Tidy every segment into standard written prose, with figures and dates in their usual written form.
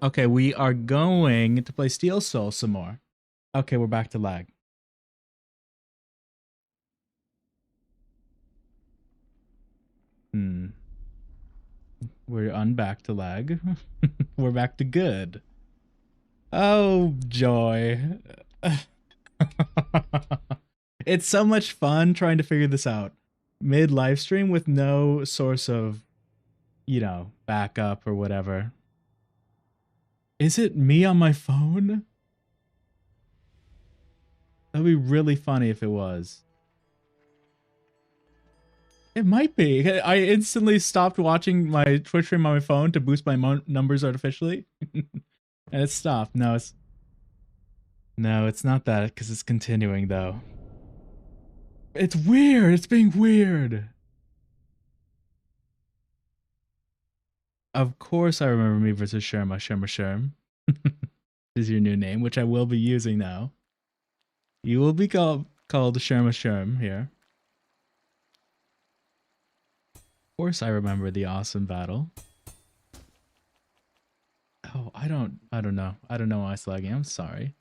Okay, we are going to play Steel Soul some more. Okay, we're back to lag. We're unback to lag. We're back to good. Oh, joy. It's so much fun trying to figure this out mid live stream with no source of, backup or whatever. Is it me on my phone? That'd be really funny if it was. It might be. I instantly stopped watching my Twitch stream on my phone to boost my numbers artificially. And it stopped. No, it's not that because it's continuing though. It's weird. It's being weird. Of course I remember me versus Sherma. Sherm. Is your new name, which I will be using now. You will be called Sherm here. Of course I remember the awesome battle. Oh, I don't know. I don't know why it's lagging. I'm sorry.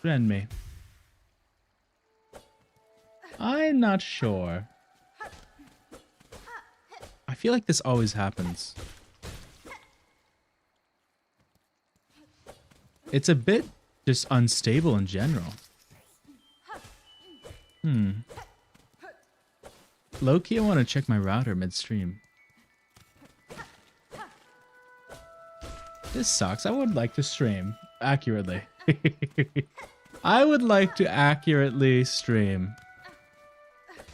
Friend me. I'm not sure. I feel like this always happens. It's a bit just unstable in general. Low-key, I want to check my router midstream. This sucks. I would like to stream accurately. I would like to accurately stream.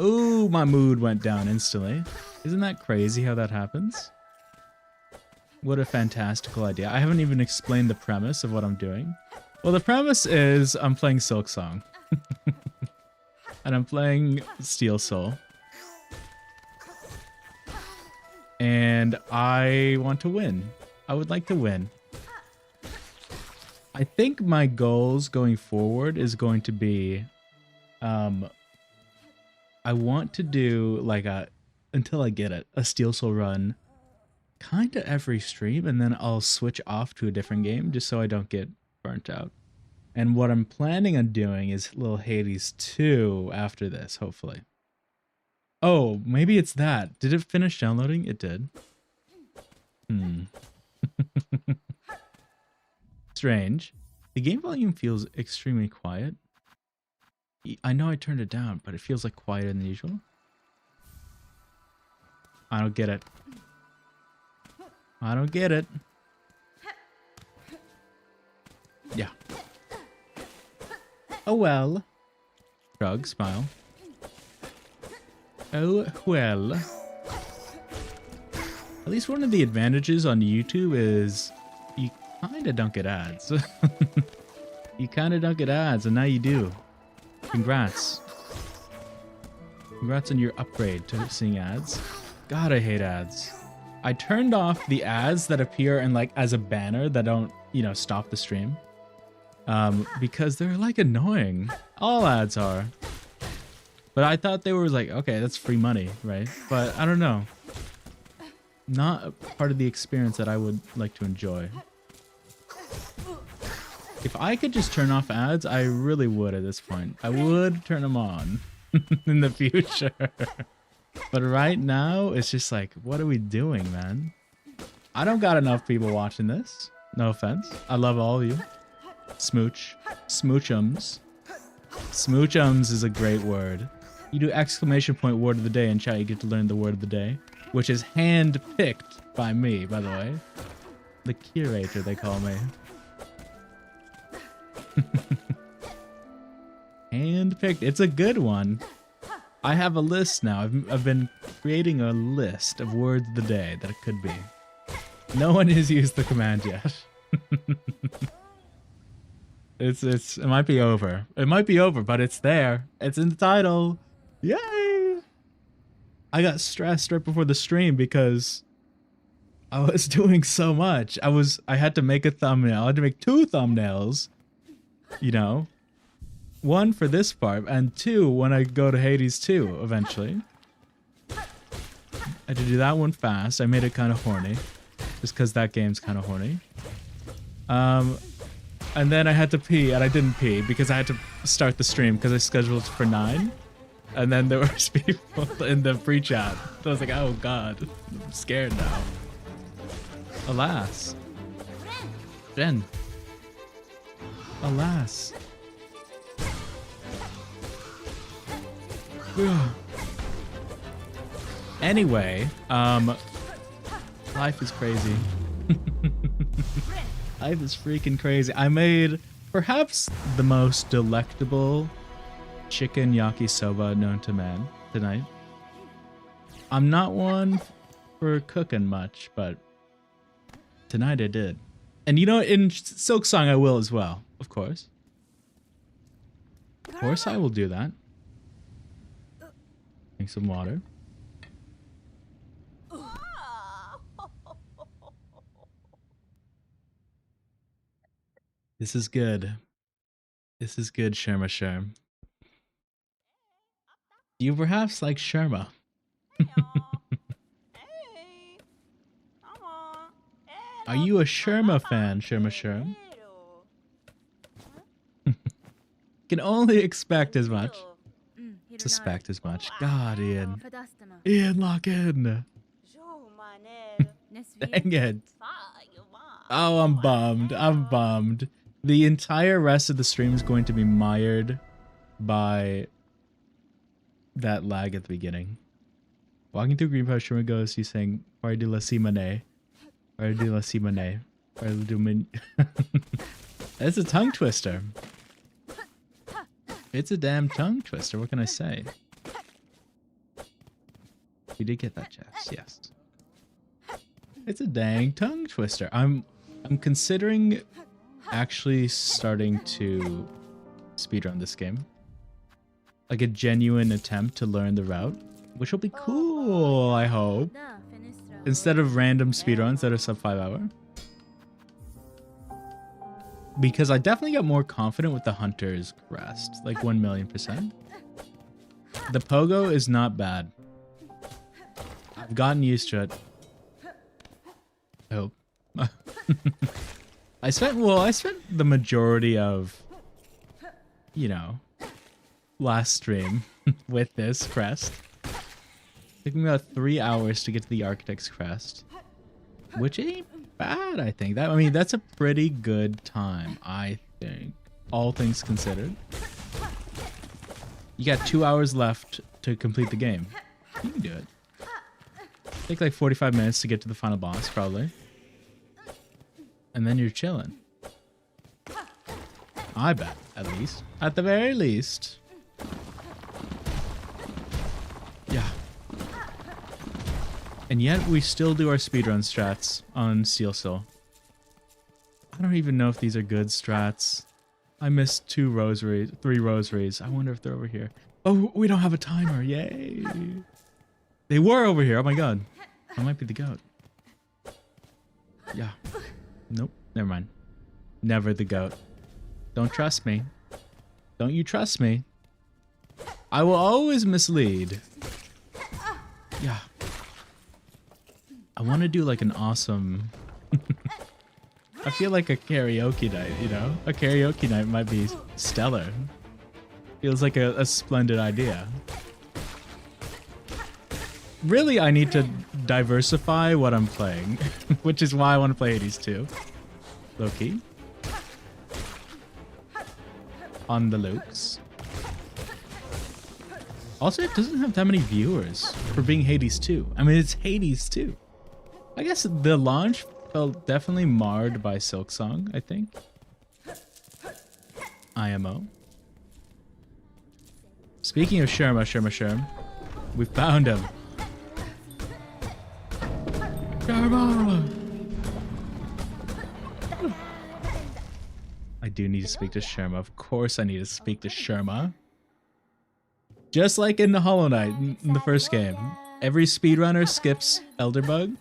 Ooh, my mood went down instantly. Isn't that crazy how that happens? What a fantastical idea. I haven't even explained the premise of what I'm doing. Well, the premise is I'm playing Silksong. And I'm playing Steel Soul. And I want to win. I would like to win. I think my goals going forward is going to be... I want to do like until I get it, a Steel Soul run kind of every stream, and then I'll switch off to a different game just so I don't get burnt out. And what I'm planning on doing is little Hades 2 after this, hopefully. Oh, maybe it's that. Did it finish downloading? It did. Strange. The game volume feels extremely quiet. I know I turned it down, but it feels like quieter than usual. I don't get it. I don't get it. Yeah. Oh well. Shrug, smile. Oh well. At least one of the advantages on YouTube is you kind of don't get ads. You kind of don't get ads, and now you do. Congrats. Congrats on your upgrade to seeing ads. God, I hate ads. I turned off the ads that appear in like as a banner that don't, stop the stream. Because they're like annoying. All ads are. But I thought they were like, okay, that's free money, right? But I don't know. Not a part of the experience that I would like to enjoy. If I could just turn off ads, I really would at this point. I would turn them on in the future. But right now, it's just like, what are we doing, man? I don't got enough people watching this. No offense. I love all of you. Smooch. Smoochums. Smoochums is a great word. You do exclamation point word of the day in chat, you get to learn the word of the day. Which is hand-picked by me, by the way. The curator, they call me. Hand-picked. It's a good one. I have a list now. I've been creating a list of words of the day that it could be. No one has used the command yet. It might be over. It might be over, but it's there. It's in the title. Yay! I got stressed right before the stream because I was doing so much. I had to make a thumbnail. I had to make 2 thumbnails. One for this part, and 2 when I go to Hades 2 eventually. I had to do that one fast. I made it kind of horny. Just because that game's kind of horny. And then I had to pee, and I didn't pee because I had to start the stream because I scheduled for 9. And then there were people in the pre-chat. So I was like, oh god, I'm scared now. Alas. Jen. Alas. Anyway, life is crazy. Life is freaking crazy. I made perhaps the most delectable chicken yakisoba known to man tonight. I'm not one for cooking much, but tonight I did. And you know, in Silksong I will as well, of course. Of course I will do that. Drink some water. This is good. This is good, Sherma Sherm. Do you perhaps like Sherma? Are you a Sherma fan, Sherma Sherm? Can only expect as much. Suspect as much. God, Ian. Ian, lock in. Dang it. Oh, I'm bummed. I'm bummed. The entire rest of the stream is going to be mired by that lag at the beginning. Walking through Green Post, Sherma goes, he's saying, Pardi la Simone. Pardi la Simone. It's a tongue twister. It's a damn tongue twister. What can I say? You did get that, Jess. Yes. It's a dang tongue twister. I'm considering actually starting to speedrun this game. Like a genuine attempt to learn the route, which will be cool, I hope. Instead of random speedruns that are sub 5 hour. Because I definitely got more confident with the Hunter's Crest, like 1,000,000%. The pogo is not bad. I've gotten used to it. I hope. I spent the majority of, you know, last stream with this crest. It took me about 3 hours to get to the Architect's Crest, which ain't bad, I think. I mean, that's a pretty good time, I think, all things considered. You got 2 hours left to complete the game. You can do it. Take like 45 minutes to get to the final boss, probably. And then you're chilling. I bet, at least. At the very least. Yeah. And yet we still do our speedrun strats on Silksong. I don't even know if these are good strats. I missed 3 rosaries. I wonder if they're over here. Oh, we don't have a timer. Yay. They were over here. Oh my god. That might be the goat. Yeah. Nope. Never mind. Never the goat. Don't trust me. Don't you trust me? I will always mislead. Yeah. I want to do like an awesome... I feel like a karaoke night, you know? A karaoke night might be stellar. Feels like a splendid idea. Really, I need to diversify what I'm playing, which is why I want to play Hades 2. Low-key. On the Lukes. Also, it doesn't have that many viewers for being Hades 2. I mean, it's Hades 2. I guess the launch felt definitely marred by Silksong, I think. IMO. Speaking of Sherma, we found him. Sherma! I do need to speak to Sherma. Of course I need to speak to Sherma. Just like in the Hollow Knight in the first game. Every speedrunner skips Elderbug.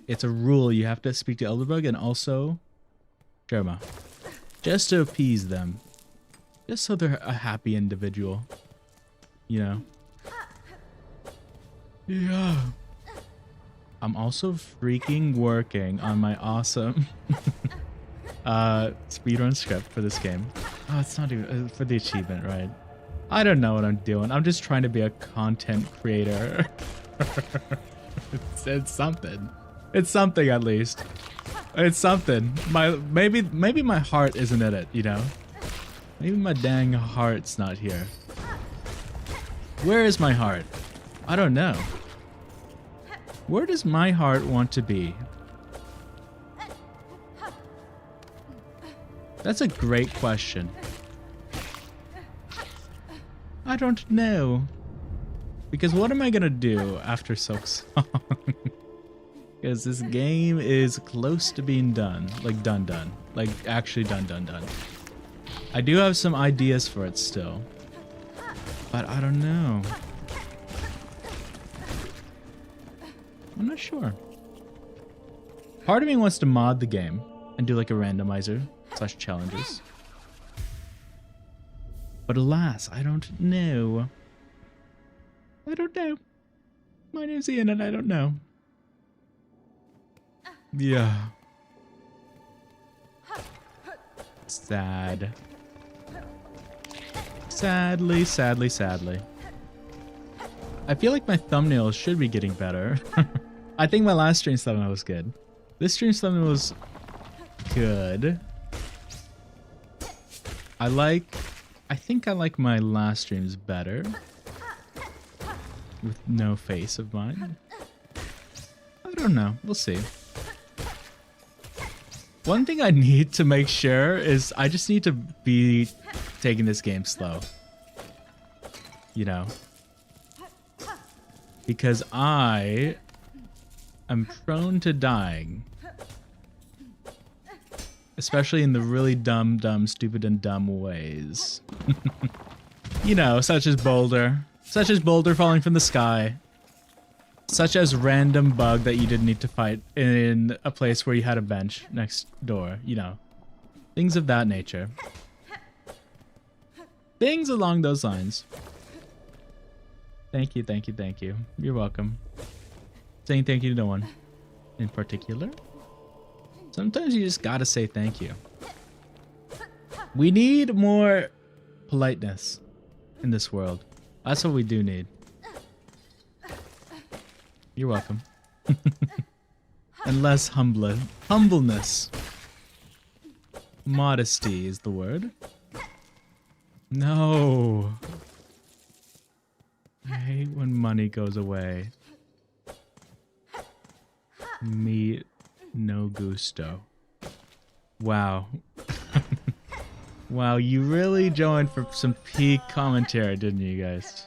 It's a rule. You have to speak to Elderbug and also Sherma. Just to appease them. Just so they're a happy individual. You know? Yeah. I'm also freaking working on my awesome speedrun script for this game. Oh, it's not even for the achievement, right? I don't know what I'm doing. I'm just trying to be a content creator. It's something. It's something at least. It's something. Maybe my heart isn't in it, you know? Maybe my dang heart's not here. Where is my heart? I don't know. Where does my heart want to be? That's a great question. I don't know. Because what am I gonna do after Silksong? Because this game is close to being done. Like done. Like actually done. I do have some ideas for it still. But I don't know. I'm not sure. Part of me wants to mod the game and do like a randomizer / challenges. But alas, I don't know. I don't know. My name's Ian and I don't know. Yeah. Sad. Sadly. I feel like my thumbnails should be getting better. I think my last stream thumbnail was good. This stream thumbnail was good. I think I like my last streams better. With no face of mine. I don't know. We'll see. One thing I need to make sure is I just need to be taking this game slow. You know? Because I am prone to dying. Especially in the really dumb, stupid, and dumb ways. You know, such as boulder. Such as boulder falling from the sky. Such as random bug that you didn't need to fight in a place where you had a bench next door. You know. Things of that nature. Things along those lines. Thank you. You're welcome. Saying thank you to no one in particular. Sometimes you just gotta say thank you. We need more politeness in this world. That's what we do need. You're welcome. And less humbleness. Modesty is the word. No. I hate when money goes away. Me no gusto. Wow. Wow, you really joined for some peak commentary, didn't you guys?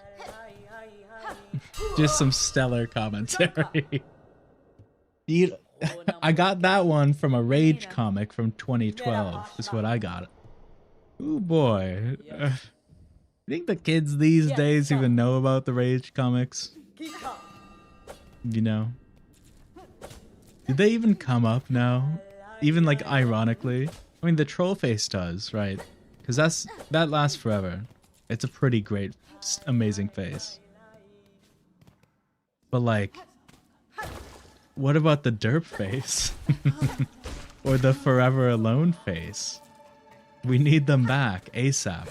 Just some stellar commentary. Dude, I got that one from a Rage comic from 2012. Is what I got. Ooh boy. I think the kids these days even know about the Rage comics. You know? Did they even come up now? Even like ironically? I mean the troll face does, right? Because that lasts forever. It's a pretty great, amazing face. But like, what about the derp face? Or the forever alone face? We need them back ASAP.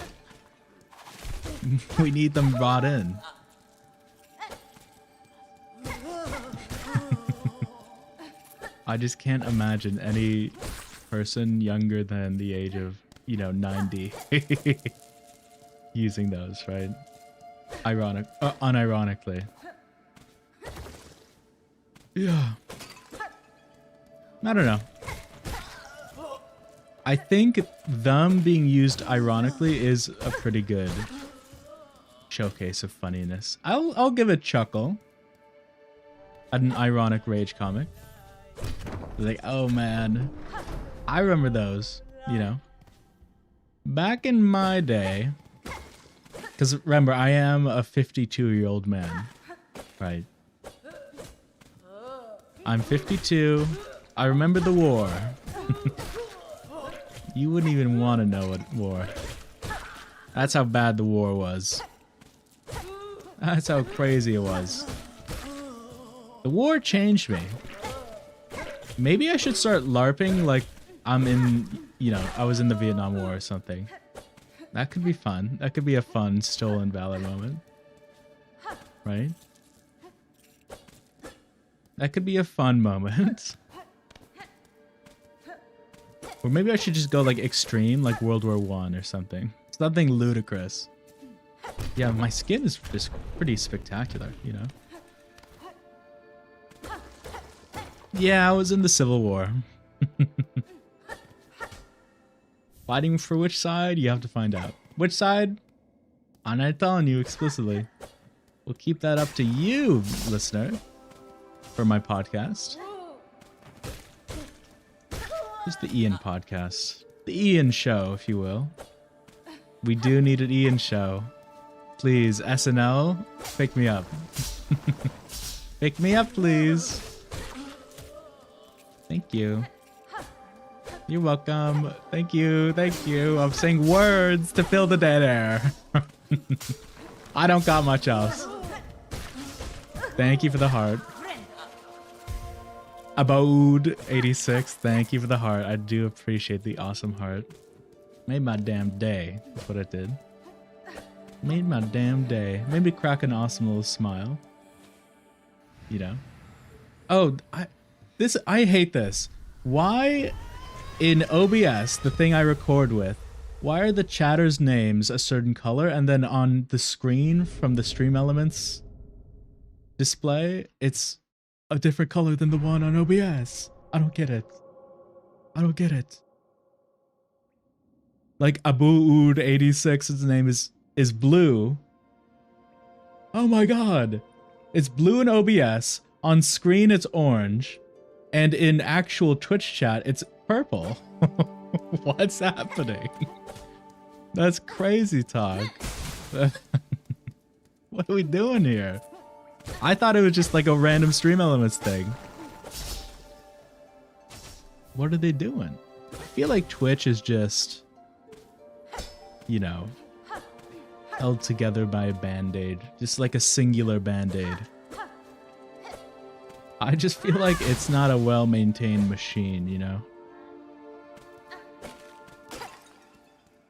We need them brought in. I just can't imagine any person younger than the age of, you know, 90 using those, right? Unironically. Yeah. I don't know. I think them being used ironically is a pretty good showcase of funniness. I'll give a chuckle at an ironic Rage comic. Like, oh man, I remember those, you know. Back in my day, because remember, I am a 52-year-old man, right? I'm 52. I remember the war. You wouldn't even want to know what war. That's how bad the war was. That's how crazy it was. The war changed me. Maybe I should start LARPing like I'm in, you know, I was in the Vietnam War or something. That could be fun. That could be a fun stolen valor moment. Right? That could be a fun moment. Or maybe I should just go like extreme, like World War I or something. Something ludicrous. Yeah, my skin is just pretty spectacular, you know? Yeah, I was in the Civil War. Fighting for which side? You have to find out. Which side? I'm not telling you explicitly. We'll keep that up to you, listener, for my podcast. Just the Ian podcast. The Ian show, if you will. We do need an Ian show. Please, SNL, pick me up. Pick me up, please. Thank you. You're welcome. Thank you. Thank you. I'm saying words to fill the dead air. I don't got much else. Thank you for the heart. Abode 86. Thank you for the heart. I do appreciate the awesome heart. Made my damn day. That's what it did. Made my damn day. Made me crack an awesome little smile. You know. Oh, I hate this. Why in OBS, the thing I record with, why are the chatters' names a certain color and then on the screen from the stream elements display, it's a different color than the one on OBS? I don't get it. I don't get it. Like Abu Oud 86, his name is blue. Oh my god. It's blue in OBS. On screen it's orange. And in actual Twitch chat it's purple. What's happening? That's crazy talk. What are we doing here? I thought it was just like a random stream elements thing. What are they doing? I feel like Twitch is just, you know, held together by a band-aid. Just like a singular band-aid. I just feel like it's not a well-maintained machine, you know?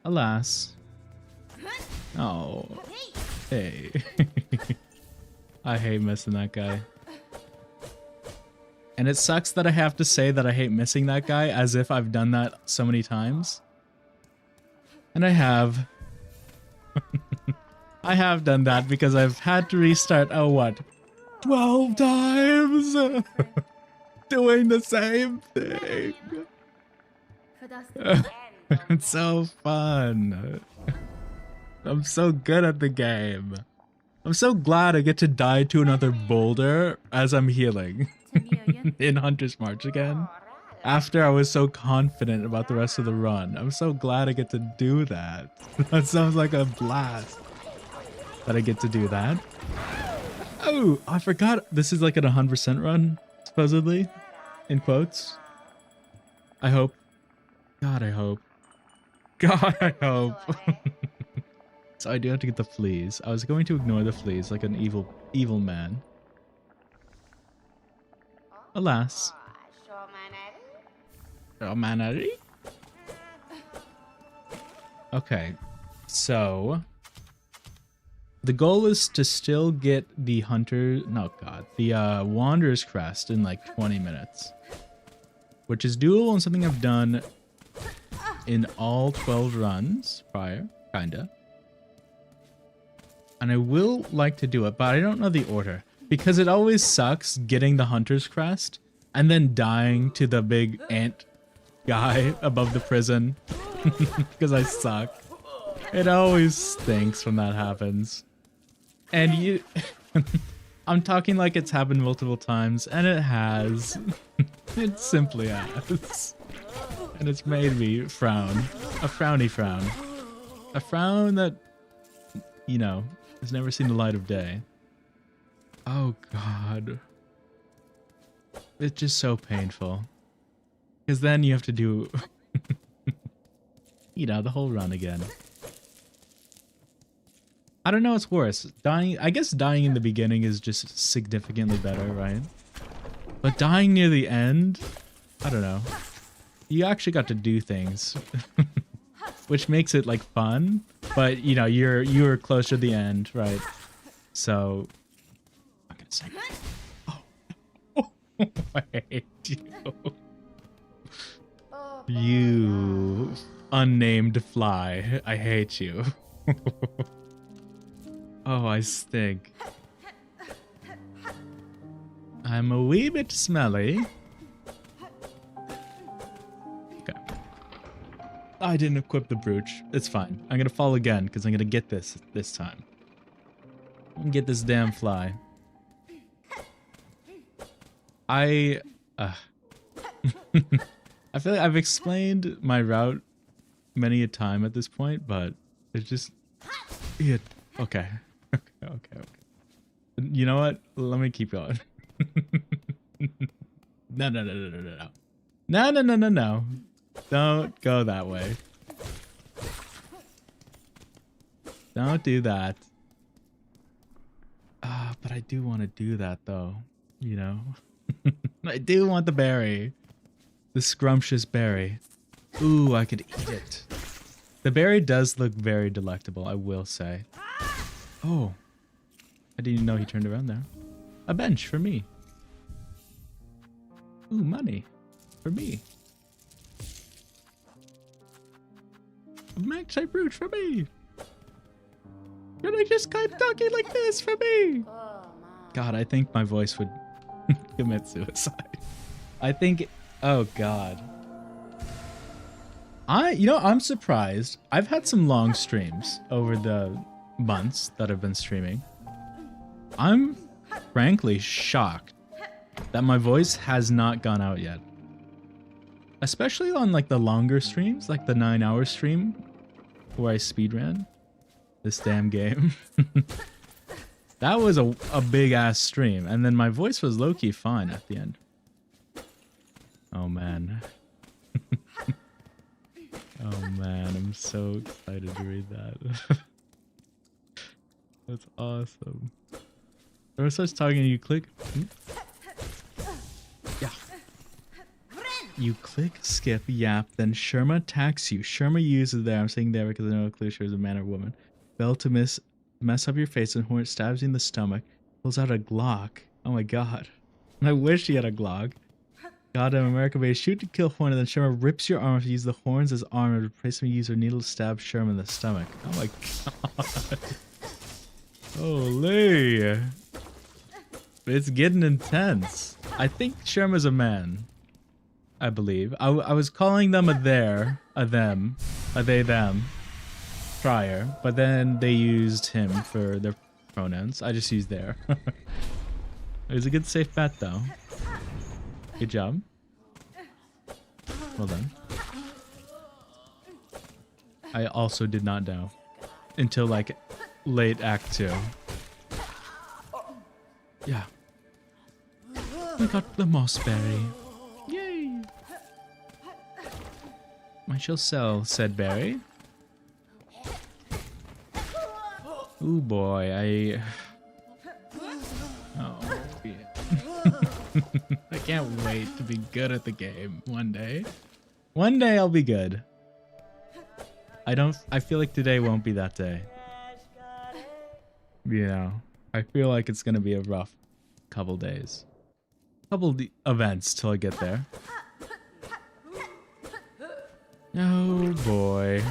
Alas. Oh. Hey. I hate missing that guy. And it sucks that I have to say that I hate missing that guy as if I've done that so many times. And I have. I have done that because I've had to restart, oh what, 12 times? Doing the same thing. It's so fun. I'm so good at the game. I'm so glad I get to die to another boulder as I'm healing in Hunter's March again. After I was so confident about the rest of the run. I'm so glad I get to do that. That sounds like a blast. That I get to do that. Oh, I forgot. This is like an 100% run, supposedly. In quotes. I hope. God, I hope. God, I hope. So I do have to get the fleas. I was going to ignore the fleas like an evil man. Alas. Okay, so the goal is to still get the the Wanderer's Crest in like 20 minutes, which is doable and something I've done in all 12 runs prior, kinda. And I will like to do it, but I don't know the order because it always sucks getting the Hunter's Crest and then dying to the big ant guy above the prison because I suck. It always stinks when that happens. And you I'm talking like it's happened multiple times, and it has. It simply has. And it's made me frown. A frowny frown. A frown that, you know, has never seen the light of day. Oh god. It's just so painful. Because then you have to do, you know, the whole run again. I don't know what's worse. Dying, I guess dying in the beginning is just significantly better, right? But dying near the end, I don't know. You actually got to do things, which makes it like fun. But you know, you're close to the end, right? So I'm gonna say, oh, I hate you. You unnamed fly. I hate you. Oh, I stink. I'm a wee bit smelly. Okay. I didn't equip the brooch. It's fine. I'm gonna fall again because I'm gonna get this time. I'm gonna get this damn fly. I feel like I've explained my route many a time at this point, but it's just yeah. Okay. Okay. You know what? Let me keep going. No. No. Don't go that way. Don't do that. But I do want to do that though. You know? I do want the berry. The scrumptious berry. Ooh, I could eat it. The berry does look very delectable, I will say. Oh. I didn't even know he turned around there. A bench for me. Ooh, money. For me. A mag-type brooch for me. Can I just keep talking like this for me? God, I think my voice would commit suicide. I think... Oh, God. I'm surprised. I've had some long streams over the months that I've been streaming. I'm frankly shocked that my voice has not gone out yet. Especially on like the longer streams, like the 9-hour stream where I speedran this damn game. That was a big ass stream, and then my voice was low-key fine at the end. Oh man. Oh man, I'm so excited to read that. That's awesome. When it starts talking, you click. Yeah. You click, skip, yap, then Sherma attacks you. Sherma uses there. I'm saying there because I know clearly she is a man or woman. Bell to mess up your face, and Hornet stabs you in the stomach. Pulls out a Glock. Oh my god. I wish he had a Glock. Goddamn America base. Shoot to kill Hornet, then Sherma rips your arm to use the horns as armor. Replacement user needle to stab Sherma in the stomach. Oh my god. Holy. It's getting intense. I think Sherma's a man. I believe. I was calling them a them, a they, them, prior, but then they used him for their pronouns. I just used their. It was a good safe bet though. Good job. Well done. I also did not know until like late act 2. Yeah. We got the mossberry. Yay! I shall sell, said Berry. Ooh boy, Oh, yeah. I can't wait to be good at the game one day. One day I'll be good. I feel like today won't be that day. You know, I feel like it's gonna be a rough couple days. Couple events till I get there. Oh boy.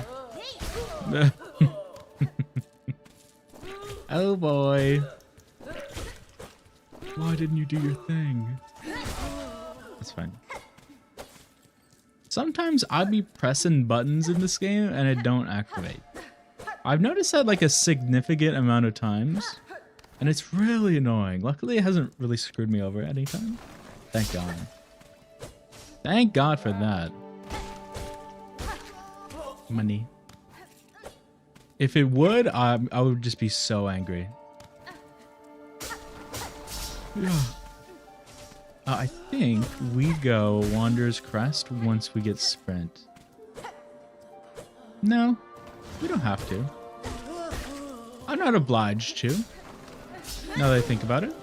Oh boy. Why didn't you do your thing? That's fine. Sometimes I'd be pressing buttons in this game and it don't activate. I've noticed that like a significant amount of times, and it's really annoying. Luckily it hasn't really screwed me over any time. Thank God. Thank God for that. Money. If it would, I would just be so angry. Yeah. I think we go Wanderer's Crest once we get Sprint. No, we don't have to. I'm not obliged to. Now that I think about it.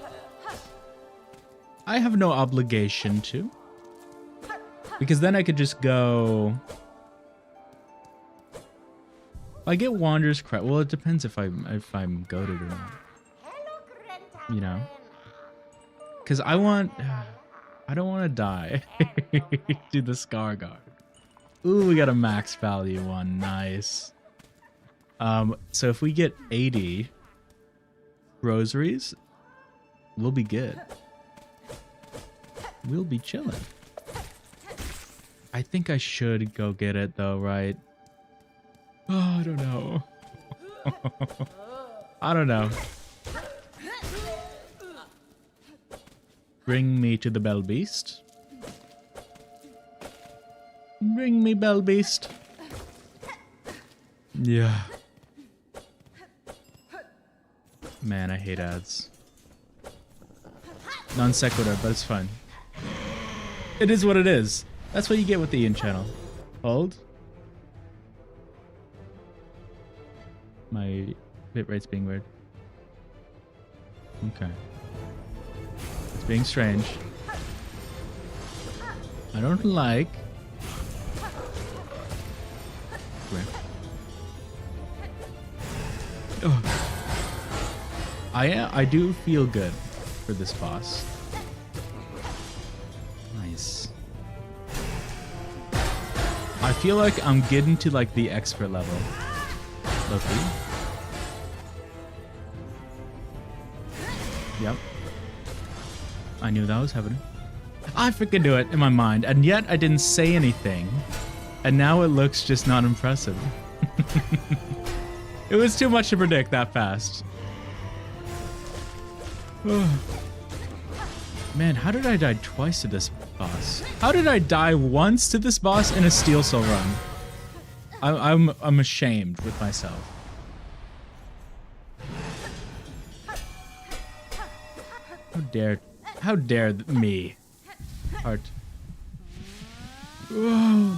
I have no obligation to. Because then I could just go... If I get Wanderer's Crest... Well, it depends if I'm goated or not. You know? Because I want... I don't want to die. Do the Scar Guard. Ooh, we got a max value one. Nice. So if we get 80 rosaries, we'll be good. We'll be chilling. I think I should go get it though, right? Oh, I don't know. I don't know. Bring me to the Bell Beast. Bring me Bell Beast. Yeah. Man, I hate ads. Non sequitur, but it's fine. It is what it is. That's what you get with the Ian channel. Hold. My bitrate's being weird. Okay. It's being strange. I don't like. Where? Oh. I do feel good for this boss. Nice. I feel like I'm getting to like the expert level. Loki. Yep. I knew that was happening. I freaking do it in my mind, and yet I didn't say anything. And now it looks just not impressive. It was too much to predict that fast. Man, how did I die twice to this boss? How did I die once to this boss in a Steel Soul run? I'm ashamed with myself. How dare me? Heart. Whoa.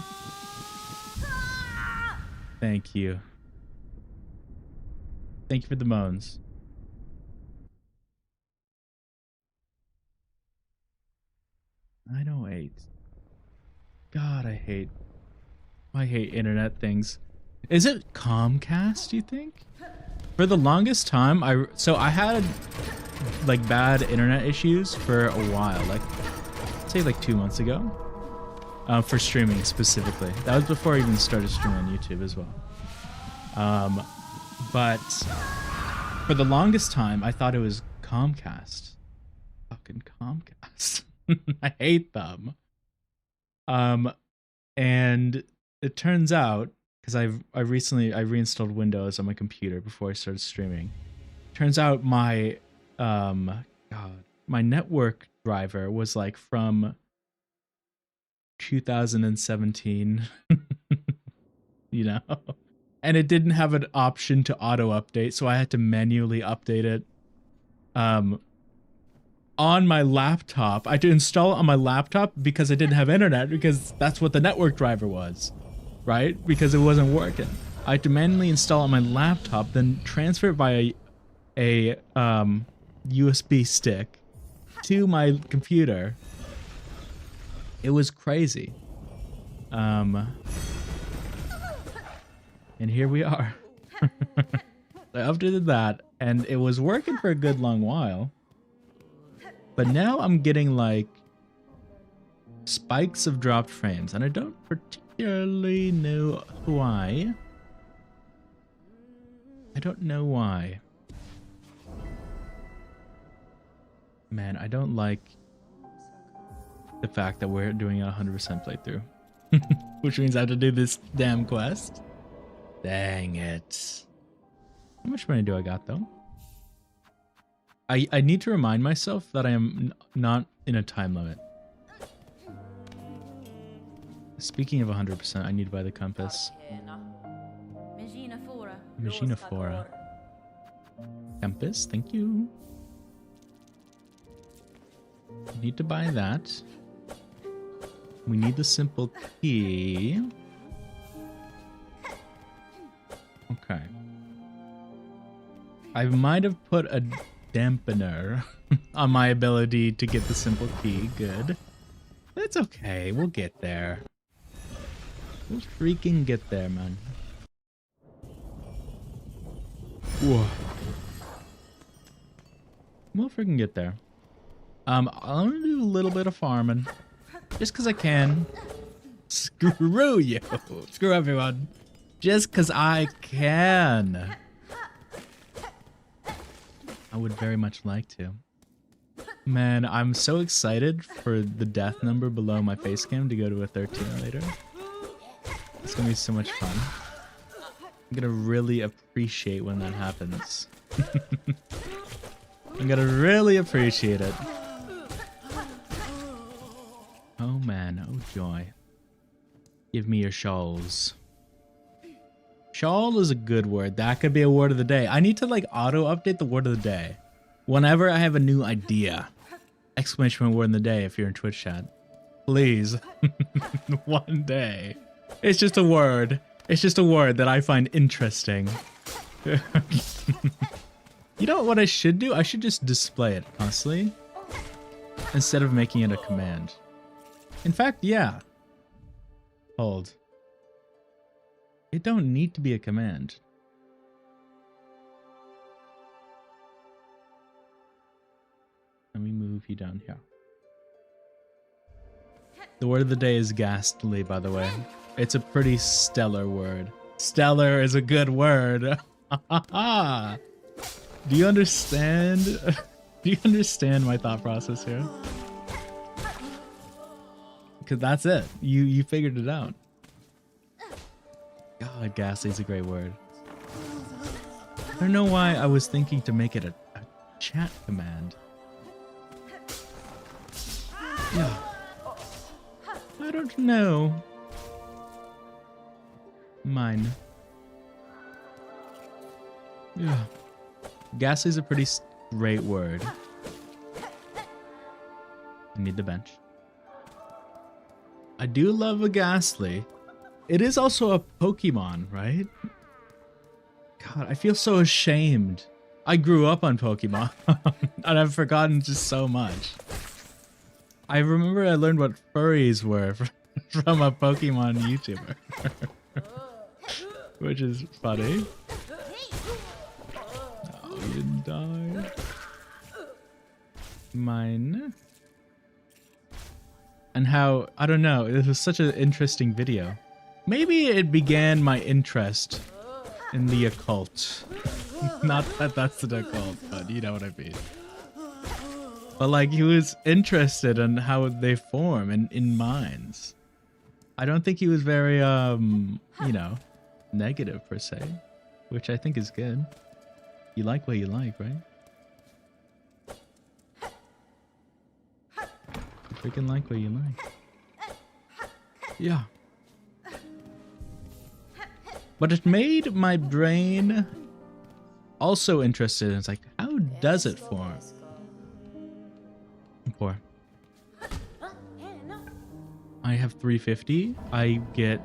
Thank you. Thank you for the moans. I know 8. God, I hate internet things. Is it Comcast, do you think? For the longest time, I had like bad internet issues for a while, like say like 2 months ago, for streaming specifically. That was before I even started streaming on YouTube as well. But for the longest time, I thought it was Comcast. Fucking Comcast. I hate them. And it turns out, because I recently reinstalled Windows on my computer before I started streaming. Turns out my my network driver was like from 2017. You know? And it didn't have an option to auto update, so I had to manually update it. On my laptop. I had to install it on my laptop because I didn't have internet, because that's what the network driver was, right? Because it wasn't working. I had to manually install it on my laptop, then transfer it by a USB stick to my computer. It was crazy. And here we are. I updated that, and it was working for a good long while. But now I'm getting like spikes of dropped frames, and I don't particularly know why. I don't know why. Man, I don't like the fact that we're doing a 100% playthrough. Which means I have to do this damn quest. Dang it. How much money do I got though? I need to remind myself that I am not in a time limit. Speaking of 100%, I need to buy the compass. Maginaphora. Compass, thank you. Need to buy that. We need the simple key. Okay. I might have put a dampener on my ability to get the simple key. Good. That's okay. We'll get there. We'll freaking get there, man. Whoa. We'll freaking get there. I'm gonna do a little bit of farming. Just because I can. Screw you. Screw everyone. Just because I can. I would very much like to. Man, I'm so excited for the death number below my face cam to go to a 13 later. It's gonna be so much fun. I'm gonna really appreciate when that happens. I'm gonna really appreciate it. Oh man, oh joy. Give me your shawls. Shawl is a good word. That could be a word of the day. I need to like auto update the word of the day. Whenever I have a new idea. Exclamation point word in the day if you're in Twitch chat. Please. One day. It's just a word. It's just a word that I find interesting. You know what I should do? I should just display it constantly. Instead of making it a command. In fact, yeah. Hold. It don't need to be a command. Let me move you down here. The word of the day is ghastly, by the way. It's a pretty stellar word. Stellar is a good word. Do you understand? Do you understand my thought process here? Because that's it. You figured it out. God, ghastly is a great word. I don't know why I was thinking to make it a chat command. Yeah. I don't know. Mine. Yeah. Ghastly is a pretty great word. I need the bench. I do love a ghastly. It is also a Pokemon, right? God, I feel so ashamed. I grew up on Pokemon and I've forgotten just so much. I remember I learned what furries were from a Pokemon YouTuber. Which is funny. Oh, you didn't die. Mine. And how, I don't know, it was such an interesting video. Maybe it began my interest in the occult. Not that that's an occult, but you know what I mean. But like, he was interested in how they form in minds. I don't think he was very, you know, negative per se, which I think is good. You like what you like, right? You freaking like what you like. Yeah. But it made my brain also interested. It's like, how does it form? Poor. I have 350. I get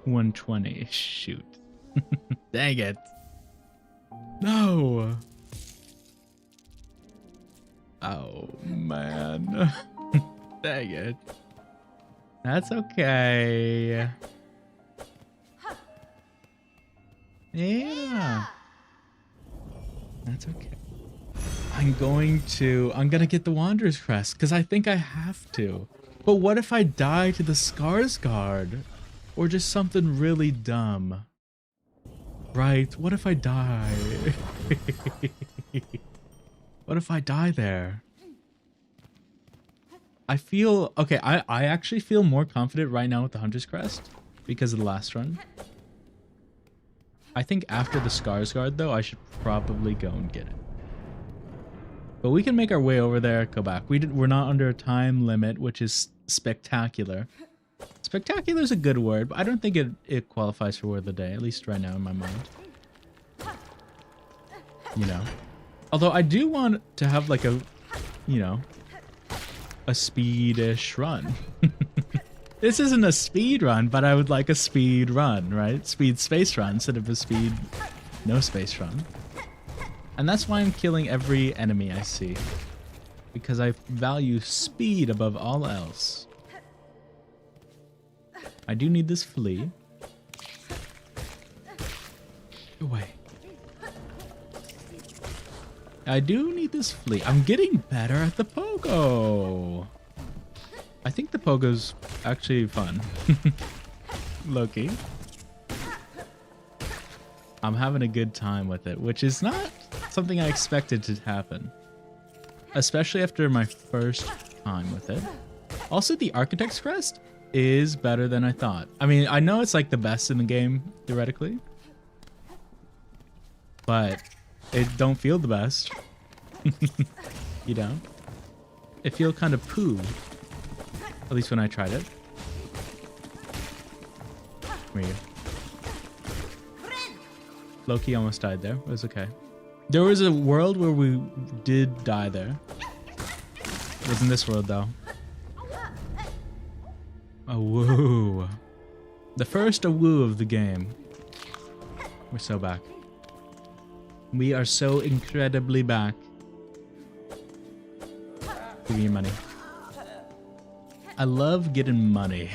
120. Shoot. Dang it. No. Oh, man. Dang it. That's okay. Yeah. That's okay. I'm gonna get the Wanderer's Crest because I think I have to. But what if I die to the Skarsgård? Or just something really dumb? Right? What if I die? What if I die there? I feel... Okay, I actually feel more confident right now with the Hunter's Crest because of the last run. I think after the Skarsgård, though, I should probably go and get it. But we can make our way over there, go back. We're not under a time limit, which is spectacular. Spectacular is a good word, but I don't think it qualifies for word of the day, at least right now in my mind. You know? Although I do want to have like a, you know, a speed-ish run. This isn't a speed run, but I would like a speed run, right? Speed space run instead of a speed no space run. And that's why I'm killing every enemy I see. because I value speed above all else. I do need this flea. Away. I do need this flea. I'm getting better at the pogo. I think the pogo's actually fun. Loki. I'm having a good time with it, which is not something I expected to happen. Especially after my first time with it. Also, the Architect's Crest is better than I thought. I mean, I know it's like the best in the game, theoretically. But it don't feel the best. You know? It feels kind of poo. At least when I tried it. Where are you? Loki almost died there. It was okay. There was a world where we did die there. It was in this world though. A woo. The first a woo of the game. We're so back. We are so incredibly back. Give me your money. I love getting money.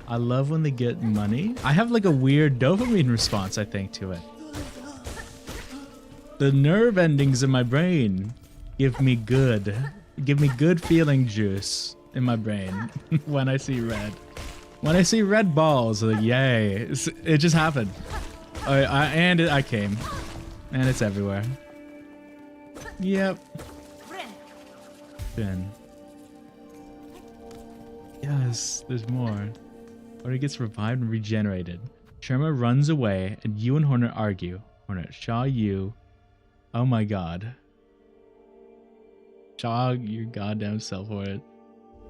I love when they get money. I have like a weird dopamine response, I think, to it. The nerve endings in my brain give me good feeling juice in my brain when I see red. When I see red balls, like yay! It just happened. I came, and it's everywhere. Yep. Finn. Yes, there's more. Or he gets revived and regenerated. Sherma runs away, and you and Hornet argue. Hornet, Shaw, you. Oh my god. Shaw, your goddamn self, Hornet.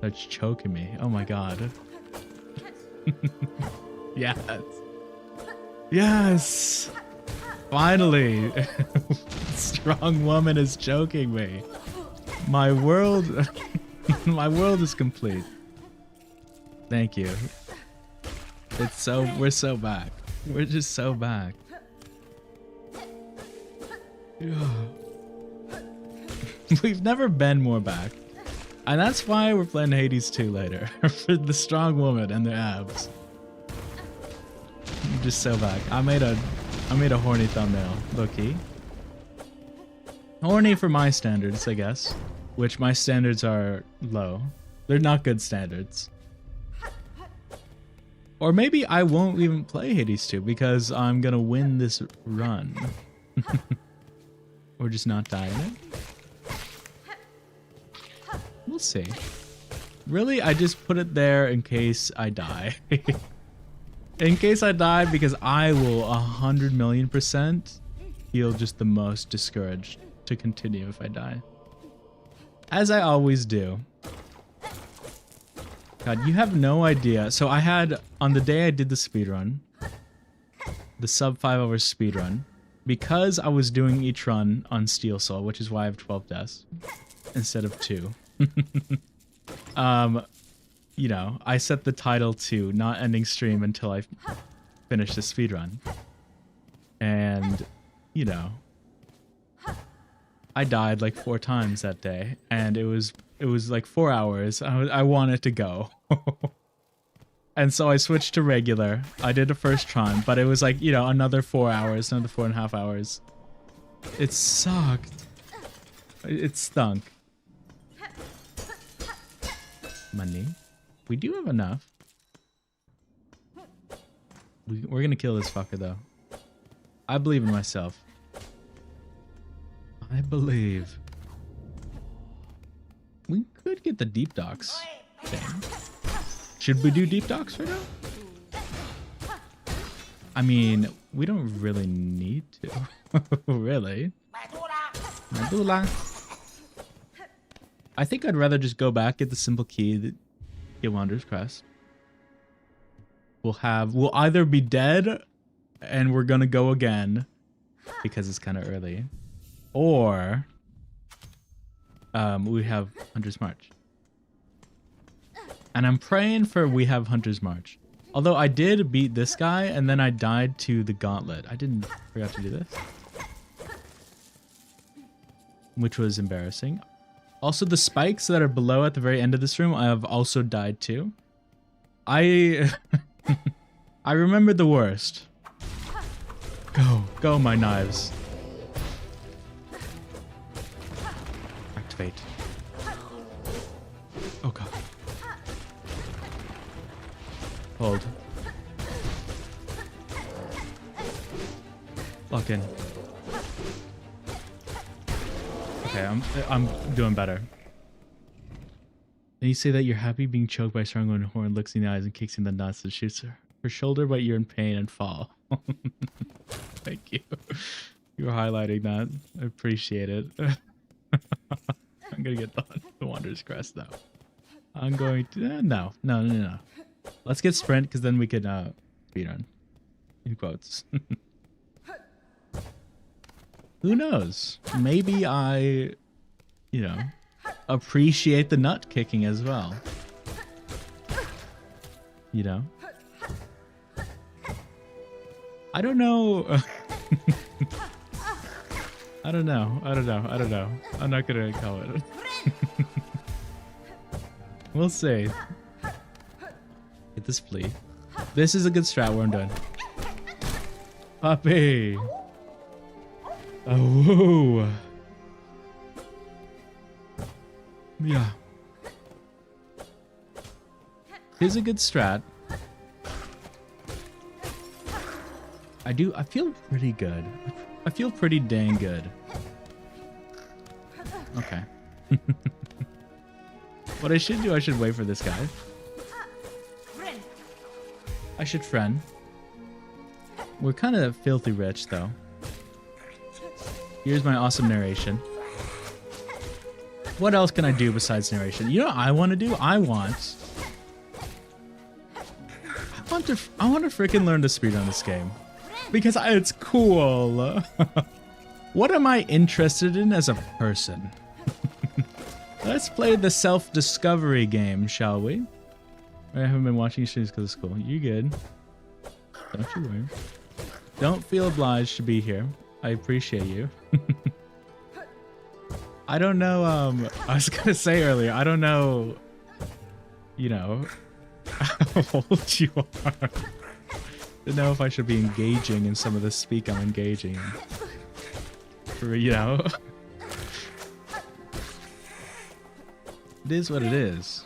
That's choking me. Oh my god. Yes. Yes! Finally! Strong woman is choking me. My world... my world is complete. Thank you. It's so... we're so back. We're just so back. We've never been more back. And that's why we're playing Hades 2 later. For the strong woman and their abs. I'm just so back. I made a horny thumbnail. Low-key. Horny for my standards, I guess. Which my standards are low. They're not good standards. Or maybe I won't even play Hades 2 because I'm gonna win this run. Or just not die in it. We'll see. Really, I just put it there in case I die. In case I die, because I will 100,000,000% feel just the most discouraged to continue if I die. As I always do. God, you have no idea. So I had, on the day I did the speedrun, the sub 5 hours speedrun, because I was doing each run on Steel Soul, which is why I have 12 deaths instead of 2. You know, I set the title to not ending stream until I finish the speedrun. And, you know, I died like 4 times that day, and it was like 4 hours. I wanted to go. And so I switched to regular. I did a first try, but it was like, you know, another 4 hours, another 4.5 hours. It sucked. It stunk. Money. We do have enough. We're gonna kill this fucker though. I believe in myself. I believe. We could get the deep docks. Okay. Should we do deep docks right now? I mean, we don't really need to. Really. I think I'd rather just go back, get the simple key, get Wanderer's Crest. We'll either be dead and we're gonna go again because it's kind of early, or we have Hunter's March. And I'm praying for we have Hunter's March. Although I did beat this guy and then I died to the gauntlet. I forgot to do this. Which was embarrassing. Also, the spikes that are below at the very end of this room, I have also died to. I remember the worst. Go, my knives. Activate. Oh god. Hold. Lock in. Okay, I'm doing better. And you say that you're happy being choked by a strong horn, looks in the eyes and kicks in the nuts and shoots her shoulder, but you're in pain and fall. Thank you. You were highlighting that. I appreciate it. I'm gonna get the Wanderer's Crest though. I'm going to no. Let's get sprint because then we can speedrun. In quotes. Who knows? Maybe I, appreciate the nut kicking as well. I don't know. I don't know. I'm not gonna call it. We'll see. Get this flea. This is a good strat where I'm done. Puppy. Oh. Yeah. Here's a good strat. I feel pretty good. I feel pretty dang good. Okay. What I should do, I should wait for this guy. I should friend. We're kind of filthy rich, though. Here's my awesome narration. What else can I do besides narration? You know what I want to do? I want to freaking learn to speedrun this game. Because it's cool. What am I interested in as a person? Let's play the self-discovery game, shall we? I haven't been watching streams because it's cool. You good? Don't you worry. Don't feel obliged to be here. I appreciate you. I don't know, I was gonna say earlier, I don't know, how old you are. To know if I should be engaging in some of the speak I'm engaging in. It is what it is.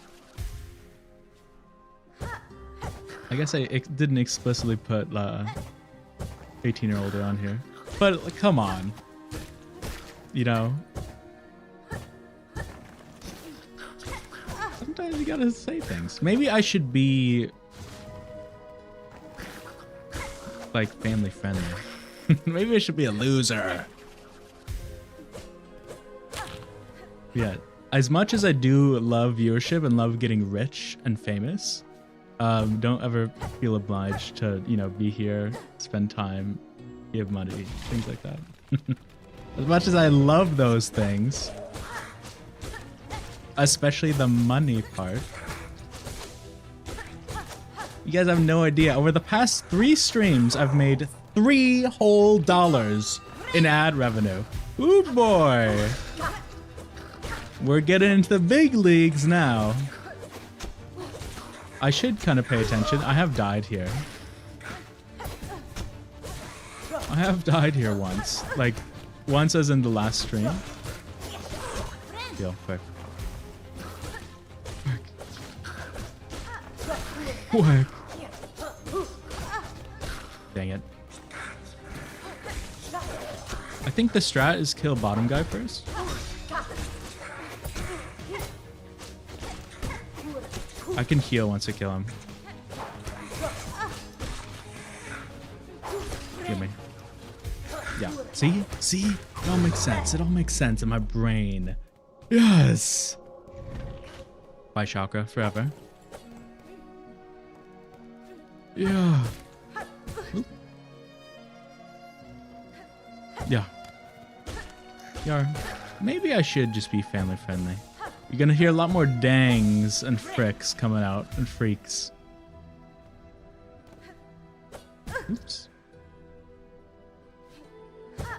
I guess I didn't explicitly put 18-year-older on here. But, like, come on. Sometimes you gotta say things. Maybe I should be like family friendly. Maybe I should be a loser. Yeah, as much as I do love viewership and love getting rich and famous, don't ever feel obliged to, be here, spend time, give money, things like that. As much as I love those things, especially the money part, you guys have no idea. Over the past 3 streams, I've made $3 whole in ad revenue. Ooh boy. We're getting into the big leagues now. I should kind of pay attention. I have died here. I have died here once. Like, once as in the last stream. Deal, quick. Quick. Dang it. I think the strat is kill bottom guy first. I can heal once I kill him. Give me. Yeah. See? See? It all makes sense. It all makes sense in my brain. Yes! Bye, chakra. Forever. Yeah. Oop. Yeah. Yeah. Maybe I should just be family friendly. You're gonna hear a lot more dangs and fricks coming out, and freaks. Oops.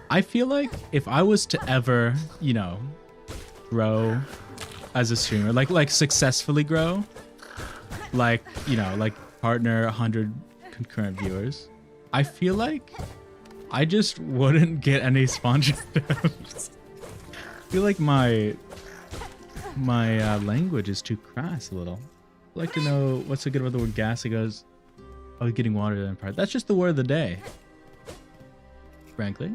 I feel like if I was to ever, grow as a streamer, like successfully grow, like, you know, like partner 100 concurrent viewers, I feel like I just wouldn't get any sponsorships. I feel like my language is too crass a little. I'd like to know what's so good about the word gas. It goes, oh, getting water in part. That's just the word of the day. Frankly.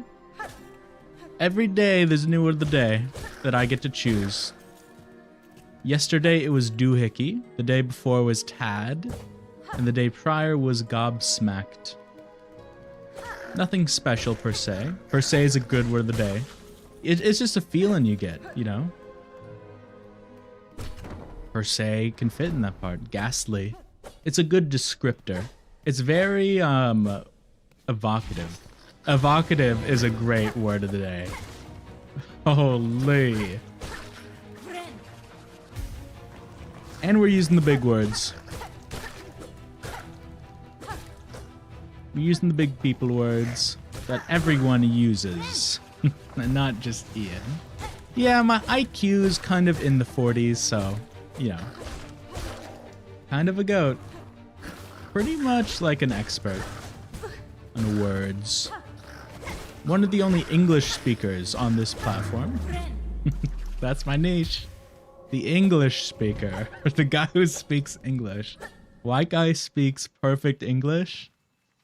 Every day there's a new word of the day that I get to choose. Yesterday it was doohickey. The day before was tad. And the day prior was gobsmacked. Nothing special per se. Per se is a good word of the day. It's just a feeling you get, you know? Per se can fit in that part. Ghastly. It's a good descriptor. It's very evocative. Evocative is a great word of the day. Holy. And we're using the big words. We're using the big people words that everyone uses. And not just Ian. Yeah, my IQ is kind of in the 40s, so, you know. Kind of a goat. Pretty much like an expert on words. One of the only English speakers on this platform. That's my niche. The English speaker. The guy who speaks English. White guy speaks perfect English.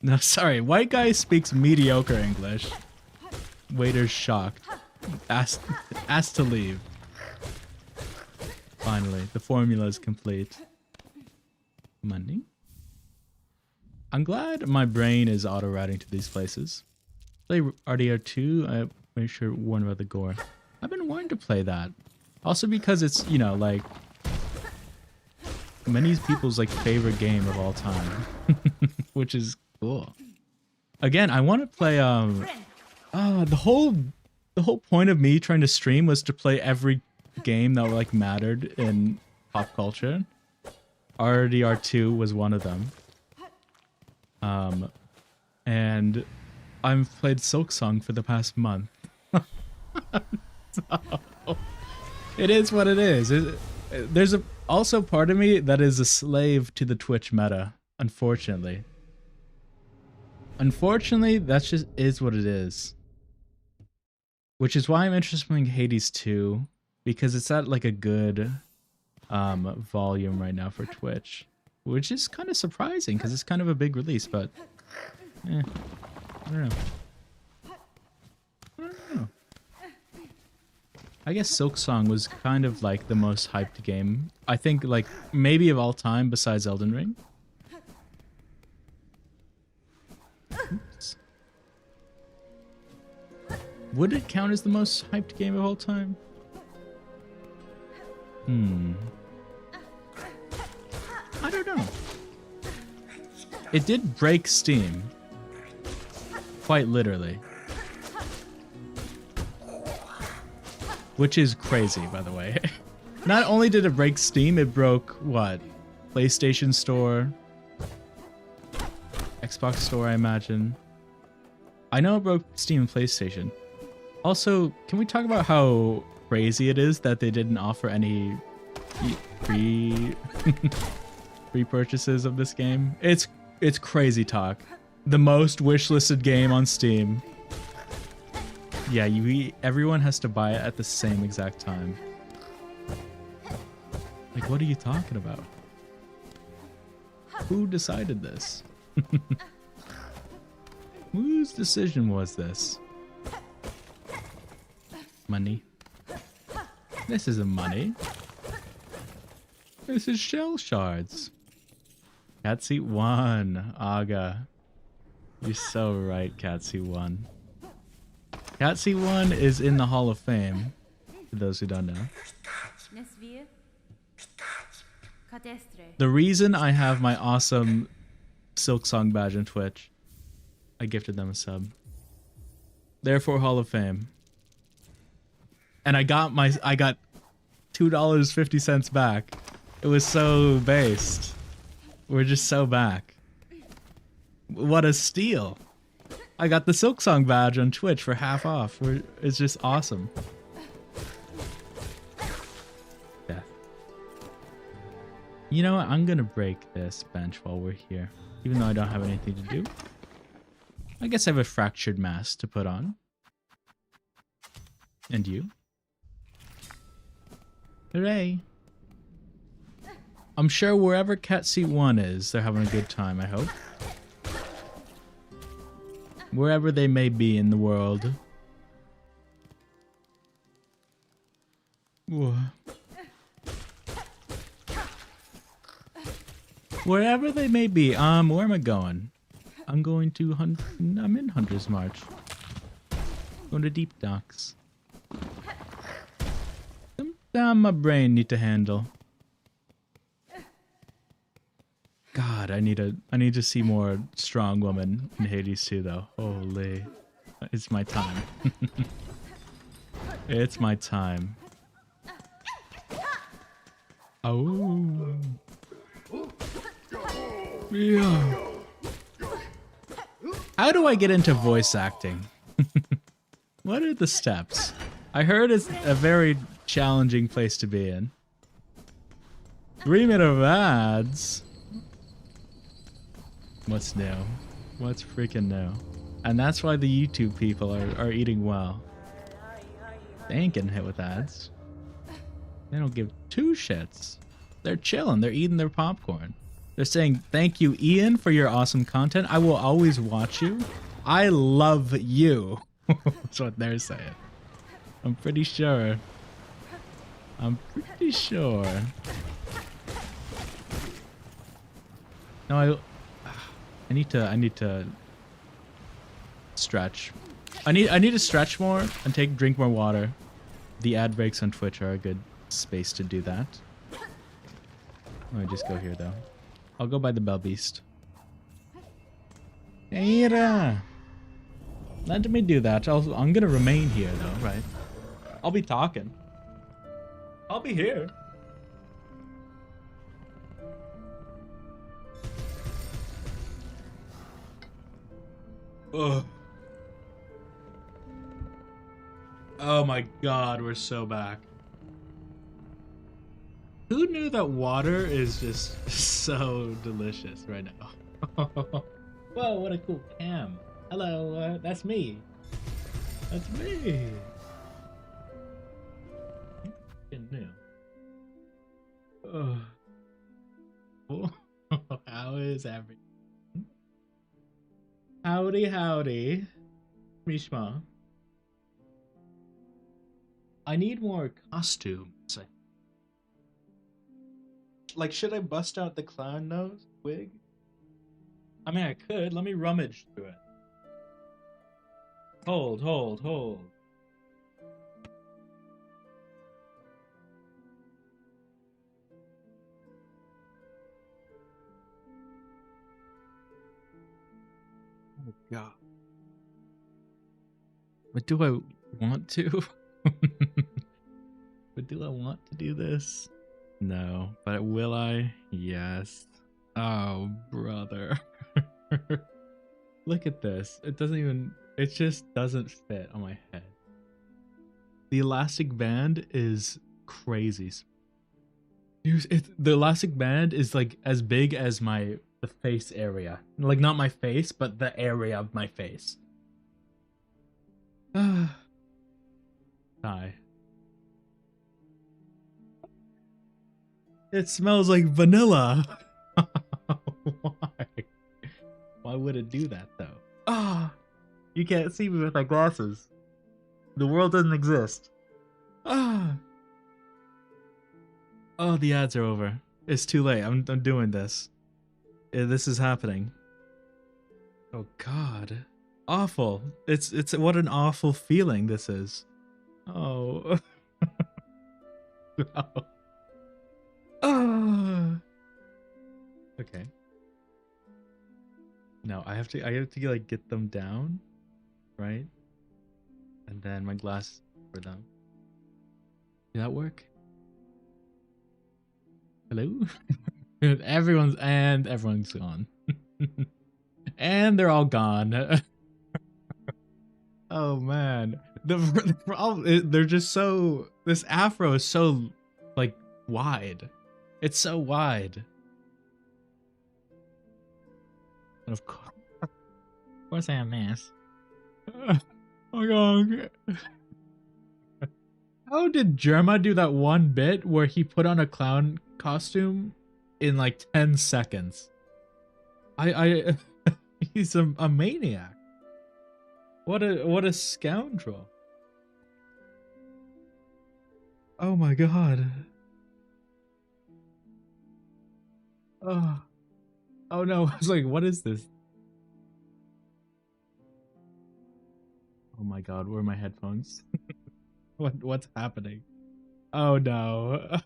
No, sorry. White guy speaks mediocre English. Waiter's shocked. Asked to leave. Finally, the formula is complete. Money? I'm glad my brain is auto-routing to these places. Play RDR2, I made sure warn about the gore. I've been wanting to play that. Also because it's, you know, like many people's like favorite game of all time. Which is cool. Again, I want to play the whole point of me trying to stream was to play every game that like mattered in pop culture. RDR2 was one of them. And I've played Silksong for the past month. So, it is what it is. There's also part of me that is a slave to the Twitch meta, unfortunately. Unfortunately, that just is what it is. Which is why I'm interested in playing Hades 2, because it's at like a good volume right now for Twitch. Which is kind of surprising, because it's kind of a big release, but I don't know. I guess Silksong was kind of like the most hyped game. I think like maybe of all time besides Elden Ring. Oops. Would it count as the most hyped game of all time? I don't know. It did break Steam. Quite literally. Which is crazy, by the way. Not only did it break Steam, it broke, what? PlayStation Store? Xbox Store, I imagine. I know it broke Steam and PlayStation. Also, can we talk about how crazy it is that they didn't offer any free purchases of this game? It's crazy talk. The most wishlisted game on Steam. Yeah, everyone has to buy it at the same exact time. Like, what are you talking about? Who decided this? Whose decision was this? Money. This isn't money. This is shell shards. Cat Seat 1. Aga. You're so right, Cat Seat 1. Cat Seat 1 is in the Hall of Fame, for those who don't know. The reason I have my awesome Silksong badge on Twitch, I gifted them a sub. Therefore, Hall of Fame. And I got $2.50 back. It was so based. We're just so back. What a steal. I got the Silksong badge on Twitch for half off. It's just awesome. You know what? I'm gonna break this bench while we're here. Even though I don't have anything to do. I guess I have a fractured mask to put on. And you? Hooray! I'm sure wherever Cat Seat 1 is, they're having a good time, I hope. Wherever they may be in the world. Whoa. Wherever they may be, where am I going? I'm going to I'm in Hunter's March. Going to Deep Docks. Sometimes my brain need to handle. God, I need to see more strong women in Hades too, though. Holy, it's my time. It's my time. Oh. Yeah. How do I get into voice acting? What are the steps? I heard it's a very challenging place to be in. 3 minutes of ads. What's new? What's freaking new? And that's why the YouTube people are eating well. They ain't getting hit with ads. They don't give two shits. They're chilling. They're eating their popcorn. They're saying, thank you, Ian, for your awesome content. I will always watch you. I love you. That's what they're saying. I'm pretty sure. I'm pretty sure. No, I need to stretch. I need to stretch more and drink more water. The ad breaks on Twitch are a good space to do that. Let me just go here though. I'll go by the Bell Beast. Ada! Let me do that. I'm gonna remain here though, right? I'll be talking. I'll be here. Ugh. Oh my god, we're so back. Who knew that water is just so delicious right now? Whoa, what a cool cam. Hello, that's me. That's me. New. Oh. How is everything? Howdy, howdy. Mishma. I need more costumes. Like, should I bust out the clown nose wig? I mean, I could. Let me rummage through it. Hold. Oh, God. But do I want to? But do I want to do this? No. But will I? Yes. Oh, brother. Look at this. It just doesn't fit on my head. The elastic band is crazy. The elastic band is like as big as the face area. Like not my face, but the area of my face. Hi. It smells like vanilla. Why? Why would it do that though? Ah, you can't see me with my glasses. The world doesn't exist. Ah. Oh, the ads are over. It's too late. I'm doing this. This is happening. Oh God. Awful. It's what an awful feeling this is. Oh. Oh. Oh. Okay. No, I have to like get them down, right? And then my glass for them. Did that work? Hello? everyone's gone. And they're all gone. Oh man. The problem is they're just so, this afro is so like wide. It's so wide. And of course I am mass. Oh my god. How did Jerma do that one bit where he put on a clown costume in like 10 seconds? He's a maniac. What a scoundrel. Oh my god. Oh no, I was like, what is this? Oh my god, where are my headphones? What's happening? Oh no.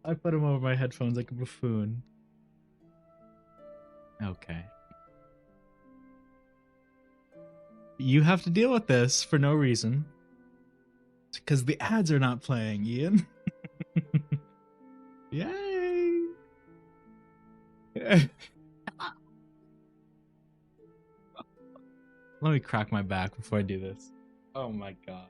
I put them over my headphones like a buffoon. Okay. You have to deal with this for no reason. Because the ads are not playing, Ian. Yay! Let me crack my back before I do this. Oh my god.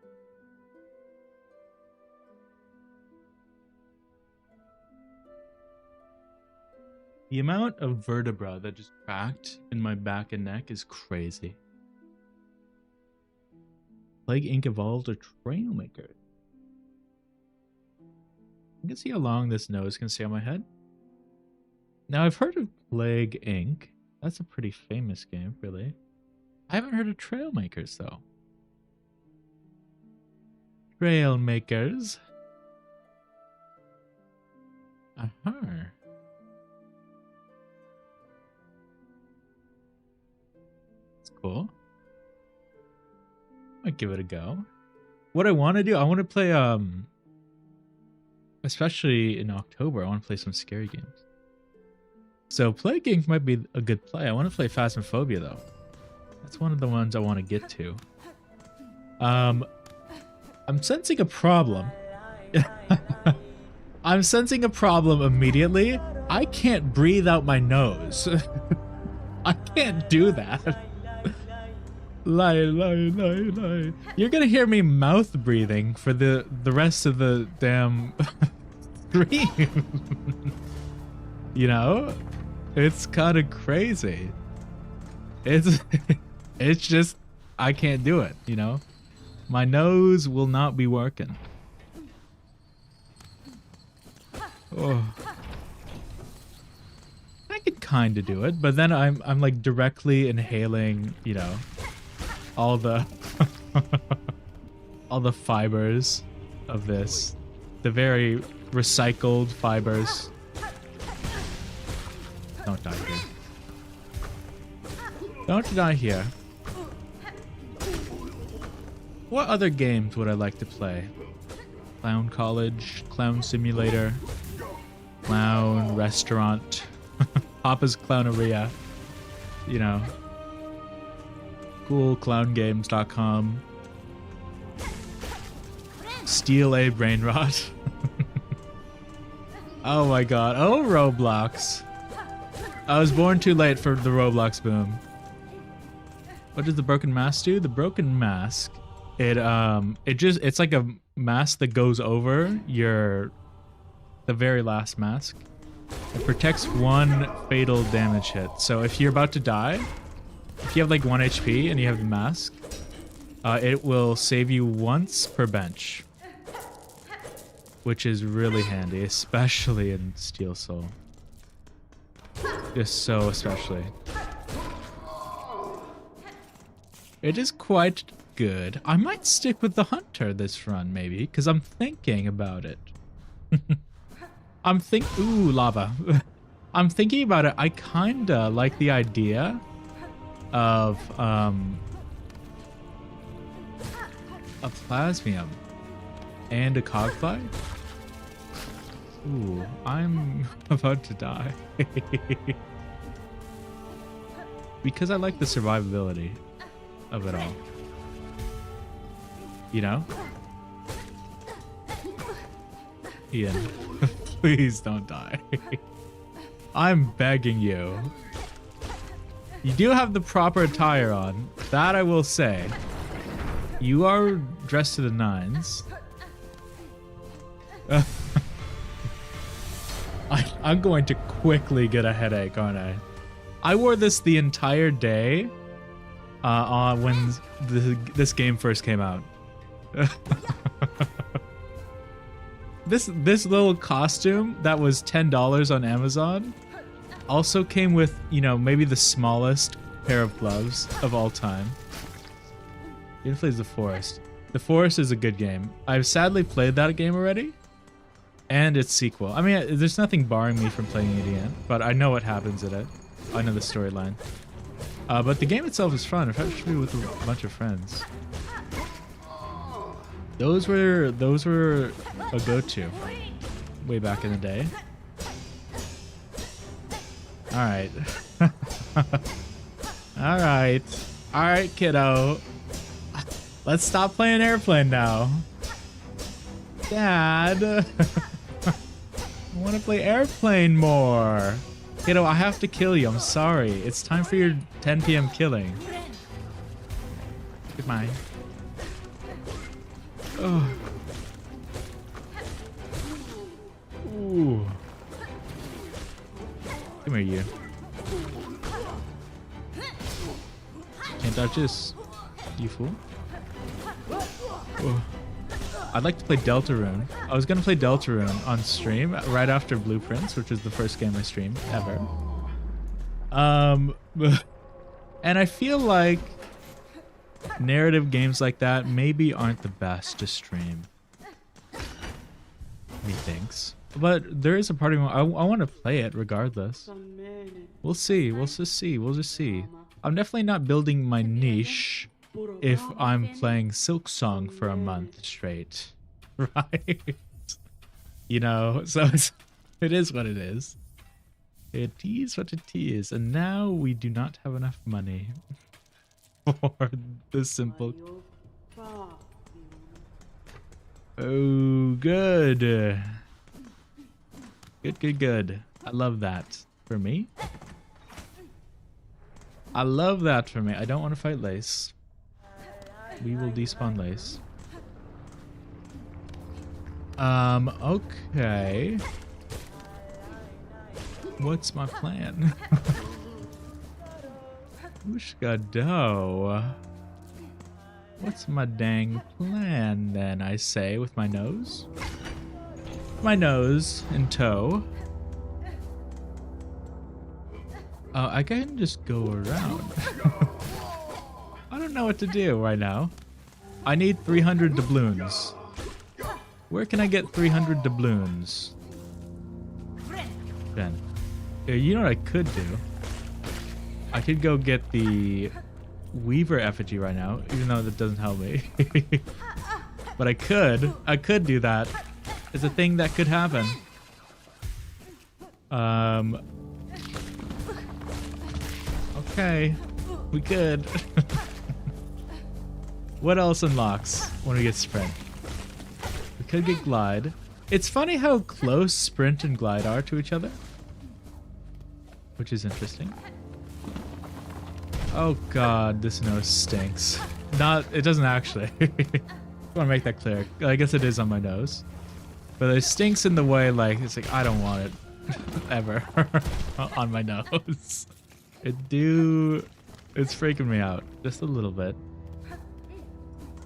The amount of vertebra that just cracked in my back and neck is crazy. Plague Inc. evolved a Trailmaker. You can see how long this nose can stay on my head. Now, I've heard of Plague Inc. That's a pretty famous game, really. I haven't heard of Trailmakers, though. Trailmakers. Uh-huh. That's cool. I'd give it a go. What I want to do, I want to play, especially in October, I want to play some scary games. So Plague Inc. might be a good play. I want to play Phasmophobia, though. That's one of the ones I want to get to. I'm sensing a problem. I'm sensing a problem immediately. I can't breathe out my nose. I can't do that. Lie. You're gonna hear me mouth breathing for the rest of the damn stream. You know? It's kind of crazy. It's just, I can't do it, you know? My nose will not be working. Oh. I could kind of do it, but then I'm like directly inhaling, you know, all the all the fibers of this, the very recycled fibers. Don't die here. Don't die here. What other games would I like to play? Clown College, Clown Simulator, Clown Restaurant, Papa's Clowneria, you know, coolclowngames.com, Steal a Brain Rot. Oh my god, oh Roblox. I was born too late for the Roblox boom. What does the Broken Mask do? The Broken Mask, it's like a mask that goes over the very last mask. It protects one fatal damage hit. So if you're about to die, if you have like 1 HP and you have the mask, it will save you once per bench, which is really handy, especially in Steel Soul. Just so especially. It is quite good. I might stick with the Hunter this run, maybe, because I'm thinking about it. Ooh, lava. I'm thinking about it. I kinda like the idea of a Plasmium and a Cogfly. Ooh, I'm about to die. Because I like the survivability of it all. You know? Ian, please don't die. I'm begging you. You do have the proper attire on. That I will say. You are dressed to the nines. I'm going to quickly get a headache, aren't I? I wore this the entire day when this game first came out. This little costume that was $10 on Amazon also came with, you know, maybe the smallest pair of gloves of all time. Beautifully is The Forest. The Forest is a good game. I've sadly played that game already, and its sequel. I mean, there's nothing barring me from playing it again, but I know what happens in it. I know the storyline. But the game itself is fun, especially with a bunch of friends. Those were a go-to way back in the day. All right. All right, kiddo. Let's stop playing airplane now. Dad. I want to play airplane more. Kiddo, I have to kill you. I'm sorry. It's time for your 10 p.m. killing. Goodbye. Oh. Ooh. Come here, you. Can't touch this, you fool. Oh. I'd like to play Deltarune. I was gonna play Deltarune on stream right after Blueprints, which was the first game I streamed ever. And I feel like narrative games like that maybe aren't the best to stream. Methinks. But there is a part of me I want to play it regardless. We'll see. We'll just see. I'm definitely not building my niche if I'm playing Silksong for a month straight. Right? You know, so it is what it is. It is what it is. And now we do not have enough money for the simple... Oh, good. Good. I love that for me. I love that for me. I don't want to fight Lace. We will despawn Lace. Okay. What's my plan? Whoosh-ga-do. What's my dang plan then, I say, with my nose? My nose in tow. I can just go around. I don't know what to do right now. I need 300 doubloons. Where can I get 300 doubloons? Ben. You know what I could do? I could go get the Weaver effigy right now, even though that doesn't help me. But I could do that. It's a thing that could happen. Okay, we could. What else unlocks when we get sprint? We could get glide. It's funny how close sprint and glide are to each other, which is interesting. Oh god, this nose stinks. It doesn't actually. I want to make that clear. I guess it is on my nose. But it stinks in the way, like, it's like, I don't want it. Ever. On my nose. It's freaking me out. Just a little bit.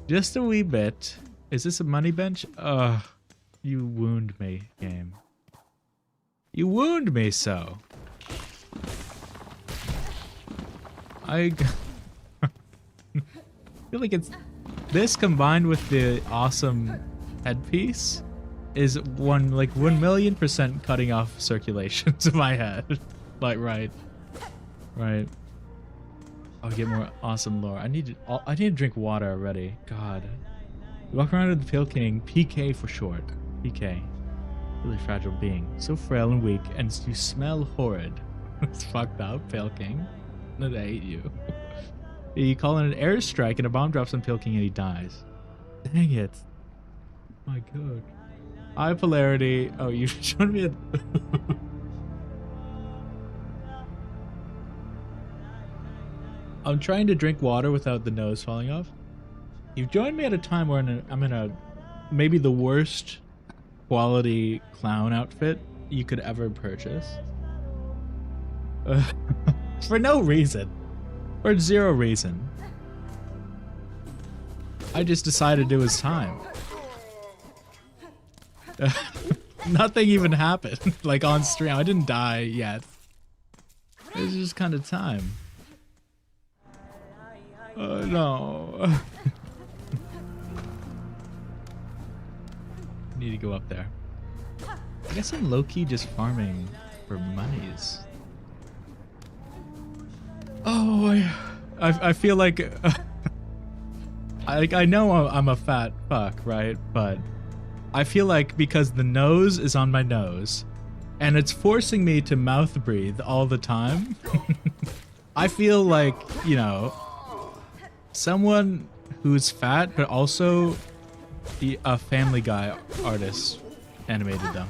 Just a wee bit. Is this a money bench? Ugh. You wound me, game. You wound me so. I feel like it's this combined with the awesome headpiece is 1,000,000% cutting off circulation to my head. Like right. I'll get more awesome lore. I need to drink water already. God. You walk around with the Pale King, PK for short. PK. Really fragile being. So frail and weak, and you smell horrid. It's fucked up, Pale King. I hate you. You call in an airstrike and a bomb drops on Pale King and he dies. Dang it. Oh my god. High polarity. Oh, you showed me a... I'm trying to drink water without the nose falling off. You've joined me at a time where I'm in a maybe the worst quality clown outfit you could ever purchase. For no reason. For zero reason. I just decided it was time. Nothing even happened, like on stream. I didn't die yet. It was just kind of time. No. Need to go up there. I guess I'm low-key just farming for monies. Oh, I feel like I know I'm a fat fuck, right? But I feel like because the nose is on my nose and it's forcing me to mouth breathe all the time, I feel like, you know, someone who's fat but also a Family Guy artist animated them.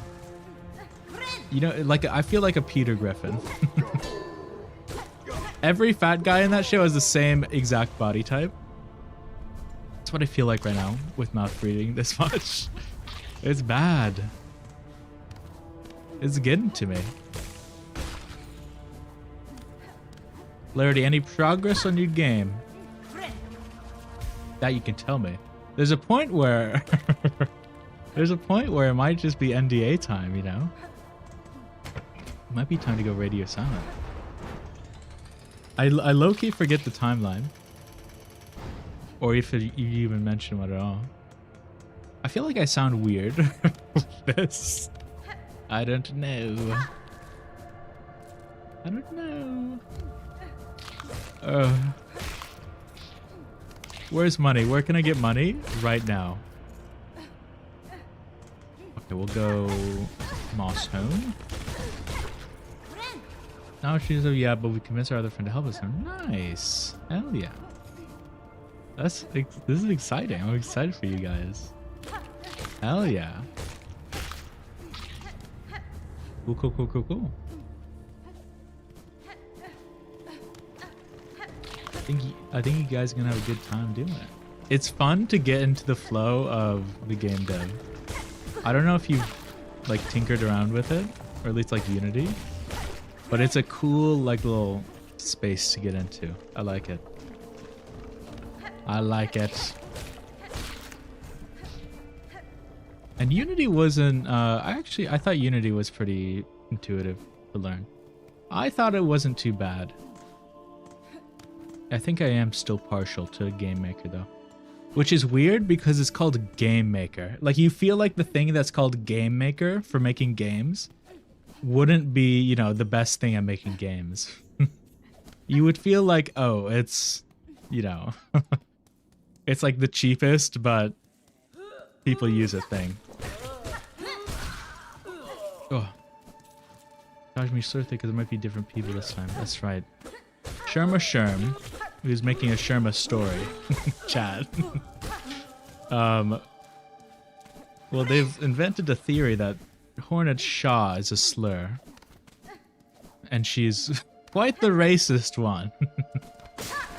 You know, like I feel like a Peter Griffin. Every fat guy in that show has the same exact body type. That's what I feel like right now with mouth breathing this much. It's bad. It's getting to me. Larry, any progress on your game? That you can tell me. There's a point where there's a point where it might just be NDA time, you know? It might be time to go radio silent. I low-key forget the timeline. Or if you even mention one at all. I feel like I sound weird with this. I don't know. I don't know. Where's money? Where can I get money? Right now. Okay, we'll go Moss home. Now she's like, yeah, but we convinced our other friend to help us. Nice. Hell yeah. This is exciting. I'm excited for you guys. Hell yeah. Cool. I think you guys are gonna have a good time doing it. It's fun to get into the flow of the game dev. I don't know if you've like tinkered around with it, or at least like Unity, but it's a cool like little space to get into. I like it. I like it. And Unity wasn't, I thought Unity was pretty intuitive to learn. I thought it wasn't too bad. I think I am still partial to Game Maker though. Which is weird because it's called Game Maker. Like you feel like the thing that's called Game Maker for making games wouldn't be, you know, the best thing at making games. You would feel like, oh, it's, you know, it's like the cheapest, but people use a thing. Oh. Charge me Surthy because there might be different people this time. That's right. Sherm, who's making a Sherma story. Chat. Well, they've invented a theory that Hornet Shaw is a slur. And she's quite the racist one.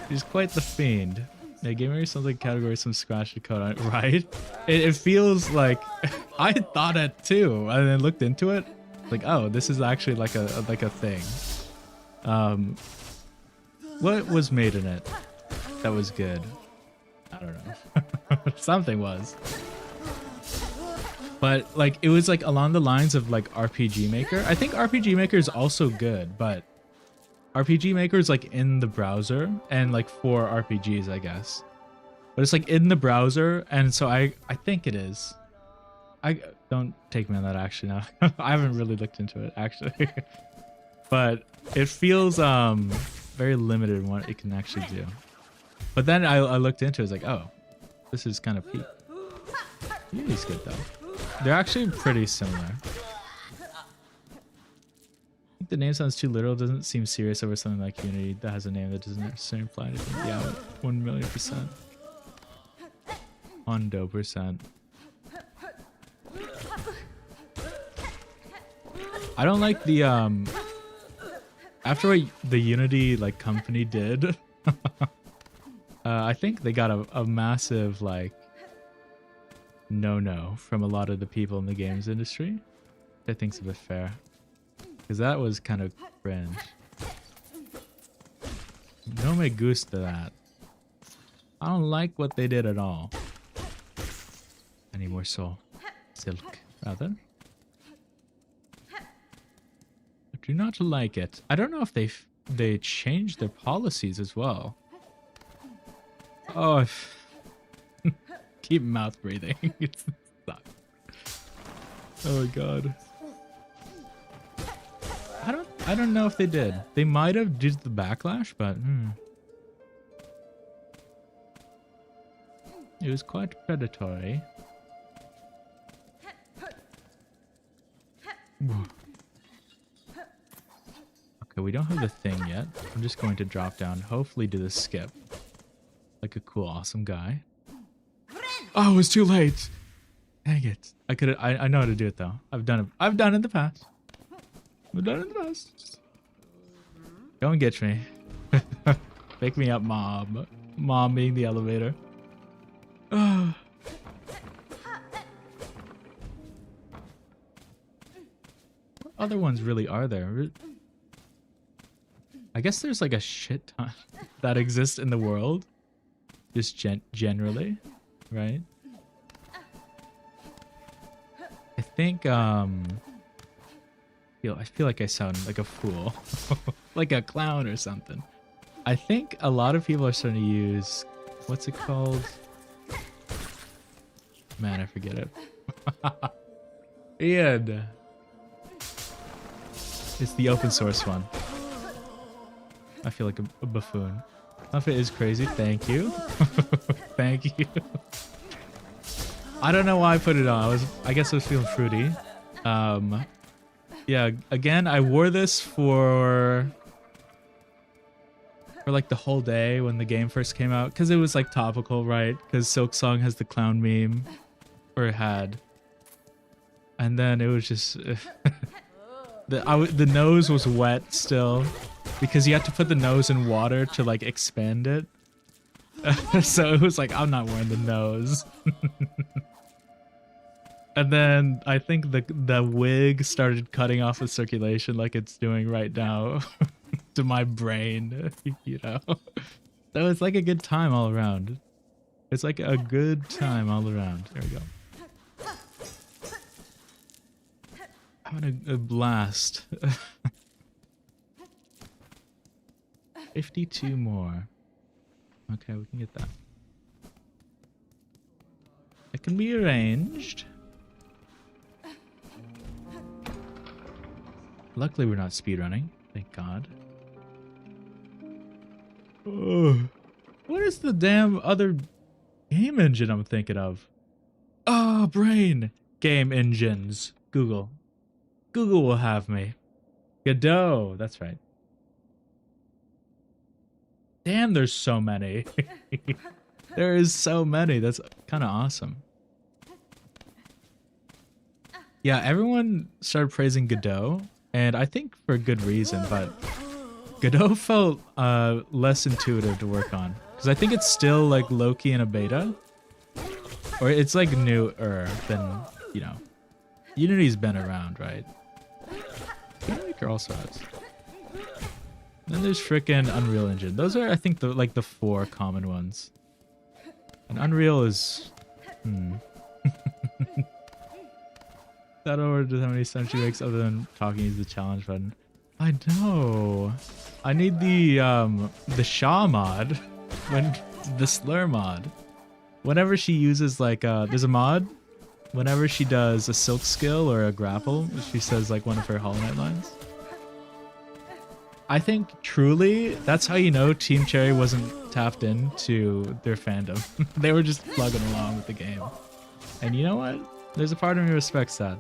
She's quite the fiend. Yeah, gamer sounds like category some scratch code on it, right? It feels like I thought it too, and then looked into it. Like, oh, this is actually like a thing. What was made in it that was good? I don't know. Something was. But like it was like along the lines of like RPG Maker. I think RPG Maker is also good, but RPG Maker is like in the browser and like for RPGs, I guess. But it's like in the browser, and so I think it is. I don't take me on that actually now. I haven't really looked into it actually. But it feels very limited in what it can actually do. But then I looked into it, it's like, oh, this is kind of peak. Unity's good though. They're actually pretty similar. The name sounds too literal. Doesn't seem serious over something like Unity that has a name that doesn't necessarily imply anything. Yeah, 1,000,000%. 100%. I don't like the after what the Unity like company did. I think they got a massive like no from a lot of the people in the games industry. I think's a bit fair. Because that was kind of cringe. No me gusta that. I don't like what they did at all. I need more silk, rather. I do not like it. I don't know if they changed their policies as well. Oh, keep mouth breathing. It's sucks. Oh my god. I don't know if they did. They might have due to the backlash, but it was quite predatory. Okay, we don't have the thing yet. I'm just going to drop down, hopefully do the skip. Like a cool, awesome guy. Oh, it was too late. Dang it. I know how to do it though. I've done it in the past. I've done it in the past. Don't get me. Pick me up, mom. Mom being the elevator. What other ones really are there? I guess there's like a shit ton that exists in the world. Just generally, right? I think, I feel like I sound like a fool. Like a clown or something. I think a lot of people are starting to use, what's it called? Man, I forget it. Ian. It's the open source one. I feel like a buffoon. If it is crazy, thank you. Thank you. I don't know why I put it on. I guess I was feeling fruity. Yeah, again, I wore this for like the whole day when the game first came out, because it was like topical, right? Because Silksong has the clown meme, or it had, and then it was just the nose was wet still, because you had to put the nose in water to like expand it. So it was like, I'm not wearing the nose. And then I think the wig started cutting off the circulation like it's doing right now to my brain, you know? So it's like a good time all around. It's like a good time all around. There we go. Having a blast. 52 more. Okay, we can get that. It can be arranged. Luckily, we're not speedrunning. Thank God. Oh, what is the damn other game engine I'm thinking of? Oh, brain. Game engines. Google. Google will have me. Godot. That's right. Damn, there's so many. There is so many. That's kind of awesome. Yeah, everyone started praising Godot. And I think for a good reason, but Godot felt less intuitive to work on. Because I think it's still like low-key in a beta. Or it's like newer than, you know. Unity's been around, right? Maker also has. Then there's frickin' Unreal Engine. Those are, I think, the 4 common ones. And Unreal is... That over to how many sounds she makes other than talking is the challenge button. I know. I need the Shaw mod, the slur mod. Whenever she uses like there's a mod. Whenever she does a silk skill or a grapple, she says like one of her Hollow Knight lines. I think truly that's how you know Team Cherry wasn't tapped into their fandom. They were just plugging along with the game. And you know what? There's a part of me respects that.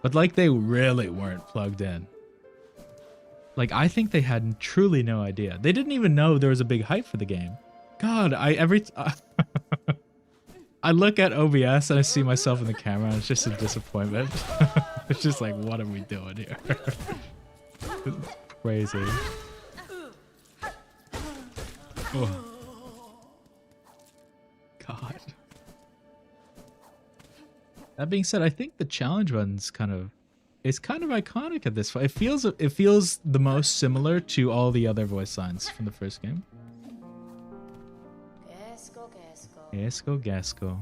But like they really weren't plugged in. Like I think they had truly no idea. They didn't even know there was a big hype for the game. God, I look at OBS and I see myself in the camera and it's just a disappointment. It's just like, what are we doing here? It's crazy. Oh. God. That being said, I think the challenge one's kind of It's kind of iconic at this point. It feels the most similar to all the other voice lines from the first game. Gasco, Gasco.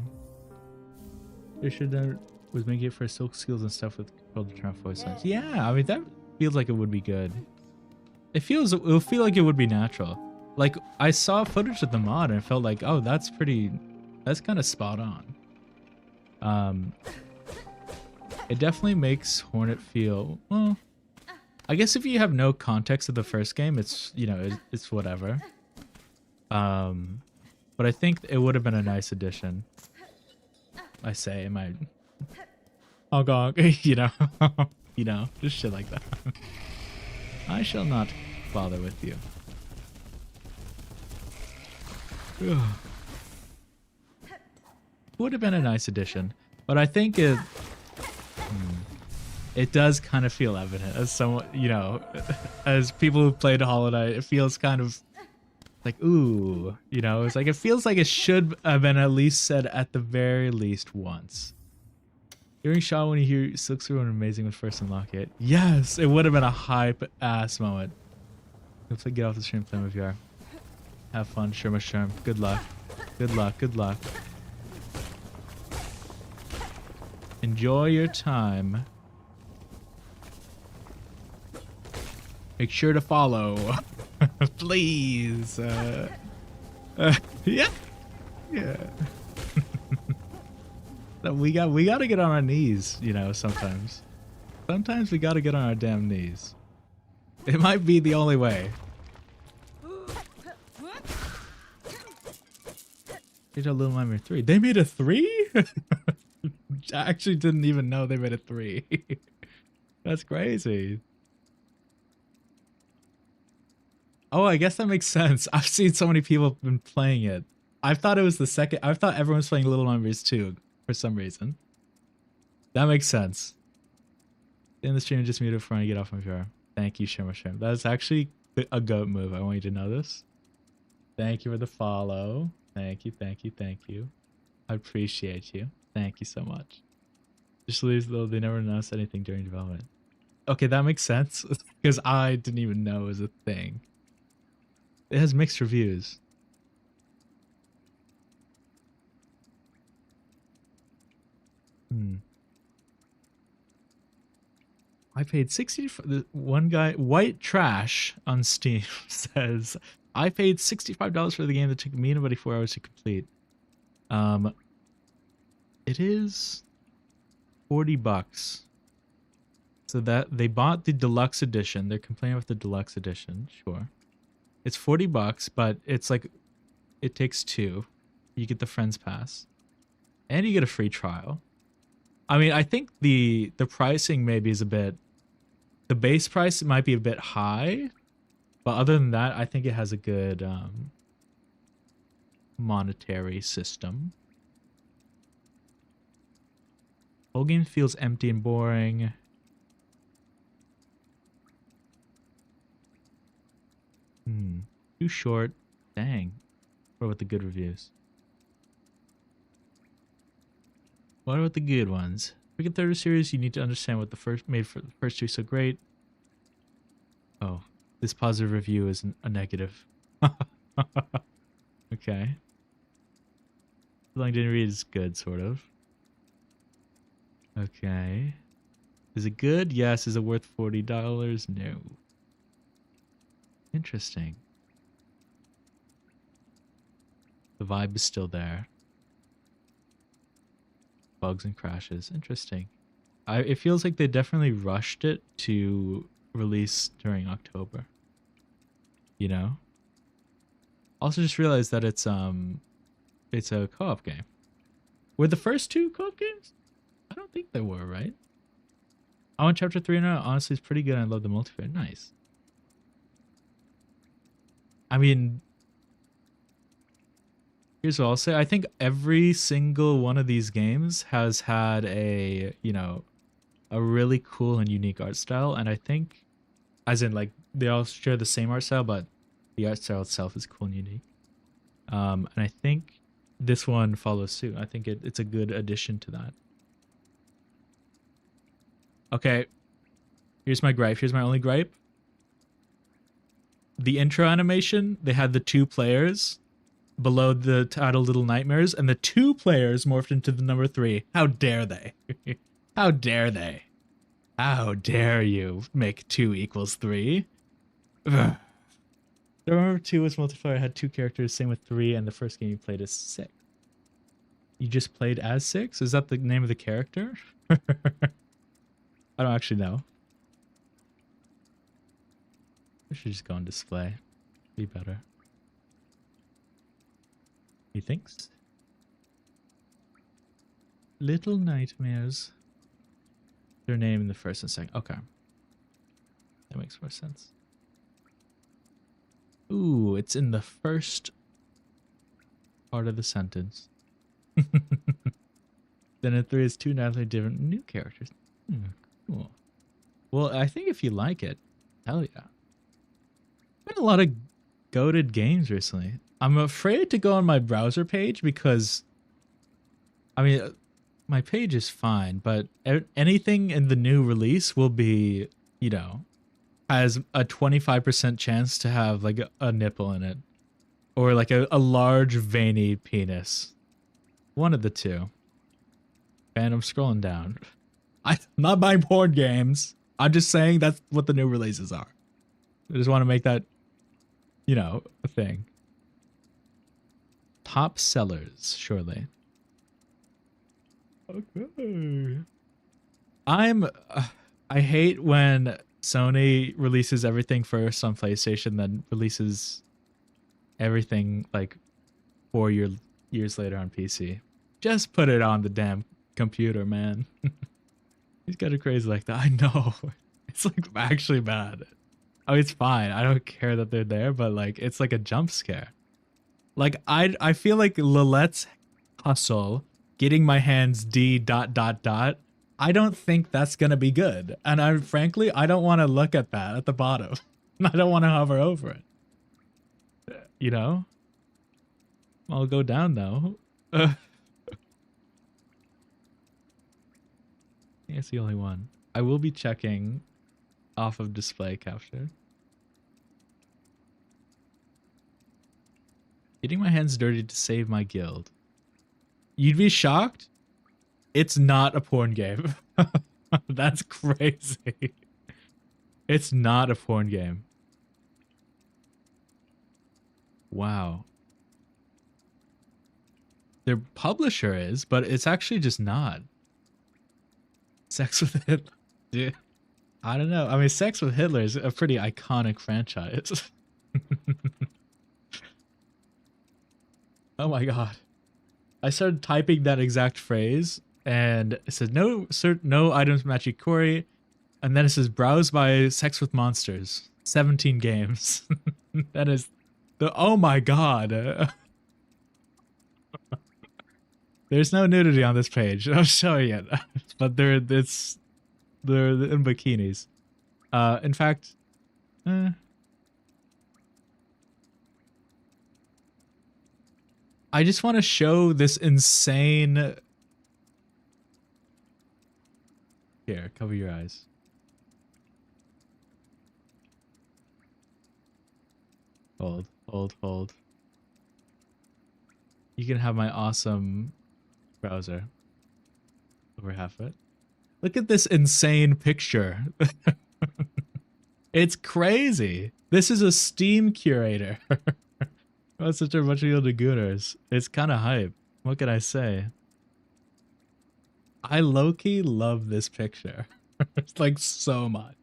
They should have was making it for silk skills and stuff with controlled turn off voice lines. Yeah, I mean that feels like it would be good. It will feel like it would be natural. Like I saw footage of the mod and it felt like, oh, that's kind of spot on. It definitely makes Hornet feel, well, I guess if you have no context of the first game, it's, you know, it's whatever. But I think it would have been a nice addition. I say, it might, oh god, you know, you know, just shit like that. I shall not bother with you. Would have been a nice addition, but I think it does kind of feel evident as someone, you know, as people who played Hollow Knight, it feels kind of like, ooh, you know, it's like, it feels like it should have been at least said at the very least once. Hearing Shaw when you hear Silksong and amazing with first unlock it. Yes, it would have been a hype ass moment. Let's get off the stream, play with VR. Have fun, Sherma Sherm. Good luck. Good luck, good luck. Enjoy your time. Make sure to follow. Please. Yeah. Yeah. we gotta get on our knees, you know, sometimes. Sometimes we gotta get on our damn knees. It might be the only way. They did a Little Nightmare 3. They made a 3? I actually didn't even know they made a 3. That's crazy. Oh, I guess that makes sense. I've seen so many people have been playing it. I thought it was the second. I thought everyone was playing Little Nightmares 2 for some reason. That makes sense. In the stream, just muted before I get off my VR. Thank you, Shimmer Shim. That is actually a goat move. I want you to know this. Thank you for the follow. Thank you, thank you, thank you. I appreciate you. Thank you so much. Just leaves though they never announced anything during development. Okay, that makes sense because I didn't even know it was a thing. It has mixed reviews. I paid 60 for the one guy. White Trash on Steam says, I paid $65 for the game that took me and about 4 hours to complete. It is $40. So that they bought the deluxe edition. They're complaining with the deluxe edition. Sure. It's $40, but it's like, it takes 2. You get the Friends Pass. And you get a free trial. I mean, I think the pricing maybe is a bit, the base price might be a bit high, but other than that, I think it has a good monetary system. Whole game feels empty and boring. Too short. Dang. What about the good reviews? What about the good ones? Freaking third series, you need to understand what the first made for the first 2 so great. Oh, this positive review is a negative. Okay. Long didn't read is good, sort of. Okay. Is it good? Yes. Is it worth $40? No. Interesting. The vibe is still there. Bugs and crashes. Interesting. It feels like they definitely rushed it to release during October. You know? Also just realized that it's a co-op game. Were the first 2 co-op games? I don't think they were, right? I want chapter 3 now. Honestly, it's pretty good. I love the multiplayer. Nice. I mean, here's what I'll say. I think every single one of these games has had a, you know, a really cool and unique art style. And I think, as in, like, they all share the same art style, but the art style itself is cool and unique. And I think this one follows suit. I think it's a good addition to that. Okay, Here's my gripe. Here's my only gripe. The intro animation, they had the 2 players below the title Little Nightmares, and the 2 players morphed into the number 3. How dare they? How dare they? How dare you make 2 equals 3? Ugh. The number 2 was multiplayer, had 2 characters, same with 3, and the first game you played is 6. You just played as 6? Is that the name of the character? I don't actually know. I should just go on display. Be better. He thinks. Little Nightmares. Their name in the first and second. Okay. That makes more sense. Ooh, it's in the first part of the sentence. Then in 3 is 2 entirely different new characters. Cool. Well, I think if you like it, hell yeah. Been a lot of goated games recently. I'm afraid to go on my browser page because, I mean, my page is fine, but anything in the new release will be, you know, has a 25% chance to have like a nipple in it, or like a large veiny penis. One of the two. And I'm scrolling down. I'm not buying porn games. I'm just saying that's what the new releases are. I just want to make that, you know, a thing. Top sellers, surely. Okay. I hate when Sony releases everything first on PlayStation, then releases everything like 4 years later on PC. Just put it on the damn computer, man. He's got it crazy like that. I know. It's like actually bad. Oh, it's fine. I don't care that they're there, but like it's like a jump scare. Like I feel like Lilette's hustle, getting my hands D ... I don't think that's gonna be good. And I frankly I don't want to look at that at the bottom. I don't want to hover over it. You know? I'll go down though. It's the only one. I will be checking off of display capture. Getting my hands dirty to save my guild. You'd be shocked. It's not a porn game. That's crazy. It's not a porn game. Wow. Their publisher is, but it's actually just not. Sex with Hitler. Dude, I don't know. I mean, Sex with Hitler is a pretty iconic franchise. Oh my god. I started typing that exact phrase and it said no items match Ikori, and then it says browse by Sex with Monsters. 17 games. That is the oh my god. There's no nudity on this page. I'll show you, but they're in bikinis. In fact, I just want to show this insane. Here, cover your eyes. Hold. You can have my awesome browser. Over half it. Look at this insane picture. It's crazy. This is a Steam curator. That's such a bunch of Gooners. It's kind of hype. What can I say? I low-key love this picture. It's like so much.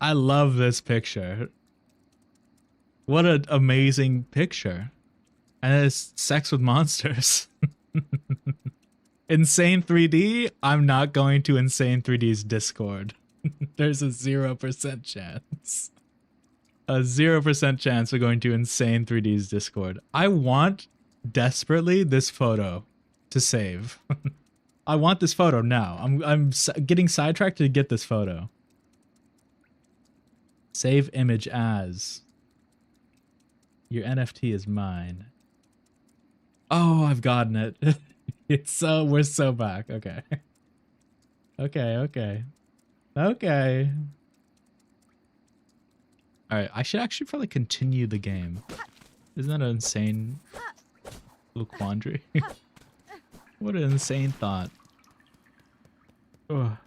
I love this picture. What an amazing picture. And it's Sex with Monsters. Insane 3D? I'm not going to Insane 3D's Discord. There's a 0% chance. A 0% chance we're going to Insane 3D's Discord. I want desperately this photo to save. I want this photo now. I'm getting sidetracked to get this photo. Save image as. Your NFT is mine. Oh, I've gotten it. It's so we're so back. Okay. Okay. Alright, I should actually probably continue the game. Isn't that an insane little quandary? What an insane thought. Ugh.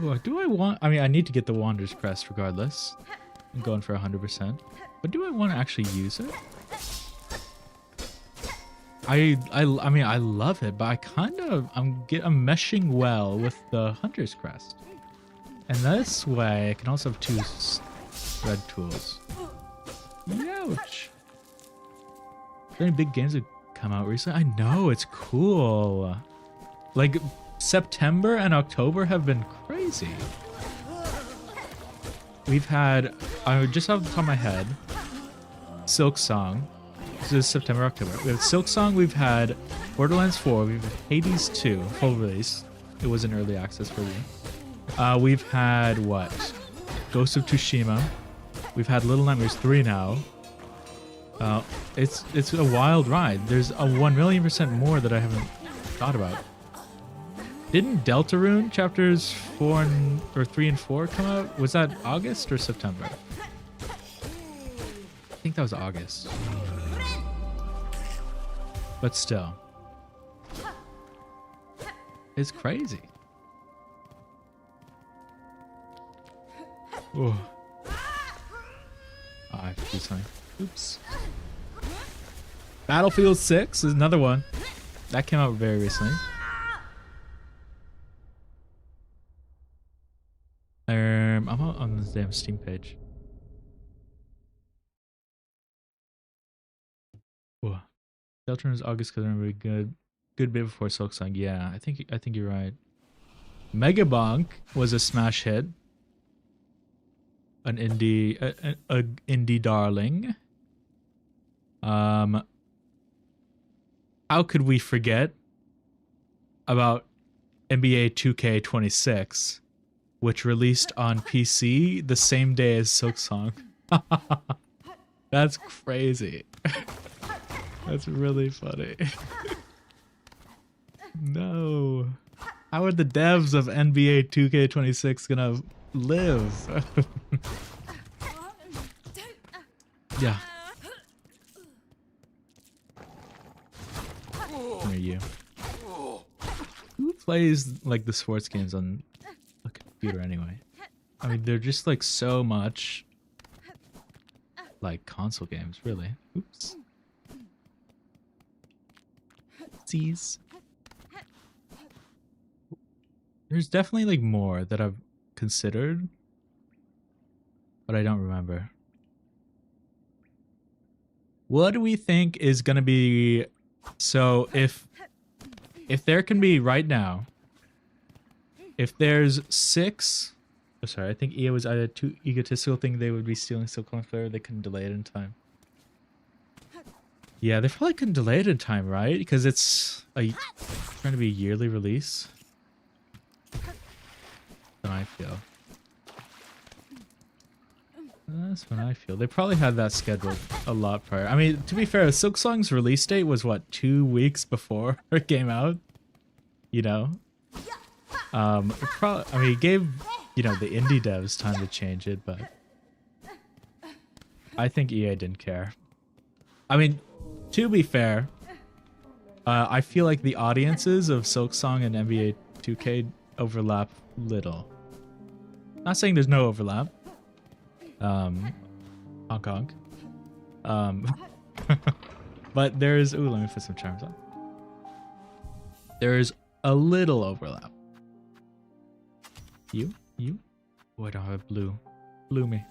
Ooh, do I want... I mean, I need to get the Wanderer's Crest regardless. I'm going for 100%. But do I want to actually use it? I mean, I love it, but I kind of... I'm meshing well with the Hunter's Crest. And this way, I can also have 2 red tools. Ouch. Are there any big games that come out recently? I know, it's cool. Like, September and October have been crazy. We've had, just off the top of my head, Silksong. This is September, October. We have Silksong, we've had Borderlands 4, we've had Hades 2, full release. It was an early access version. We've had, what? Ghost of Tsushima. We've had Little Nightmares 3 now. It's a wild ride. There's a 1,000,000% more that I haven't thought about. Didn't Deltarune chapters 3 and 4 come out? Was that August or September? I think that was August. But still. It's crazy. Oh. I have to do something. Oops. Battlefield 6 is another one. That came out very recently. I'm on this damn Steam page. Oh. Deltarune is August because I remember good bit before Silksong. Yeah, I think you're right. Megabonk was a smash hit. An indie darling. How could we forget about NBA 2K26, which released on PC the same day as Silksong? That's crazy. That's really funny. No. How are the devs of NBA 2K26 gonna live? Yeah. Come here, you. Who plays like the sports games on a computer anyway? I mean, they're just like so much like console games, really. Oops. Oopsies. There's definitely like more that I've considered, but I don't remember. What do we think is gonna be? So if there can be right now, if there's 6, oh sorry, I think EA was either too egotistical thinking they would be stealing Silksong's player, they couldn't delay it in time. Yeah, they probably couldn't delay it in time, right? Because it's trying to be a yearly release. That's what I feel. That's what I feel. They probably had that scheduled a lot prior. I mean, to be fair, Silksong's release date was what, 2 weeks before it came out? You know? I mean, it gave, you know, the indie devs time to change it, but I think EA didn't care. I mean, to be fair, I feel like the audiences of Silksong and NBA 2K overlap little. Not saying there's no overlap. Honk honk. But there's, ooh, let me put some charms on. There's a little overlap. You? Oh, I don't have blue. Blue me.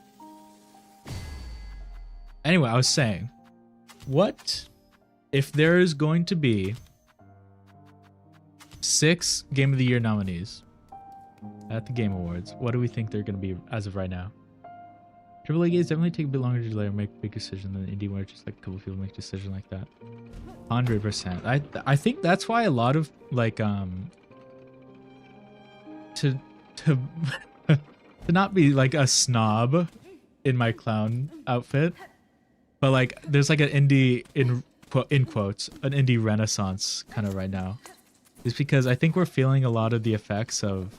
Anyway, I was saying, what if there is going to be 6 Game of the Year nominees at the Game Awards? What do we think they're going to be as of right now? AAA games definitely take a bit longer to delay or make a big decision than indie, where just like a couple people make a decision like that. 100%. I think that's why a lot of like to to not be like a snob in my clown outfit, but like there's like an indie in quotes an indie renaissance kind of right now. Is because I think we're feeling a lot of the effects of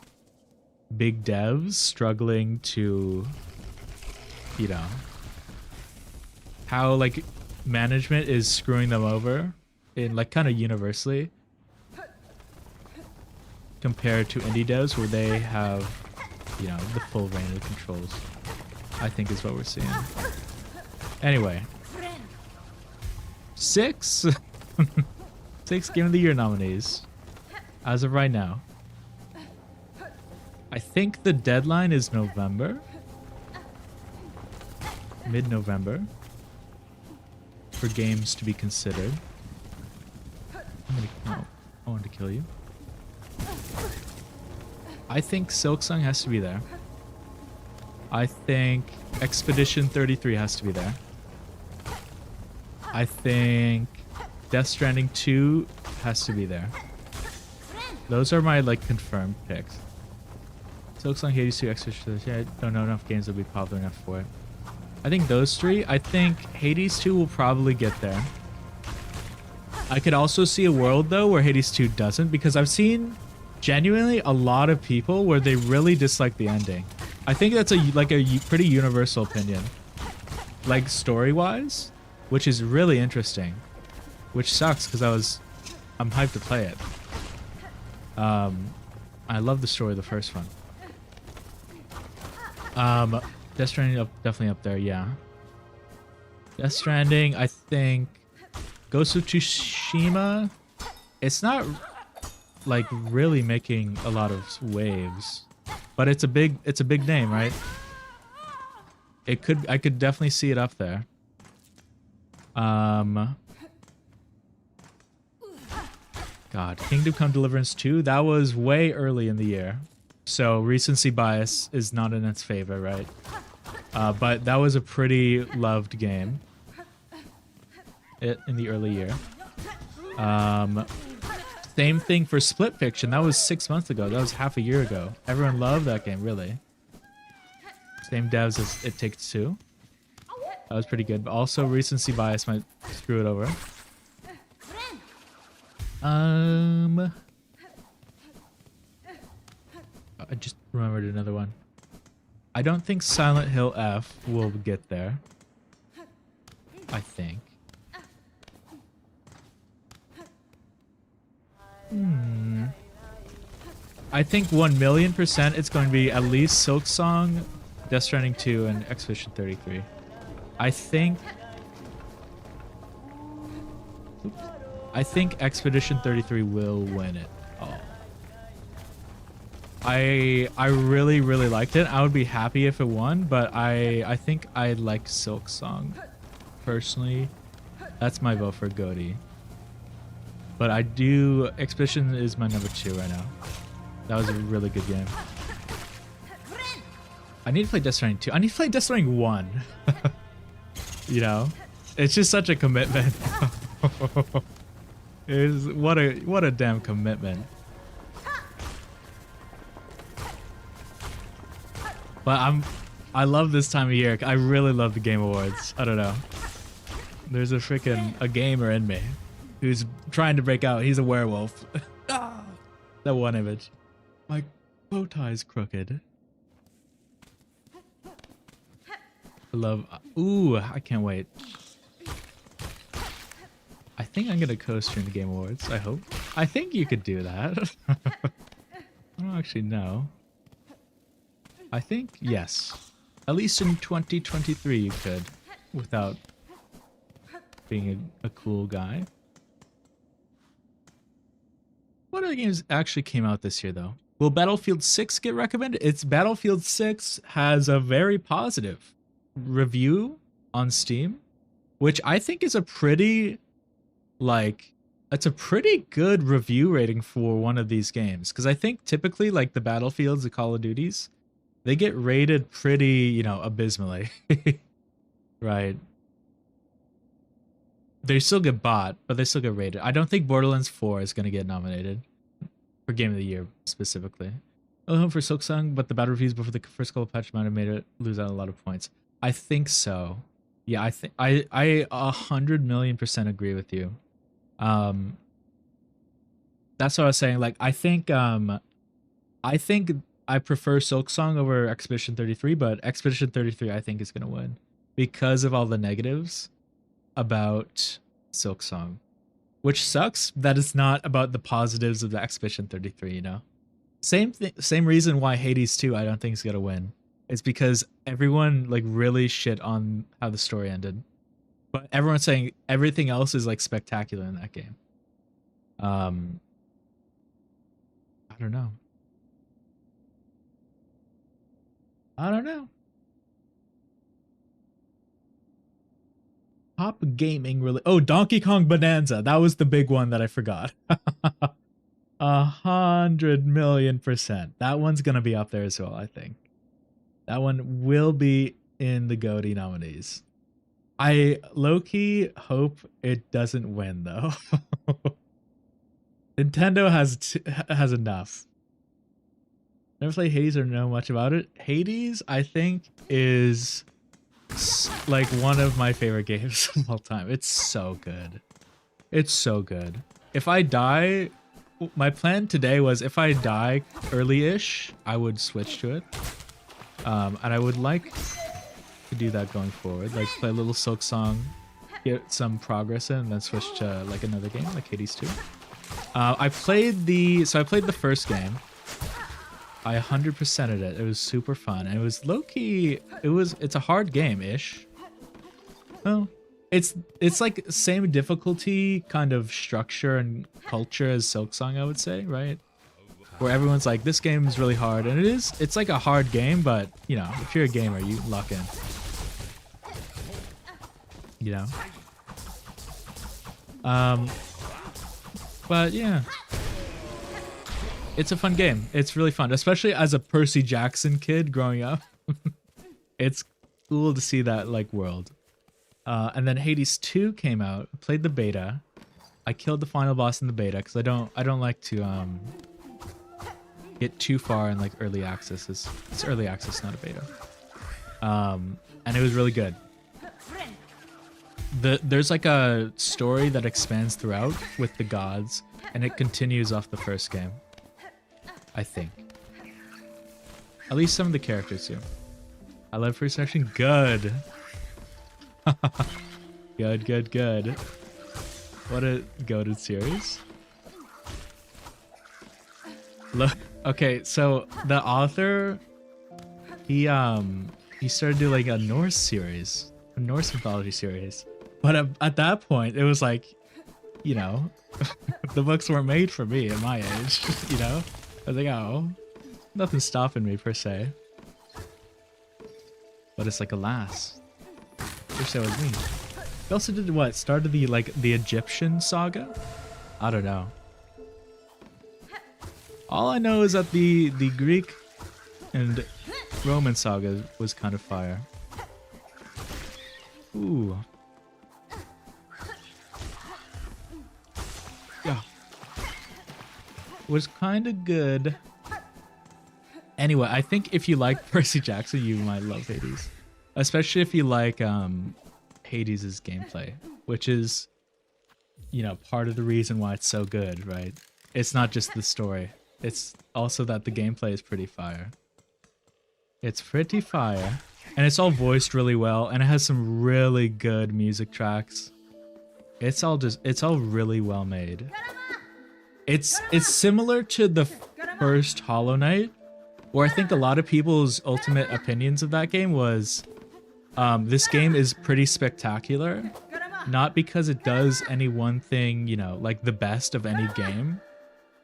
big devs struggling to, you know, how like management is screwing them over in like kind of universally compared to indie devs where they have, you know, the full range of controls, I think is what we're seeing. Anyway, 6 6 Game of the Year nominees as of right now. I think the deadline is November, mid-November, for games to be considered. Oh, I wanted to kill you. I think Silksong has to be there. I think Expedition 33 has to be there. I think Death Stranding 2 has to be there. Those are my like confirmed picks. Silksong, Hades 2, Expedition 33. I don't know enough games that will be popular enough for it. I think those three. I think Hades 2 will probably get there. I could also see a world though where Hades 2 doesn't, because I've seen genuinely a lot of people where they really dislike the ending. I think that's a pretty universal opinion, like story-wise, which is really interesting, which sucks because I'm hyped to play it. I love the story of the first one. Death Stranding definitely up there, yeah. Death Stranding, I think. Ghost of Tsushima, it's not like really making a lot of waves, but it's a big name, right? I could definitely see it up there. God, Kingdom Come Deliverance 2, that was way early in the year, so recency bias is not in its favor, right? But that was a pretty loved game in the early year. Same thing for Split Fiction. That was 6 months ago. That was half a year ago. Everyone loved that game, really. Same devs as It Takes Two. That was pretty good. But also recency bias might screw it over. I just remembered another one. I don't think Silent Hill F will get there. I think. I think 1,000,000% it's going to be at least Silksong, Death Stranding 2, and Expedition 33. I think Expedition 33 will win it all. I really liked it. I would be happy if it won, but I think I like Silksong personally. That's my vote for GOTY. But I do. Expedition is my number 2 right now. That was a really good game. I need to play Death Stranding 2. I need to play Death Stranding 1. You know, it's just such a commitment. What a damn commitment. But I love this time of year. I really love the Game Awards. I don't know. There's a gamer in me who's trying to break out. He's a werewolf. That one image. My bow tie's crooked. I love... Ooh, I can't wait. I think I'm gonna co-stream the Game Awards, I hope. I think you could do that. I don't actually know. I think, yes. At least in 2023 you could, without being a cool guy. What other games actually came out this year, though? Will Battlefield 6 get recommended? It's Battlefield 6 has a very positive review on Steam, which I think is a pretty, it's a pretty good review rating for one of these games. Because I think typically, like, the Battlefields, the Call of Duties, they get rated pretty, you know, abysmally. Right. They still get bought, but they still get rated. I don't think Borderlands 4 is going to get nominated for Game of the Year specifically. Oh, for Silksong, but the battle reviews before the first couple patch might have made it lose out a lot of points. I think so. Yeah, I think I 100,000,000% agree with you. That's what I was saying. Like, I think I prefer Silksong over Expedition 33, but Expedition 33 I think is gonna win because of all the negatives about Silksong, which sucks that it's not about the positives of the Expedition 33. You know, same reason why Hades 2 I don't think is gonna win. It's because everyone like really shit on how the story ended, but everyone's saying everything else is like spectacular in that game. I don't know. I don't know. Top gaming really. Oh, Donkey Kong Bonanza. That was the big one that I forgot. 100,000,000%. That one's gonna be up there as well. I think that one will be in the GOTY nominees. I low-key hope it doesn't win though. Nintendo has enough. Never played Hades or know much about it. Hades, I think, is like one of my favorite games of all time. It's so good. It's so good. If I die, my plan today was if I die early-ish, I would switch to it. And I would like to do that going forward. Like play a little Silksong, get some progress in, and then switch to like another game, like Hades 2. I played the first game. I 100%ed it. It was super fun. And it was low-key, it's a hard game-ish. Well, it's like same difficulty kind of structure and culture as Silksong, I would say, right? Where everyone's like, this game is really hard. And it's like a hard game, but you know, if you're a gamer, you lock in. You know? But yeah. It's a fun game. It's really fun, especially as a Percy Jackson kid growing up. It's cool to see that like world. And then Hades 2 came out. Played the beta. I killed the final boss in the beta because I don't like to get too far in like early access. It's early access, not a beta. And it was really good. There's like a story that expands throughout with the gods, and it continues off the first game. I think. At least some of the characters do. I love first section. Good. Good. What a goated series. Look. Okay, so the author, he started doing like a Norse series, a Norse mythology series. But at that point, it was like, you know, the books weren't made for me at my age, you know? I was like, oh, nothing's stopping me per se. But it's like, alas, wish that was me. He also did what? Started the Egyptian saga? I don't know. All I know is that the Greek and Roman saga was kind of fire. Ooh. Yeah. Was kind of good. Anyway, I think if you like Percy Jackson, you might love Hades. Especially if you like Hades' gameplay, which is, you know, part of the reason why it's so good, right? It's not just the story. It's also that the gameplay is pretty fire. It's pretty fire. And it's all voiced really well, and it has some really good music tracks. It's all really well made. It's similar to the first Hollow Knight, where I think a lot of people's ultimate opinions of that game was this game is pretty spectacular, not because it does any one thing, you know, like the best of any game,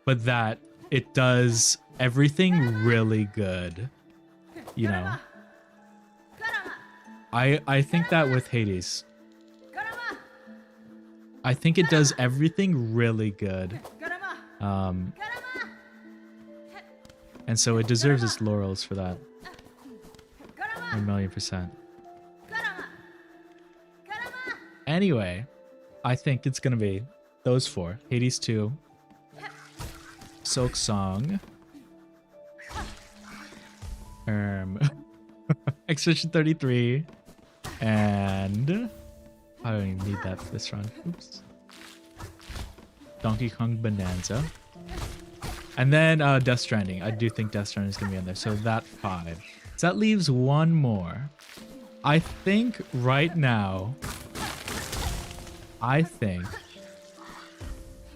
but that it does everything really good, you know. I think that with Hades. I think it does everything really good. And so it deserves its laurels for that. 1,000,000%. Anyway, I think it's gonna be those four. Hades 2, Silksong, Expedition 33, and I don't even need that for this run. Oops. Donkey Kong Bonanza. And then Death Stranding. I do think Death Stranding is going to be in there. So that 5. So that leaves one more. I think right now,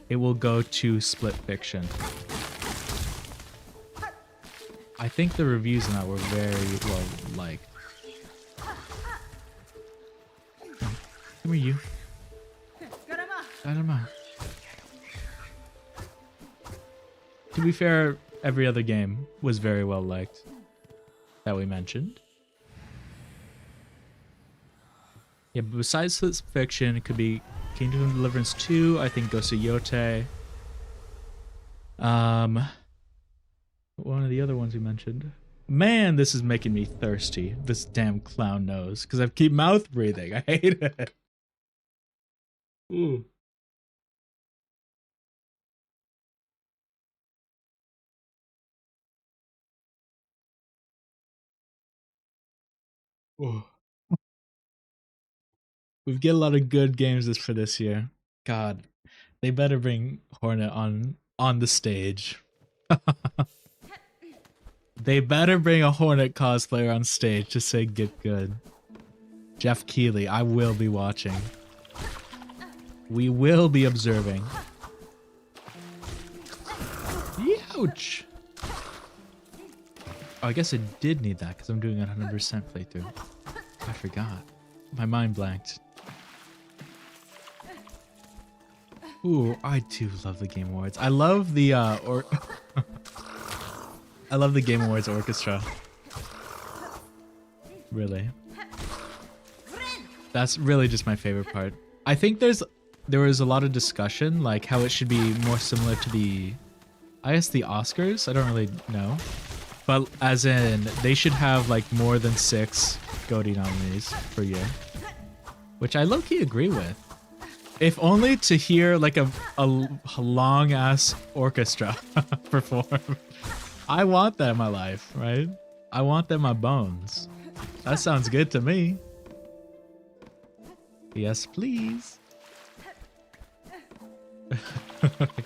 it will go to Split Fiction. I think the reviews on that were very well liked. Come here, you. To be fair, every other game was very well liked that we mentioned. Yeah, but besides Split Fiction, it could be Kingdom of Deliverance 2, I think Ghost of Yote. One of the other ones we mentioned. Man, this is making me thirsty. This damn clown nose. Because I keep mouth breathing. I hate it. Ooh. Ooh. We get a lot of good games for this year. God, they better bring Hornet on the stage. They better bring a Hornet cosplayer on stage to say get good. Jeff Keighley, I will be watching. We will be observing. Ouch! Oh, I guess I did need that because I'm doing a 100% playthrough. I forgot. My mind blanked. Ooh, I do love the Game Awards. I love the I love the Game Awards orchestra. Really. That's really just my favorite part. I think there was a lot of discussion, like how it should be more similar to the, I guess the Oscars. I don't really know, but as in they should have like more than 6 GOTY nominees per year, which I low-key agree with. If only to hear like a long ass orchestra perform. I want that in my life, right? I want that in my bones. That sounds good to me. Yes, please. I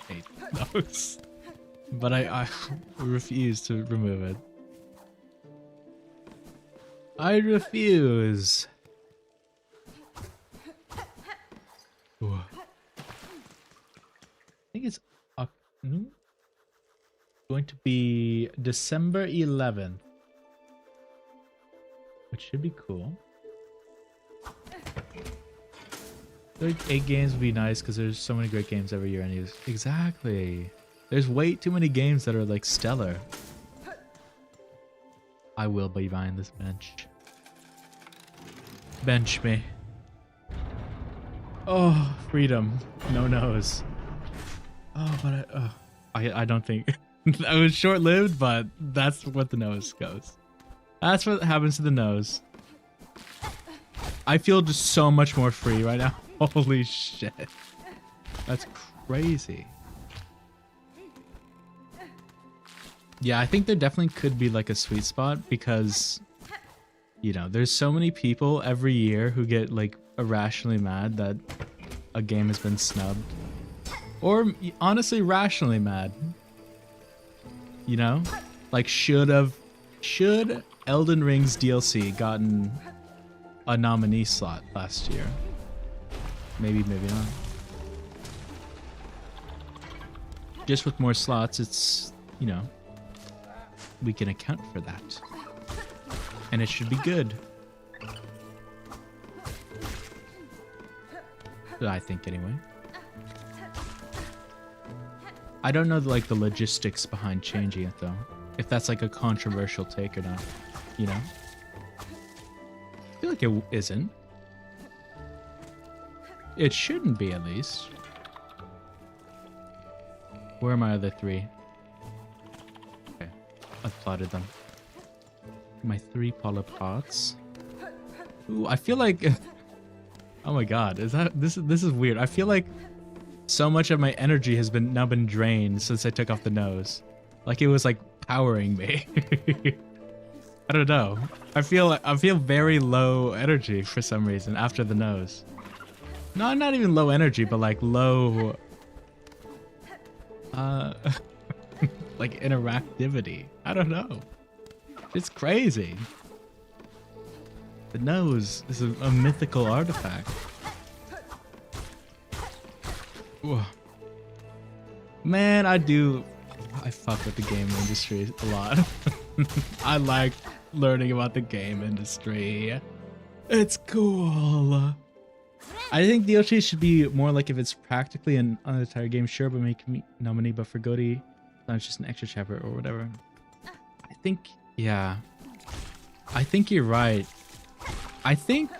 hate those. But I refuse to remove it. I refuse. Ooh. I think it's going to be December 11th, which should be cool. Like 8 games would be nice because there's so many great games every year anyways. Exactly. There's way too many games that are like stellar. I will be buying this bench. Bench me. Oh, freedom. No nose. Oh, but I don't think that was short-lived, but that's what the nose goes. That's what happens to the nose. I feel just so much more free right now. Holy shit. That's crazy. Yeah, I think there definitely could be like a sweet spot because, you know, there's so many people every year who get like irrationally mad that a game has been snubbed. Or honestly, rationally mad. You know? Like should Elden Ring's DLC gotten a nominee slot last year? Maybe, maybe not. Just with more slots, it's, you know, we can account for that. And it should be good. I think anyway. I don't know like the logistics behind changing it though. If that's like a controversial take or not, you know? I feel like it isn't. It shouldn't be, at least. Where are my other 3? Okay, I've plotted them. My 3 polypods. Ooh, I feel like... Oh my god, is that... This is weird. I feel like so much of my energy has now been drained since I took off the nose. Like it was like powering me. I don't know. I feel very low energy for some reason after the nose. No, not even low energy, but like low... like interactivity. I don't know. It's crazy. The nose is a mythical artifact. Whoa. Man, I fuck with the game industry a lot. I like learning about the game industry. It's cool. I think DLC should be more like if it's practically an entire game, sure, but make me nominee, but for GOTY, not just an extra chapter or whatever. I think, yeah. I think you're right. I think...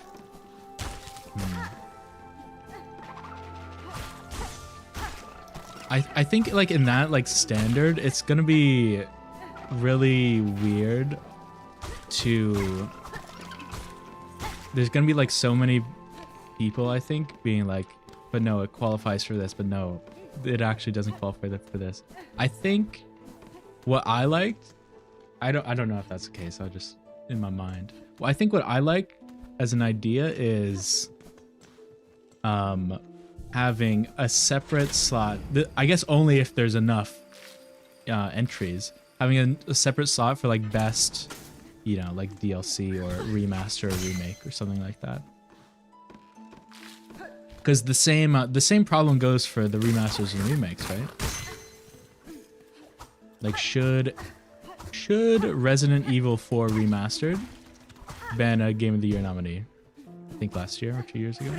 I think like in that like standard, it's gonna be really weird to... There's gonna be like so many people, I think, being like, but no, it qualifies for this, but no, it actually doesn't qualify for this. I think what I liked, I don't know if that's the case, I just in my mind. Well, I think what I like as an idea is having a separate slot, I guess only if there's enough entries, having a separate slot for like best, you know, like DLC or remaster or remake or something like that. Because the same problem goes for the remasters and remakes, right? Like, should Resident Evil 4 Remastered been a Game of the Year nominee? I think last year or 2 years ago.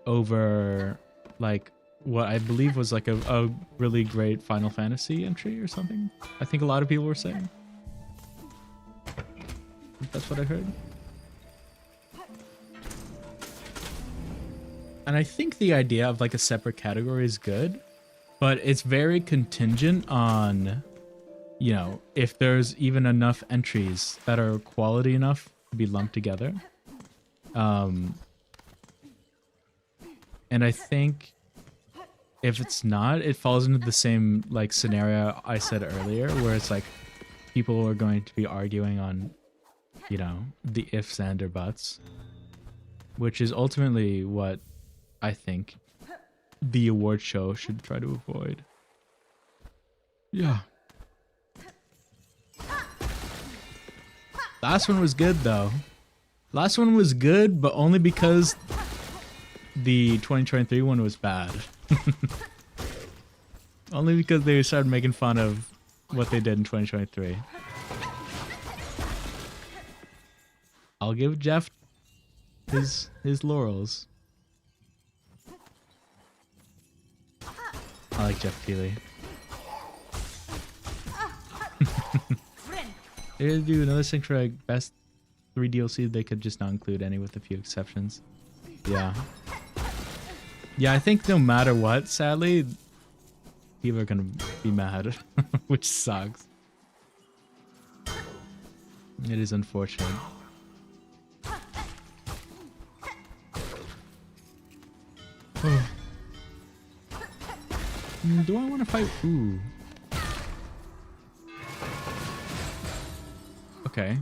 Over, like, what I believe was like a really great Final Fantasy entry or something. I think a lot of people were saying. That's what I heard. And I think the idea of like a separate category is good, but it's very contingent on, you know, if there's even enough entries that are quality enough to be lumped together. And I think if it's not, it falls into the same like scenario I said earlier, where it's like people are going to be arguing on, you know, the ifs and or buts, which is ultimately what I think the award show should try to avoid. Yeah. Last one was good though. Last one was good, but only because the 2023 one was bad. Only because they started making fun of what they did in 2023. I'll give Jeff his laurels. I like Jeff Keighley. They're gonna do another thing for like best 3 DLC. They could just not include any with a few exceptions. Yeah. Yeah, I think no matter what, sadly, people are gonna be mad, which sucks. It is unfortunate. Oh. Do I want to fight? Ooh. Okay.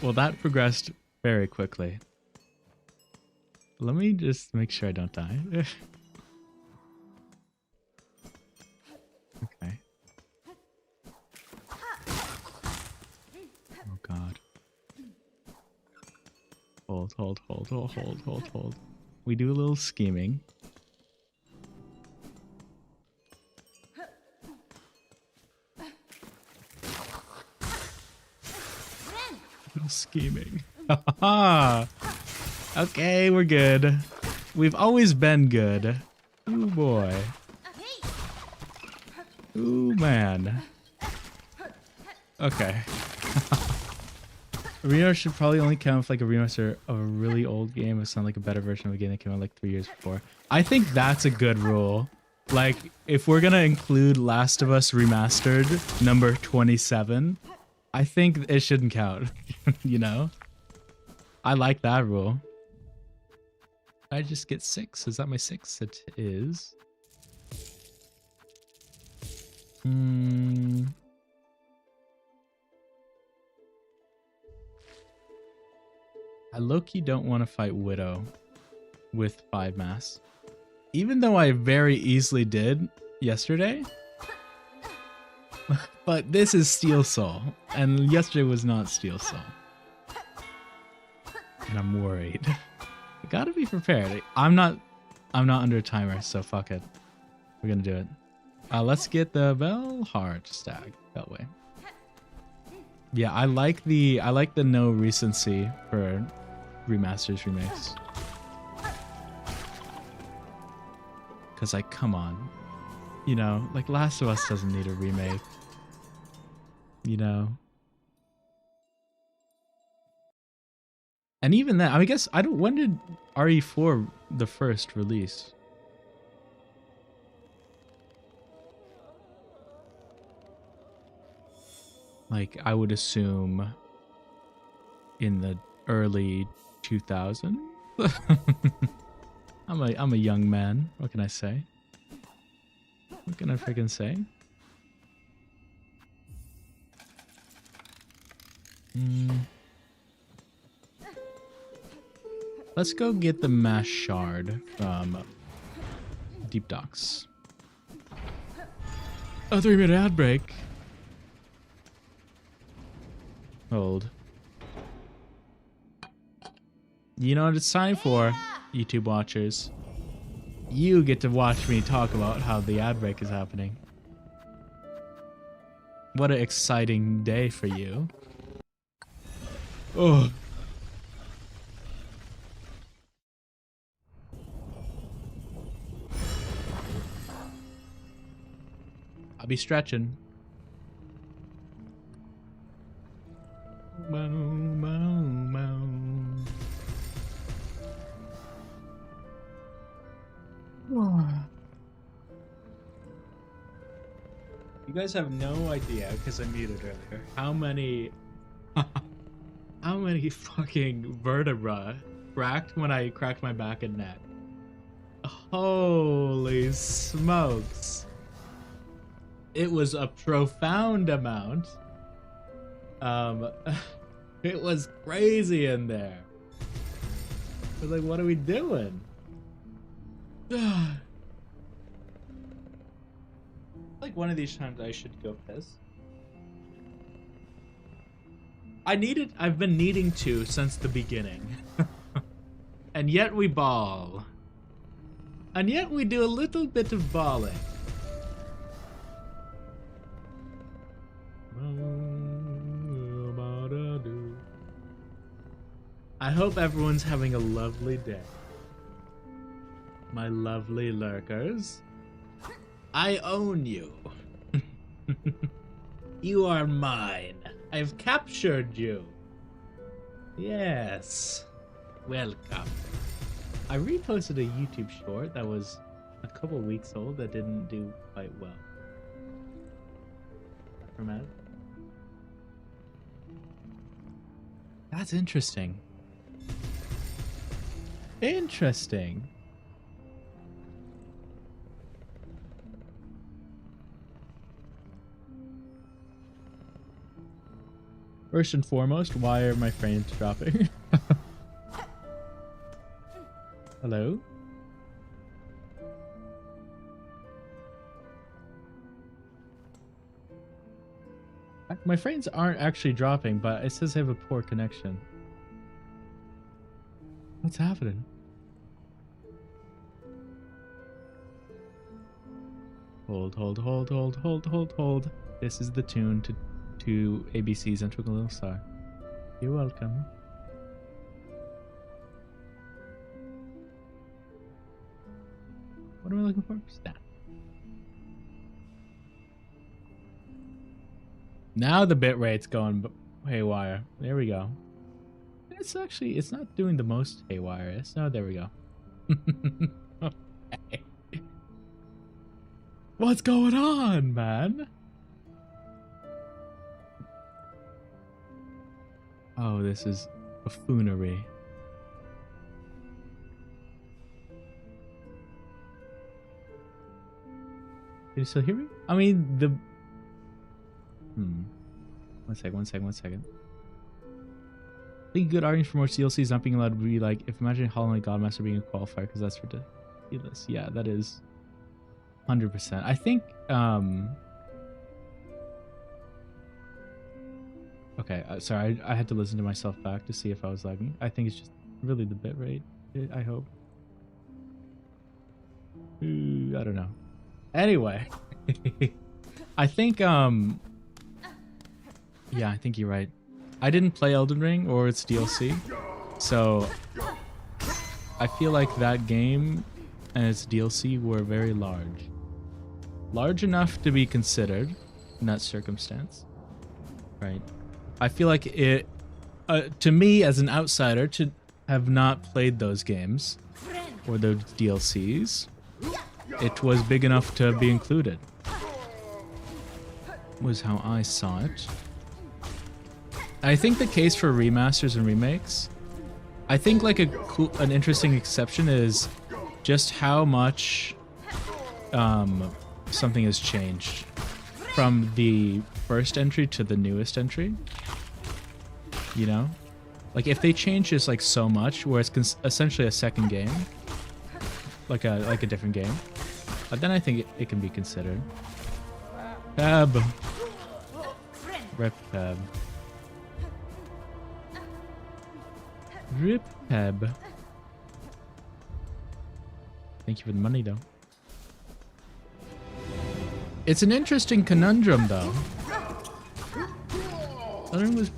Well, that progressed very quickly. Let me just make sure I don't die. Okay. Oh god. Hold. We do a little scheming. Scheming. Okay, we're good. We've always been good. Ooh boy. Ooh man. Okay. A remaster should probably only count if like a remaster of a really old game. It's not like a better version of a game that came out like 3 years before. I think that's a good rule. Like, if we're gonna include Last of Us Remastered number 27, I think it shouldn't count, you know? I like that rule. I just get 6. Is that my 6? It is. I low-key don't want to fight Widow with 5 mass. Even though I very easily did yesterday. But this is Steel Soul. And yesterday was not Steel Soul. And I'm worried. I gotta be prepared. I'm not under a timer, so fuck it. We're gonna do it. Let's get the Velheart stag that way. Yeah, I like the no recency for remasters remakes. Cause like, come on, you know, like Last of Us doesn't need a remake. You know. And even that, I guess, when did RE4 the first release? Like, I would assume in the early 2000s. I'm a young man. What can I say? What can I freaking say? Let's go get the mash shard from Deep Docks. A 3-minute ad break. Hold. You know what it's time for, YouTube watchers. You get to watch me talk about how the ad break is happening. What an exciting day for you. Oh. I'll be stretching. Bow, bow, bow. You guys have no idea, because I muted earlier, how many fucking vertebra cracked when I cracked my back and neck. Holy smokes. It was a profound amount. It was crazy in there. I was like, what are we doing? Like one of these times I should go piss. I've been needing to since the beginning. And yet we ball. And yet we do a little bit of balling. I hope everyone's having a lovely day. My lovely lurkers. I own you. You are mine. I've captured you. Yes. Welcome. I reposted a YouTube short that was a couple weeks old that didn't do quite well. That's interesting. Interesting. First and foremost, why are my frames dropping? Hello? My frames aren't actually dropping, but it says I have a poor connection. What's happening? Hold, hold, hold, hold, hold, hold, hold. This is the tune to ABC's Enter a Little Star. You're welcome. What am I looking for? Snap. Now the bitrate's going haywire. There we go. It's not doing the most haywire. No, there we go. Okay. What's going on, man? Oh, this is buffoonery. Can you still hear me? I mean, the... One second. I think good argument for more CLCs not being allowed to be like, if imagine Hollow Knight Godmaster being a qualifier, because that's ridiculous. ridiculous. Yeah, that is 100%. I think okay, sorry, I had to listen to myself back to see if I was lagging. I think it's just really the bit rate, I hope. Ooh, I don't know. Anyway, I think yeah, I think you're right. I didn't play Elden Ring or its DLC, so I feel like that game and its DLC were very large. Large enough to be considered in that circumstance, right? I feel like it, to me as an outsider, to have not played those games or those DLCs, it was big enough to be included. Was how I saw it. I think the case for remasters and remakes, I think like an interesting exception is just how much something has changed from the first entry to the newest entry. You know, like if they change just like so much, where it's essentially a second game, like a different game, then I think it can be considered. Peb. Rip Peb. Rip Peb. Thank you for the money, though. It's an interesting conundrum, though. Elden was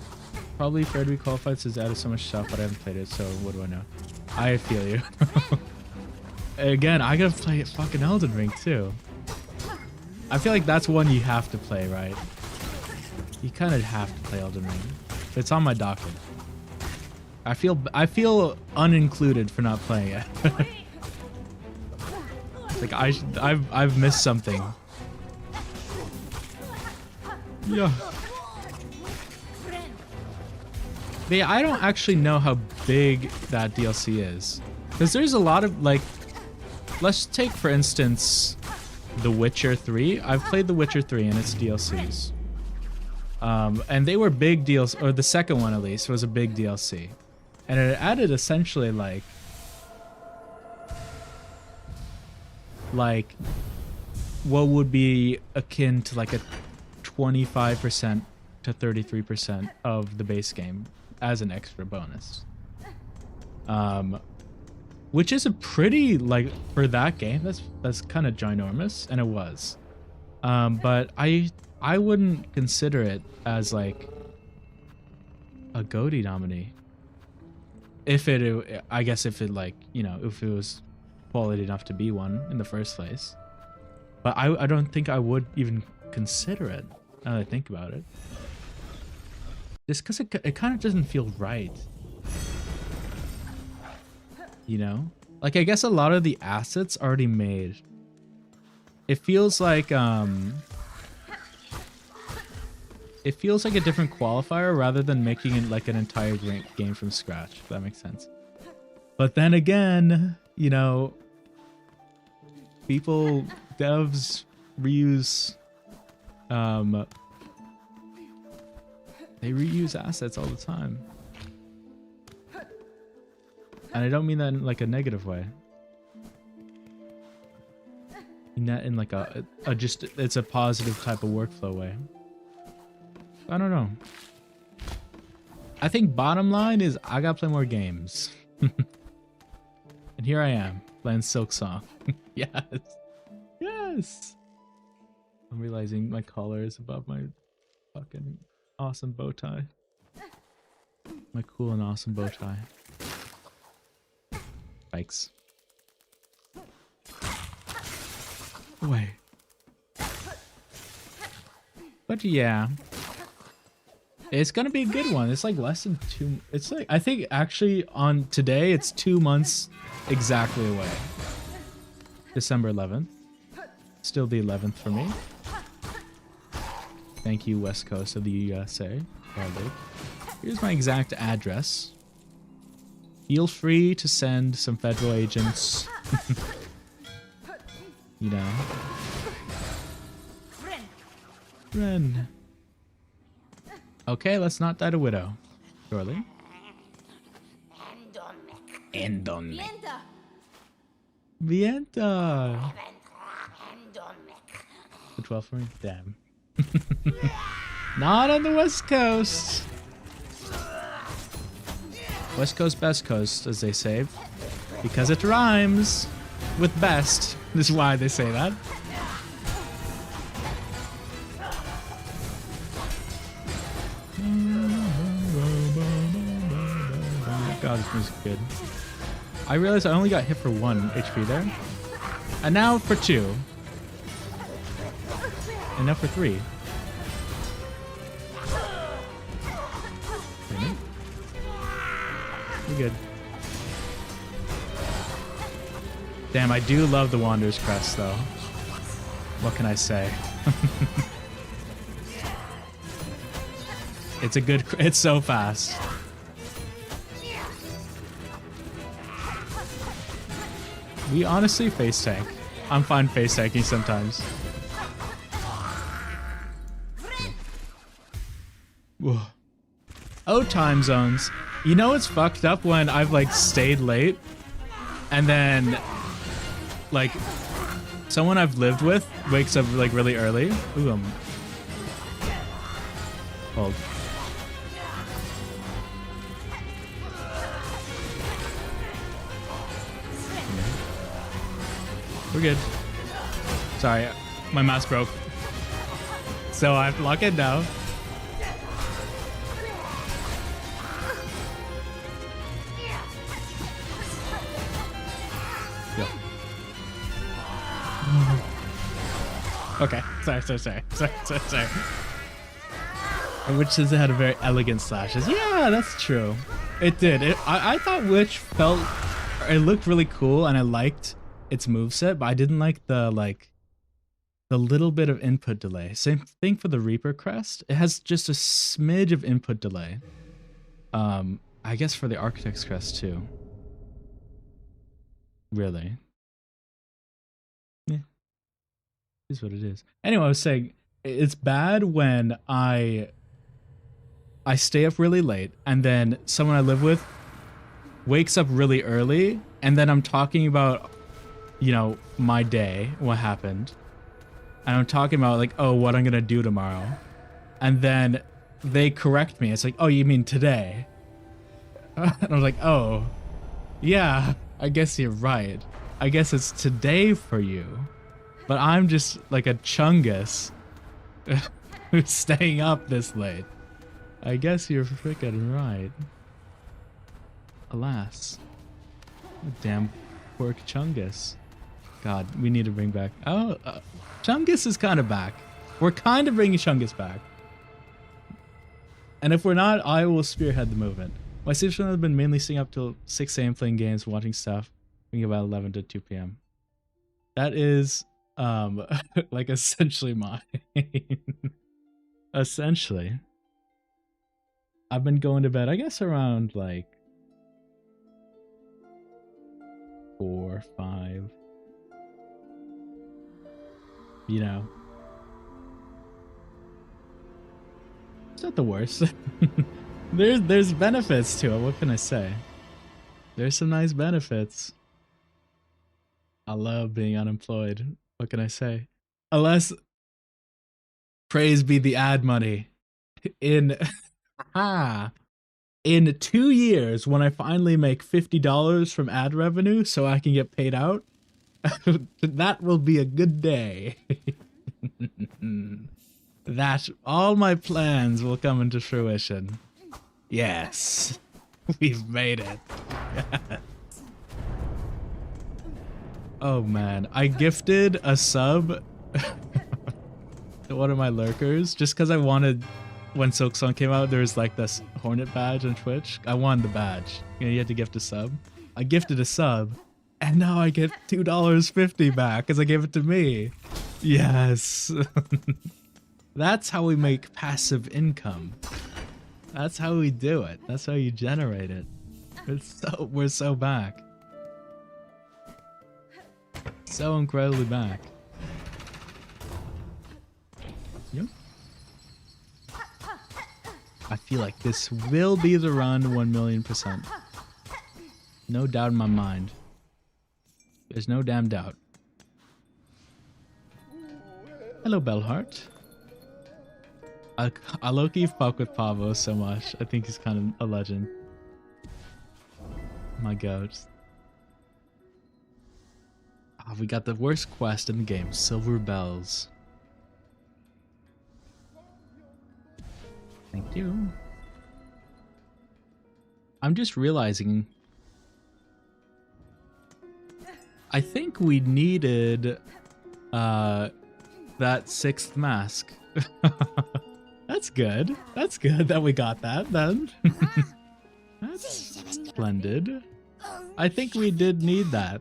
probably fair to be qualified since it added so much stuff, but I haven't played it, so what do I know? I feel you. Again, I gotta play fucking Elden Ring, too. I feel like that's one you have to play, right? You kind of have to play Elden Ring. It's on my docket. I feel unincluded for not playing it. Like I've missed something. Yeah. But yeah, I don't actually know how big that DLC is, because there's a lot of like, let's take for instance The Witcher 3. I've played The Witcher 3 and its DLCs. And they were big deals, or the second one at least was a big DLC. And it added essentially like what would be akin to like a 25% to 33% of the base game as an extra bonus. Which is a pretty, like, for that game, that's kind of ginormous, and it was. But I wouldn't consider it as like a GOTY nominee. If it, I guess if it like, you know, if it was quality enough to be one in the first place. But I don't think I would even consider it now that I think about it. Just because it kind of doesn't feel right. You know? Like, I guess a lot of the assets already made. It feels like a different qualifier rather than making it like an entire game from scratch, if that makes sense. But then again, you know, devs reuse, they reuse assets all the time. And I don't mean that in like a negative way. I mean that in like a just, it's a positive type of workflow way. I don't know. I think bottom line is I gotta play more games. And here I am, playing Silksong. Yes. Yes. I'm realizing my collar is above my fucking awesome bow tie. My cool and awesome bow tie. Spikes. Away. But yeah. It's gonna be a good one. It's like less than 2. It's like, I think actually on today it's 2 months exactly away. December 11th. Still the 11th for me. Thank you, West Coast of the USA. Here's my exact address. Feel free to send some federal agents. You know. Ren. Okay, let's not die to Widow. Surely. Endon. Viento. The 12 for me? Damn. Not on the West Coast. West Coast, best coast, as they say. Because it rhymes with best. This is why they say that. God, this music's good. I realized I only got hit for 1 HP there. And now for 2. And now for 3. We're good. Damn, I do love the Wanderer's Crest, though. What can I say? It's a good... It's so fast. We honestly face tank. I'm fine face tanking sometimes. Whoa. Oh, time zones. You know it's fucked up when I've like stayed late and then like someone I've lived with wakes up like really early. Ooh, I'm cold. We're good. Sorry, my mouse broke. So I have to lock it down. Yo. Okay, sorry. Witch says it had a very elegant slashes. Yeah, that's true. It did. I thought Witch felt... It looked really cool and I liked its moveset, but I didn't like the little bit of input delay. Same thing for the Reaper Crest. It has just a smidge of input delay. I guess for the Architect's Crest too. Really. Yeah. It is what it is. Anyway, I was saying it's bad when I stay up really late and then someone I live with wakes up really early and then I'm talking about, you know, my day, what happened. And I'm talking about like, oh, what I'm gonna do tomorrow. And then they correct me. It's like, oh, you mean today? And I was like, oh, yeah, I guess you're right. I guess it's today for you. But I'm just like a chungus who's staying up this late. I guess you're freaking right. Alas. Damn pork chungus. God, we need to bring back... Oh, Chungus is kind of back. We're kind of bringing Chungus back. And if we're not, I will spearhead the movement. My sleep schedule has been mainly staying up till 6 a.m. playing games, watching stuff, being about 11 to 2 p.m. That is, like, essentially mine. Essentially. I've been going to bed, I guess, around, like, 4, 5... You know, it's not the worst. There's benefits to it. What can I say? There's some nice benefits. I love being unemployed. What can I say? Unless, praise be the ad money. In 2 years, when I finally make $50 from ad revenue, so I can get paid out. That will be a good day. That all my plans will come into fruition. Yes, we've made it. Oh man, I gifted a sub to one of my lurkers just because I wanted. When Silksong came out, there was like this Hornet badge on Twitch. I wanted the badge. You know, you had to gift a sub. I gifted a sub. And now I get $2.50 back because I gave it to me. Yes. That's how we make passive income. That's how we do it. That's how you generate it. We're so back. So incredibly back. Yep. I feel like this will be the run 1,000,000%. No doubt in my mind. There's no damn doubt. Hello, Bellheart. I low-key fuck with Pavo so much. I think he's kind of a legend. My god. Oh, we got the worst quest in the game. Silver Bells. Thank you. I'm just realizing... I think we needed... that 6th mask. That's good. That's good that we got that then. That's splendid. I think we did need that.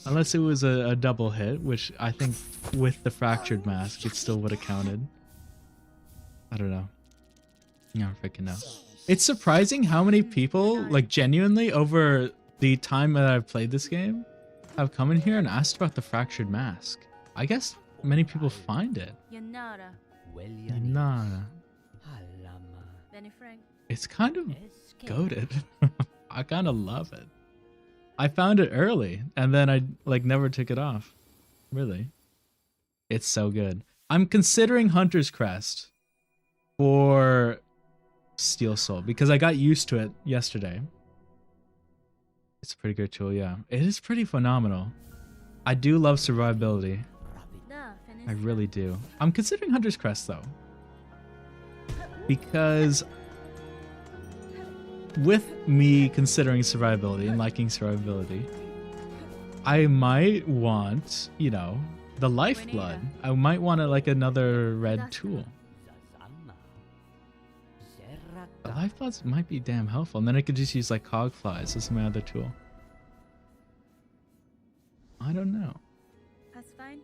Unless it was a double hit, which I think with the fractured mask it still would have counted. I don't know. I don't freaking know. It's surprising how many people, like genuinely over the time that I've played this game, have come in here and asked about the fractured mask. I guess many people find it. Nah. It's kind of goated. I kind of love it. I found it early and then I like never took it off. Really. It's so good. I'm considering Hunter's Crest for Steel Soul because I got used to it yesterday. It's a pretty good tool, yeah. It is pretty phenomenal. I do love survivability. I really do. I'm considering Hunter's Crest though. Because with me considering survivability and liking survivability, I might want, you know, the lifeblood. I might want like another red tool. The lifebloods might be damn helpful, and then I could just use like cog flies as my other tool. I don't know. That's fine.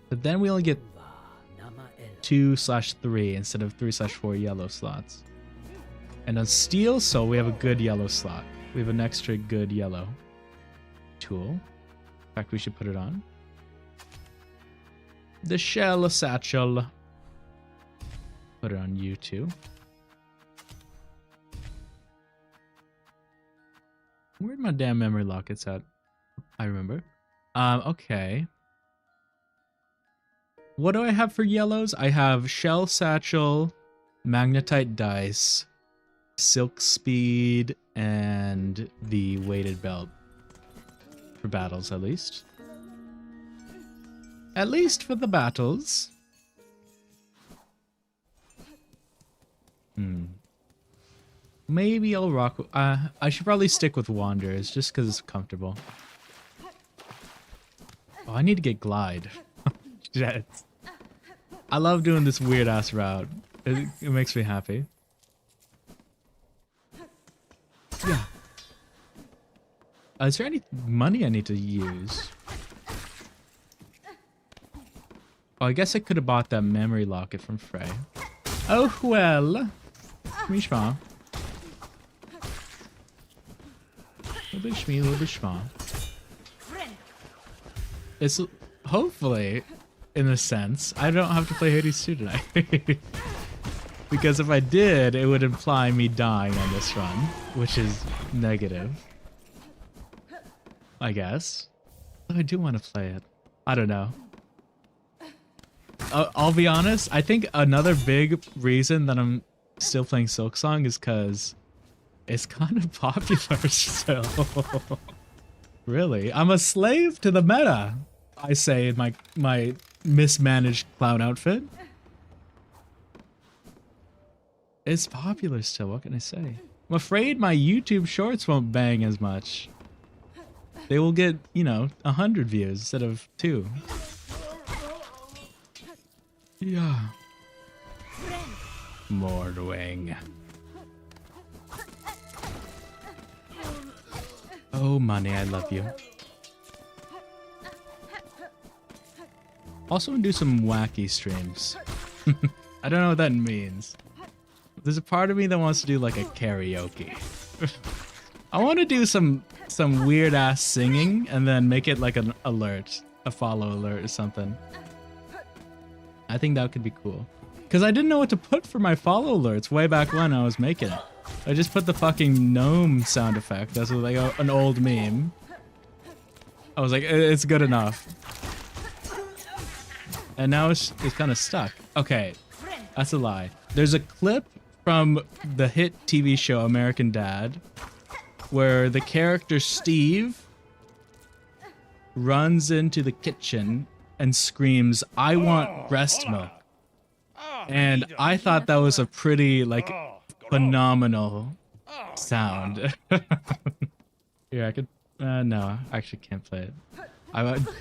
But then we only get 2/3 instead of 3/4 yellow slots. And on Steel Soul, we have a good yellow slot. We have an extra good yellow tool. In fact, we should put it on. The Shell Satchel. Put it on you too. Where'd my damn memory lockets at? I remember. Okay. What do I have for yellows? I have Shell Satchel, Magnetite Dice, Silk Speed, and the Weighted Belt. For battles, at least. At least for the battles. Maybe I'll rock... I should probably stick with Wanderers, just because it's comfortable. Oh, I need to get Glide. Shit. I love doing this weird-ass route. It makes me happy. Yeah. Is there any money I need to use? Oh, I guess I could have bought that memory locket from Frey. Oh, well. Mishma. Little bit shmee, little bit shma. It's hopefully, in a sense, I don't have to play Hades 2 tonight. Because if I did, it would imply me dying on this run, which is negative. I guess. But I do want to play it. I don't know. I'll be honest, I think another big reason that I'm still playing Silksong is because it's kind of popular still. Really? I'm a slave to the meta, I say in my mismanaged clown outfit. It's popular still, what can I say? I'm afraid my YouTube shorts won't bang as much. They will get, you know, 100 views instead of 2. Yeah. Mordwing. Oh, money, I love you. Also, do some wacky streams. I don't know what that means. There's a part of me that wants to do like a karaoke. I want to do some weird ass singing and then make it like an alert, a follow alert or something. I think that could be cool. Because I didn't know what to put for my follow alerts way back when I was making it. I just put the fucking gnome sound effect. That's like an old meme. I was like, it's good enough. And now it's kind of stuck. Okay, that's a lie. There's a clip from the hit TV show American Dad where the character Steve runs into the kitchen and screams, "I want breast milk." And I thought that was a pretty, like, phenomenal sound. Here, I could... no, I actually can't play it.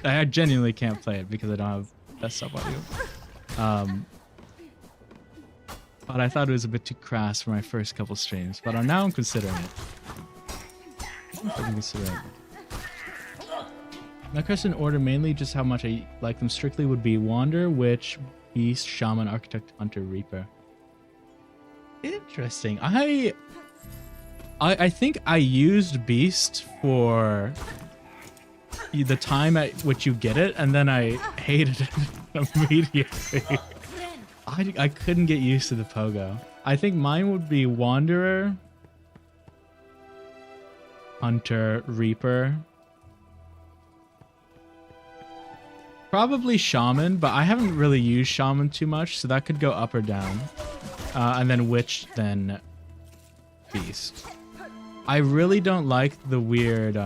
I genuinely can't play it because I don't have desktop audio. But I thought it was a bit too crass for my first couple streams. But now I'm considering it. My question in order mainly just how much I like them strictly would be Wander, Witch, Beast, Shaman, Architect, Hunter, Reaper. Interesting. I think I used Beast for the time at which you get it, and then I hated it immediately. I couldn't get used to the pogo. I think mine would be Wanderer, Hunter, Reaper. Probably Shaman, but I haven't really used Shaman too much, so that could go up or down. And then Witch, then Beast. I really don't like the weird,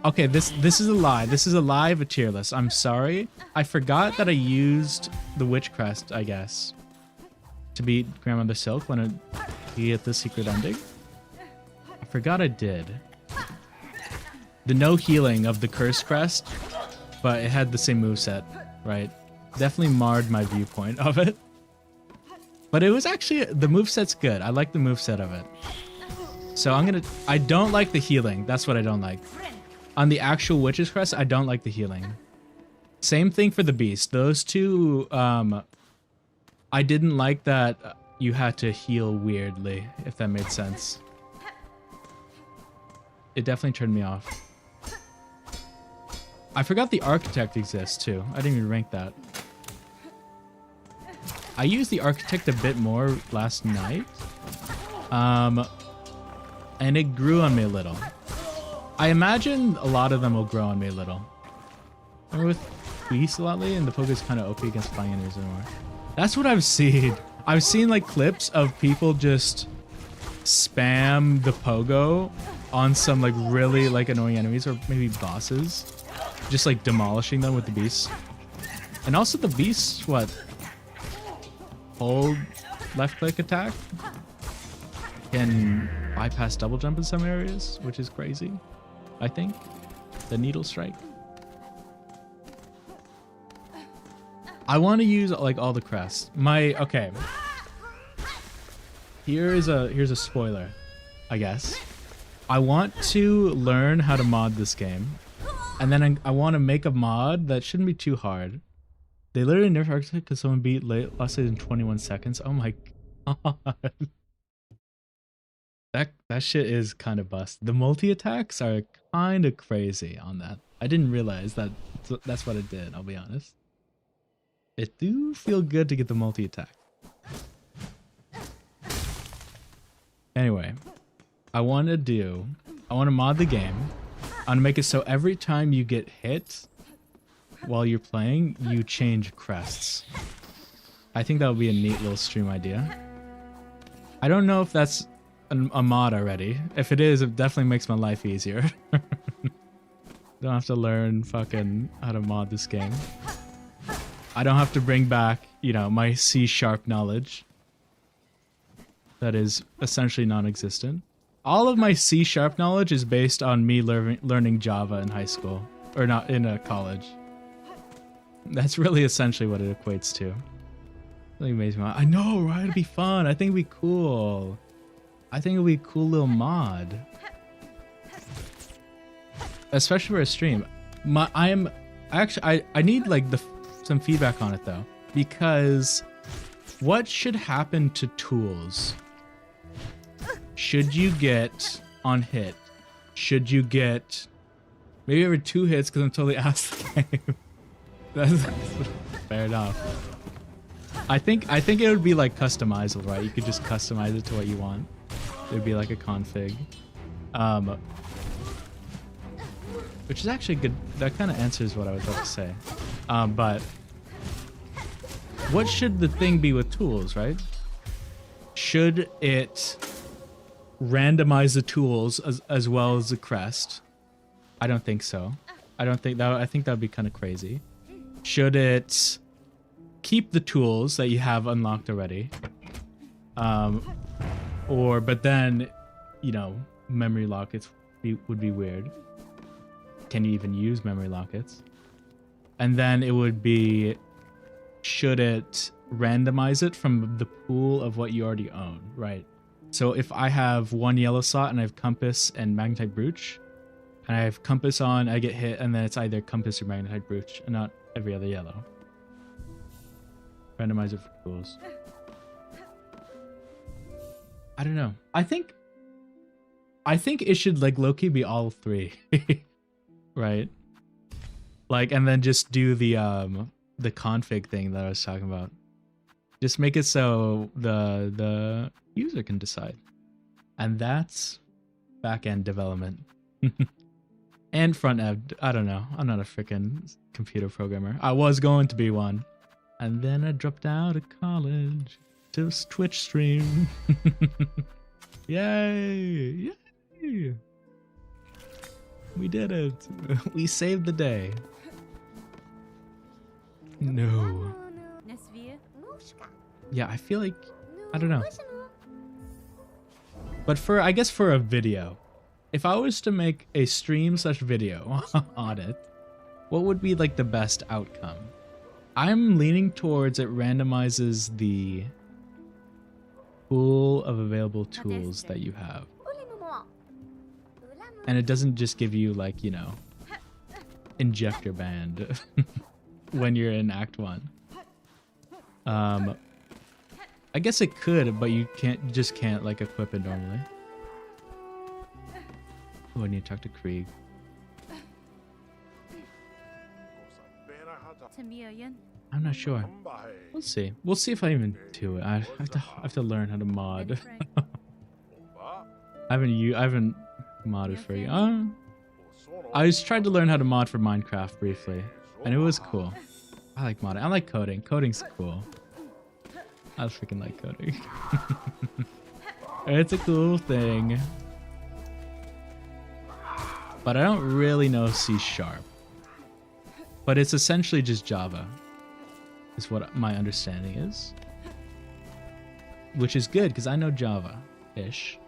Okay, this is a lie. This is a lie of a tier list. I'm sorry. I forgot that I used the Witch Crest, I guess, to beat Grandmother Silk when he hit the secret ending. I forgot I did. The no healing of the Curse Crest, but it had the same moveset, right? Definitely marred my viewpoint of it. But it was actually, the moveset's good. I like the moveset of it. So I don't like the healing. That's what I don't like. On the actual Witch's Crest, I don't like the healing. Same thing for the Beast. Those two, I didn't like that you had to heal weirdly, if that made sense. It definitely turned me off. I forgot the Architect exists too. I didn't even rank that. I used the Architect a bit more last night. And it grew on me a little. I imagine a lot of them will grow on me a little. Remember with Beast lately, and the Poke's kind of OP against flying enemies anymore. That's what I've seen. I've seen like clips of people just spam the Pogo on some like really like annoying enemies or maybe bosses. Just like demolishing them with the Beast. And also the Beast, what? Hold left click attack? Can bypass double jump in some areas, which is crazy. I think. The Needle Strike. I want to use like all the crests. Okay. Here's a spoiler, I guess. I want to learn how to mod this game. And then I want to make a mod that shouldn't be too hard. They literally nerfed Architect because someone beat last in 21 seconds. Oh my god. That shit is kind of bust. The multi-attacks are kind of crazy on that. I didn't realize that that's what it did, I'll be honest. It do feel good to get the multi-attack. Anyway, I want to mod the game. I want to make it so every time you get hit while you're playing, you change crests. I think that would be a neat little stream idea. I don't know if that's a mod already. If it is, it definitely makes my life easier. Don't have to learn fucking how to mod this game. I don't have to bring back, you know, my C# knowledge. That is essentially non-existent. All of my C# knowledge is based on me learning Java in high school. Or not, in college. That's really essentially what it equates to. Really amazing. I know, right? It'd be fun. I think it'd be cool. I think it'd be a cool little mod. Especially for a stream. I need like some feedback on it though. Because what should happen to tools? Should you get on hit? Should you get maybe every 2 hits because I'm totally ass the game? That's fair enough. I think it would be like customizable, right? You could just customize it to what you want. It would be like a config. which is actually good. That kind of answers what I was about to say. But what should the thing be with tools, right? Should it randomize the tools as well as the crest? I don't think so. I think that would be kind of crazy. Should it keep the tools that you have unlocked already? But then, you know, memory lockets would be weird. Can you even use memory lockets? And then it would be, should it randomize it from the pool of what you already own, right? So if I have one yellow slot and I have compass and magnetite brooch, and I have compass on, I get hit, and then it's either compass or magnetite brooch, and not every other yellow. Randomize it for tools. I don't know. I think it should like low-key be all three. Right? Like, and then just do the config thing that I was talking about. Just make it so the user can decide. And that's back-end development. And front-end. I don't know. I'm not a freaking computer programmer. I was going to be one. And then I dropped out of college to Twitch stream. Yay! Yay! We did it. We saved the day. No. Yeah, I feel like, I don't know. But I guess for a video, if I was to make a stream/video on it, what would be like the best outcome? I'm leaning towards it randomizes the pool of available tools that you have. And it doesn't just give you like, you know, injector band when you're in Act 1. I guess it could, but you just can't like equip it normally. Oh, I need to talk to Krieg. I'm not sure. We'll see. We'll see if I even do it. I have to learn how to mod. I haven't modded for you. I just tried to learn how to mod for Minecraft briefly, and it was cool. I like modding. I like coding. Coding's cool. I freaking like coding. It's a cool thing. But I don't really know C#. But it's essentially just Java, is what my understanding is. Which is good, because I know Java-ish.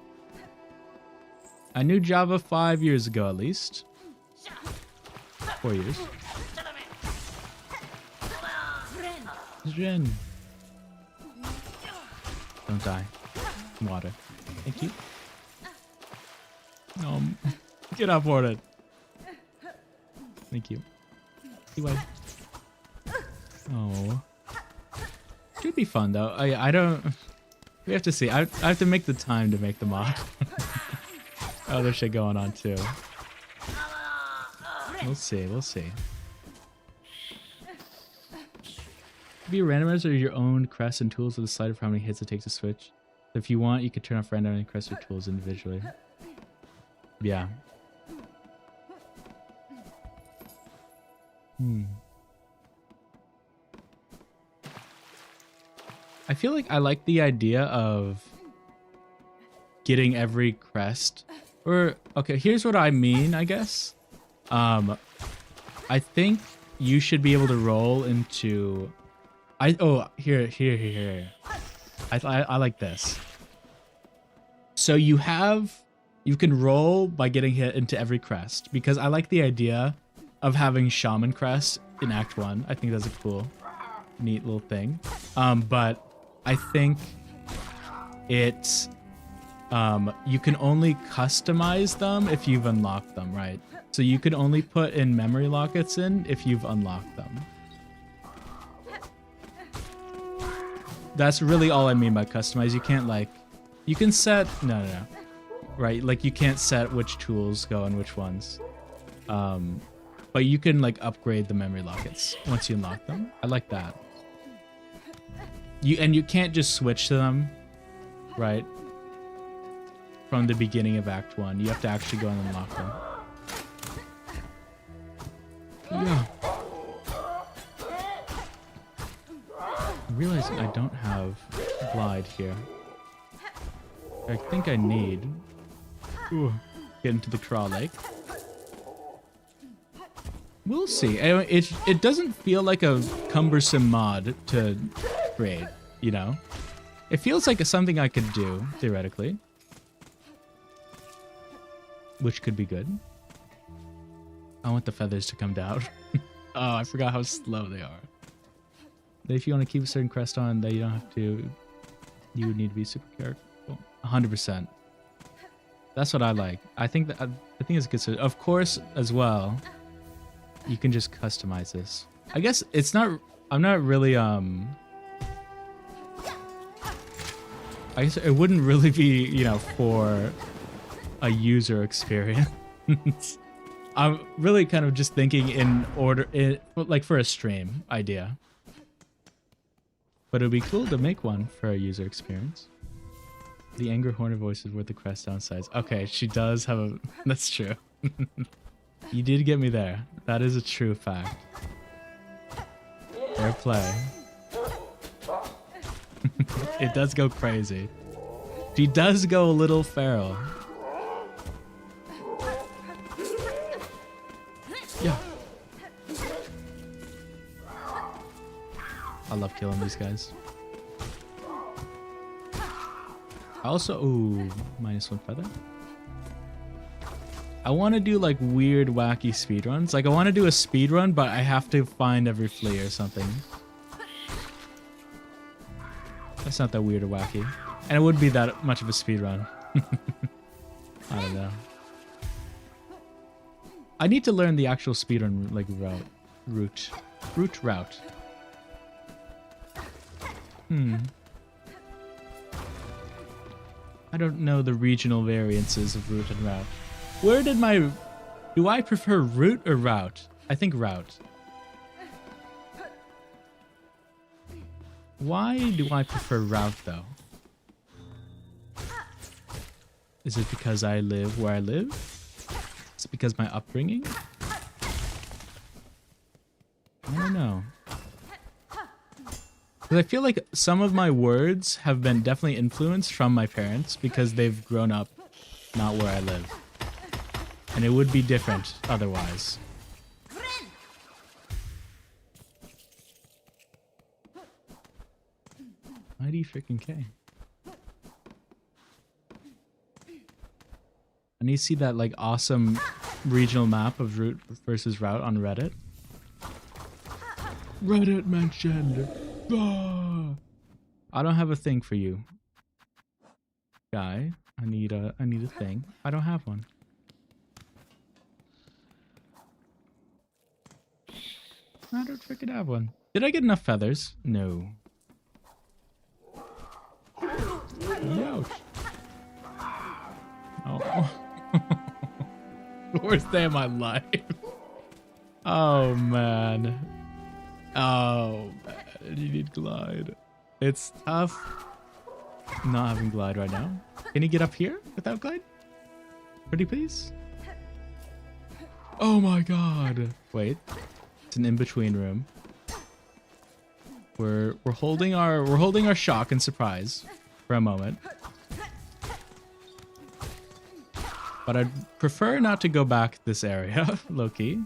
I knew Java 5 years ago, at least. 4 years. Jen. Don't die. Water. Thank you. Get up on it. Thank you. Anyway. Oh. Should be fun though. I don't. We have to see. I have to make the time to make the mod. Other shit going on too. We'll see. We'll see. Be a randomizer or your own crest and tools with a slider for how many hits it takes to switch. So if you want, you could turn off random and crest or tools individually. Yeah. I feel like I like the idea of getting every crest. Or, okay, here's what I mean, I guess. I think you should be able to roll into... Here. I like this. So you can roll by getting hit into every crest, because I like the idea of having Shaman Crest in Act 1. I think that's a cool, neat little thing. But I think it's, you can only customize them if you've unlocked them, right? So you can only put in memory lockets in if you've unlocked them. That's really all I mean by customize. You can't like, you can set, no. Right, like you can't set which tools go in which ones. But you can like upgrade the memory lockets once you unlock them. I like that. You can't just switch to them, right? From the beginning of Act 1. You have to actually go and unlock them. Yeah. I'm realizing I don't have glide here. I think I need. Ooh, get into the crawl lake. We'll see. It doesn't feel like a cumbersome mod to create, you know? It feels like something I could do, theoretically. Which could be good. I want the feathers to come down. Oh, I forgot how slow they are. If you want to keep a certain crest on, that you don't have to... You would need to be super careful. 100%. That's what I like. I think it's a good... Of course, as well... You can just customize this. I guess it's not... I'm not really, I guess it wouldn't really be, you know, for a user experience. I'm really kind of just thinking in order... like for a stream idea. But it would be cool to make one for a user experience. The Anger Hornet voice is worth the crest downsides. Okay, she does have a... That's true. You did get me there. That is a true fact. Fair play. It does go crazy. She does go a little feral. Yeah. I love killing these guys. Also, ooh, -1 feather. I want to do like weird, wacky speedruns. Like I want to do a speedrun, but I have to find every flea or something. That's not that weird or wacky. And it wouldn't be that much of a speedrun. I don't know. I need to learn the actual speedrun like route. I don't know the regional variances of route and route. Where did my... Do I prefer route or route? I think route. Why do I prefer route, though? Is it because I live where I live? Is it because my upbringing? I don't know. Because I feel like some of my words have been definitely influenced from my parents because they've grown up not where I live. And it would be different otherwise. Mighty freaking K. I need to see that like awesome regional map of route versus route on Reddit. Reddit mentioned. Ah! I don't have a thing for you, guy. I need a thing. I don't have one. I don't freaking have one. Did I get enough feathers? No. Ouch. Oh. Worst day of my life. Oh man. Oh man. You need glide. It's tough not having glide right now. Can you get up here without glide? Pretty please? Oh my god. Wait. It's an in-between room. We're holding our shock and surprise for a moment. But I'd prefer not to go back this area, low-key.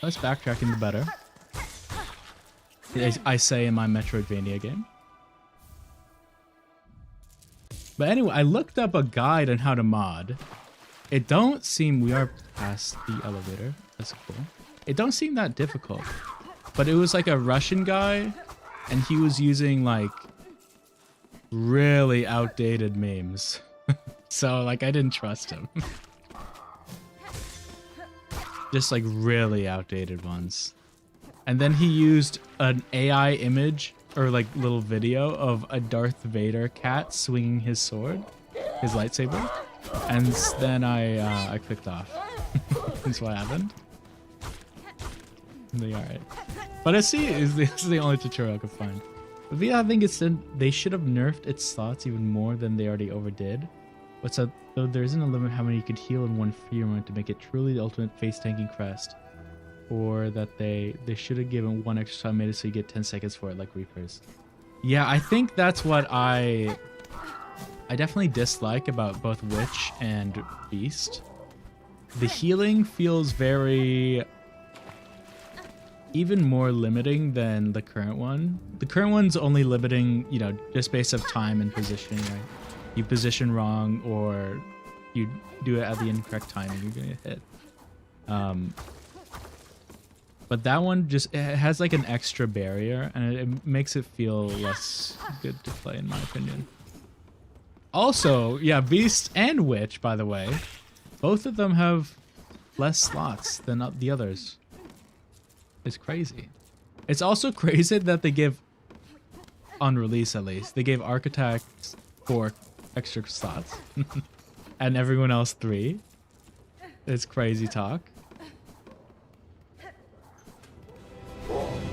Less backtracking the better. I say in my Metroidvania game. But anyway, I looked up a guide on how to mod. It don't seem... We are past the elevator. That's cool. It don't seem that difficult. But it was like a Russian guy, and he was using like really outdated memes. So like I didn't trust him. Just like really outdated ones. And then he used an AI image or like little video of a Darth Vader cat swinging his sword, his lightsaber. And then I clicked off. That's what happened. Alright. But I see this is the only tutorial I could find. But yeah, I think they should have nerfed its slots even more than they already overdid. But so though there isn't a limit how many you could heal in one free moment to make it truly the ultimate face tanking crest. Or that they should have given one extra time made it so you get 10 seconds for it like Reapers. Yeah, I think that's what I definitely dislike about both Witch and Beast. The healing feels very even more limiting than the current one. The current one's only limiting, you know, just based of time and positioning, right? You position wrong or you do it at the incorrect time and you're gonna get hit. But that one just, it has like an extra barrier and it makes it feel less good to play in my opinion. Also, yeah, Beast and Witch, by the way, both of them have less slots than the others. It's crazy. It's also crazy that they give, on release at least, they gave Architects 4 extra slots and everyone else 3. It's crazy talk.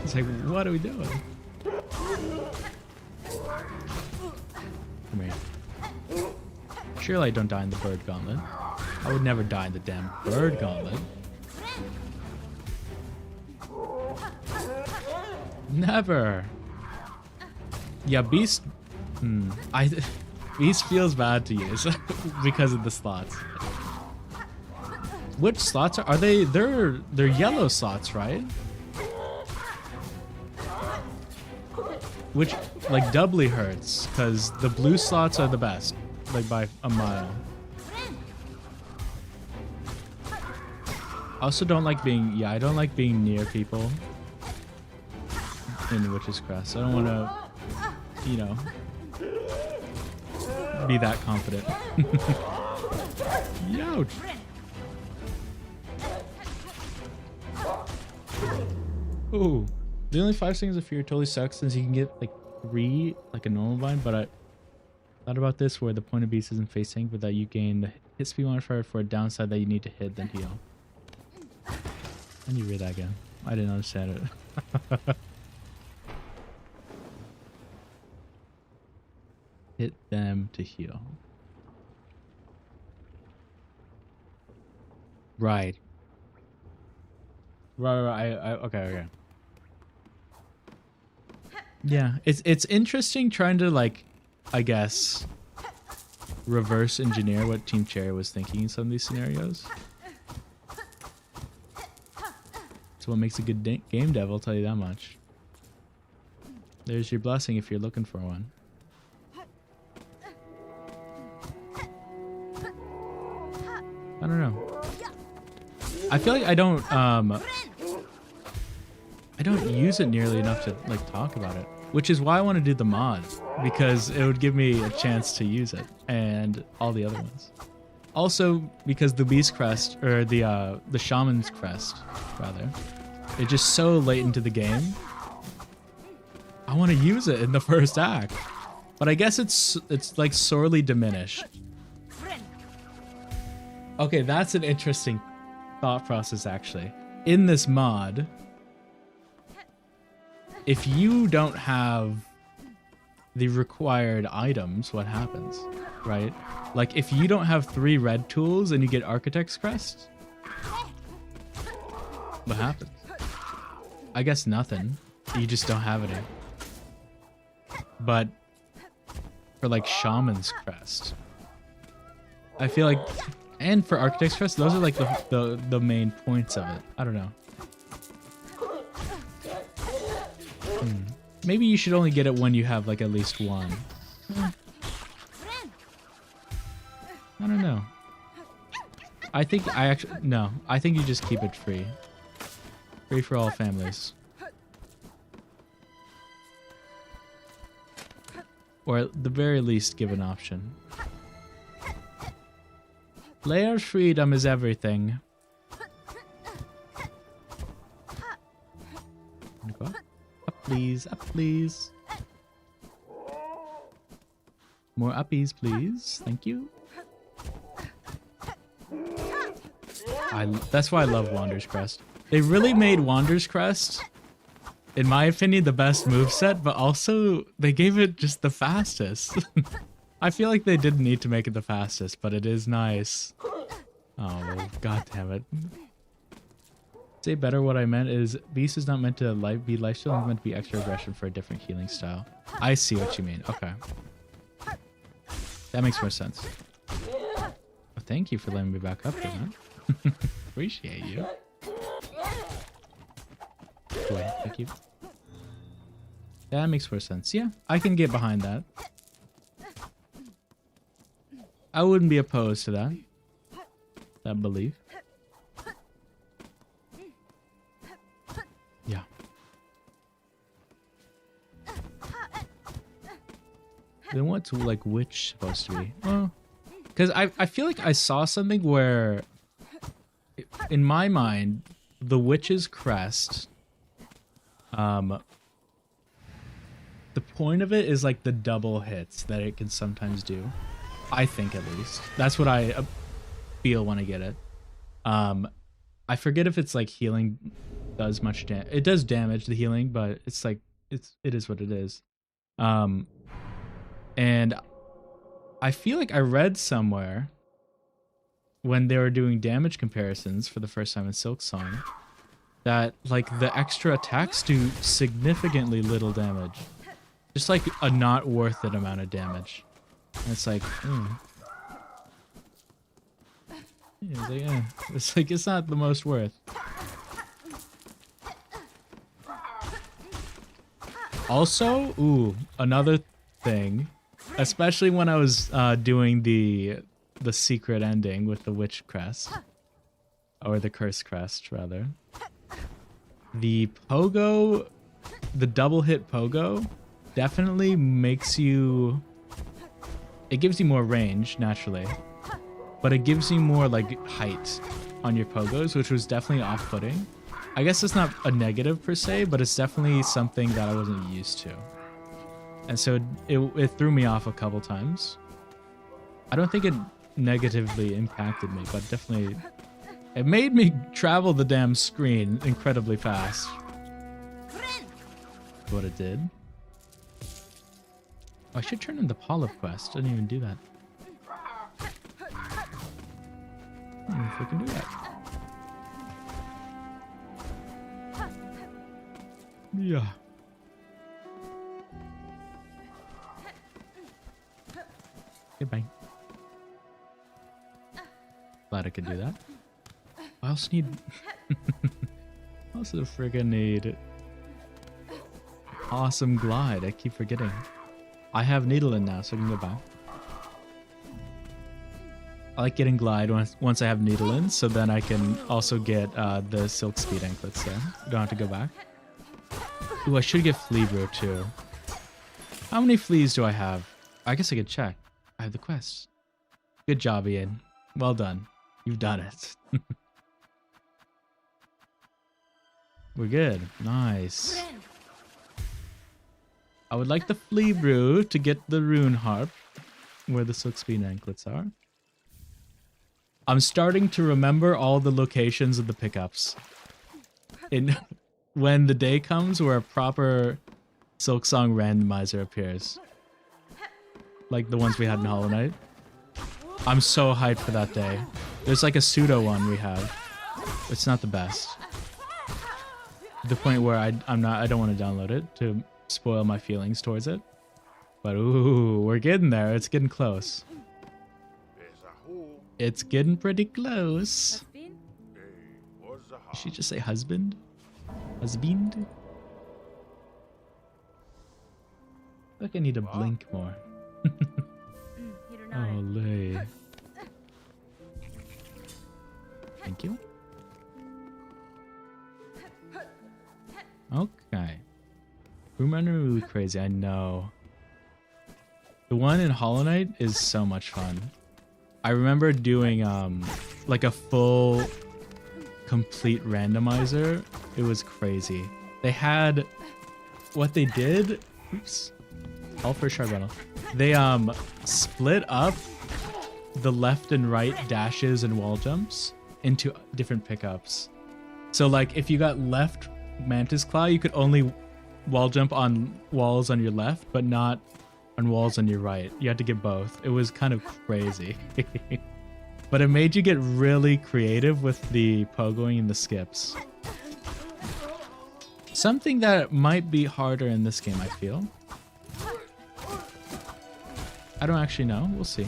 It's like, what are we doing? Come here. Surely I don't die in the bird gauntlet. I would never die in the damn bird gauntlet. Never. Yeah, Beast. Beast feels bad to use because of the slots. Which slots are they? They're yellow slots, right? Which like doubly hurts because the blue slots are the best, like by a mile. I also don't like being, I don't like being near people in Witch's Crest. I don't want to, you know, be that confident. Ouch. Ooh. The only 5 seconds of fear totally sucks since you can get like 3 like a normal bind, but I thought about this where the point of Beast isn't face tank, but that you gain the hit speed modifier for a downside that you need to hit then heal. And you read that again. I didn't understand it. Hit them to heal. Right. Right. Okay. Yeah, it's interesting trying to like, I guess, reverse engineer what Team Cherry was thinking in some of these scenarios. It's what makes a good game dev, I'll tell you that much. There's your blessing if you're looking for one. I don't know. I feel like I don't use it nearly enough to like talk about it, which is why I want to do the mod, because it would give me a chance to use it and all the other ones. Also because the Beast Crest, or the Shaman's Crest rather, it's just so late into the game. I want to use it in the first act, but I guess it's like sorely diminished. Okay, that's an interesting thought process actually. In this mod, if you don't have the required items, what happens, right? Like if you don't have 3 red tools and you get Architect's Crest, what happens? I guess nothing. You just don't have any. But for like Shaman's Crest, I feel like, and for Architect's Crest, those are like the main points of it. I don't know. Maybe you should only get it when you have like at least 1. I don't know. I think I think you just keep it free. Free for all families. Or at the very least give an option. Player freedom is everything. Up please, up please. More uppies please, thank you. That's why I love Wander's Crest. They really made Wander's Crest, in my opinion, the best moveset, but also they gave it just the fastest. I feel like they didn't need to make it the fastest, but it is nice. Oh, god damn it. Say better, what I meant is Beast is not meant to be lifesteal, it's meant to be extra aggression for a different healing style. I see what you mean. Okay. That makes more sense. Oh, thank you for letting me back up there, man. Appreciate you. Wait, thank you. That makes more sense. Yeah, I can get behind that. I wouldn't be opposed to that. That belief. Yeah. Then what's like witch supposed to be? Well, because I feel like I saw something where, in my mind, the witch's crest, the point of it is like the double hits that it can sometimes do. I think, at least. That's what I feel when I get it. I forget if it's like healing does much damage. It does damage, the healing, but it's like it is what it is. And I feel like I read somewhere when they were doing damage comparisons for the first time in Silksong that like the extra attacks do significantly little damage. Just like a not worth it amount of damage. And it's like, it's like, it's not the most worth. Also, ooh, another thing, especially when I was doing the secret ending with the witch crest, or the curse crest rather. The pogo, the double hit pogo, definitely makes you. It gives you more range naturally, but it gives you more like height on your pogos, which was definitely off-putting. I guess it's not a negative per se, but it's definitely something that I wasn't used to. And so it threw me off a couple times. I don't think it negatively impacted me, but definitely it made me travel the damn screen incredibly fast. What it did. Oh, I should turn in the Polyp quest. I didn't even do that. If we can do that. Yeah. Goodbye. Glad I could do that. I also need... I also friggin' need... Awesome glide. I keep forgetting. I have needle in now, so I can go back. I like getting glide once I have needle in, so then I can also get the silk speed anklets there. You don't have to go back. Ooh, I should get flea brew too. How many fleas do I have? I guess I could check. I have the quest. Good job, Ian. Well done. You've done it. We're good. Nice. I would like the flea brew to get the rune harp, where the silk speed anklets are. I'm starting to remember all the locations of the pickups. When the day comes where a proper Silksong randomizer appears. Like the ones we had in Hollow Knight. I'm so hyped for that day. There's like a pseudo one we have. It's not the best. To the point where I don't want to download it to spoil my feelings towards it. But ooh, we're getting there. It's getting close. It's getting pretty close. Did she just say husband? Husband? I feel like I need to blink more. Olay. Thank you. Okay. Room runner really crazy, I know. The one in Hollow Knight is so much fun. I remember doing like a full complete randomizer. It was crazy. They had what they did. Oops. All for a sharp battle. They split up the left and right dashes and wall jumps into different pickups. So like if you got left Mantis Claw, you could only wall jump on walls on your left, but not and walls on your right. You had to get both. It was kind of crazy. But it made you get really creative with the pogoing and the skips. Something that might be harder in this game, I feel. I don't actually know. We'll see.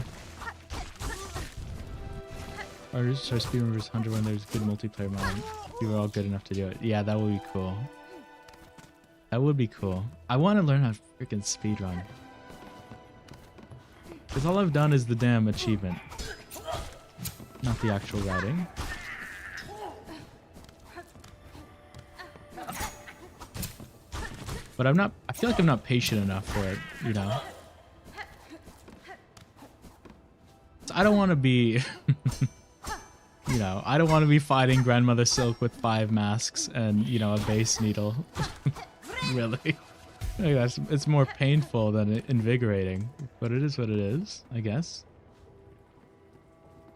Or just start speedrun vs 100 when there's good multiplayer mode. You were all good enough to do it. Yeah, that would be cool. That would be cool. I want to learn how to freaking speedrun. Because all I've done is the damn achievement. Not the actual writing. But I'm not, I feel like I'm not patient enough for it, you know? So I don't want to be, you know, I don't want to be fighting Grandmother Silk with 5 masks and, you know, a base needle. Really. It's more painful than invigorating. But it is what it is, I guess.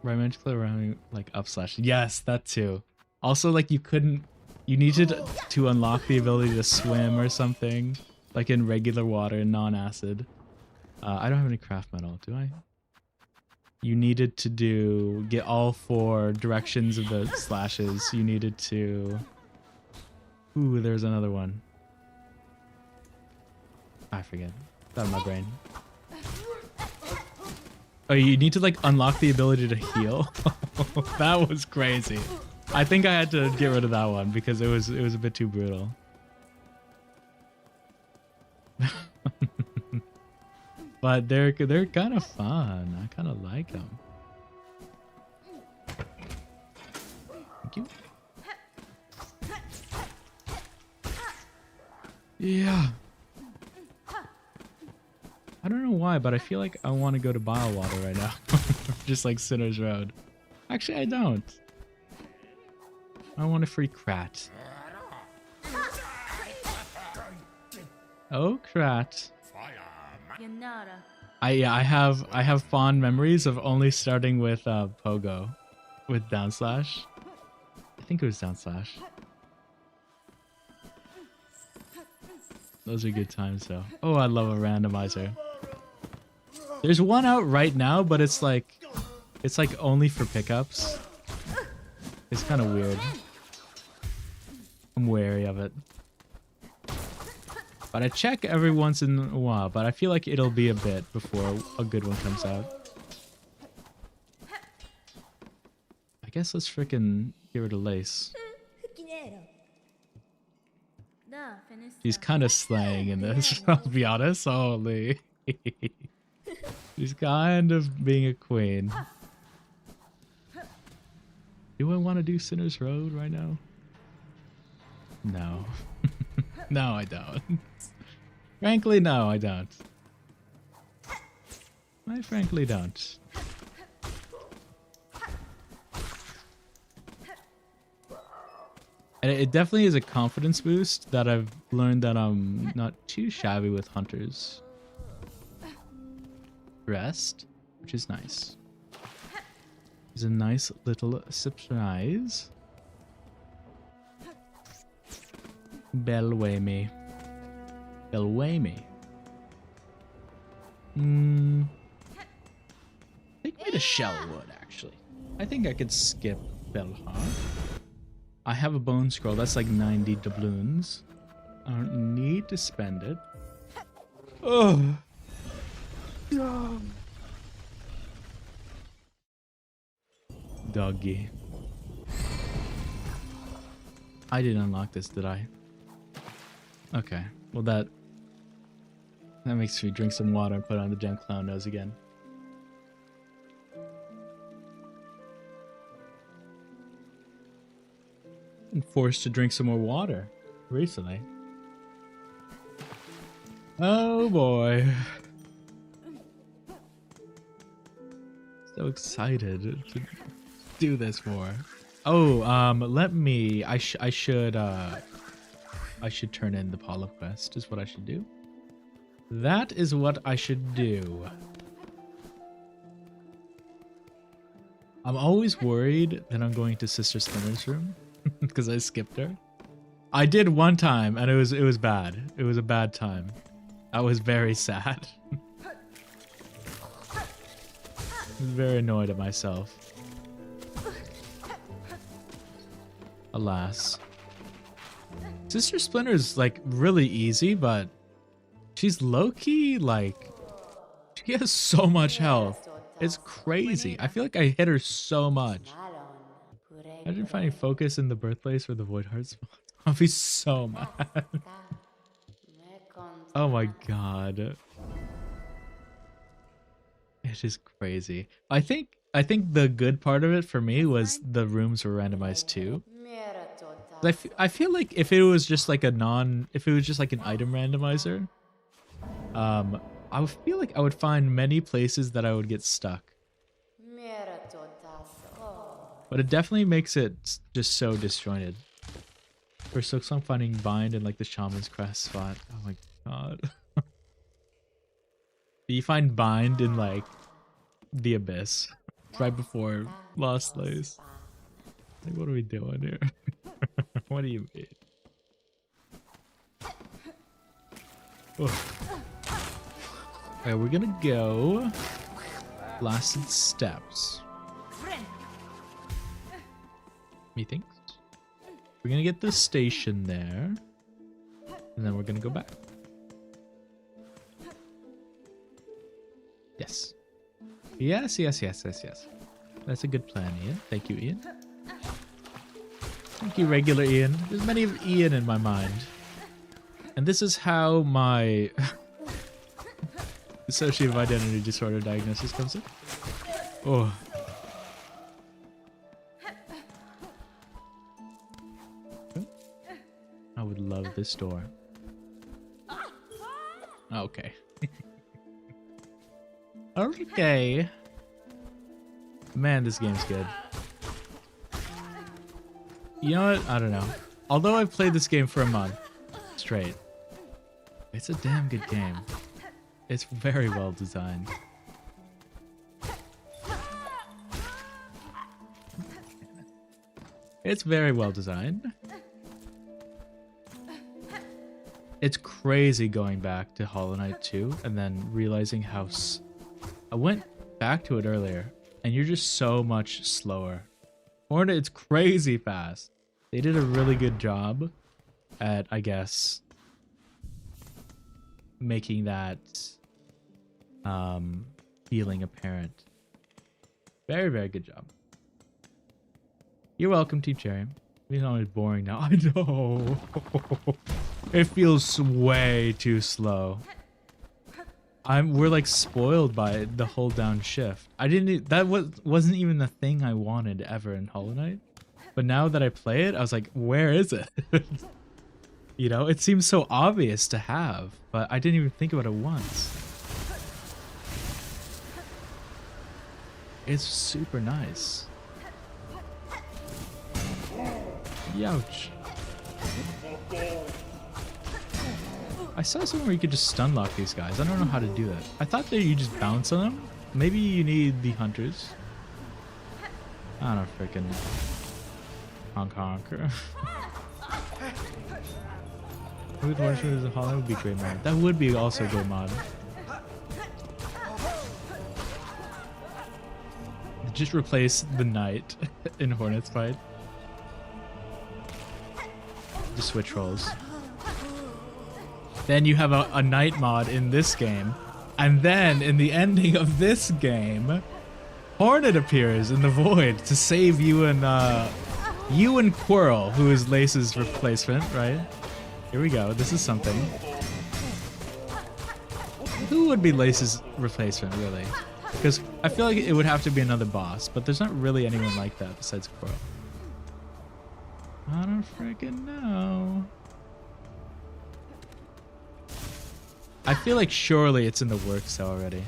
Right manage clip around like up slash. Yes, that too. Also, like you needed to unlock the ability to swim or something, like in regular water, non-acid. I don't have any craft metal, do I? You needed to get all 4 directions of the slashes. You needed to... Ooh, there's another one. I forget. It's out of my brain. Oh, you need to like unlock the ability to heal. That was crazy. I think I had to get rid of that one because it was a bit too brutal. But they're kind of fun. I kind of like them. Thank you. Yeah. I don't know why, but I feel like I want to go to Biowater right now. Just like Sinner's Road. Actually, I don't. I want a free Krat. Oh, Krat. I have fond memories of only starting with Pogo, with down slash. I think it was down slash. Those are good times though. Oh, I love a randomizer. There's one out right now, but it's like only for pickups. It's kind of weird. I'm wary of it. But I check every once in a while, but I feel like it'll be a bit before a good one comes out. I guess let's frickin' get rid of Lace. She's kind of slaying in this, I'll be honest. Holy. She's kind of being a queen. Do I want to do Sinner's Road right now? No. No, I don't. Frankly, no, I don't. I frankly don't. And it definitely is a confidence boost that I've learned that I'm not too shabby with hunters. Rest, which is nice. It's a nice little surprise. Belway me. Take me to Shellwood, actually. I think I could skip Belha. I have a bone scroll. That's like 90 doubloons. I don't need to spend it. Oh. Doggy. I didn't unlock this, did I? Okay. Well, that makes me drink some water and put on the damn clown nose again. Been forced to drink some more water recently. Oh boy. So excited to do this more. Oh, let me. I should turn in the Paula quest. Is what I should do. That is what I should do. I'm always worried that I'm going to Sister Splinter's room because I skipped her. I did one time and it was bad. It was a bad time. I was very sad. Very annoyed at myself. Alas. Sister Splinter is like really easy, but she's low-key like she has so much health. It's crazy. I feel like I hit her so much. Imagine finding focus in the birthplace where the void heart spawns. I'll be so mad. Oh my god. It's just crazy. I think the good part of it for me was the rooms were randomized too. I feel like if it was just like if it was just like an item randomizer, I would feel like I would find many places that I would get stuck. But it definitely makes it just so disjointed. For Silksong finding bind in like the shaman's crest spot. Oh my god. You find bind in like the abyss right before Lost Lace. Like, what are we doing here? What do you mean? Alright, we're gonna go blasted steps. Methinks. We're gonna get the station there, and then we're gonna go back. Yes. Yes. That's a good plan, Ian. Thank you, Ian. Thank you, regular Ian. There's many of Ian in my mind. And this is how my dissociative identity disorder diagnosis comes in. Oh. I would love this door. Okay. Okay. Man, this game's good. You know what? I don't know. Although I've played this game for a month straight, it's a damn good game. It's very well designed. It's very well designed. It's crazy going back to Hollow Knight 2 and then realizing how... I went back to it earlier, and you're just so much slower. Hornet, it's crazy fast. They did a really good job at, I guess, making that feeling apparent. Very, very good job. You're welcome, Team Cherry. It's always boring now. I know. It feels way too slow. We're like spoiled by the hold down shift. Wasn't even the thing I wanted ever in Hollow Knight. But now that I play it, I was like, where is it? You know, it seems so obvious to have, but I didn't even think about it once. It's super nice. Youch. I saw somewhere where you could just stun lock these guys. I don't know how to do that. I thought that you just bounce on them. Maybe you need the hunters. I don't know, freaking honker. With one shooters in Hollow would be a great mod. That would be also a good mod. Just replace the knight in Hornet's fight. Just switch roles. Then you have a knight mod in this game, and then in the ending of this game, Hornet appears in the void to save you and Quirrell, who is Lace's replacement, right? Here we go. This is something. Who would be Lace's replacement, really? Because I feel like it would have to be another boss, but there's not really anyone like that besides Quirrell. I don't freaking know. I feel like surely it's in the works already.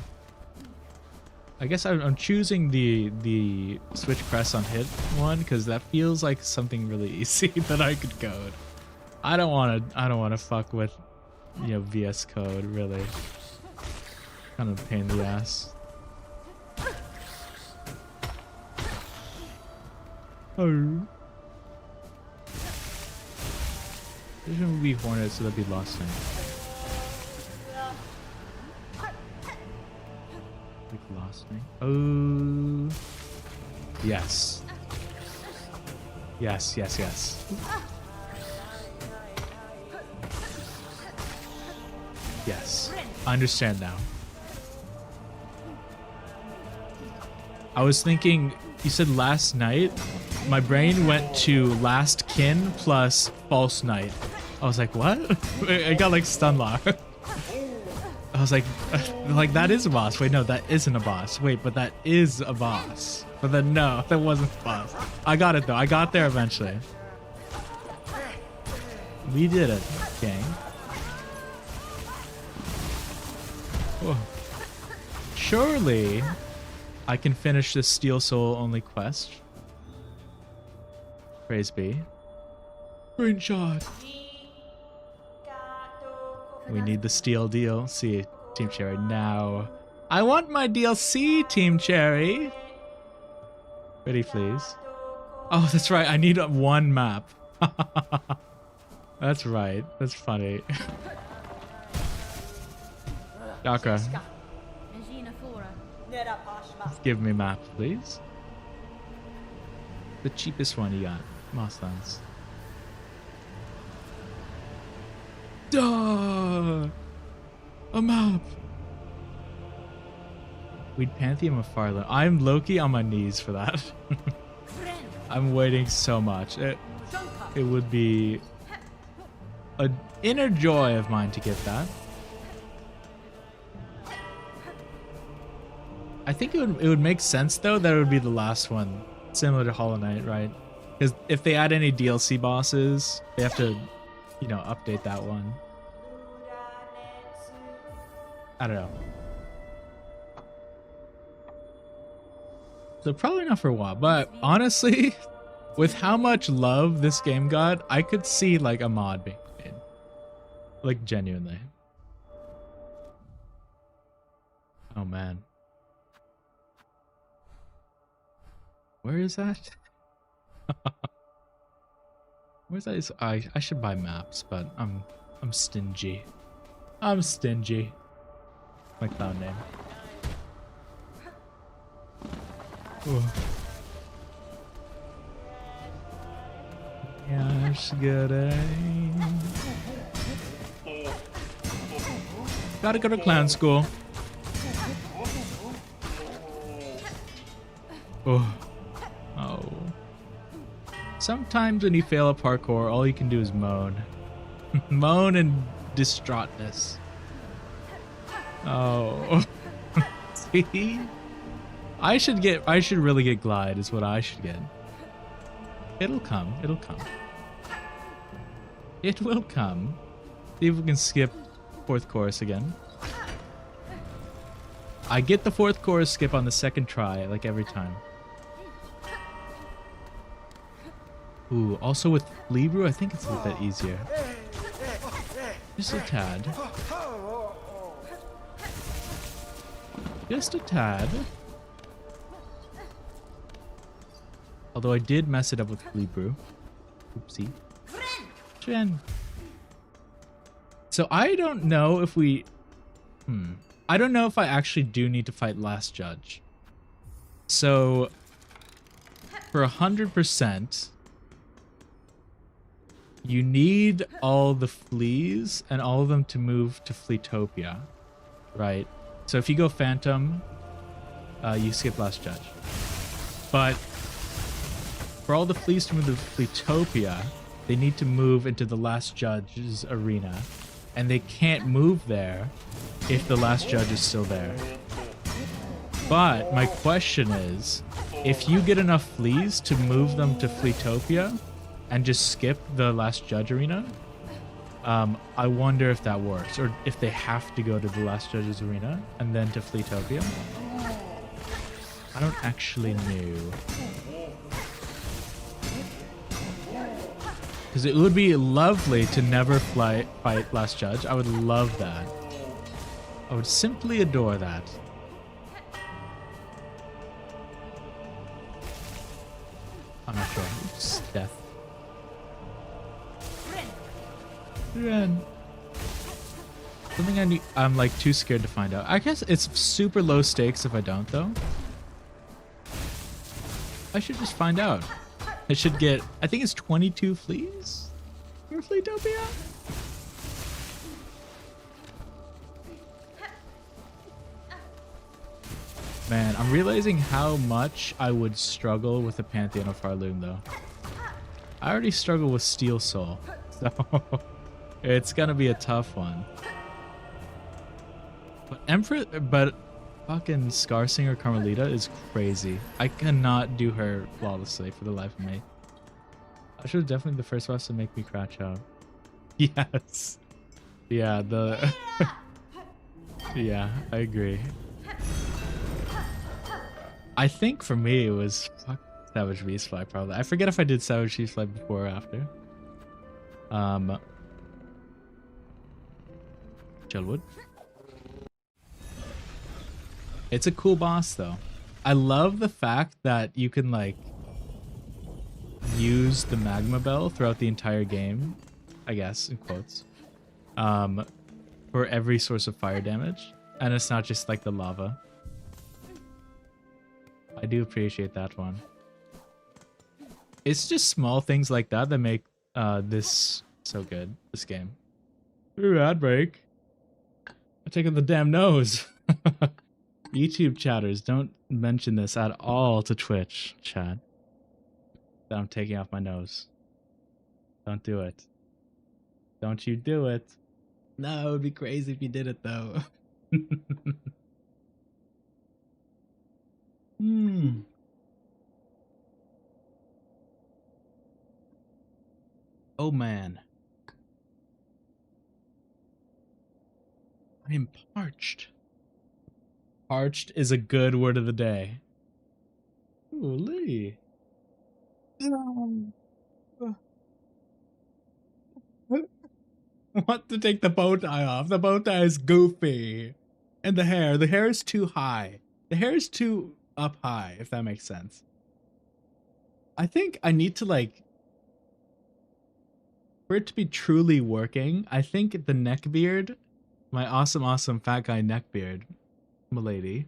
I guess I'm choosing the switch press on hit one because that feels like something really easy that I could code. I don't want to fuck with, you know, VS Code really. Kind of a pain in the ass. Oh. There's gonna be Hornet, so that'd be Lost Night. Like lost me. Oh. Yes. Yes, yes, yes. Yes. I understand now. I was thinking, you said last night. My brain went to last kin plus false night. I was like, what? I got like stun lock. I was like that is a boss. Wait, no, that isn't a boss. Wait, but that is a boss. But then no, that wasn't a boss. I got it though. I got there eventually. We did it, gang. Whoa. Surely I can finish this Steel Soul only quest. Praise be. Screenshot. We need the Steel DLC, Team Cherry, now. I want my DLC, Team Cherry. Ready, please. Oh, that's right. I need one map. That's right. That's funny. Yaka. Give me map, please. The cheapest one you got. Mosslands. Duh! A map! We'd Pantheon of Farland. I'm Loki on my knees for that. I'm waiting so much. It would be an inner joy of mine to get that. I think it would make sense though that it would be the last one, similar to Hollow Knight, right? Because if they add any DLC bosses, they have to, you know, update that one. I don't know. So probably not for a while, but honestly, with how much love this game got, I could see like a mod being made. Like genuinely. Oh man. Where is that? Where's that? I should buy maps, but I'm stingy. I'm stingy. My clown name. Ooh. Gosh, good aim. Gotta go to clown school. Oh. Oh. Sometimes when you fail a parkour, all you can do is moan. Moan and distraughtness. Oh. See? I should really get glide is what I should get. It'll come. It'll come. It will come. See if we can skip fourth chorus again. I get the fourth chorus skip on the second try, like every time. Ooh, also with Libru, I think it's a bit easier. Just a tad. Just a tad. Although I did mess it up with Libru. Oopsie. Jen. So I don't know if we... I don't know if I actually do need to fight Last Judge. So... For 100%... You need all the fleas and all of them to move to Fleetopia, right? So if you go Phantom, you skip Last Judge. But for all the fleas to move to Fleetopia, they need to move into the Last Judge's arena. And they can't move there if the Last Judge is still there. But my question is, if you get enough fleas to move them to Fleetopia, and just skip the Last Judge arena, I wonder if that works, or if they have to go to the Last Judge's arena and then to Fleetopia. I don't actually know. Because it would be lovely to never fight Last Judge. I would love that. I would simply adore that. I'm not sure. Oops, death. Run. Something I'm like too scared to find out. I guess it's super low stakes if I don't though. I should just find out. I should get, I think it's 22 fleas for Fleetopia. Man, I'm realizing how much I would struggle with the Pantheon of Farloom though. I already struggle with Steel Soul, so it's gonna be a tough one. But fucking Scarsinger Carmelita is crazy. I cannot do her flawlessly for the life of me. She was definitely the first boss to make me crouch out. Yes. Yeah, yeah, I agree. I think for me it was Savage Beastfly probably. I forget if I did Savage Beastfly before or after. Chillwood. It's a cool boss though. I love the fact that you can like use the magma bell throughout the entire game, I guess in quotes, for every source of fire damage, and it's not just like the lava. I do appreciate that one. It's just small things like that that make this so good, this game. Ooh, ad break. I'm taking the damn nose. YouTube chatters, don't mention this at all to Twitch chat. That I'm taking off my nose. Don't do it. Don't you do it. No, it would be crazy if you did it though. Oh man. I am parched. Parched is a good word of the day. Holy. Want to take the bow tie off. The bow tie is goofy. And the hair. The hair is too high. The hair is too up high, if that makes sense. I think I need to like... For it to be truly working, I think the neck beard, my awesome fat guy neck beard, milady,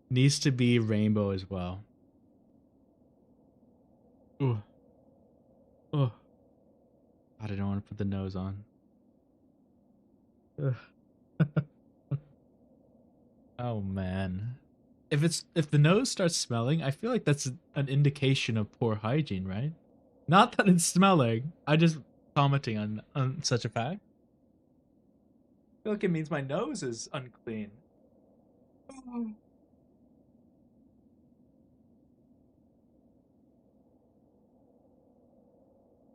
needs to be rainbow as well. Ooh. Oh. God, I don't want to put the nose on. Oh man. If the nose starts smelling, I feel like that's an indication of poor hygiene, right? Not that it's smelling. I just commenting on such a fact. I feel like it means my nose is unclean.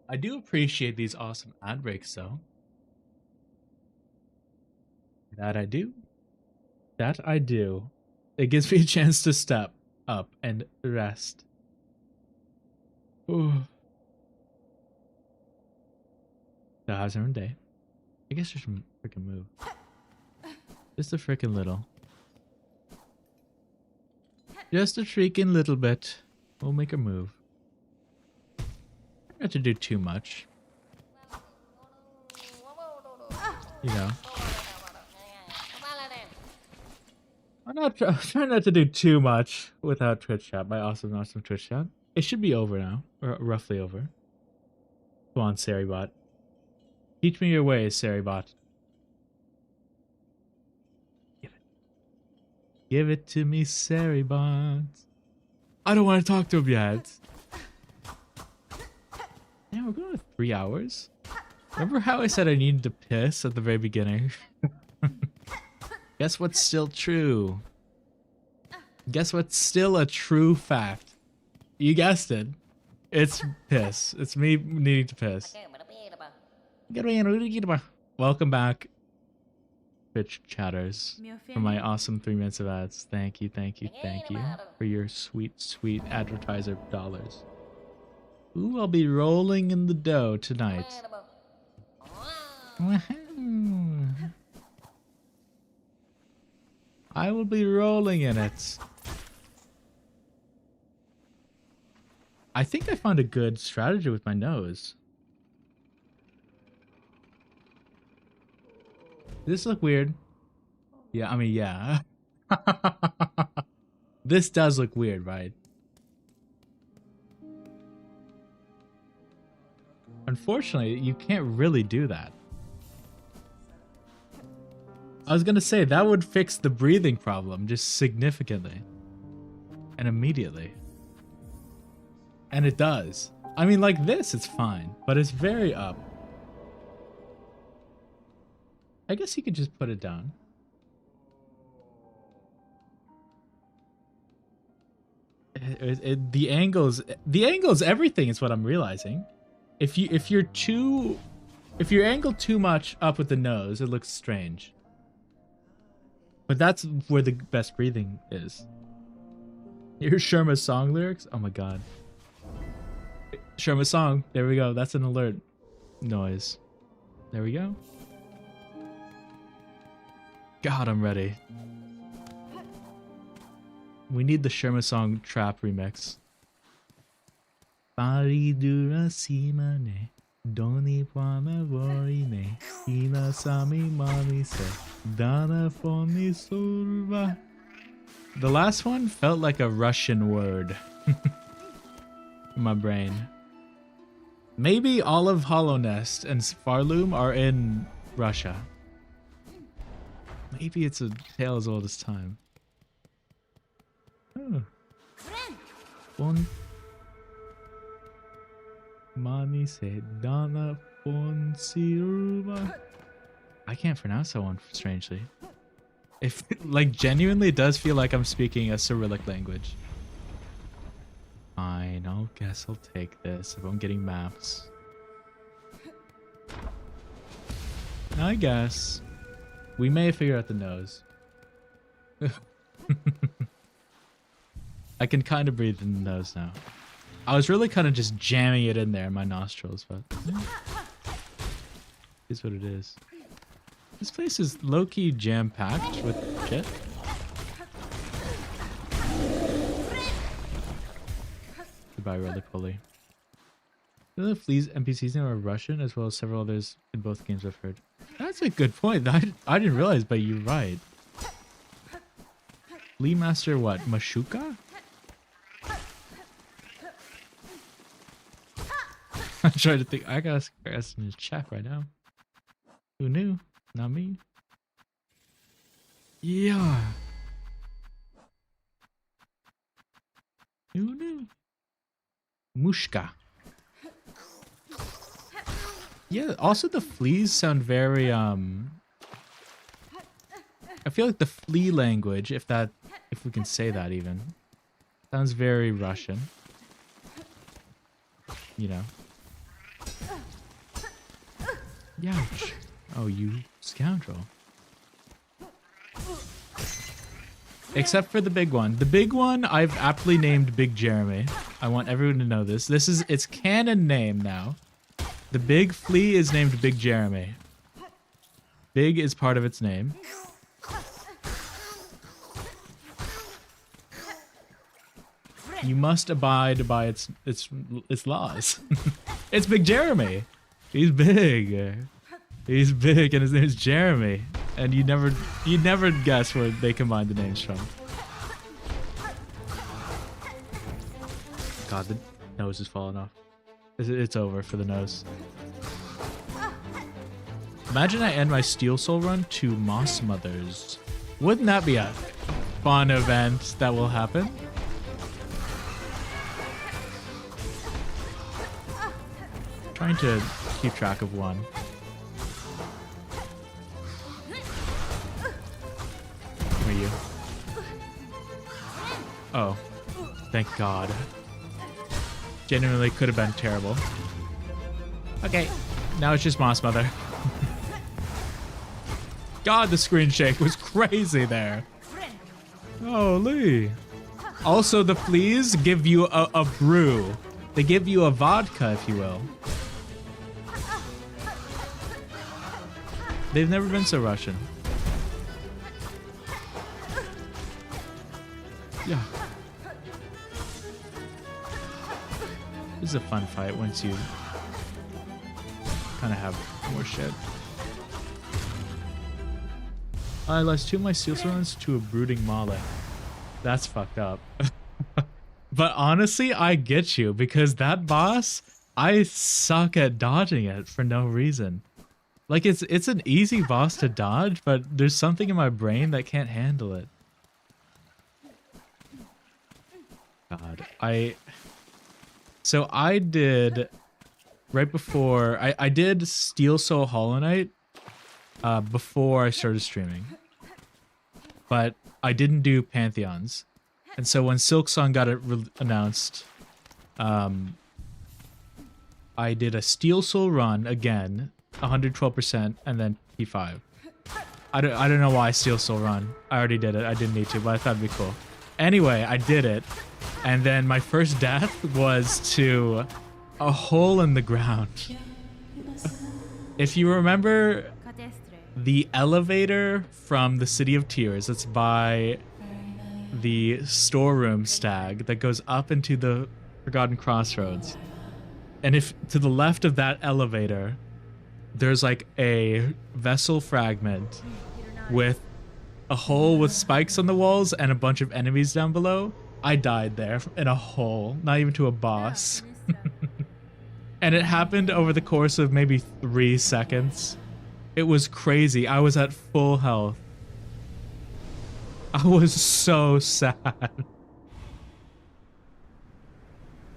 I do appreciate these awesome ad breaks though. That I do. That I do. It gives me a chance to step up and rest. Ooh. So how's everyone day? I guess just freaking move. Just a freaking little. Just a freaking little bit. We'll make her move. Not to do too much. You know. I'm trying not to do too much without Twitch chat. My awesome Twitch chat. It should be over now, or roughly over. Come on, Saribot. Teach me your ways, Saribot. Give it to me, Saribot. I don't want to talk to him yet. Man, we're going to 3 hours. Remember how I said I needed to piss at the very beginning? Guess what's still true? Guess what's still a true fact? You guessed it. It's piss. It's me needing to piss. Welcome back, Twitch chatters, for my awesome 3 minutes of ads. Thank you for your sweet advertiser dollars. Ooh, I'll be rolling in the dough tonight. I will be rolling in it. I think I found a good strategy with my nose. Does this look weird? Yeah, I mean, yeah. This does look weird, right? Unfortunately, you can't really do that. I was gonna say, that would fix the breathing problem just significantly. And immediately. And it does. I mean, like this, it's fine. But it's very up. I guess you could just put it down. The angles, everything is what I'm realizing. If you're angled too much up with the nose, it looks strange. But that's where the best breathing is. Here's Sherma's song lyrics. Oh my god. Sherma's song. There we go. That's an alert noise. There we go. God, I'm ready. We need the Sherma song trap remix. Paridura simane, doni pana vorine, ina sami mami se, dana foni surva. The last one felt like a Russian word in my brain. Maybe all of Hollow Nest and Farloom are in Russia. Maybe it's a tale as old as time. Oh. Fon Mami se dana fon sirva. I can't pronounce that one strangely. If like genuinely does feel like I'm speaking a Cyrillic language. Fine, I guess I'll take this if I'm getting maps. I guess. We may figure out the nose. I can kind of breathe in the nose now. I was really kind of just jamming it in there in my nostrils, but yeah. It's what it is. This place is low-key jam-packed with shit. Goodbye, roly-poly. The Flea's NPCs now are Russian, as well as several others in both games I've heard. That's a good point. I didn't realize, but you're right. Flea Master what? Mashuka? I'm trying to think. I gotta ask in the chat right now. Who knew? Not me. Yeah. Who knew? Mushka. Yeah, also the fleas sound very I feel like the flea language, if we can say that even, sounds very Russian. You know. Youch. Oh, you scoundrel. Except for the big one. The big one I've aptly named Big Jeremy. I want everyone to know this. This is its canon name now. The big flea is named Big Jeremy. Big is part of its name. You must abide by its laws. It's Big Jeremy. He's big. He's big, and his name is Jeremy. And you'd never guess where they combined the names from. God, the nose is falling off. It's over for the nose. Imagine I end my Steel Soul run to Moss Mothers. Wouldn't that be a fun event that will happen? Trying to keep track of one. Where are you? Oh, thank God. Genuinely could have been terrible. Okay, now it's just Moss Mother. God, the screen shake was crazy there. Holy. Also, the fleas give you a brew. They give you a vodka, if you will. They've never been so Russian. Yeah. This is a fun fight once you kind of have more shit. I lost 2 of my Silksong runs to a brooding Mole. That's fucked up. But honestly, I get you, because that boss, I suck at dodging it for no reason. Like, it's an easy boss to dodge, but there's something in my brain that can't handle it. God, So I did, right before, I did Steel Soul Hollow Knight before I started streaming. But I didn't do Pantheons. And so when Silksong got it announced, I did a Steel Soul run again, 112%, and then P5. I don't know why Steel Soul run. I already did it. I didn't need to, but I thought it'd be cool. Anyway, I did it, and then my first death was to a hole in the ground. If you remember the elevator from the City of Tears, that's by the storeroom stag that goes up into the Forgotten Crossroads. And if to the left of that elevator, there's like a vessel fragment with a hole with spikes on the walls and a bunch of enemies down below. I died there in a hole, not even to a boss. And it happened over the course of maybe 3 seconds. It was crazy. I was at full health. I was so sad.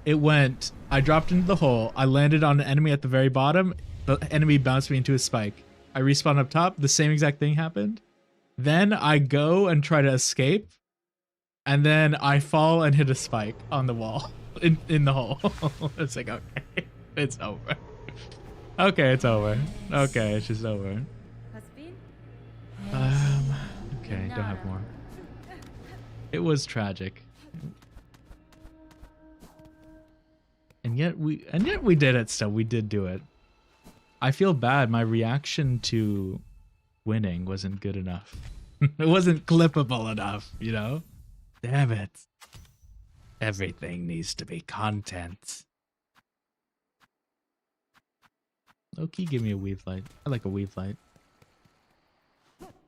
I dropped into the hole. I landed on an enemy at the very bottom. The enemy bounced me into a spike. I respawned up top. The same exact thing happened. Then I go and try to escape. And then I fall and hit a spike on the wall in the hole. It's like, okay, it's over. Okay, it's over. Okay, it's just over. Okay, don't have more. It was tragic. And yet we did it still. We did do it. I feel bad. My reaction to winning wasn't good enough. It wasn't clippable enough, you know? Damn it. Everything needs to be content. Low-key, give me a weave light. I like a weave light.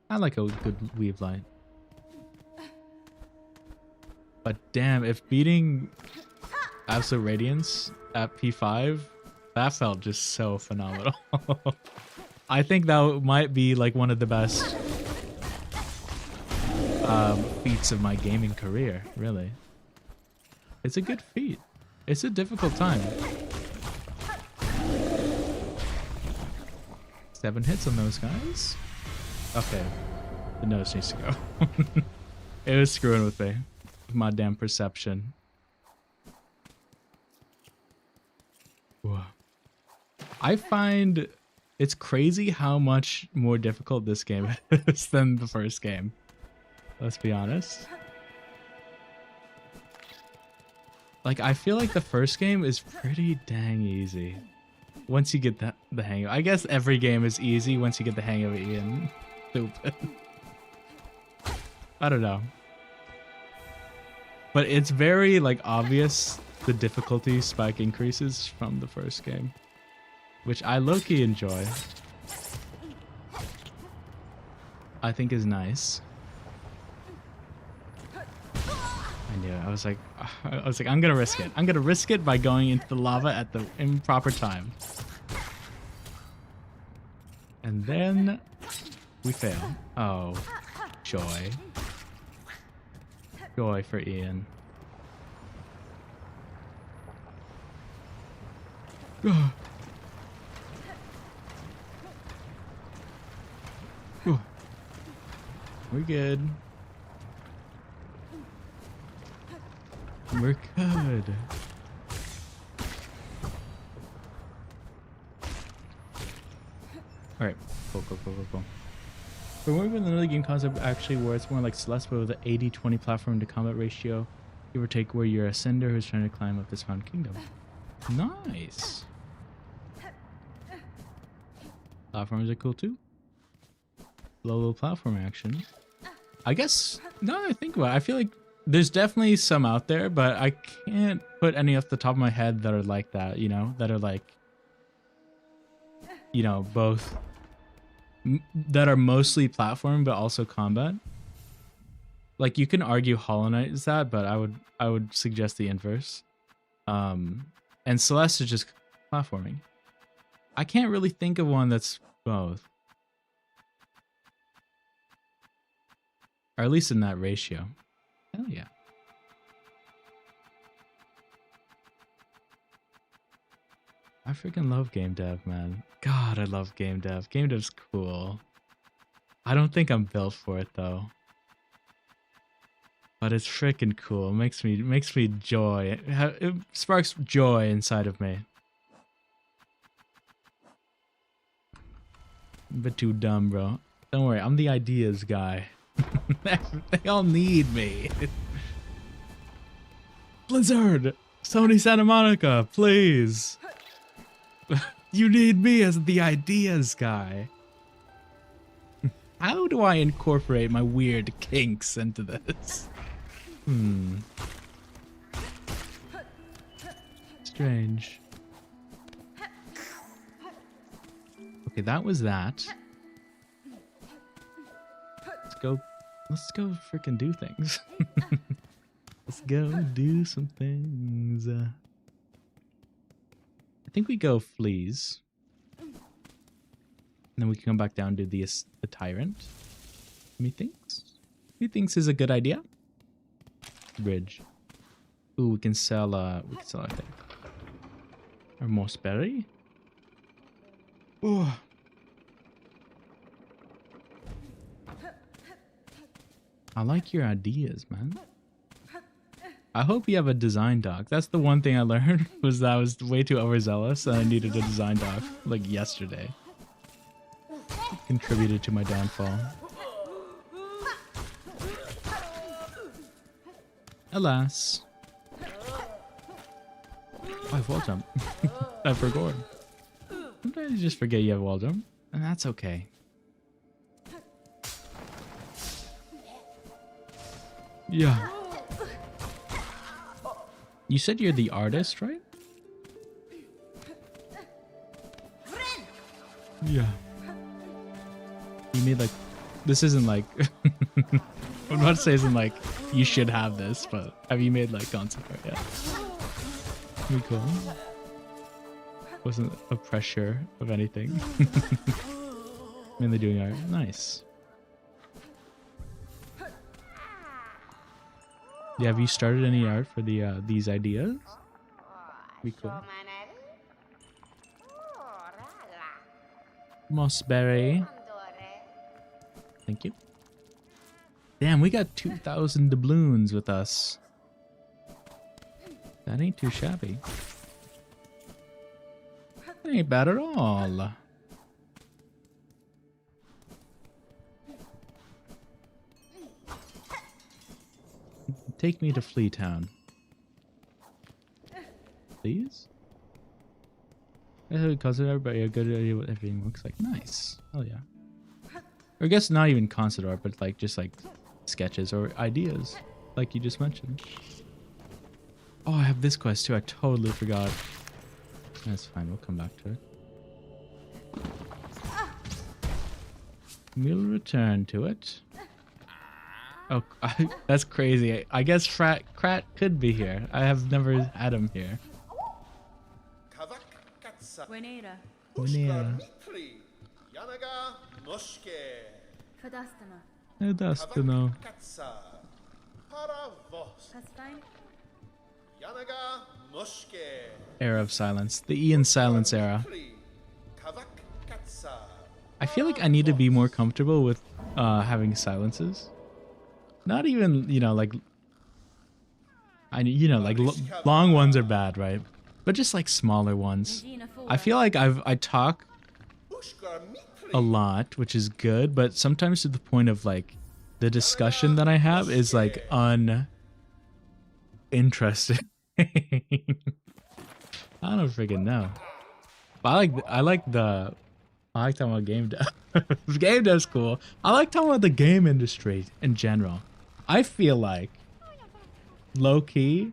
I like a good weave light. But damn, if beating Absolute Radiance at P5, that felt just so phenomenal. I think that might be like one of the best feats of my gaming career, really. It's a good feat. It's a difficult time. 7 hits on those guys. Okay, the nose needs to go. It was screwing with me. My damn perception. Whoa. I find it's crazy how much more difficult this game is than the first game. Let's be honest. Like, I feel like the first game is pretty dang easy. Once you get the hang of it. I guess every game is easy once you get the hang of it, Ian. Stupid. I don't know. But it's very, like, obvious the difficulty spike increases from the first game. Which I low-key enjoy. I think is nice. I knew it. I was like, I'm gonna risk it. I'm gonna risk it by going into the lava at the improper time. And then we fail. Oh, joy. Joy for Ian. We're good. We're good. Alright, go. But we're with another game concept actually where it's more like Celeste but with an 80-20 platform to combat ratio. Give or take where you're a Cinder who's trying to climb up this Found Kingdom. Nice. Platforms are cool too. Low platform action. I guess, now that I think about it, I feel like there's definitely some out there, but I can't put any off the top of my head that are like that, you know? That are like, you know, both that are mostly platform but also combat. Like you can argue Hollow Knight is that, but I would suggest the inverse. And Celeste is just platforming. I can't really think of one that's both. Or at least in that ratio. Hell yeah. I freaking love game dev, man. God, I love game dev. Game dev's cool. I don't think I'm built for it though. But it's freaking cool. It makes me joy. It sparks joy inside of me. A bit too dumb, bro. Don't worry, I'm the ideas guy. They all need me. Blizzard! Sony Santa Monica, please! You need me as the ideas guy. How do I incorporate my weird kinks into this? Strange. Okay, that was that. Let's go freaking do things. Let's go do some things. I think we go fleas. And then we can come back down to the tyrant. Methinks is a good idea. Bridge. Ooh, we can sell I think. Or Mossberry. Ooh. I like your ideas, man. I hope you have a design doc. That's the one thing I learned, was that I was way too overzealous and I needed a design doc, like yesterday. It contributed to my downfall. Alas. Oh, I have wall jump. I forgot. Sometimes you just forget you have wall jump, and that's okay. Yeah. You said you're the artist, right? Yeah. You made like... This isn't like... I'm not to say isn't like, you should have this, but have you made like concept art yet? Pretty cool. Wasn't a pressure of anything. Mainly doing art. Nice. Yeah, have you started any art for the these ideas? Be cool. Mossberry. Thank you. Damn, we got 2,000 doubloons with us. That ain't too shabby. That ain't bad at all. Take me to Flea Town. Please? Because everybody a good idea what everything looks like. Nice. Oh yeah. Or I guess not even concept art, but like just like sketches or ideas, like you just mentioned. Oh, I have this quest too. I totally forgot. That's fine. We'll come back to it. We'll return to it. Oh, that's crazy. I guess Krat could be here. I have never had him here. Winera. Fedastano. Era of silence. The Ian silence era. I feel like I need to be more comfortable with having silences. Not even, you know, like... long ones are bad, right? But just like smaller ones. I feel like I talk a lot, which is good, but sometimes to the point of like the discussion that I have is like uninteresting. I don't freaking know. But I like talking about game dev. Game dev's cool. I like talking about the game industry in general. I feel like low key,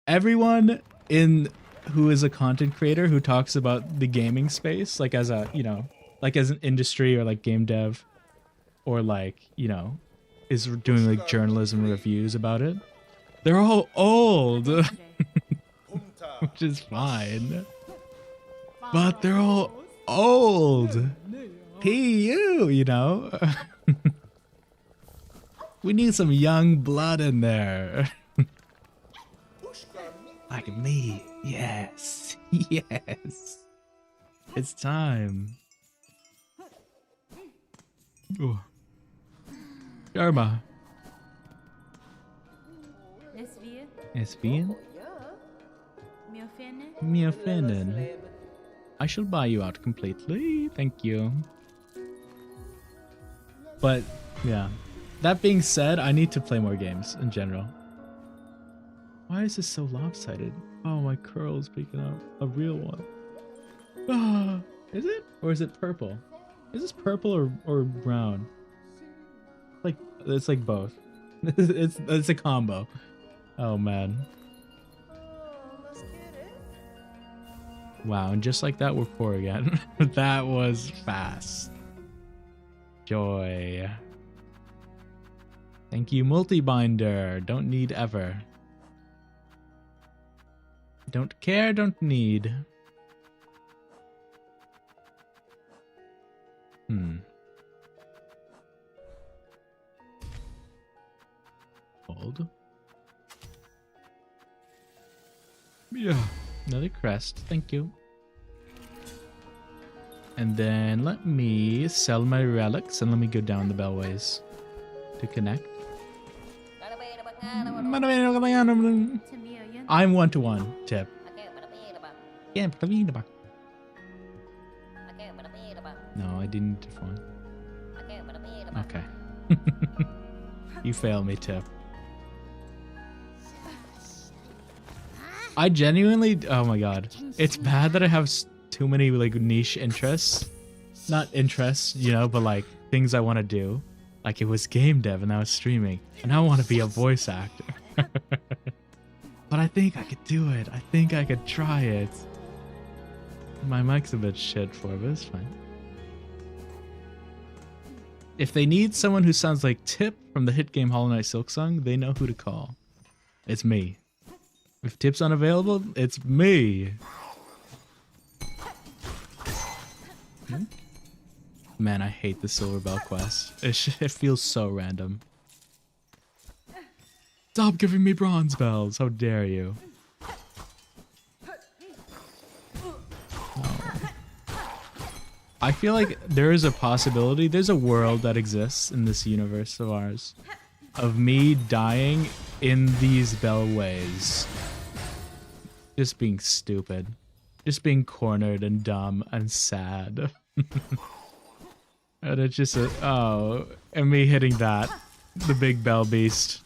everyone who is a content creator who talks about the gaming space, like as a, you know, like as an industry or like game dev or like, you know, is doing like journalism reviews about it. They're all old, which is fine. But they're all old. PU, you know? We need some young blood in there. Like me. Yes. Yes. It's time. Oh. Sharma. Es bien? Me offended. I shall buy you out completely. Thank you. But, yeah. That being said, I need to play more games in general. Why is this so lopsided? Oh, my curl's peeking out. A real one. Ah, is it? Or is it purple? Is this purple or brown? Like, it's like both. it's a combo. Oh, man. Wow, and just like that, we're poor again. That was fast. Joy. Thank you, multi-binder. Don't need ever. Don't care, don't need. Hold. Yeah. Another crest. Thank you. And then let me sell my relics and let me go down the bellways to connect. I'm 1-to-1, Tip. No, I didn't define. Okay. You fail me, Tip. I genuinely, oh my god. It's bad that I have too many like niche interests. Not interests, you know, but like things I want to do. Like it was game dev and now it's streaming. And I want to be a voice actor. But I think I could do it. I think I could try it. My mic's a bit shit for it, but it's fine. If they need someone who sounds like Tip from the hit game Hollow Knight Silksong, they know who to call. It's me. If Tip's unavailable, it's me. Man, I hate the Silver Bell quest. It feels so random. Stop giving me bronze bells. How dare you? Oh. I feel like there is a possibility, there's a world that exists in this universe of ours, of me dying in these bellways. Just being stupid. Just being cornered and dumb and sad. And it's just a, oh, and me hitting that. The big bell beast.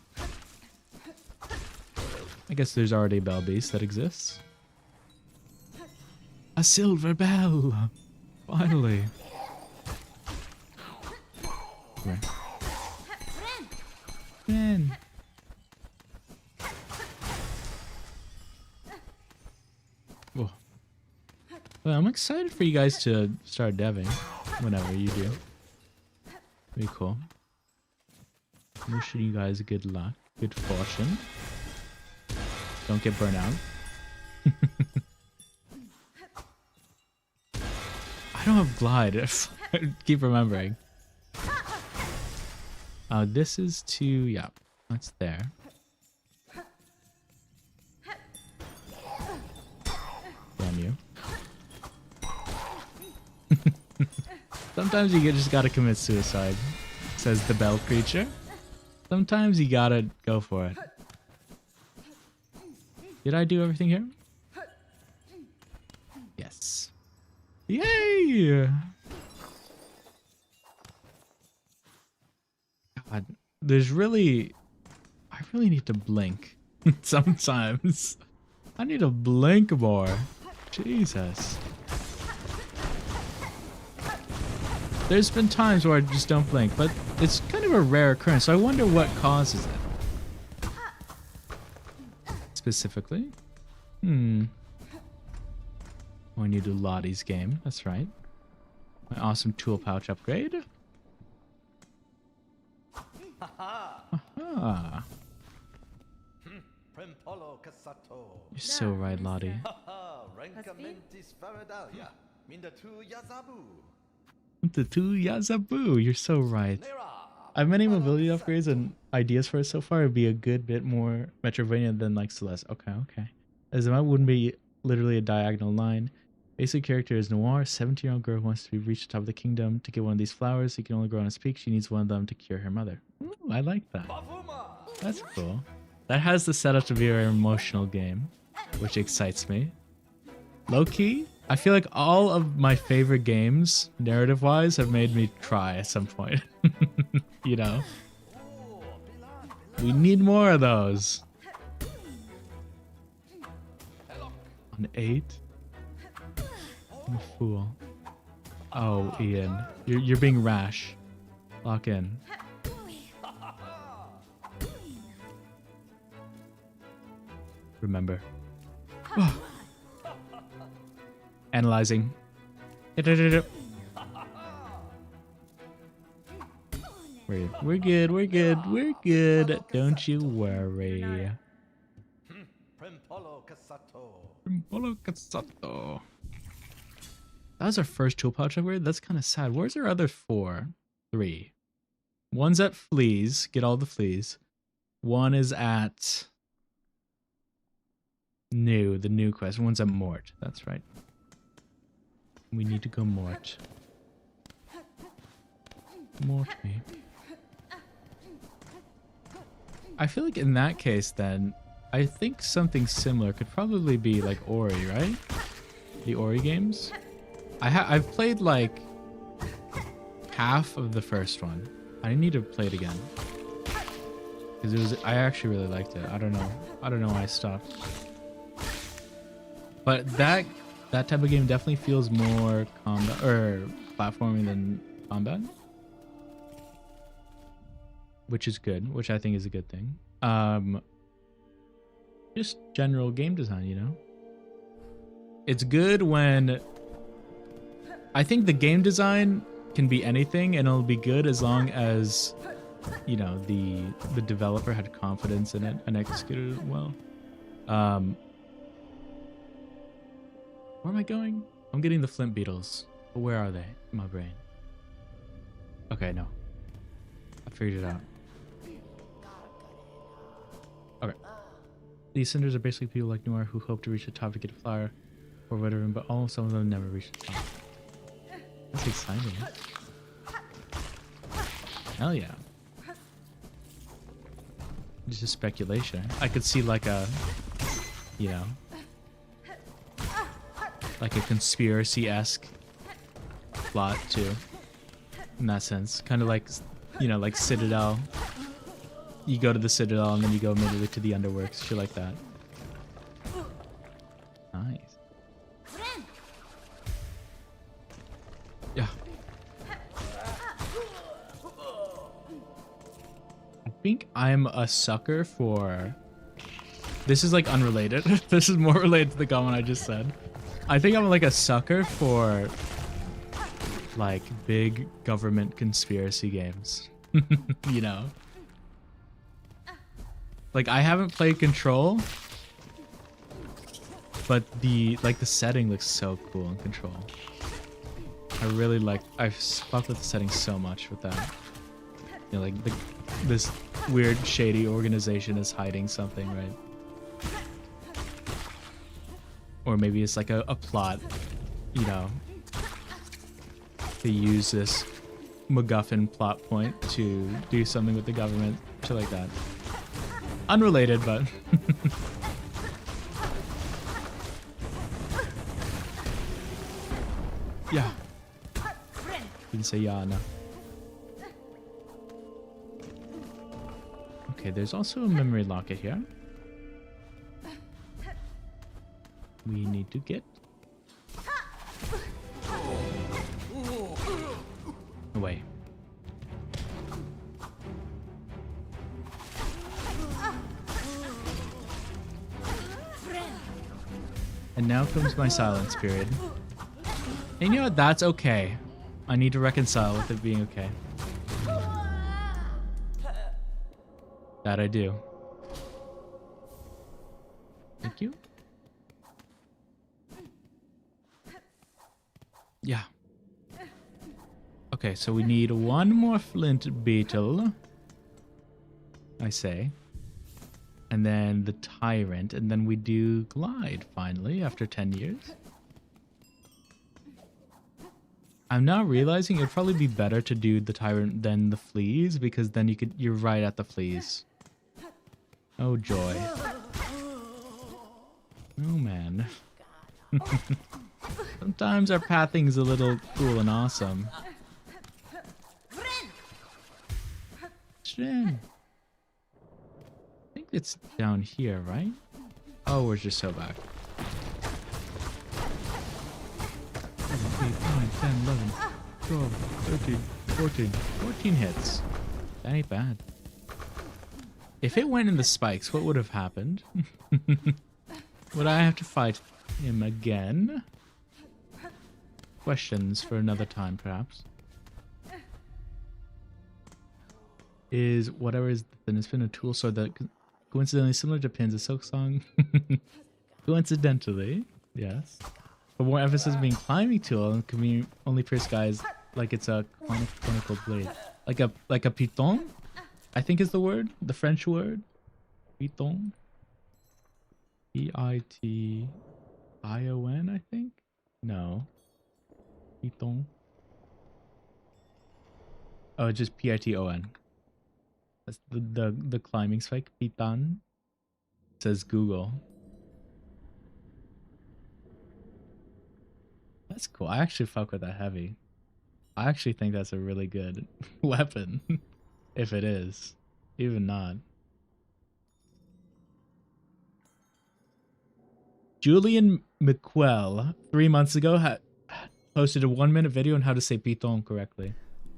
I guess there's already a bell beast that exists. A silver bell! Finally. Come here. Man. Whoa. Well, I'm excited for you guys to start deving whenever you do. Very cool. Wishing you guys good luck, good fortune. Don't get burnt out. I don't have glide. Keep remembering. This is to, yeah, that's there. Damn you. Sometimes you just gotta commit suicide, says the bell creature. Sometimes you gotta go for it. Did I do everything here? Yes. Yay! God, there's really... I really need to blink. Sometimes. I need to blink more. Jesus. There's been times where I just don't blink, but it's kind of a rare occurrence, so I wonder what causes it. Specifically? When you do Lottie's game, that's right. My awesome tool pouch upgrade. Aha. You're so right, Lottie. The two Yazabu. You're so right. I have many mobility upgrades and ideas for it so far. It'd be a good bit more Metroidvania than like Celeste. Okay. As it wouldn't be literally a diagonal line. Basic character is Noir. 17-year-old girl who wants to reach the top of the kingdom to get one of these flowers. He can only grow on his peak. She needs one of them to cure her mother. Ooh, I like that. That's cool. That has the setup to be an emotional game, which excites me. Low-key, I feel like all of my favorite games, narrative-wise, have made me cry at some point. You know? We need more of those. On 8? I'm a fool. Oh, Ian. You're being rash. Lock in. Remember. Analyzing. We're good. Don't you worry. That was our first tool pouch upgrade. That's kind of sad. Where's our other 4? 3. One's at Fleas. Get all the Fleas. One is at the new quest. One's at Mort. That's right. We need to go Mort. Mort me. I feel like in that case then, I think something similar could probably be like Ori, right? The Ori games. I've played like half of the first one. I need to play it again. Because I actually really liked it. I don't know why I stopped. But that type of game definitely feels more combat or platforming than combat. Which is good, which I think is a good thing. Just general game design, you know? It's good when I think the game design can be anything and it'll be good as long as, you know, the developer had confidence in it and executed it well. Where am I going? I'm getting the Flint Beetles. But where are they in my brain? Okay, no. I figured it out. Okay. These cinders are basically people like Noir who hope to reach the top to get a flower or whatever, but some of them never reach the top. That's exciting. Hell yeah. It's just speculation. I could see like a, you know, like a conspiracy-esque plot too, in that sense. Kind of like, you know, like Citadel. You go to the Citadel and then you go immediately to the Underworks, shit like that. Nice. Yeah. I think I'm a sucker for... This is like unrelated. This is more related to the comment I just said. I think I'm like a sucker for like big government conspiracy games. You know? Like I haven't played Control, but the setting looks so cool in Control. I really like, I fuck with the setting so much with that. You know, like this weird shady organization is hiding something, right? Or maybe it's like a plot, you know, to use this MacGuffin plot point to do something with the government, shit like that. Unrelated, but... Yeah. You can say yeah, no. Okay, there's also a memory locket here. We need to get away. And now comes my silence period. And you know what? That's okay. I need to reconcile with it being okay. That I do. Thank you. Yeah. Okay, so we need one more flint beetle, I say. And then the tyrant, and then we do glide finally after 10 years. I'm now realizing it'd probably be better to do the tyrant than the fleas, because then you're right at the fleas. Oh joy. Oh man. Sometimes our pathing is a little cool and awesome. Shin. I think it's down here, right? Oh, we're just so back. 7, 8, 9, 10, 11, 12, 13, 14. 14 hits. That ain't bad. If it went in the spikes, what would have happened? Would I have to fight him again? Questions for another time, perhaps. Is whatever is the thinnest pin a tool sword that coincidentally similar to pins of Silksong? Coincidentally, yes. But more emphasis being climbing tool and can be only pierce guys like it's a conical blade. Like a piton, I think is the word, the French word. Piton. Piton, I think? No. Piton. Oh, it's just Piton. That's the climbing spike. Piton. It says Google. That's cool. I actually fuck with that heavy. I actually think that's a really good weapon. If it is. Even not. Julian McQuell, 3 months ago, had posted a 1-minute video on how to say Piton correctly.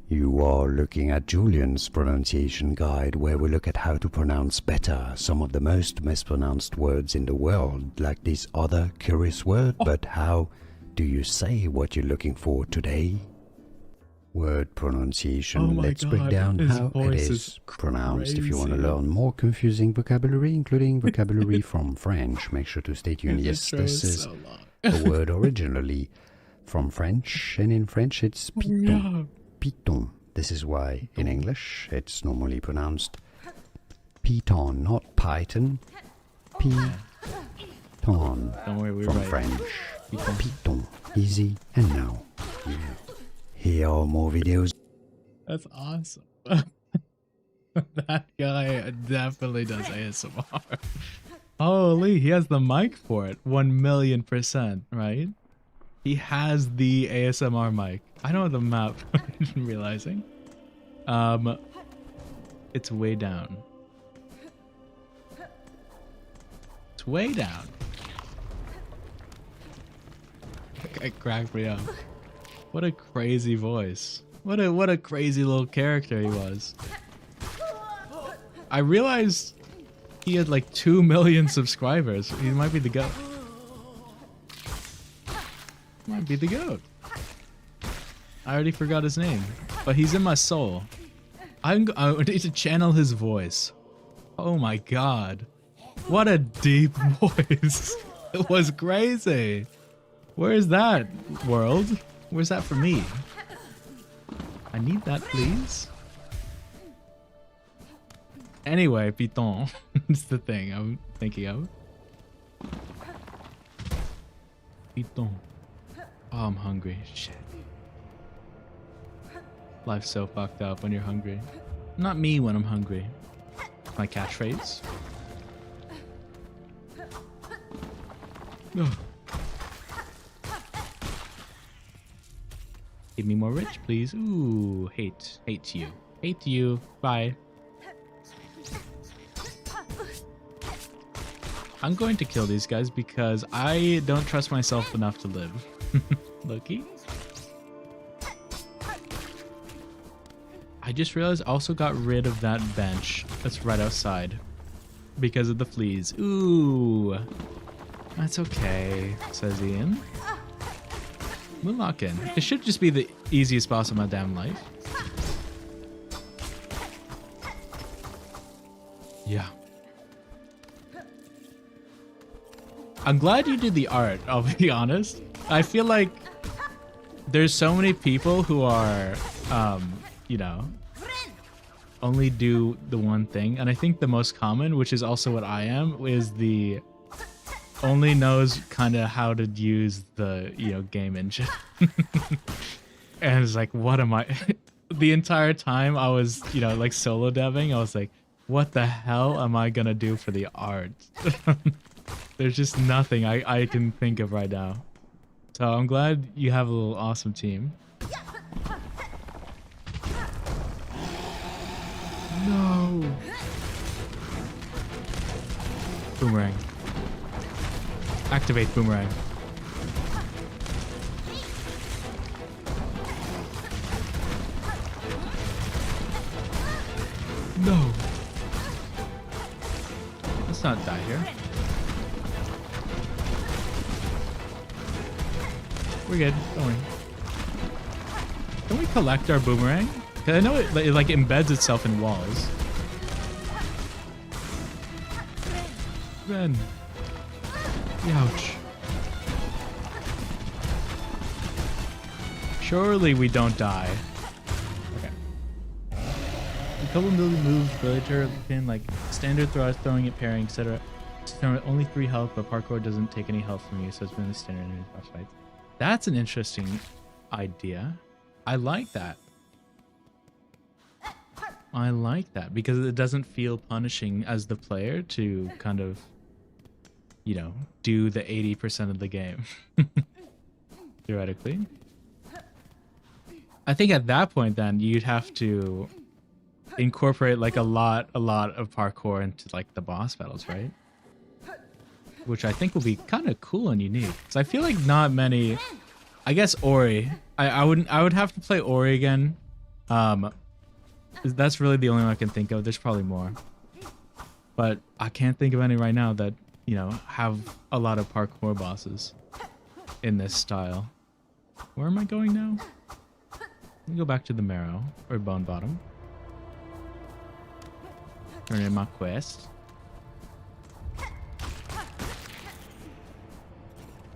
You are looking at Julian's pronunciation guide, where we look at how to pronounce better some of the most mispronounced words in the world, like this other curious word. But how do you say what you're looking for today? Word pronunciation. Oh Let's God, break down his how it voice is pronounced. If you want to crazy. learn more confusing vocabulary, including vocabulary from French, make sure to stay tuned. Yes, this is so a word originally from French, and in French it's piton. Piton. This is why in English it's normally pronounced piton, not python. Piton. Don't worry, we're From right. French. Piton. Easy and now. Yeah. Here are more videos. That's awesome. That guy definitely does ASMR. Holy, he has the mic for it. 1,000,000%, right? He has the ASMR mic. I know the map. I'm realizing. It's way down. It's way down. It cracked me up. What a crazy voice. What a crazy little character he was. I realized he had like 2 million subscribers. He might be the GOAT. Might be the GOAT. I already forgot his name, but he's in my soul. I need to channel his voice. Oh my god. What a deep voice. It was crazy. Where is that, world? Where's that for me? I need that, please. Anyway, Piton. It's the thing I'm thinking of. Piton. Oh, I'm hungry. Shit. Life's so fucked up when you're hungry. Not me when I'm hungry. My catchphrase. Ugh. Give me more rich, please. Ooh, hate. Hate you. Hate you. Bye. I'm going to kill these guys because I don't trust myself enough to live. Loki? I just realized I also got rid of that bench that's right outside because of the fleas. Ooh. That's okay, says Ian. We'll lock in. It should just be the easiest boss of my damn life. Yeah. I'm glad you did the art, I'll be honest. I feel like there's so many people who are, you know, only do the one thing. And I think the most common, which is also what I am, is the only knows kind of how to use the, you know, game engine. And it's like, what am I? The entire time I was, you know, like solo deving, I was like, what the hell am I gonna do for the art? There's just nothing I can think of right now. So I'm glad you have a little awesome team. No. Boomerang. Activate boomerang. No. Let's not die here. We're good. Don't worry. Can we collect our boomerang? Cause I know it like embeds itself in walls. Ren. Ouch. Surely we don't die. Okay. A couple million moves, villager pin, like standard throws, throwing it, parrying, etc. Only 3 health, but parkour doesn't take any health from you, so it's been the standard in boss fights. That's an interesting idea. I like that. I like that because it doesn't feel punishing as the player to kind of, you know, do the 80% of the game. Theoretically. I think at that point then you'd have to incorporate like a lot of parkour into like the boss battles, right? Which I think will be kind of cool and unique. So I feel like not many, I guess Ori. I would have to play Ori again. That's really the only one I can think of. There's probably more. But I can't think of any right now that, you know, have a lot of parkour bosses in this style. Where am I going now? Let me go back to the Marrow or Bone Bottom. Turn in my quest.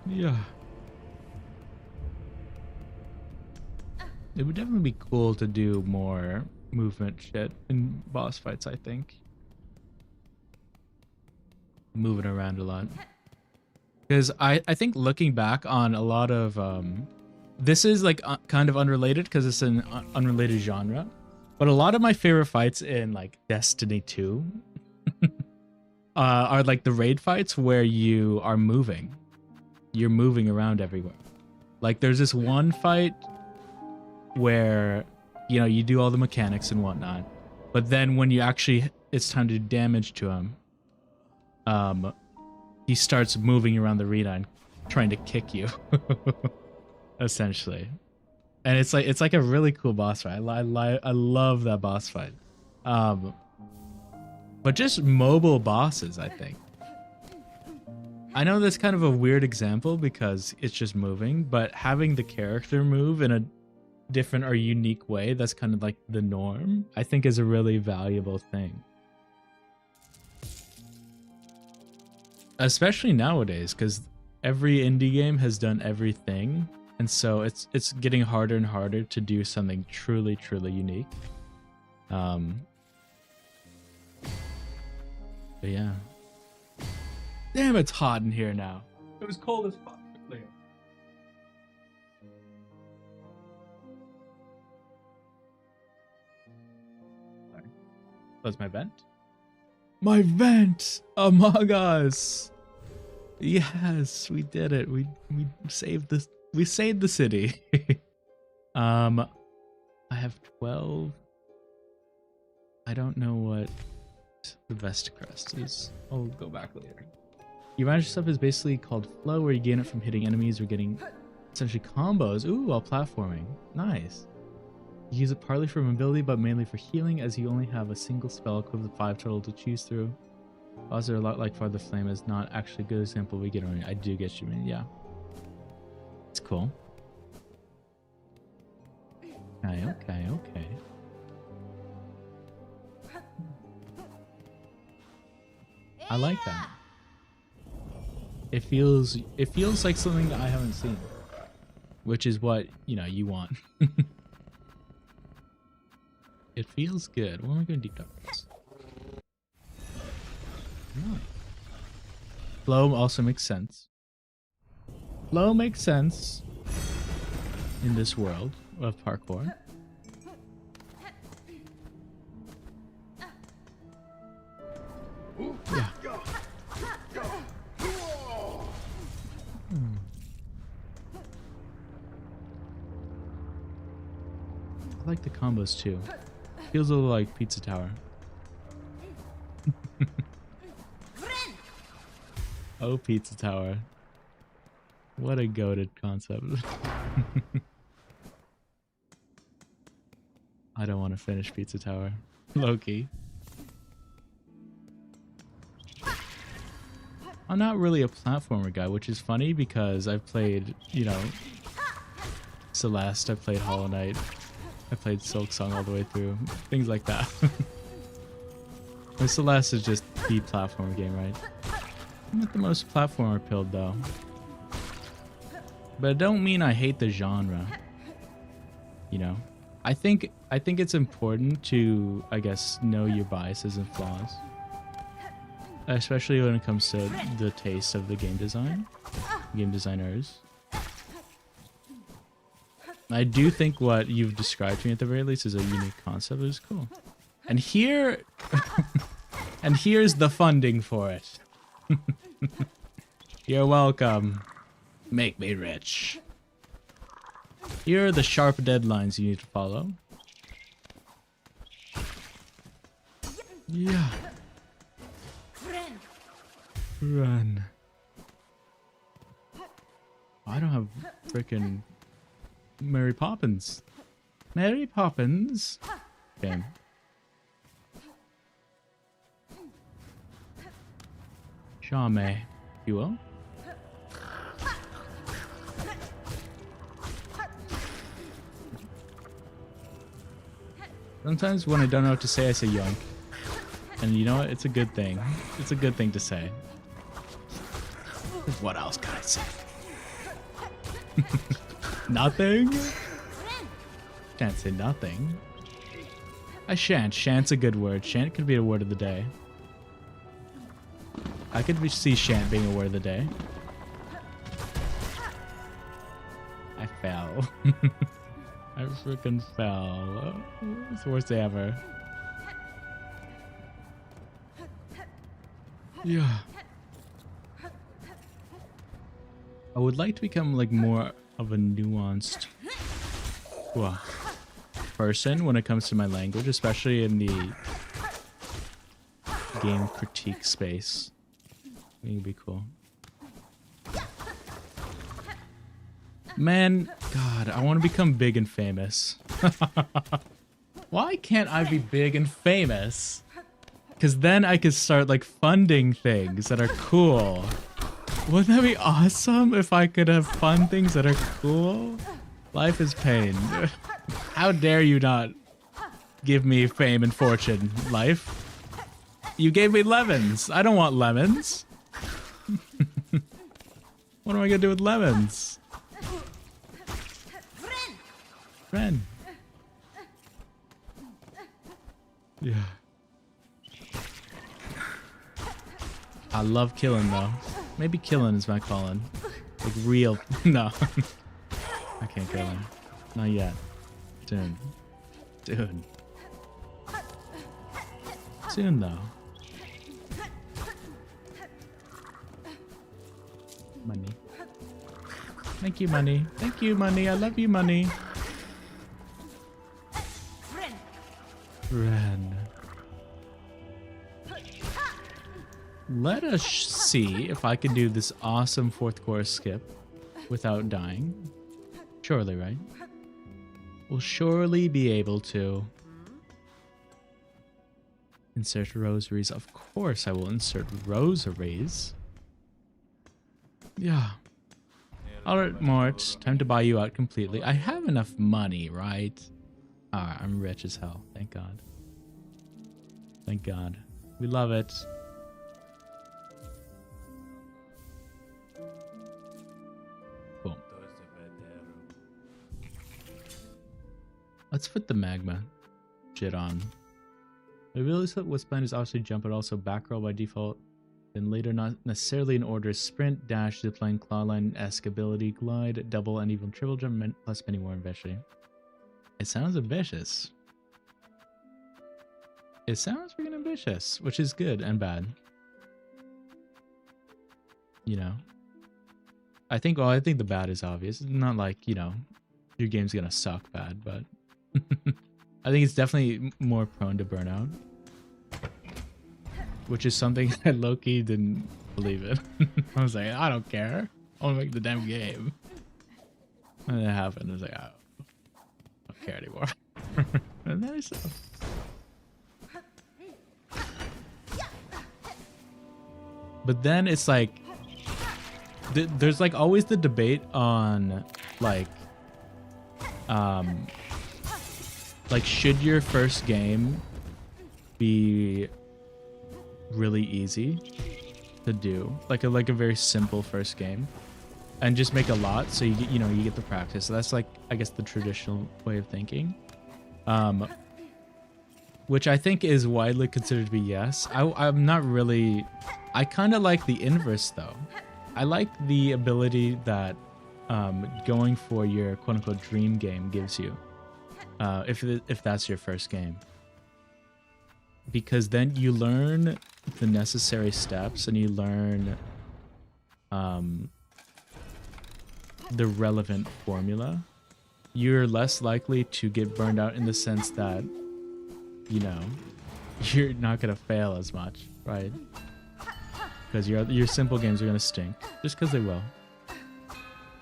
Yeah. It would definitely be cool to do more movement shit in boss fights, I think. Moving around a lot. Because I think looking back on a lot of... this is like kind of unrelated because it's an unrelated genre. But a lot of my favorite fights in like Destiny 2 are like the raid fights where you are moving. You're moving around everywhere. Like there's this one fight where, you know, you do all the mechanics and whatnot, but then when you actually, it's time to do damage to him, he starts moving around the arena and trying to kick you, essentially. And it's like a really cool boss fight. I love that boss fight. But just mobile bosses, I think. I know that's kind of a weird example because it's just moving, but having the character move in a different or unique way that's kind of like the norm, I think is a really valuable thing. Especially nowadays, because every indie game has done everything, and so it's getting harder and harder to do something truly unique. But yeah. Damn, it's hot in here now. It was cold as fuck earlier. Sorry. That's my vent. My vent! Among Us! Yes, we did it. We saved this. We saved the city. I have 12. I don't know what the Vesticrest is. I'll go back later. Your magic stuff is basically called flow, where you gain it from hitting enemies or getting essentially combos. Ooh, while platforming. Nice. You use it partly for mobility, but mainly for healing, as you only have a single spell equipped with 5 total to choose through. Also, a lot like Farther Flame is not actually a good example we get on. I do get you, man. Yeah. It's cool. Okay, okay, okay. I like that. It feels like something that I haven't seen, which is what, you know, you want. It feels good. What am I going to deep dive this? Nice. Flow also makes sense. Flow makes sense in this world of parkour. Yeah. I like the combos too. Feels a little like Pizza Tower. Oh, Pizza Tower. What a goated concept. I don't want to finish Pizza Tower. Low-key. I'm not really a platformer guy, which is funny because I've played, you know, Celeste, I played Hollow Knight, I played Silksong all the way through, things like that. And Celeste is just the platformer game, right? I'm not the most platformer pilled though. But it don't mean I hate the genre. You know? I think it's important to, I guess, know your biases and flaws. Especially when it comes to the taste of the game designers. I do think what you've described to me at the very least is a unique concept. It's cool. And here, and here's the funding for it. You're welcome. Make me rich. Here are the sharp deadlines you need to follow. Yeah. Run. I don't have frickin' Mary Poppins. Mary Poppins. Game. Charme, if you will. Sometimes when I don't know what to say, I say yoink. And you know what? It's a good thing. It's a good thing to say. What else can I say? Nothing? Can't say nothing. I shan't. Shant's a good word. Shant could be a word of the day. I could see shant being a word of the day. I fell. I freaking fell. It's the worst day ever. Yeah. I would like to become like more of a nuanced person when it comes to my language, especially in the game critique space. I think it'd be cool. Man, God, I want to become big and famous. Why can't I be big and famous? Because then I could start like funding things that are cool. Wouldn't that be awesome if I could have fun things that are cool? Life is pain. How dare you not give me fame and fortune, life? You gave me lemons. I don't want lemons. What am I gonna do with lemons? Friend. Yeah. I love killing though. Maybe killing is my calling. Like real. No. I can't kill him. Not yet. Soon. Soon. Soon though. Money. Thank you, money. Thank you, money. I love you, money. Ren. Let us see if I can do this awesome fourth chorus skip without dying. Surely, right? We'll surely be able to. Insert rosaries. Of course I will insert rosaries. Yeah. Alright, Mort. Time to buy you out completely. I have enough money, right? Ah, I'm rich as hell. Thank God. Thank God. We love it. Boom. Let's put the magma shit on. I realize that what's planned is obviously jump, but also back roll by default. Then later, not necessarily in order: sprint, dash, zipline, clawline, escability, glide, double, and even triple jump, plus many more eventually. It sounds ambitious. It sounds freaking ambitious, which is good and bad. You know, I think the bad is obvious. It's not like, you know, your game's gonna suck bad, but I think it's definitely more prone to burnout, which is something I low-key didn't believe in. I was like, I don't care. I want to make the damn game. And it happened. I was like, I don't care anymore. And then it's but then it's like, there's like always the debate on like should your first game be really easy to do, like a very simple first game, and just make a lot so you get, you know, you get the practice. So that's like, I guess, the traditional way of thinking, which I think is widely considered to be yes. I'm not really. I kind of like the inverse though. I like the ability that going for your quote-unquote dream game gives you, if that's your first game, because then you learn the necessary steps and you learn the relevant formula. You're less likely to get burned out in the sense that, you know, you're not gonna fail as much, right? Because your simple games are gonna stink, just because they will.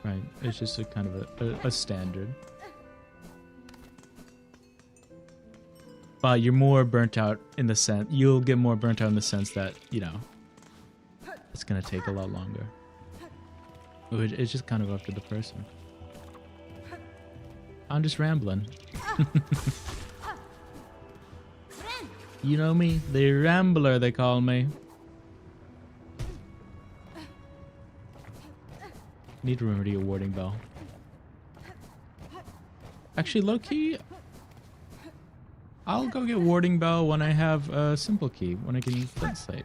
Right? It's just a kind of a standard. But you're more burnt out in the sense, you'll get more burnt out in the sense that, you know, it's gonna take a lot longer. It's just kind of up to the person. I'm just rambling. You know me, the Rambler they call me. Need to remember to get warding bell. Actually, low-key, I'll go get warding bell when I have a simple key, when I can use flint slate.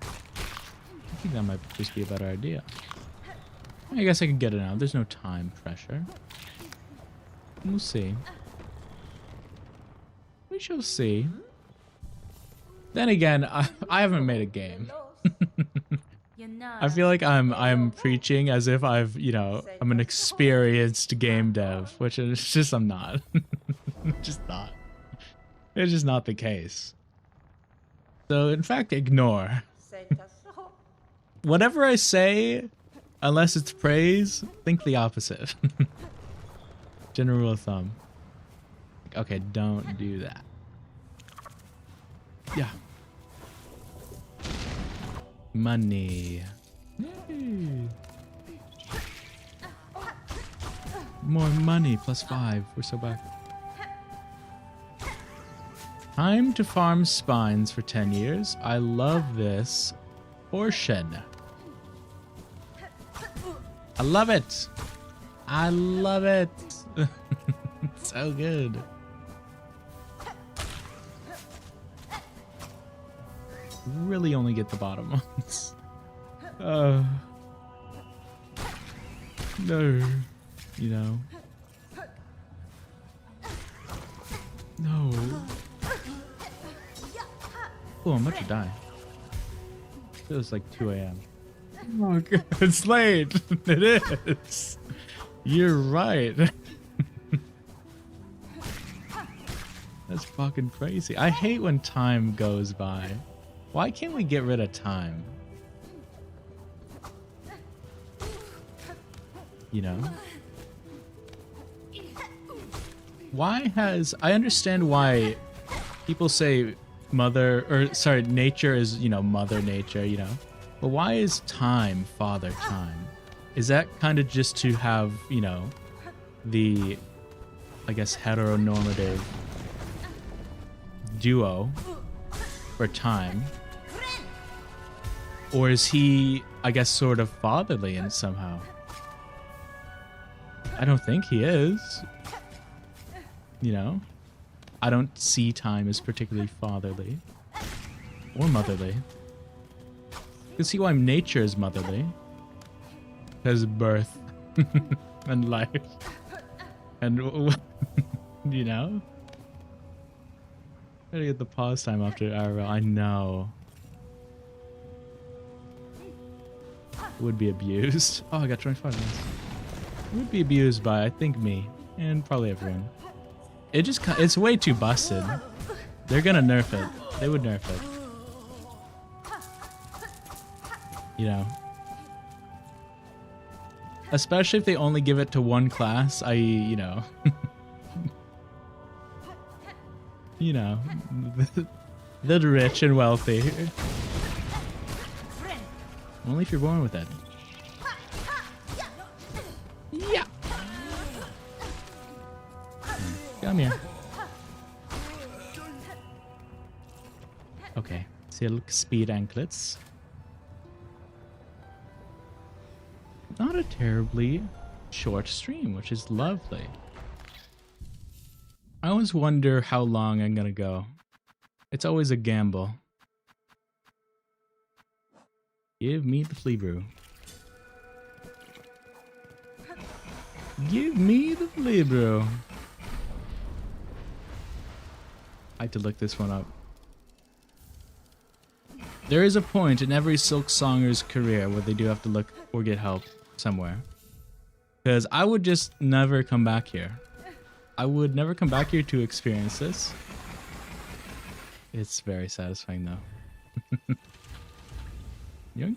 I think that might just be a better idea. I guess I can get it now. There's no time pressure. We'll see. We shall see. Then again, I haven't made a game. I feel like I'm preaching as if I've, you know, I'm an experienced game dev, which is just, I'm not. Just not. It's just not the case. So in fact, ignore. Whatever I say, unless it's praise, think the opposite. General rule of thumb. Okay, don't do that. Yeah. Money. Yay. More money, +5. We're so back. Time to farm spines for 10 years. I love this portion. I love it. I love it. So good. Really only get the bottom ones. No. You know. No. Oh, I'm about to die. Feels like 2 a.m. Oh god, it's late. It is. You're right. That's fucking crazy. I hate when time goes by. Why can't we get rid of time? You know? Why has... I understand why people say nature is, you know, mother nature, you know? But why is time father time? Is that kind of just to have, you know, the I guess, heteronormative duo for time? Or is he, I guess, sort of fatherly in somehow? I don't think he is. You know? I don't see time as particularly fatherly. Or motherly. You can see why nature is motherly. Because birth. And life. And, you know? Gotta get the pause time after Arrow. I know. Would be abused. Oh, I got 25 minutes. Would be abused by, I think, me. And probably everyone. It just, it's way too busted. They're gonna nerf it. They would nerf it. You know. Especially if they only give it to one class, i.e., you know. You know. The rich and wealthy. Only if you're born with it. Yeah. Come here. Okay. Silk speed anklets. Not a terribly short stream, which is lovely. I always wonder how long I'm gonna go. It's always a gamble. Give me the flea brew. Give me the flea brew. I had to look this one up. There is a point in every Silksonger's career where they do have to look or get help somewhere. Because I would just never come back here. I would never come back here to experience this. It's very satisfying though. Yoink.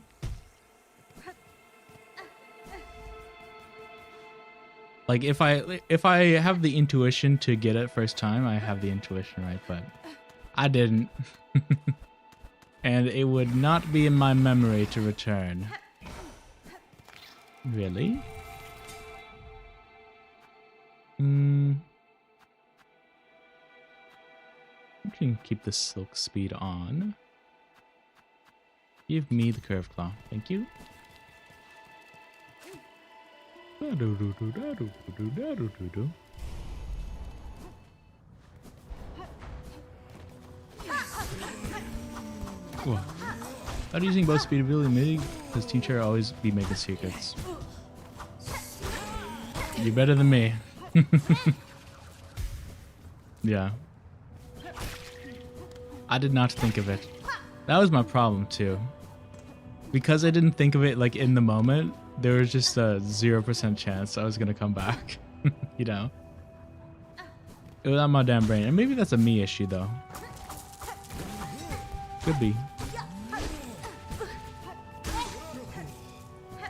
Like if I have the intuition to get it first time, I have the intuition, right? But I didn't. And it would not be in my memory to return. Really? I can keep the silk speed on. Give me the curve claw. Thank you. Whoa. Not using both speed ability and MIDI because Team Chair always be making secrets. You're better than me. Yeah. I did not think of it. That was my problem too. Because I didn't think of it like in the moment, there was just a 0% chance I was gonna come back. You know? It was on my damn brain. And maybe that's a me issue though. Could be.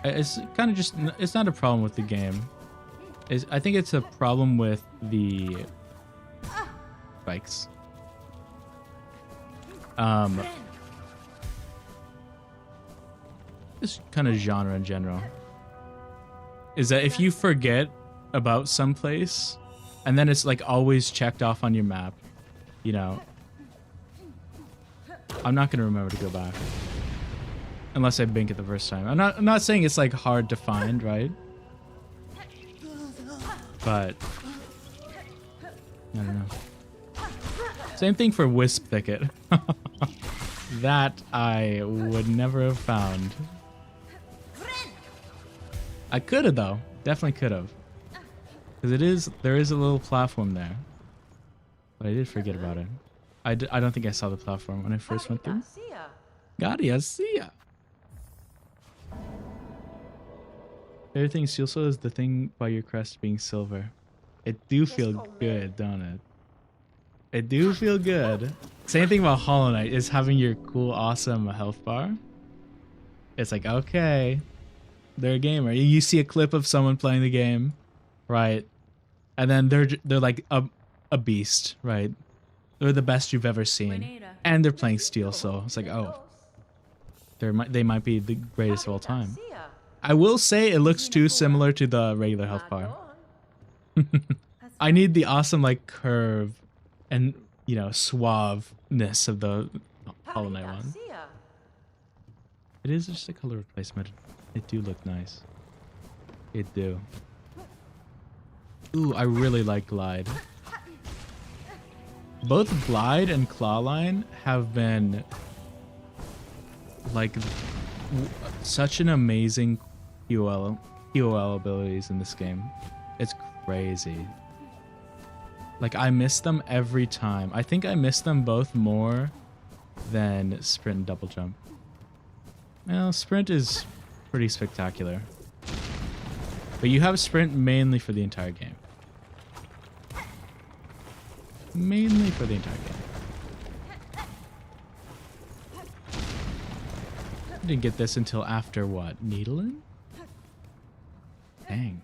It's kind of just, it's not a problem with the game. I think it's a problem with the spikes. This kind of genre in general. Is that if you forget about some place, and then it's like always checked off on your map, you know, I'm not gonna remember to go back. Unless I bink it the first time. I'm not saying it's like hard to find, right? But I don't know. Same thing for Wisp Thicket. That I would never have found. I could have though. Definitely could have. Because there is a little platform there. But I did forget about it. I don't think I saw the platform when I first went through. Gaudi, I see ya. Everything Silso is the thing by your crest being silver. It do feel good, don't it? It do feel good. Same thing about Hollow Knight is having your cool, awesome health bar. It's like, okay, they're a gamer. You see a clip of someone playing the game, right? And then they're like a beast, right? They're the best you've ever seen, and they're playing Steel Soul. It's like, oh, they might be the greatest of all time. I will say it looks too similar to the regular health bar. I need the awesome like curve and you know suaveness of the Hollow Knight one. It is just a color replacement. It do look nice. It do. Ooh, I really like Glide. Both Glide and Clawline have been like such an amazing QOL abilities in this game. It's crazy. Like I miss them every time. I think I miss them both more than sprint and double jump. Well, sprint is pretty spectacular. But you have sprint mainly for the entire game. Mainly for the entire game. I didn't get this until after what? Needling? Dang.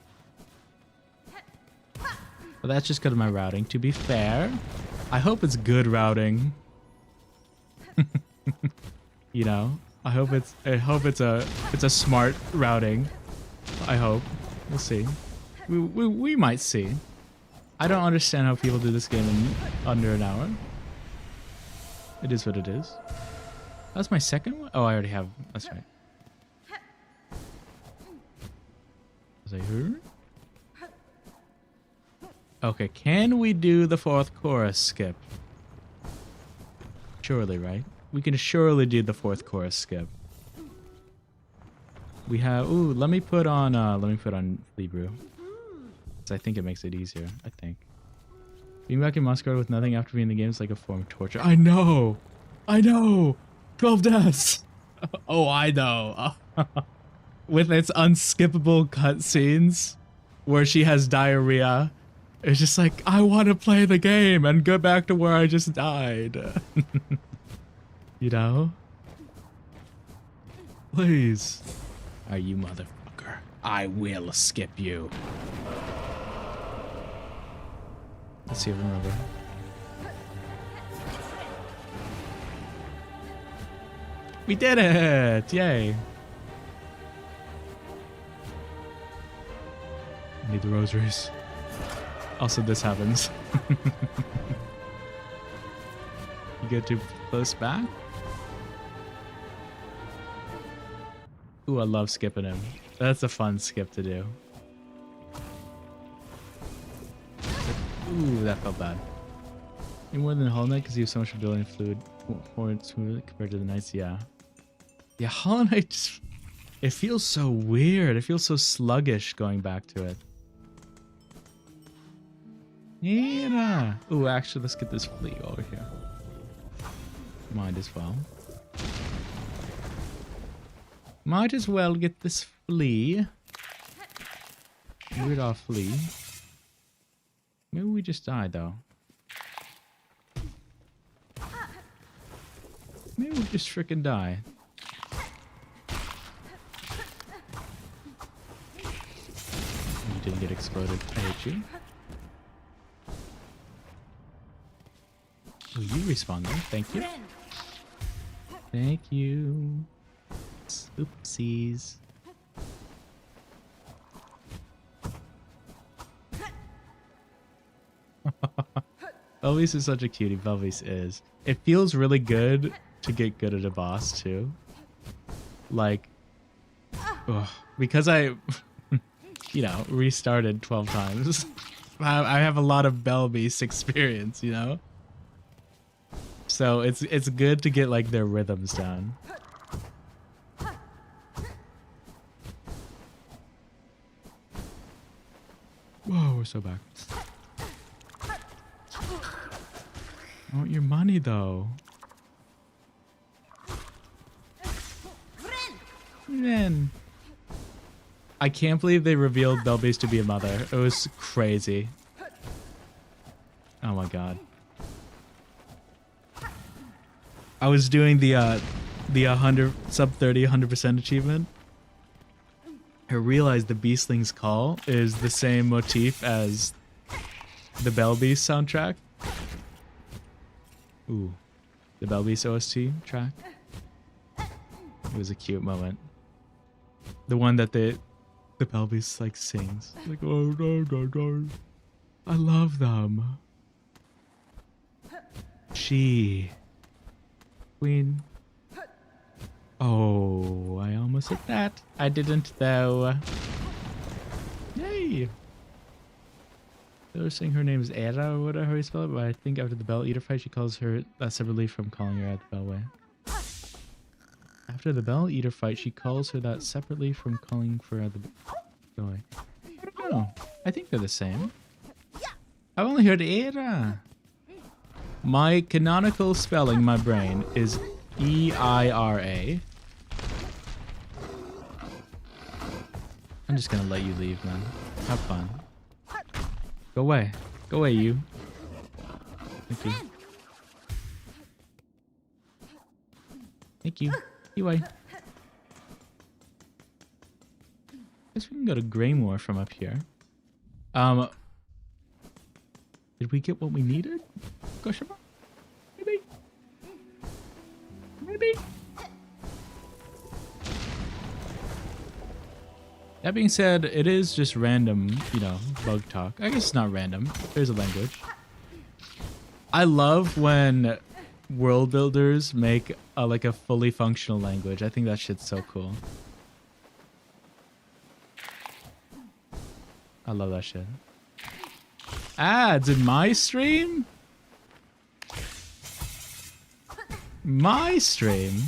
Well, that's just because of my routing. To be fair, I hope it's good routing. You know, I hope it's a smart routing. I hope. We'll see. We might see. I don't understand how people do this game in under an hour. It is what it is. That's my second one? Oh, I already have. That's right. Was I heard? Okay, can we do the fourth chorus skip? Surely, right? We can surely do the fourth chorus skip. We have. Ooh, let me put on Flea Brew. I think it makes it easier. I think. Being back in Moscow with nothing after being in the game is like a form of torture. I know! I know! 12 deaths! Oh, I know. With its unskippable cutscenes where she has diarrhea. It's just like, I want to play the game and go back to where I just died. You know? Please. Are you motherfucker? I will skip you. Let's see if I remember. We did it! Yay! I need the rosaries. Also, this happens. You get too close back? Ooh, I love skipping him. That's a fun skip to do. Ooh, that felt bad. Any more than Hollow Knight because you have so much ability and fluid more smooth compared to the Knights, yeah. Yeah, Hollow Knight just, it feels so weird. It feels so sluggish going back to it. Yeah. Ooh, actually, let's get this flea over here. Might as well. Might as well get this flea. Rid our flea. Maybe we just died, though. Maybe we just frickin' die. You didn't get exploded. I hate you. Oh, you respawned there. Thank you. Thank you. Oopsies. Belvis is such a cutie. Belvis is. It feels really good to get good at a boss too. Like, ugh, because I, you know, restarted 12 times. I have a lot of Belvis experience, you know. So it's good to get like their rhythms down. Whoa, we're so back. I want your money though. Ren. I can't believe they revealed Belbase to be a mother. It was crazy. Oh my god. I was doing the 100 sub 30 100% achievement. I realized the Beastling's Call is the same motif as the Belbeast soundtrack. Ooh, the Belbeast OST track. It was a cute moment. The one that the Belbeast like sings, like oh no no no, I love them. She. Queen. Oh, I almost hit that. I didn't though. Yay. They were saying her name is Era or whatever you spell it, but I think after the Bell Eater fight, she calls her that separately from calling her at the Bellway. After the Bell Eater fight, she calls her that separately from calling for at the Bellway. I don't know. I think they're the same. I've only heard Era. My canonical spelling in my brain is E-I-R-A. I'm just gonna let you leave, man. Have fun. Go away. Go away, you. Thank you. Thank you. Anyway. Guess we can go to Greymore from up here. Did we get what we needed? Question mark? Maybe. Maybe. That being said, it is just random, you know, bug talk. I guess it's not random. There's a language. I love when world builders make like a fully functional language. I think that shit's so cool. I love that shit. Ads in my stream? My stream?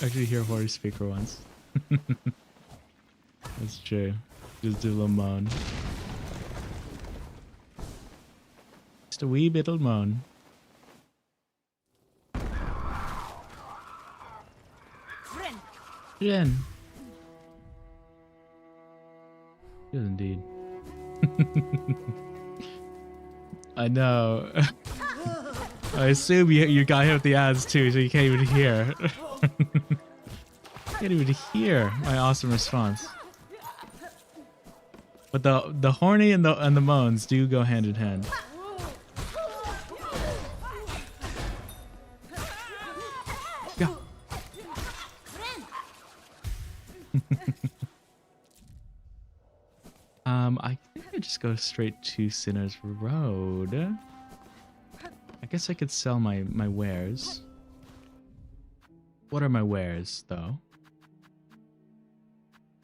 Actually hear Horror speaker once. That's true. Just do a little moan. Just a wee little moan. Jen. Yes, indeed. I know. I assume you got hit with the ads too, so you can't even hear. Can't even hear my awesome response. But the horny and the moans do go hand in hand. Go. I think I just go straight to Sinner's Road. I guess I could sell my wares. What are my wares though?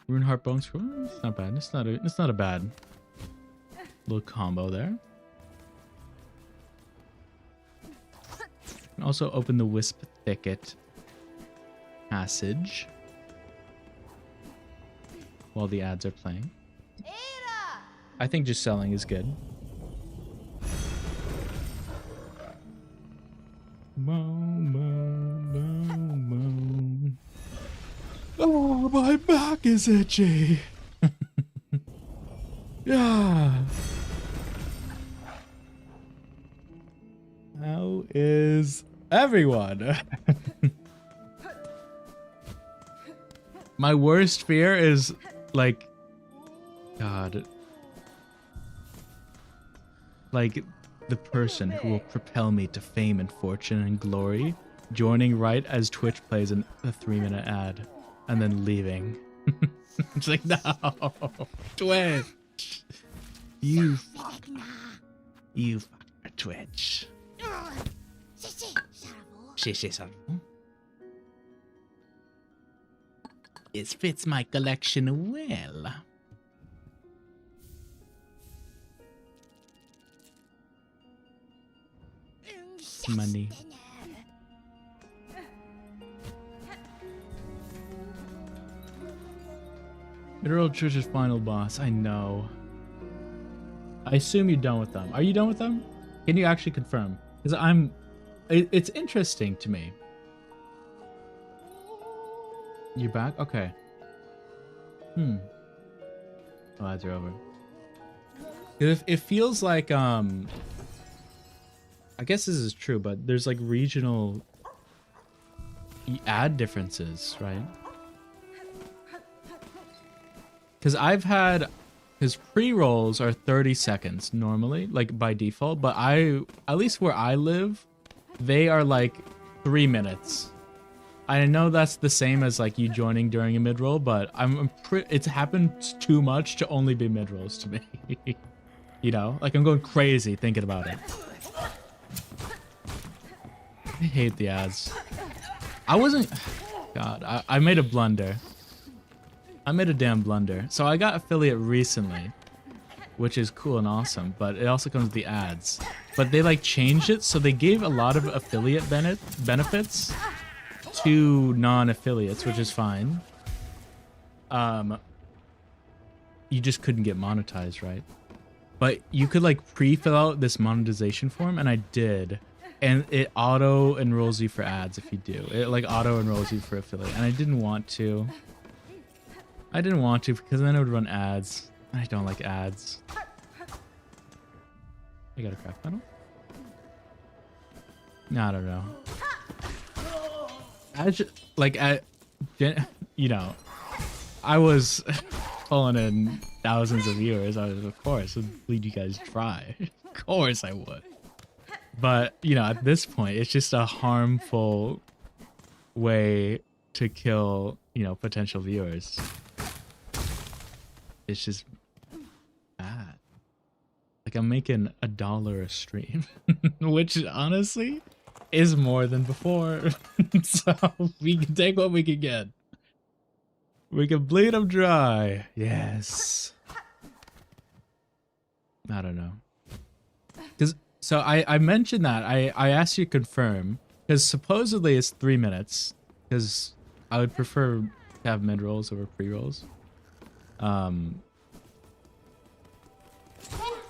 Runeheart Bone Scroll? It's not bad. It's not a bad little combo there. And also open the Wisp Thicket passage while the ads are playing. I think just selling is good. Oh, my back is itchy. Yeah. How is everyone? My worst fear is like, God, like the person who will propel me to fame and fortune and glory, joining right as Twitch plays a 3-minute ad and then leaving. It's like, no, Twitch, you fuck Twitch. It fits my collection well. Money. Mineral Church's final boss. I know. I assume you're done with them. Are you done with them? Can you actually confirm? Because it's interesting to me. You're back? Okay. Oh, ads are over. It feels like, I guess this is true, but there's like regional ad differences, right? Because pre-rolls are 30 seconds normally, like by default, but at least where I live, they are like 3 minutes. I know that's the same as like you joining during a mid roll, but it's happened too much to only be mid rolls to me. You know, like I'm going crazy thinking about it. I hate the ads. I wasn't. God, I made a blunder. I made a damn blunder. So I got affiliate recently, which is cool and awesome, but it also comes with the ads. But they like changed it, so they gave a lot of affiliate benefits to non-affiliates, which is fine. You just couldn't get monetized, right? But you could like pre-fill out this monetization form, and I did. And it auto enrolls you for ads if you do. It like auto enrolls you for affiliate, and I didn't want to. I didn't want to because then it would run ads. I don't like ads. I got a craft metal? No, I don't know. You know, I was pulling in thousands of viewers. I was, of course, would lead you guys try. Of course I would. But, you know, at this point, it's just a harmful way to kill, you know, potential viewers. It's just bad. Like, I'm making $1 a stream, which honestly is more than before. So we can take what we can get. We can bleed them dry. Yes. I don't know. So I mentioned that. I asked you to confirm, because supposedly it's 3 minutes, because I would prefer to have mid rolls over pre rolls.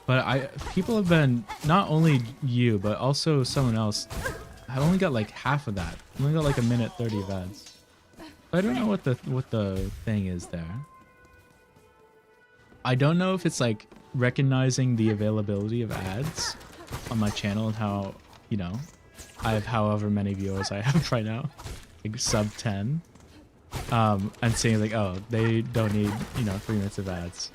But people have been, not only you, but also someone else. I only got like half of that. I only got like 1:30 of ads. I don't know what the thing is there. I don't know if it's like recognizing the availability of ads on my channel and how, you know, I have however many viewers I have right now, like sub 10, and saying like, oh, they don't need, you know, 3 minutes of ads.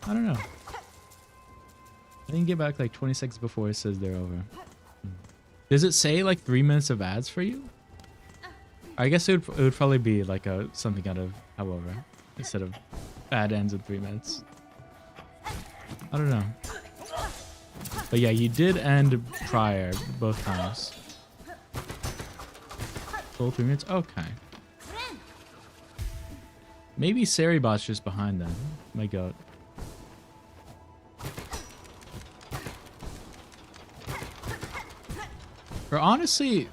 I don't know. I didn't get back like 20 seconds before it says they're over. Does it say like 3 minutes of ads for you? I guess it would probably be like something out of however, instead of ad ends in 3 minutes. I don't know. But yeah, you did end prior both times. Full 3 minutes? Okay. Maybe Saribot's just behind them. My goat. Or honestly,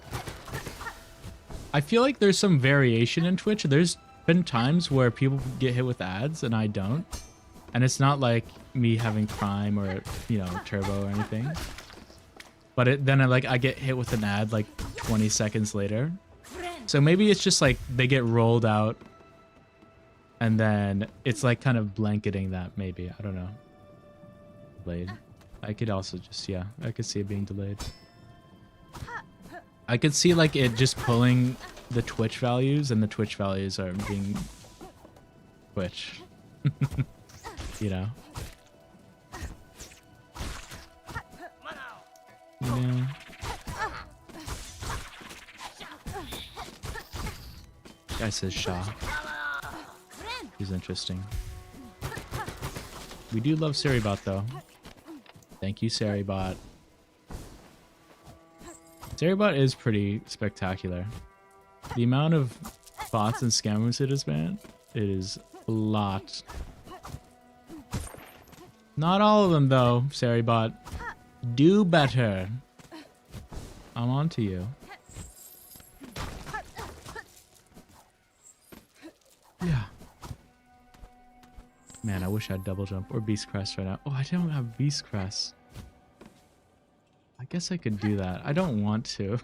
I feel like there's some variation in Twitch. There's been times where people get hit with ads and I don't. And it's not like me having Prime or, you know, Turbo or anything. But then I get hit with an ad like 20 seconds later. So maybe it's just like they get rolled out and then it's like kind of blanketing that maybe. I don't know. Delayed. I could also just, yeah, I could see it being delayed. I could see like it just pulling the Twitch values, and the Twitch values are being Twitch. You know? Yeah. Guy says Shaw. He's interesting. We do love Saribot though. Thank you, Saribot. Saribot is pretty spectacular. The amount of bots and scammers it has banned, it is a lot. Not all of them though, Saribot. Do better. I'm on to you. Yeah. Man, I wish I had double jump or beast crest right now. Oh, I don't have beast crest. I guess I could do that. I don't want to.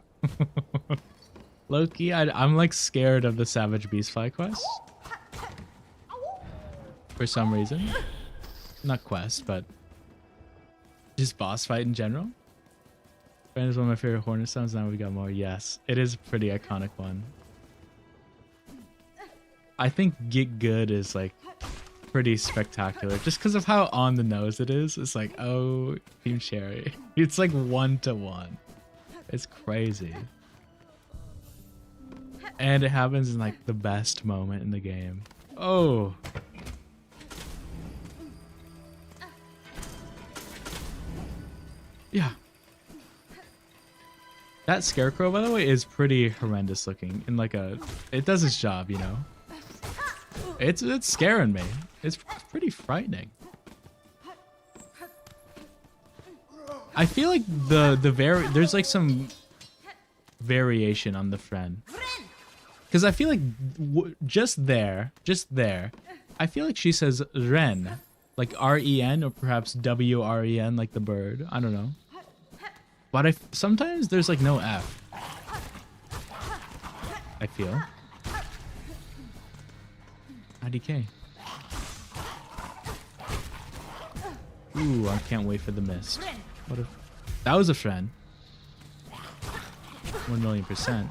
Loki, I'm like scared of the Savage Beastfly quest. For some reason. Not quest, but just boss fight in general. Friend is one of my favorite Hornet sounds. Now we got more. Yes, it is a pretty iconic one. I think Get Good is like pretty spectacular just because of how on the nose it is. It's like, oh, Team Cherry. It's like 1-to-1. It's crazy. And it happens in like the best moment in the game. Oh. Yeah. That scarecrow, by the way, is pretty horrendous looking. In like a, it does its job, you know. It's scaring me. It's pretty frightening. I feel like there's like some variation on the friend, because I feel like just there, I feel like she says Ren, like R-E-N, or perhaps W-R-E-N, like the bird. I don't know. But sometimes there's like no F. I feel. IDK. Ooh, I can't wait for the mist. What if that was a friend? 1,000,000%.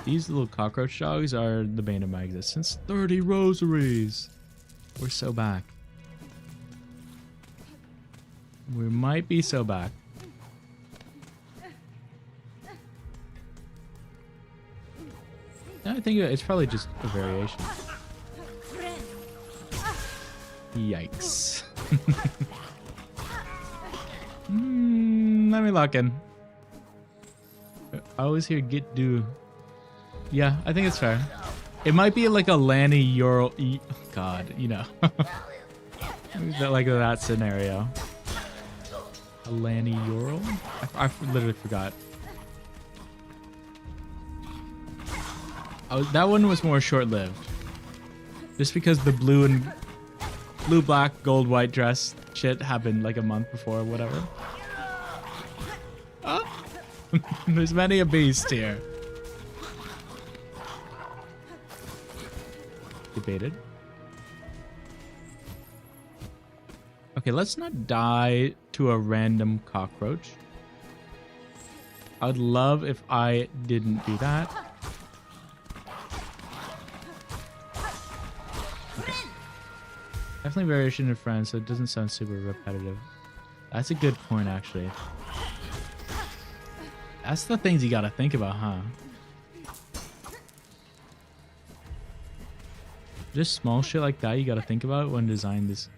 These little cockroach dogs are the bane of my existence. 30 rosaries. We're so back. We might be so back. I think it's probably just a variation. Yikes. Let me lock in. I always hear get do. Yeah, I think it's fair. It might be like a Lanny Ural. God, you know. Like that scenario. A Lanny Ural? I literally forgot. That one was more short-lived. Just because the blue, black, gold, white dress shit happened like a month before or whatever. Oh. There's many a beast here. Debated. Okay, let's not die to a random cockroach. I would love if I didn't do that. Okay. Definitely variation in friends, so it doesn't sound super repetitive. That's a good point, actually. That's the things you gotta think about, huh? Just small shit like that you gotta think about when designing these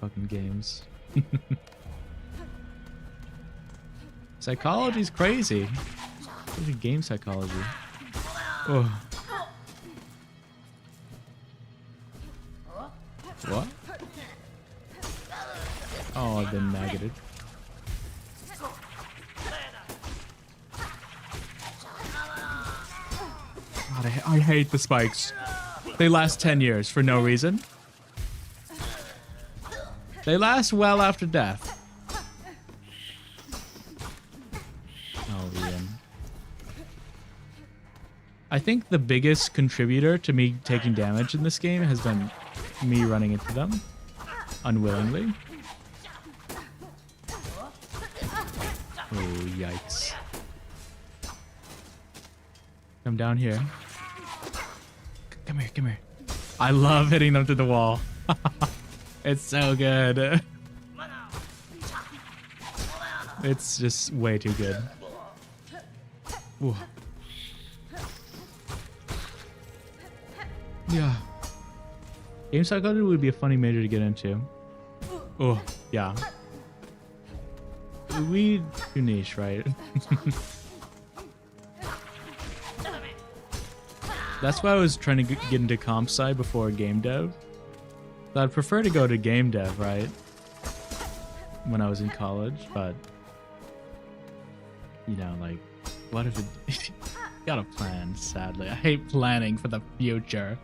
fucking games. Psychology's crazy. Especially game psychology. Oh. What? Oh, I've been negated. God, I hate the spikes. They last 10 years for no reason. They last well after death. Oh, Ian. I think the biggest contributor to me taking damage in this game has been me running into them unwillingly. Oh, yikes. Come down here. Come here, come here. I love hitting them to the wall. It's so good. It's just way too good. Ooh. Yeah. Game psychology would be a funny major to get into. Oh, yeah. We too niche, right? That's why I was trying to get into comp sci before game dev. So I'd prefer to go to game dev, right? When I was in college, but you know, like, what if it gotta plan, sadly. I hate planning for the future.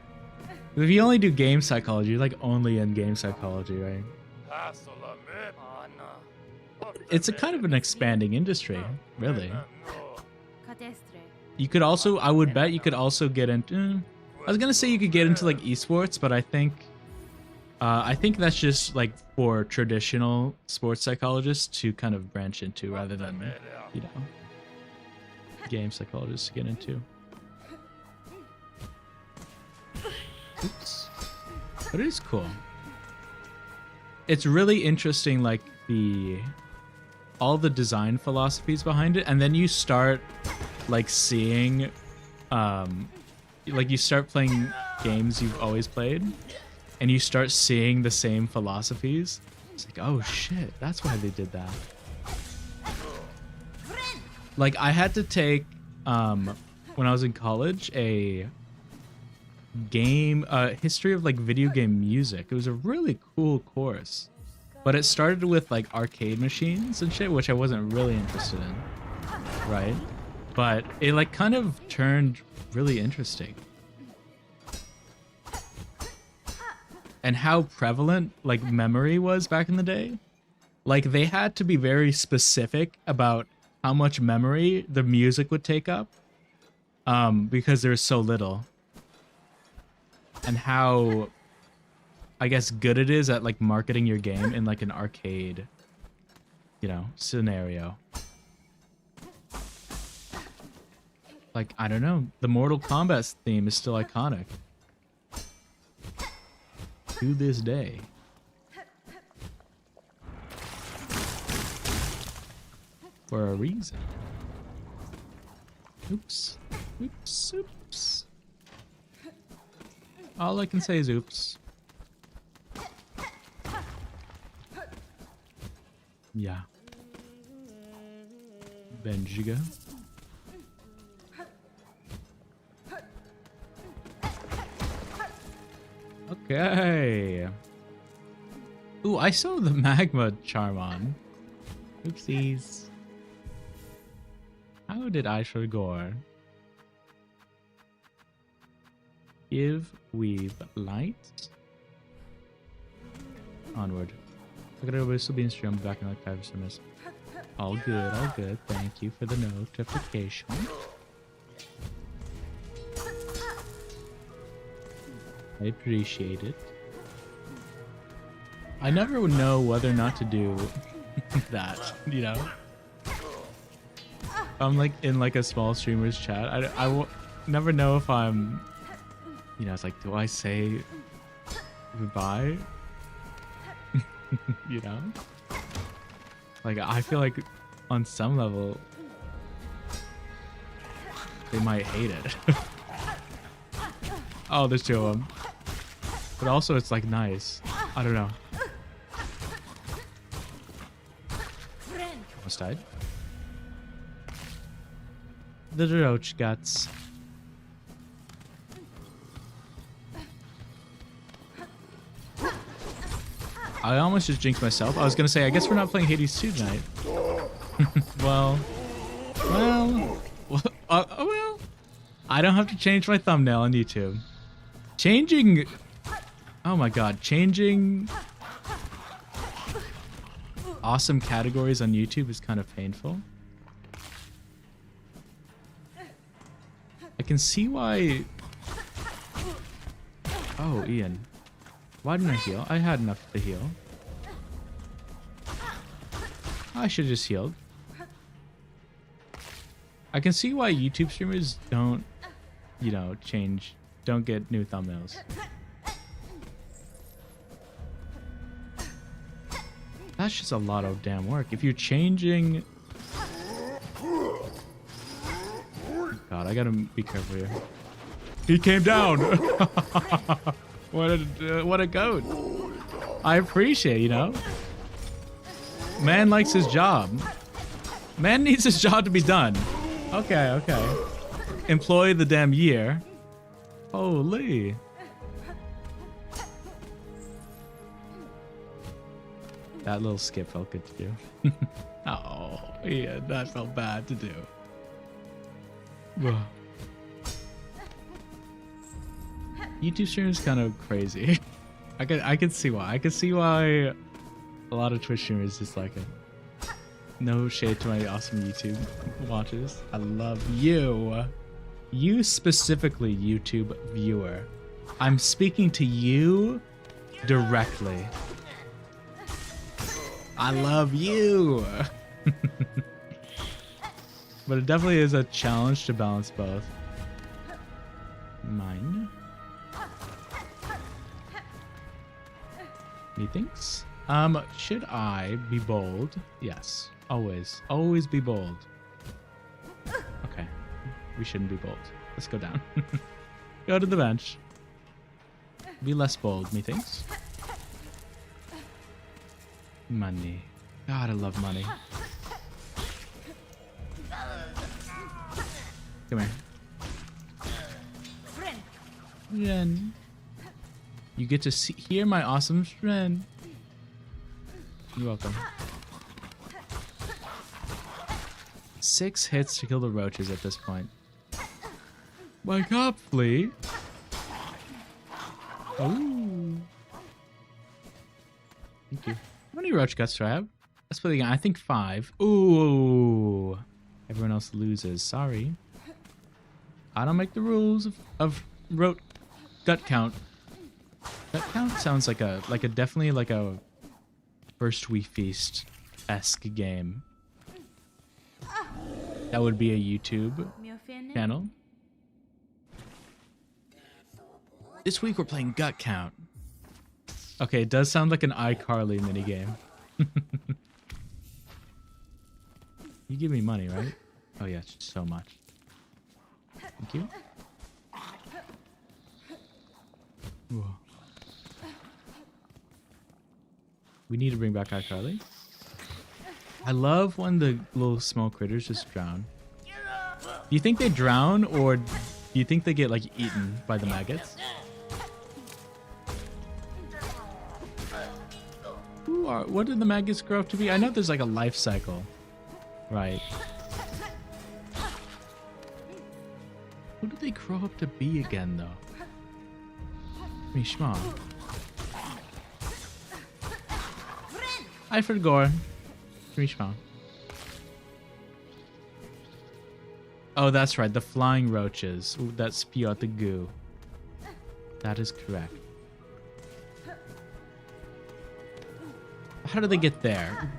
If you only do game psychology, you're like only in game psychology, right? It's a kind of an expanding industry, really. You could also, I would bet you could also get into, I was gonna say you could get into like esports, but I think that's just like for traditional sports psychologists to kind of branch into rather than, you know, game psychologists to get into. Oops. But it is cool. It's really interesting, like the all the design philosophies behind it, and then you start like seeing like you start playing games you've always played and you start seeing the same philosophies. It's like, oh shit, that's why they did that. Like I had to take when I was in college a history of like video game music. It was a really cool course, but it started with like arcade machines and shit, which I wasn't really interested in, right? But it like kind of turned really interesting. And how prevalent like memory was back in the day. Like they had to be very specific about how much memory the music would take up, because there's so little. And how, I guess, good it is at like marketing your game in like an arcade, you know, scenario. Like, I don't know, the Mortal Kombat theme is still iconic to this day. For a reason. Oops. Oops. Oops. All I can say is oops. Yeah. Benjiga. Okay. Ooh, I saw the magma charm on. Oopsies. How did I forget? Give, weave, light. Onward. Look at it, we'll still be in stream. I'll be back in like 5 or 7 minutes. All good, all good. Thank you for the notification. I appreciate it. I never would know whether or not to do that, you know? I'm like in like a small streamer's chat. I never know if I'm, you know, it's like, do I say goodbye? You know? Like, I feel like on some level, they might hate it. Oh, there's 2 of them. But also, it's like nice. I don't know. Almost died. The roach guts. I almost just jinxed myself. I was gonna say, I guess we're not playing Hades 2 tonight. well, I don't have to change my thumbnail on YouTube. Changing, oh my god, changing awesome categories on YouTube is kind of painful. I can see why. Oh, Ian. Why didn't I heal? I had enough to heal. I should have just healed. I can see why YouTube streamers don't, you know, don't get new thumbnails. That's just a lot of damn work. If you're changing... God, I gotta be careful here. He came down! What a goat. I appreciate, you know? Man likes his job. Man needs his job to be done. Okay, okay. Employ the damn year. Holy. That little skip felt good to do. Oh, yeah, that felt bad to do. YouTube streamers kind of crazy. I can see why. I can see why a lot of Twitch streamers dislike it. No shade to my awesome YouTube watchers. I love you. You specifically, YouTube viewer. I'm speaking to you directly. I love you. But it definitely is a challenge to balance both. Mine. Methinks. Should I be bold? Yes. Always. Always be bold. Okay. We shouldn't be bold. Let's go down. Go to the bench. Be less bold, methinks. Money. God, I love money. Come here. Ren. You get to hear my awesome Ren. You're welcome. 6 hits to kill the roaches at this point. Wake up, flea. Oh. Thank you. How many roach guts do I have? Let's play the game. I think 5. Ooh. Everyone else loses. Sorry. I don't make the rules of roach gut count. Gut count sounds like a definitely like a First We Feast-esque game. That would be a YouTube channel. This week we're playing Gut Count. Okay, it does sound like an iCarly minigame. You give me money, right? Oh yeah, so much. Thank you. Whoa. We need to bring back iCarly. I love when the little small critters just drown. Do you think they drown, or do you think they get like eaten by the maggots? What did the maggots grow up to be? I know there's like a life cycle, right? What did they grow up to be again, though? Mishma. I forgot. Mishma. Oh, that's right. The flying roaches that spew out the goo. That is correct. How do they get there?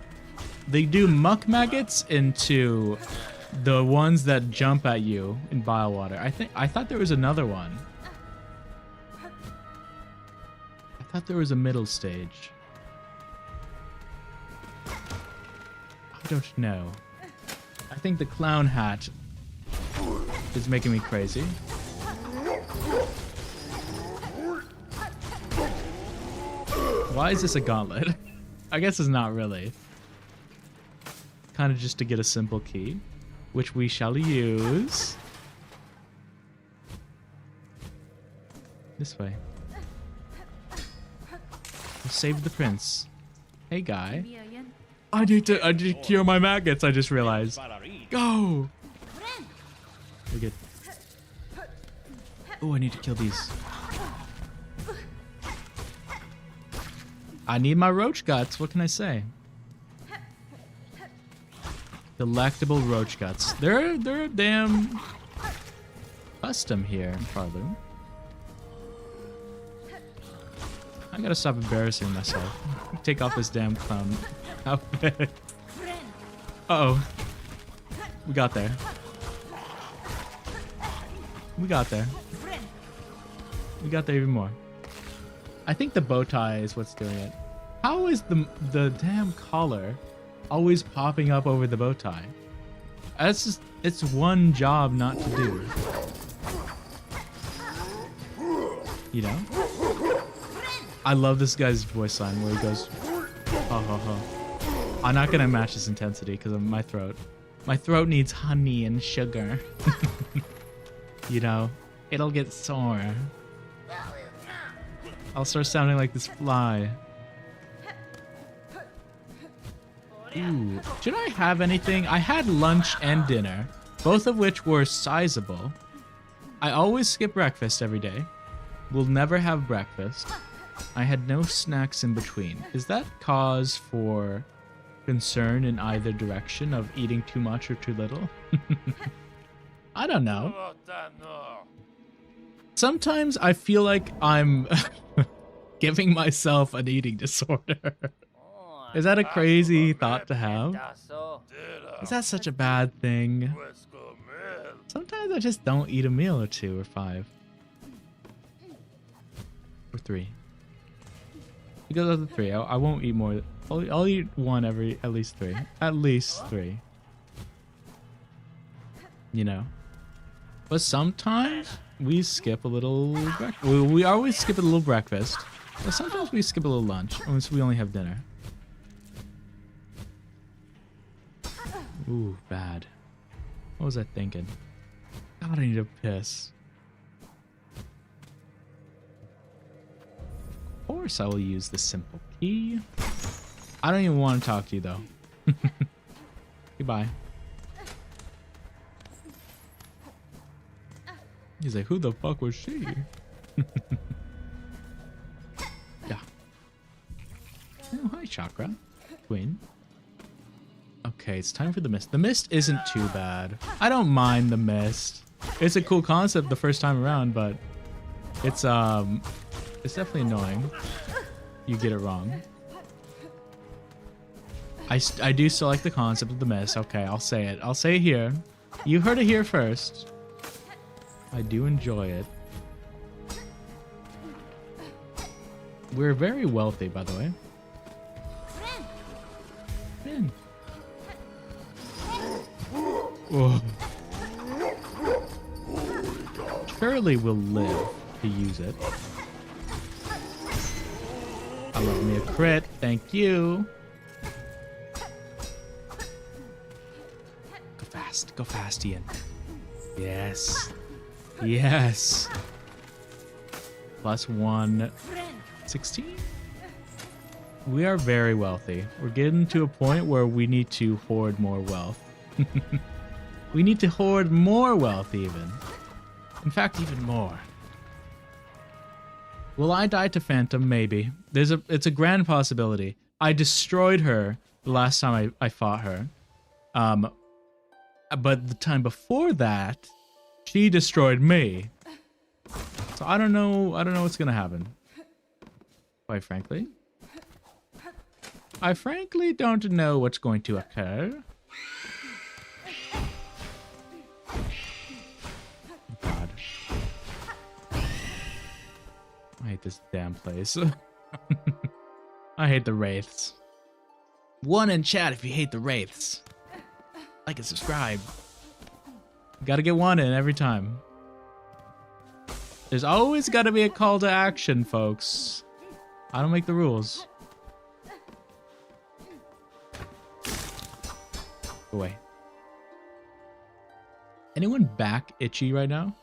They do muck maggots into the ones that jump at you in bile water. I thought there was another one. I thought there was a middle stage. I don't know. I think the clown hat is making me crazy. Why is this a gauntlet? I guess it's not really. Kind of just to get a simple key, which we shall use. This way. We'll save the prince. Hey, guy. I need to cure my maggots, I just realized. Go! We're good. Oh, I need to kill these. I need my roach guts. What can I say? Delectable roach guts. They're damn custom here in Farloom. I gotta stop embarrassing myself. Take off this damn clown outfit. Uh-oh. We got there. We got there. We got there even more. I think the bow tie is what's doing it. How is the damn collar always popping up over the bow tie? That's just, it's one job not to do. You know? I love this guy's voice line where he goes, ho ho ho. I'm not gonna match his intensity because of my throat. My throat needs honey and sugar. You know, it'll get sore. I'll start sounding like this fly. Ooh, should I have anything? I had lunch and dinner, both of which were sizable. I always skip breakfast every day. We'll never have breakfast. I had no snacks in between. Is that cause for concern in either direction of eating too much or too little? I don't know. Sometimes I feel like I'm giving myself an eating disorder. Is that a crazy thought to have? Is that such a bad thing? Sometimes I just don't eat a meal or 2 or 5. Or 3. Because of the 3, I won't eat more. I'll eat one at least 3. At least 3. You know. But sometimes we skip a little breakfast. We always skip a little breakfast. But sometimes we skip a little lunch. Unless we only have dinner. Ooh, bad. What was I thinking? God, I need a piss. Of course I will use the simple key. I don't even want to talk to you though. Goodbye. He's like, who the fuck was she? Yeah. Oh, hi, Chakra. Queen. Okay, it's time for the mist. The mist isn't too bad. I don't mind the mist. It's a cool concept the first time around, but it's definitely annoying. You get it wrong. I do still like the concept of the mist. Okay, I'll say it. I'll say it here. You heard it here first. I do enjoy it. We're very wealthy, by the way. Man. Oh. Surely we'll live to use it. I love me a crit. Thank you. Go fast, Ian. Yes. Yes. Plus 116. We are very wealthy. We're getting to a point where we need to hoard more wealth. We need to hoard more wealth even. In fact, even more. Will I die to Phantom? Maybe. It's a grand possibility. I destroyed her the last time I fought her. But the time before that, she destroyed me. So I don't know what's gonna happen. Quite frankly. I frankly don't know what's going to occur. God. I hate this damn place. I hate the wraiths. 1 in chat if you hate the wraiths. Like and subscribe. Gotta get 1 in every time. There's always gotta be a call to action, folks. I don't make the rules. Go away. Anyone back itchy right now?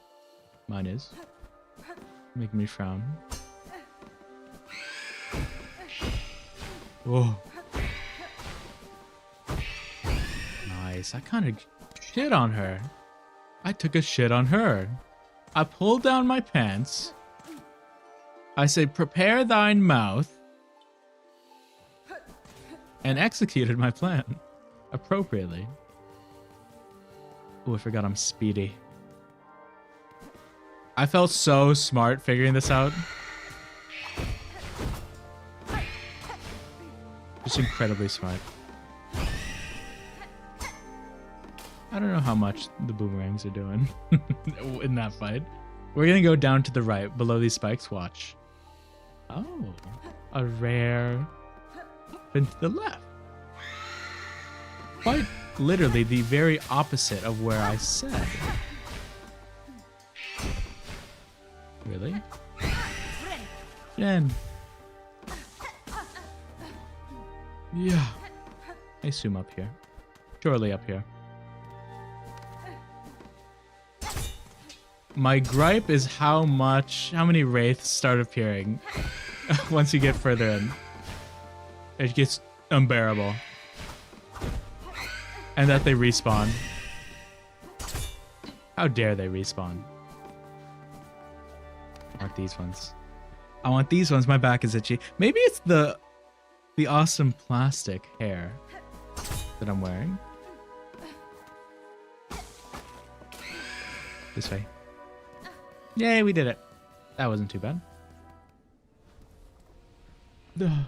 Mine is. Making me frown. Whoa. Nice. I kind of shit on her. I took a shit on her. I pulled down my pants. I said, prepare thine mouth. And executed my plan. Appropriately. Oh, I forgot I'm speedy. I felt so smart figuring this out. Just incredibly smart. I don't know how much the boomerangs are doing in that fight. We're gonna go down to the right, below these spikes. Watch. Oh, a rare up and to the left. Quite literally the very opposite of where I said. Really? Jen. Yeah. I assume up here. Surely up here. My gripe is how many wraiths start appearing once you get further in. It gets unbearable. And that they respawn. How dare they respawn? I want these ones. I want these ones. My back is itchy. Maybe it's the awesome plastic hair that I'm wearing. This way. Yay, we did it. That wasn't too bad. Ugh.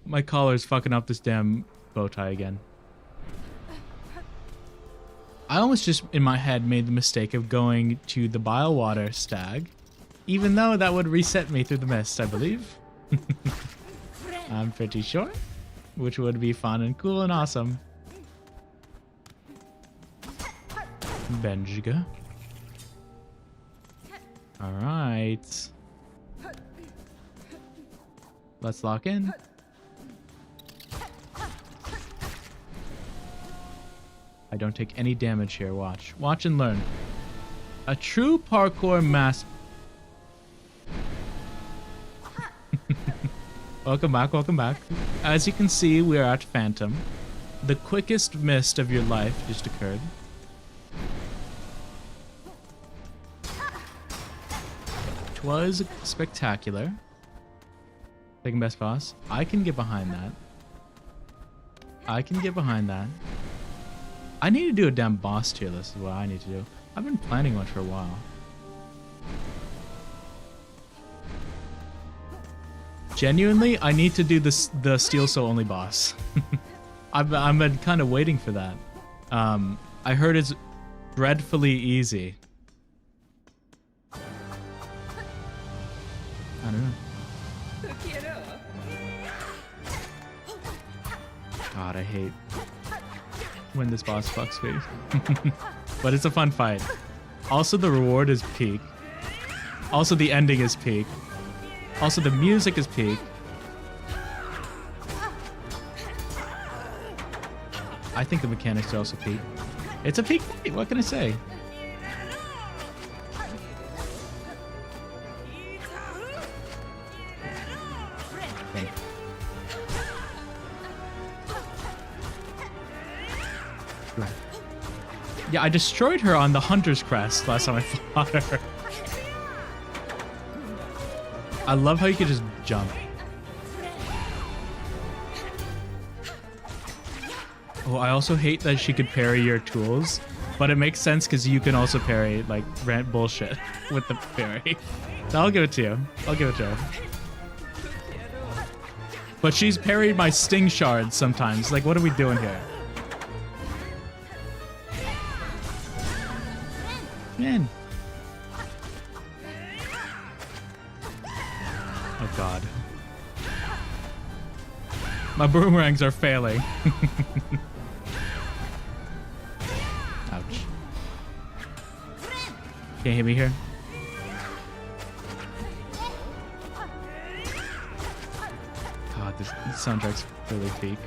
My collar's fucking up this damn bow tie again. I almost just, in my head, made the mistake of going to the Bilewater stag, even though that would reset me through the mist, I believe. I'm pretty sure. which would be fun and cool and awesome. Benjiga. All right. Let's lock in. I don't take any damage here. Watch. Watch and learn. A true parkour master. Welcome back, welcome back. As you can see, we are at Phantom. The quickest mist of your life just occurred. Twas spectacular. Second best boss. I can get behind that. I can get behind that. I need to do a damn boss tier list is what I need to do. I've been planning one for a while. Genuinely, I need to do this the Steel Soul only boss. I've been kind of waiting for that. I heard it's dreadfully easy. I don't know. God, I hate when this boss fucks me. But it's a fun fight. Also, the reward is peak. Also, the ending is peak. Also, the music is peak. I think the mechanics are also peak. It's a peak fight, what can I say? Okay. Yeah, I destroyed her on the Hunter's Crest last time I fought her. I love how you can just jump. Oh, I also hate that she could parry your tools, but it makes sense because you can also parry, like, rant bullshit with the parry. I'll give it to you. I'll give it to her. But she's parried my sting shards sometimes. Like, what are we doing here? Man. Oh god. My boomerangs are failing. Ouch. Can't hit me here. God, this soundtrack's really peak.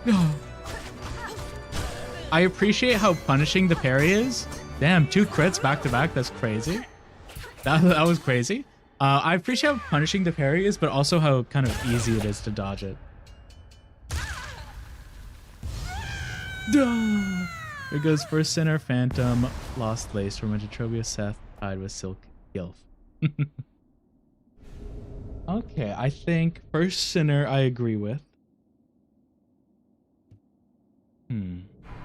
No. I appreciate how punishing the parry is. Damn, 2 crits back to back. That's crazy. That was crazy. I appreciate how punishing the parry is, but also how kind of easy it is to dodge it. Duh. Here goes First Sinner, Phantom, Lost Lace, Romantotrobia, Seth, tied with Silk Gilf. Okay, I think First Sinner I agree with.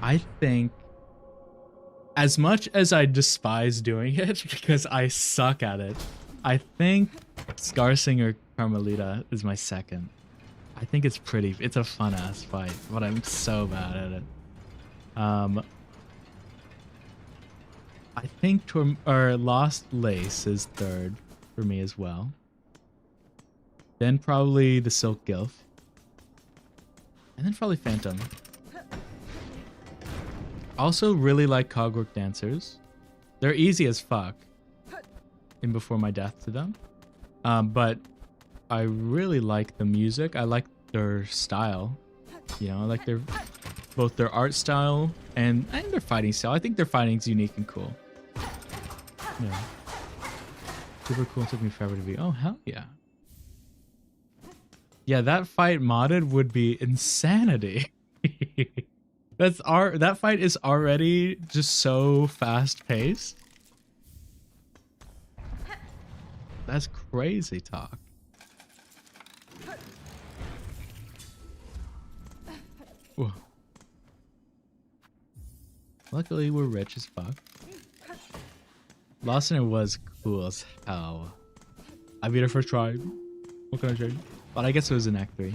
I think, as much as I despise doing it because I suck at it, I think Scarsinger Carmelita is my second. I think it's a fun ass fight, but I'm so bad at it. I think Lost Lace is third for me as well. Then probably the Silk Gilf. And then probably Phantom. Also really like Cogwork Dancers. They're easy as fuck. In Before My Death to them. But I really like the music. I like their style. You know, I like both their art style and their fighting style. I think their fighting's unique and cool. Yeah. Super cool. Took me forever to be. Oh, hell yeah. Yeah, that fight modded would be insanity. That fight is already just so fast paced. That's crazy talk. Whoa. Luckily, we're rich as fuck. Lost in it was cool as hell. I beat her first try. What can I say? But I guess it was in Act 3.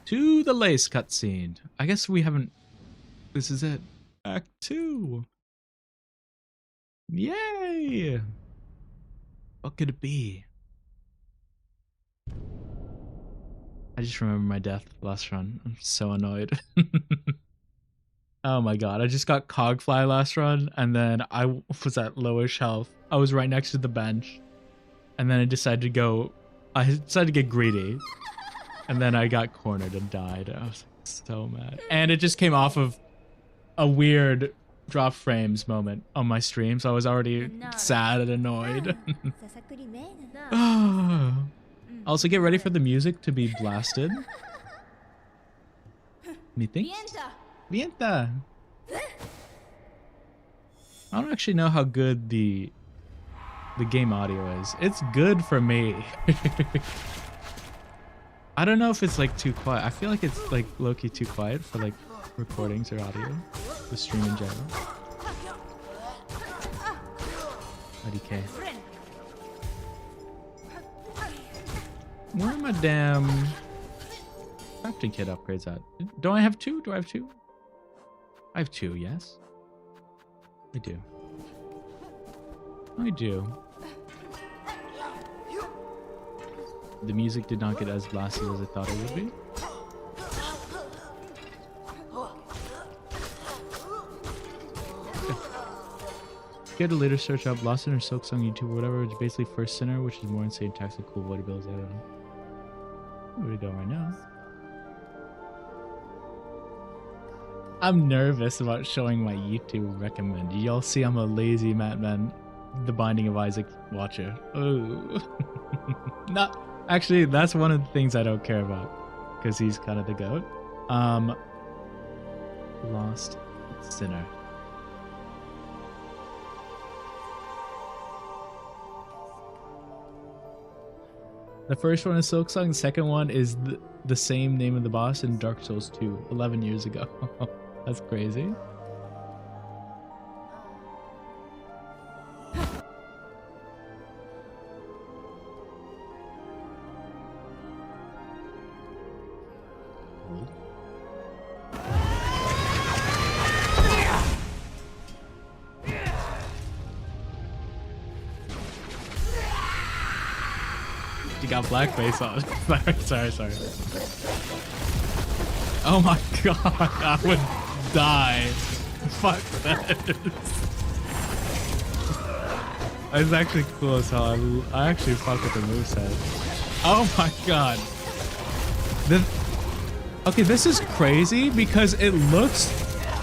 To the lace cutscene. I guess we haven't... This is it. Act 2. Yay! What could it be? I just remember my death last run. I'm so annoyed. Oh my god, I just got Cogfly last run, and then I was at lowish health. I was right next to the bench, and then I decided to get greedy, and then I got cornered and died. I was so mad. And it just came off of a weird drop frames moment on my stream, so I was already sad and annoyed. Also, get ready for the music to be blasted. Methinks? Vienta! I don't actually know how good the game audio is. It's good for me. I don't know if it's like too quiet. I feel like it's like low-key too quiet for like recordings or audio. The stream in general. IDK. Where are my damn crafting kit upgrades at? Do I have two? Do I have two? I have two, yes. I do. I do. The music did not get as blasted as I thought it would be. Get a later search up Lawson or Silksong YouTube or whatever. It's basically First Sinner, which is more insane tax and cool void bills. I don't know. Where are we going right now? I'm nervous about showing my YouTube recommend. Y'all see I'm a lazy Madman, The Binding of Isaac watcher. Oh. Not actually, that's one of the things I don't care about, because he's kind of the goat. Lost Sinner. The first one is Silksong, the second one is the same name of the boss in Dark Souls 2, 11 years ago. That's crazy. You got blackface on. sorry. Oh my god, I would die. Fuck that. It's actually cool as hell. I actually fuck with the moveset. Oh my god. Okay, this is crazy because it looks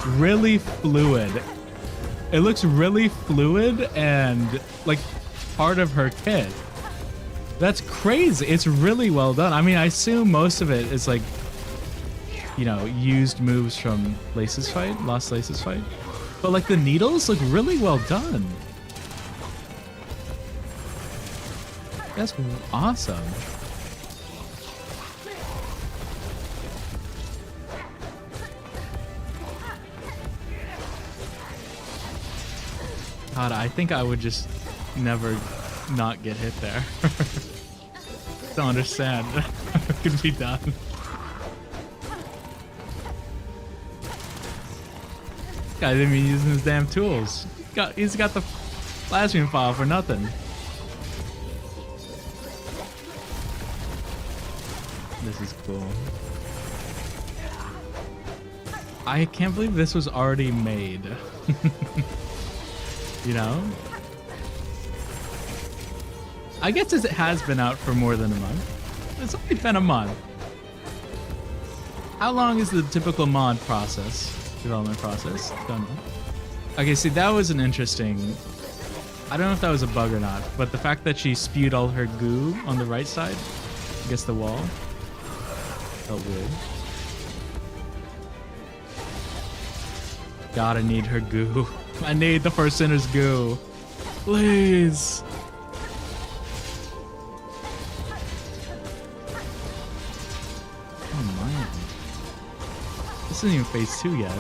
really fluid. It looks really fluid and like part of her kit. That's crazy. It's really well done. I mean, I assume most of it is like, you know, used moves from Lace's fight, Lost Lace's fight. But like the needles look really well done. That's awesome. God, I think I would just never not get hit there. Don't understand. Could be done. Guy didn't even using his damn tools. He's got the plasmium file for nothing. This is cool. I can't believe this was already made. You know? I guess it has been out for more than a month. It's only been a month. How long is the typical mod process? Development process? Don't know. Okay, see, that was an interesting... I don't know if that was a bug or not, but the fact that she spewed all her goo on the right side against the wall felt weird. God, I need her goo. I need the First Sinner's goo. Please. Oh man. This isn't even phase 2 yet.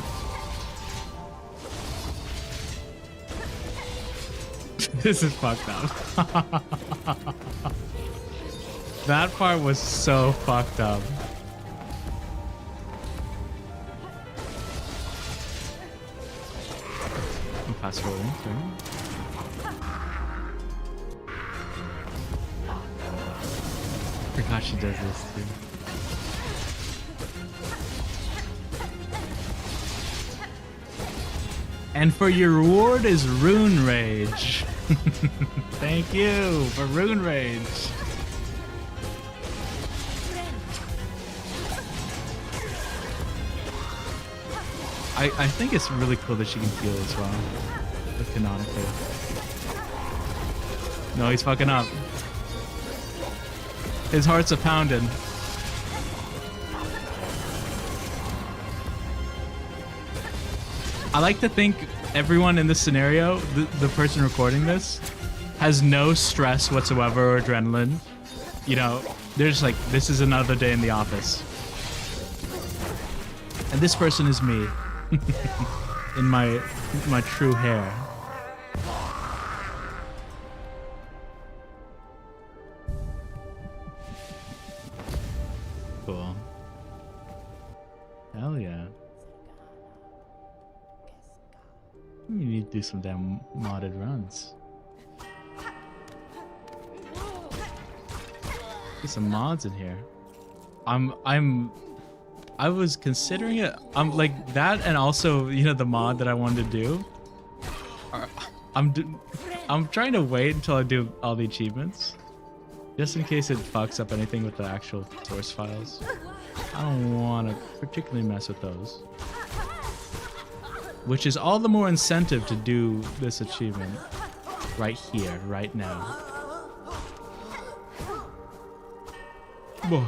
This is fucked up. That part was so fucked up. I'm fast forwarding, sorry. Forgot she does this too. And for your reward is Rune Rage. Thank you for Rune Rage. I think it's really cool that she can heal as well. The canonical. No, he's fucking up. His heart's a pounding. I like to think everyone in this scenario, the person recording this, has no stress whatsoever or adrenaline. You know, they're just like, this is another day in the office. And this person is me. In my true hair. Cool. Hell yeah. We need to do some damn modded runs. Get some mods in here. I was considering it. I'm like that, and also, you know, the mod that I wanted to do. I'm trying to wait until I do all the achievements, just in case it fucks up anything with the actual source files. I don't want to particularly mess with those. Which is all the more incentive to do this achievement right here, right now. Whoa.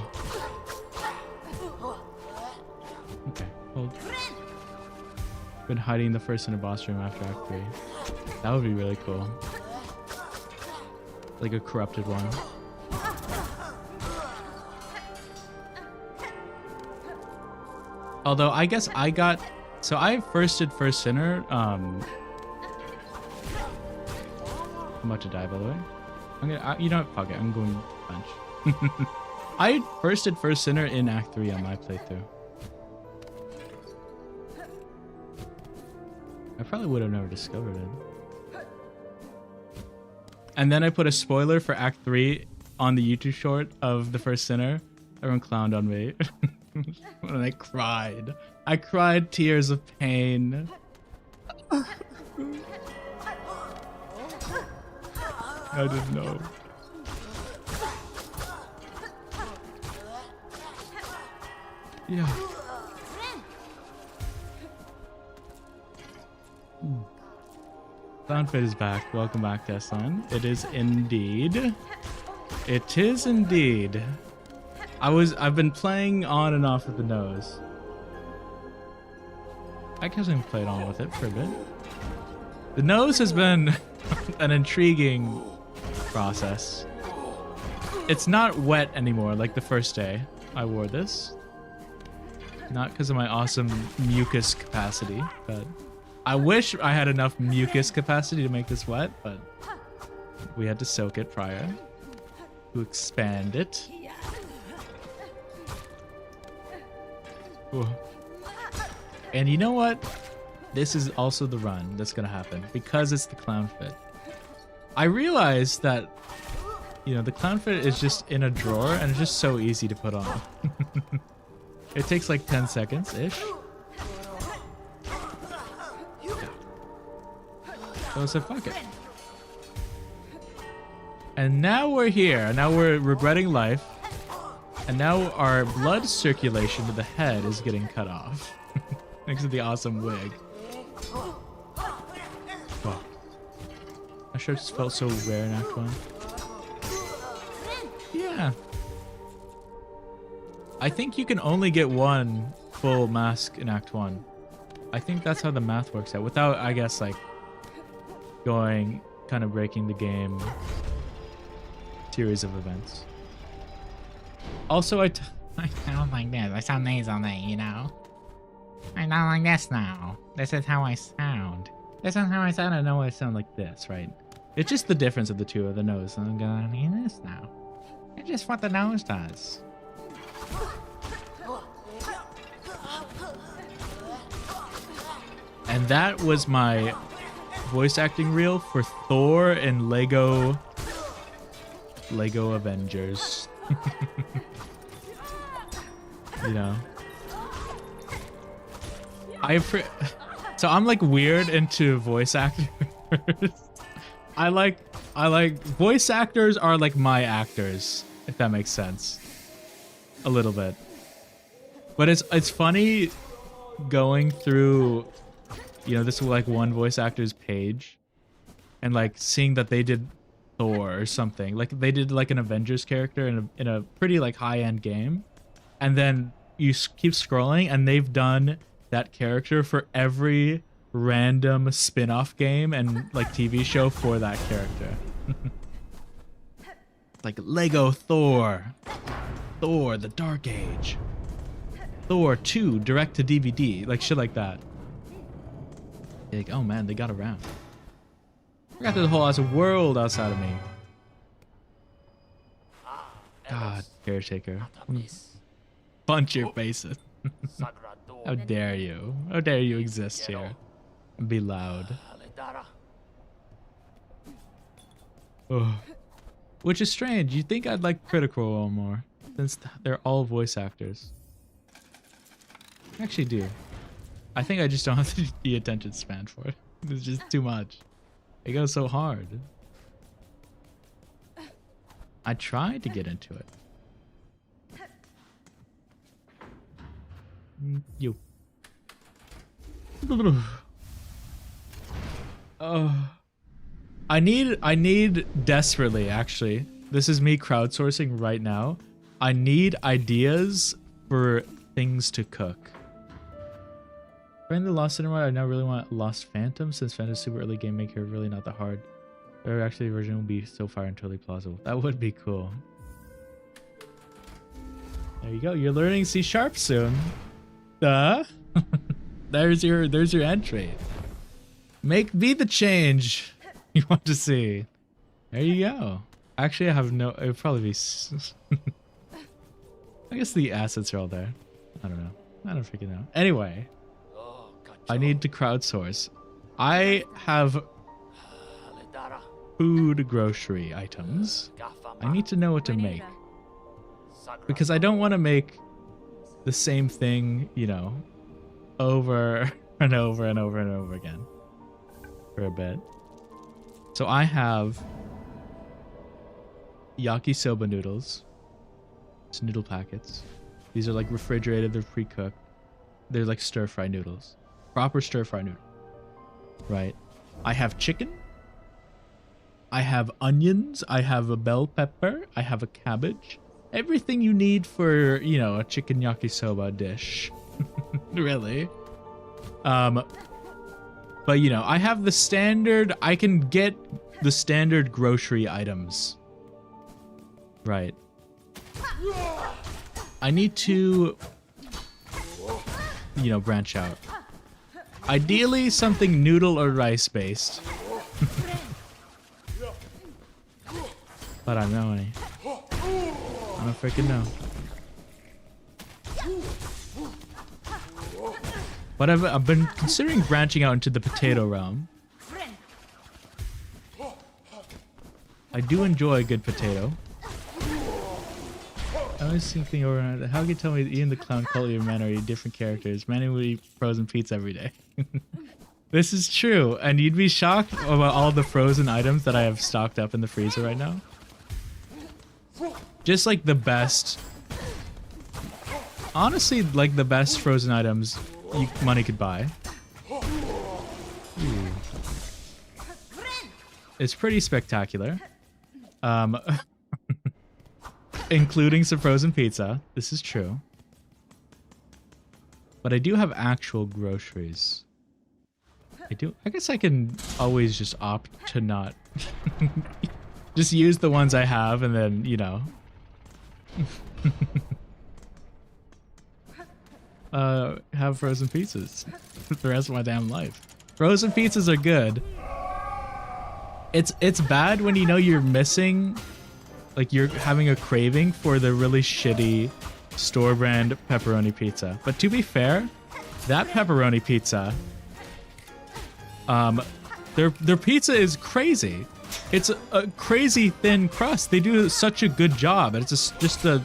Okay, hold. Been hiding the first in a boss room after Act 3. That would be really cool. Like a corrupted one. Although I guess I got... So I firsted First Sinner. I'm about to die, by the way. I'm gonna... you know what? Fuck it. I'm going punch. I firsted First Sinner in Act 3 on my playthrough. I probably would have never discovered it. And then I put a spoiler for Act 3 on the YouTube short of the First Sinner. Everyone clowned on me. And I cried. I cried tears of pain. I didn't know. Yeah. Clownfit is back. Welcome back, Teslan. It is indeed. It is indeed. I've been playing on and off with the nose. I guess I can play it on with it for a bit. The nose has been an intriguing process. It's not wet anymore like the first day I wore this. Not because of my awesome mucus capacity, but I wish I had enough mucus capacity to make this wet, but we had to soak it prior to expand it. Ooh. And you know what? This is also the run that's gonna happen because it's the clown fit. I realized that, you know, the clown fit is just in a drawer and it's just so easy to put on. It takes like 10 seconds-ish. So I said, fuck it. And now we're here. Now we're regretting life. And now our blood circulation to the head is getting cut off. Thanks to the awesome wig. Wow. That sure just felt so rare in Act 1. Yeah. I think you can only get one full mask in Act 1. I think that's how the math works out. Without, I guess, like, going, kind of breaking the game series of events. Also, I sound like this. I sound nasally, you know? I sound like this now. This is how I sound. This is how I sound. I know I sound like this, right? It's just the difference of the two of the nose. I'm gonna need this now. It's just what the nose does. And that was my voice acting reel for Thor and Lego Avengers You know. So I'm like weird into voice actors. I like voice actors are like my actors, if that makes sense. A little bit. But it's funny going through, you know, this like one voice actor's page and like seeing that they did Thor or something. Like they did like an Avengers character in a pretty like high-end game. And then you keep scrolling and they've done that character for every random spin-off game and like TV show for that character. Like Lego Thor, Thor the Dark Age, Thor 2 direct to DVD, like shit like that. You're like, oh man, they got around. I got this whole ass world outside of me. God, caretaker. Punch your faces. How dare you? How dare you exist here? Be loud. Oh. Which is strange. You'd think I'd like Critical Role more, since they're all voice actors. I actually do. I think I just don't have the attention span for it. It's just too much. It goes so hard. I tried to get into it. You. I need desperately, actually. This is me crowdsourcing right now. I need ideas for things to cook. Trying the Lost Cinema, I now really want Lost Phantom, since Phantom's super early game maker, really not that hard. Or actually the version will be so far and totally plausible. That would be cool. There you go. You're learning C# soon. Duh. There's your entry. Be the change you want to see. There you go. Actually, I have no. It would probably be. I guess the assets are all there. I don't know. I don't freaking know. Anyway, I need to crowdsource. I have food grocery items. I need to know what to make, because I don't want to make the same thing, you know, over and over and over and over again for a bit. So I have yakisoba noodles. It's noodle packets. These are like refrigerated, they're pre-cooked. They're like stir-fry noodles. Proper stir-fry noodle. Right. I have chicken. I have onions. I have a bell pepper. I have a cabbage. Everything you need for, you know, a chicken yakisoba dish. Really. But, you know, I have the standard... I can get the standard grocery items. Right. I need to, you know, branch out. Ideally, something noodle or rice based. But I don't know any. I don't freaking know. But I've been considering branching out into the potato realm. I do enjoy a good potato. I was thinking over how can you tell me that Ian the Clown, Cully, and Man are different characters? Manny would eat frozen pizza every day. This is true, and you'd be shocked about all the frozen items that I have stocked up in the freezer right now. Just like the best, honestly, like the best frozen items money could buy. Ooh. It's pretty spectacular. Including some frozen pizza. This is true. But I do have actual groceries. I guess I can always just opt to not just use the ones I have and then, you know. Have frozen pizzas for the rest of my damn life. Frozen pizzas are good. It's bad when you know you're missing, like you're having a craving for the really shitty store brand pepperoni pizza. But to be fair, that pepperoni pizza, their pizza is crazy. It's a crazy thin crust. They do such a good job. It's just a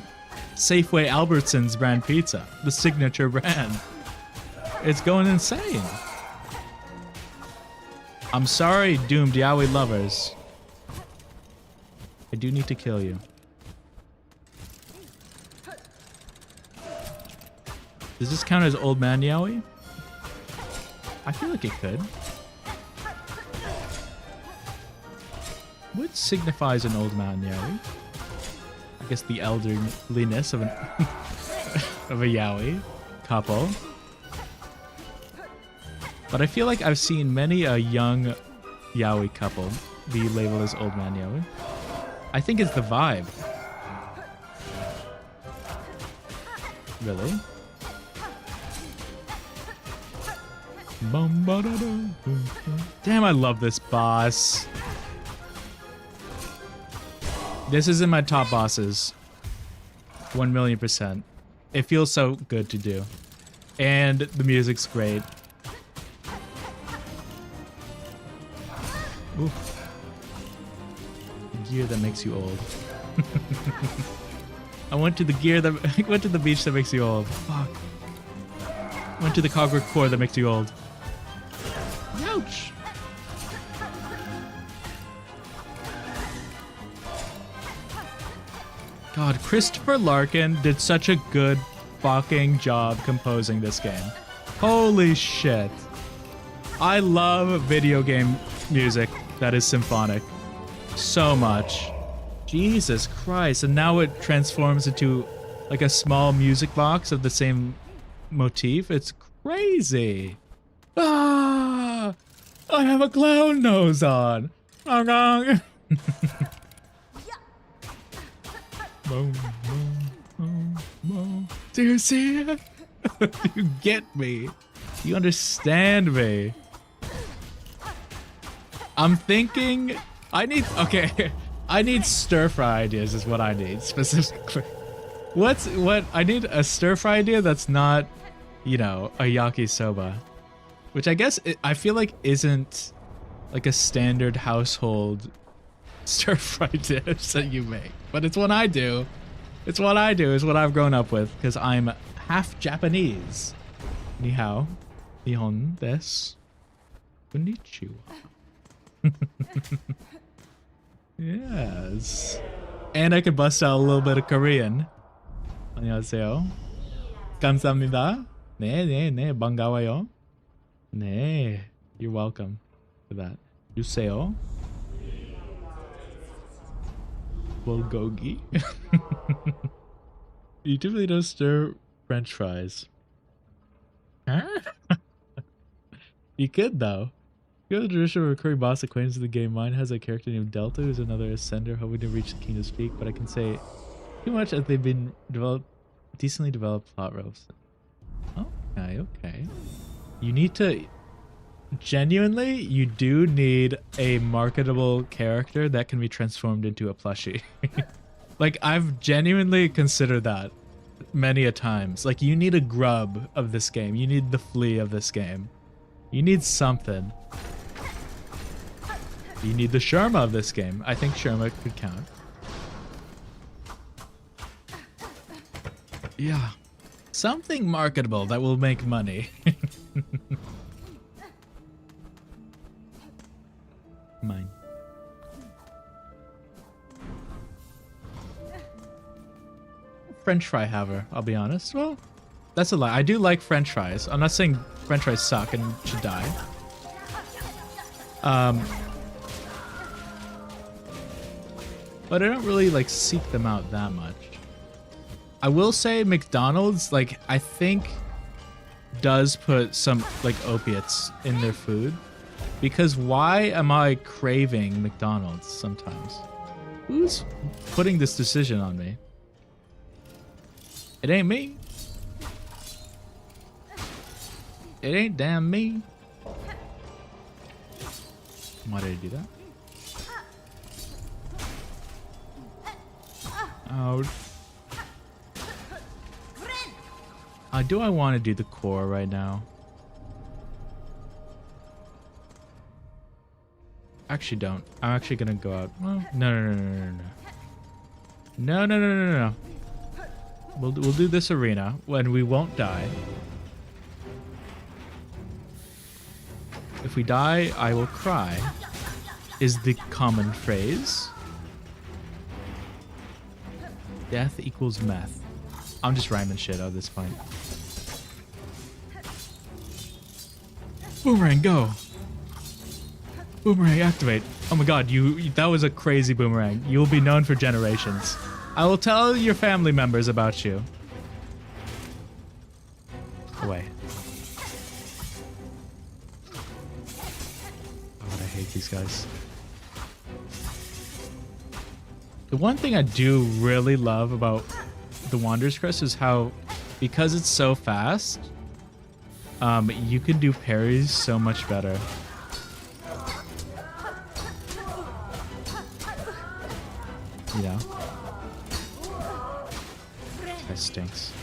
Safeway Albertsons brand pizza, the signature brand. It's going insane. I'm sorry, doomed yaoi lovers. I do need to kill you. Does this count as old man yaoi? I feel like it could. What signifies an old man yaoi? I guess the elderliness of an of a yaoi couple. But I feel like I've seen many a young yaoi couple be labeled as old man yaoi. I think it's the vibe. Really? Damn, I love this boss. This is in my top bosses. 1,000,000%. It feels so good to do. And the music's great. Oof. The gear that makes you old. I went to the beach that makes you old. Fuck. Went to the Cogwork core that makes you old. Ouch. God, Christopher Larkin did such a good fucking job composing this game. Holy shit. I love video game music that is symphonic so much. Jesus Christ. And now it transforms into like a small music box of the same motif. It's crazy. Ah, I have a clown nose on. Do you see it? Do you get me? Do you understand me? I'm thinking I need stir fry ideas is what I need specifically. What I need a stir fry idea that's not, you know, a yakisoba, which I guess I feel like isn't like a standard household stir fry dish that you make, but it's what I do. It's what I do. It's what I've grown up with because I'm half Japanese. Ni hao, nihon desu, konnichiwa. Yes, and I could bust out a little bit of Korean. 안녕하세요. 감사합니다. 네, 반가워요. 네, you're welcome for that. 주세요. Bulgogi. You typically don't stir French fries. Huh? You could though. You're the traditional recurring boss acquaintance of the game. Mine has a character named Delta, who's another ascender hoping to reach the Kingdom's Peak, but I can say too much as they've been decently developed plot ropes. Okay. You need to genuinely, you do need a marketable character that can be transformed into a plushie. Like, I've genuinely considered that many a times. Like, you need a grub of this game. You need the flea of this game. You need something. You need the Sherma of this game. I think Sherma could count. Yeah. Something marketable that will make money. Mine. French fry haver, I'll be honest. Well, that's a lie. I do like French fries. I'm not saying French fries suck and should die. But I don't really like seek them out that much. I will say McDonald's, like, I think does put some like opiates in their food. Because why am I craving McDonald's sometimes? Who's putting this decision on me? It ain't me. It ain't damn me. Why did I do that? Oh. Do I want to do the core right now? Actually, don't. I'm actually gonna go out. Well, no. No. We'll do this arena when we won't die. If we die, I will cry, is the common phrase. Death equals meth. I'm just rhyming shit at this point. Boomerang, go! Boomerang, activate. Oh my god, that was a crazy boomerang. You'll be known for generations. I will tell your family members about you. Away. God, I hate these guys. The one thing I do really love about the Wanderer's Crest is how, because it's so fast, you can do parries so much better. You know? That stinks.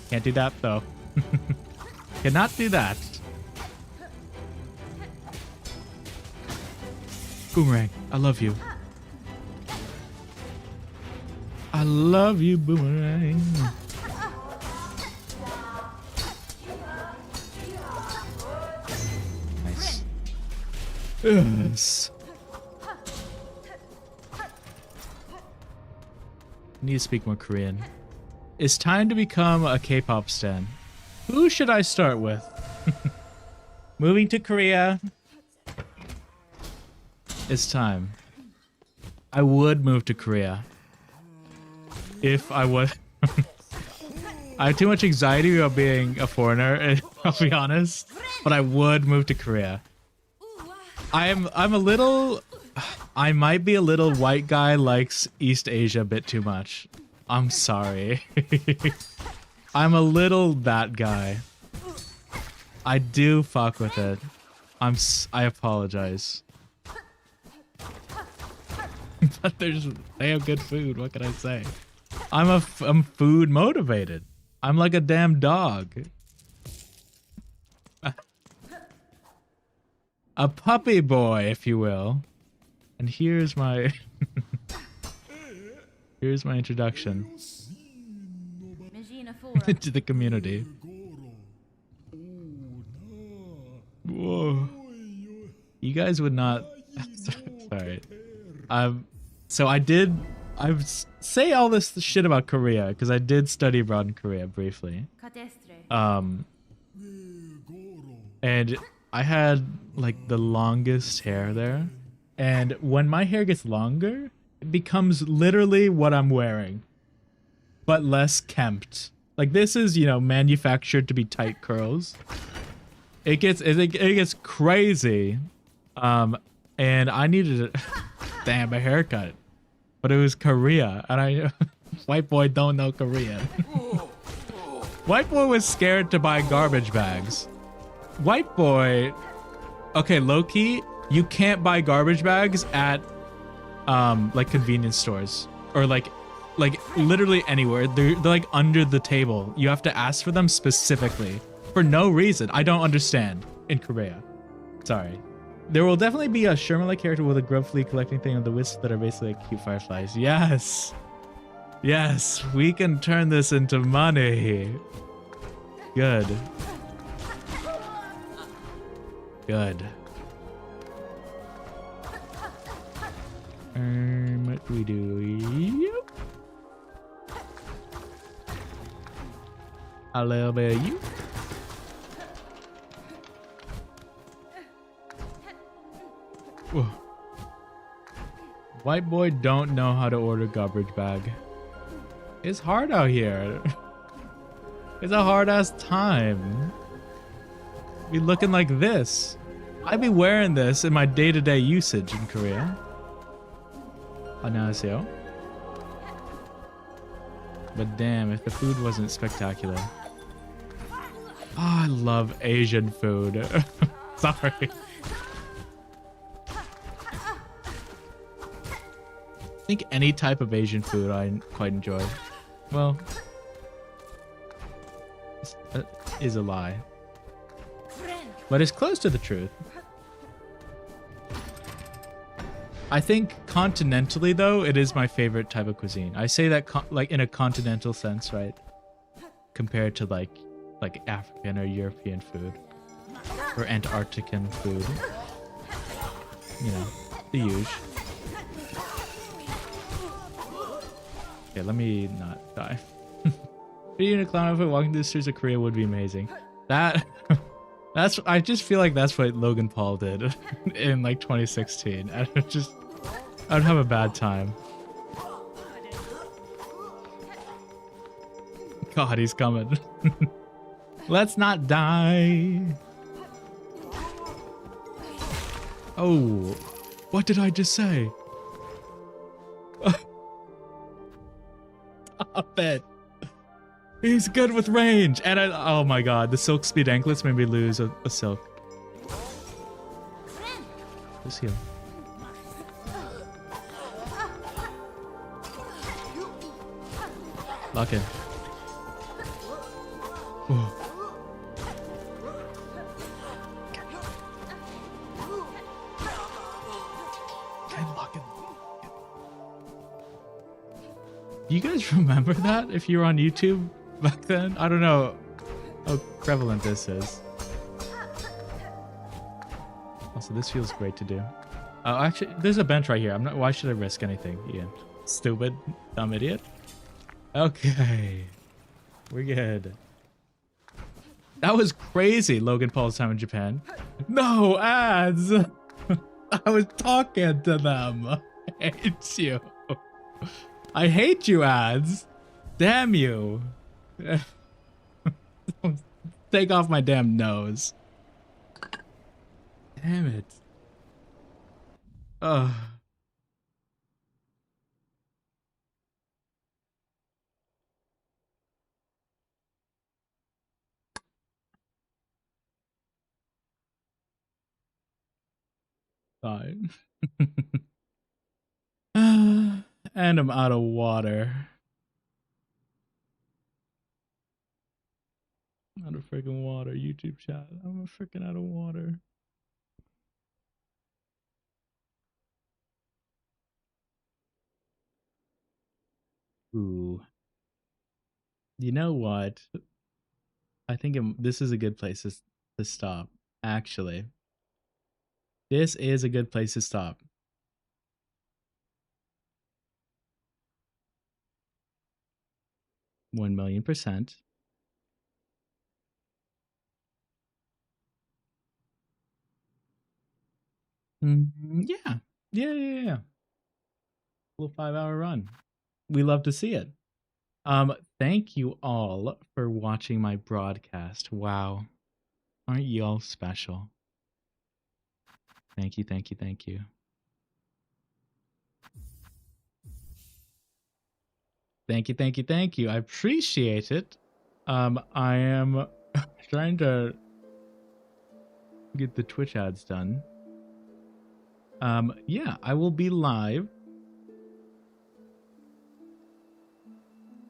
Can't do that though. Cannot do that. Boomerang, I love you. I love you, Boomerang. Nice. Yes. Need to speak more Korean. It's time to become a K-pop stan. Who should I start with? Moving to Korea. It's time. I would move to Korea. If I was... I have too much anxiety about being a foreigner, I'll be honest. But I would move to Korea. I'm a little... I might be a little white guy likes East Asia a bit too much. I'm sorry. I'm a little that guy. I do fuck with it. I apologize. But they have good food. What can I say? I'm food motivated. I'm like a damn dog. A puppy boy, if you will. And here's my here's my introduction to the community. Whoa. You guys would not sorry. So I say all this shit about Korea because I did study abroad in Korea briefly. And I had like the longest hair there. And when my hair gets longer, it becomes literally what I'm wearing, but less kempt. Like this is, manufactured to be tight curls. It gets crazy. And I needed damn a haircut, but it was Korea, and white boy don't know Korean. White boy was scared to buy garbage bags. White boy, okay, low key. You can't buy garbage bags at like convenience stores or like literally anywhere. They're like under the table. You have to ask for them specifically for no reason. I don't understand in Korea. Sorry. There will definitely be a Sherman-like character with a grub flea collecting thing on the wisps that are basically like cute fireflies. Yes. Yes, we can turn this into money. Good. Good. What do we do? Yep. A little bit of you. Whoa. White boy don't know how to order garbage bag. It's hard out here. It's a hard ass time. Be looking like this. I'd be wearing this in my day-to-day usage in Korea. 안녕하세요. But damn, if the food wasn't spectacular. Oh, I love Asian food. Sorry. I think any type of Asian food I quite enjoy. Well, that is a lie. But it's close to the truth. I think continentally though, it is my favorite type of cuisine. I say that like in a continental sense, right? Compared to like African or European food or Antarctican food. You know, the huge. Okay, let me not die. Being a clown outfit walking through the streets of Korea would be amazing. That's I just feel like that's what Logan Paul did in like 2016. I'd have a bad time. God, he's coming. Let's not die. Oh, what did I just say? Stop it. He's good with range. And oh my god, the silk speed anklets made me lose a silk. Just heal. Lock in. Whoa. Do you guys remember that if you were on YouTube back then? I don't know how prevalent this is. Also, this feels great to do. Actually, there's a bench right here. I'm not. Why should I risk anything, Ian? Stupid, dumb idiot. Okay, we're good. That was crazy. Logan Paul's time in Japan. No ads. I was talking to them. I hate you. I hate you, ads. Damn you. Take off my damn nose. Damn it. Ugh. Fine. And I'm out of water. Out of freaking water, YouTube chat. I'm freaking out of water. Ooh. You know what? I think this is a good place to stop. Actually, this is a good place to stop. $1,000,000%. Yeah. Yeah. Little 5-hour run. We love to see it. Thank you all for watching my broadcast. Wow. Aren't you all special? Thank you. Thank you. I appreciate it. I am trying to get the Twitch ads done. Yeah, I will be live.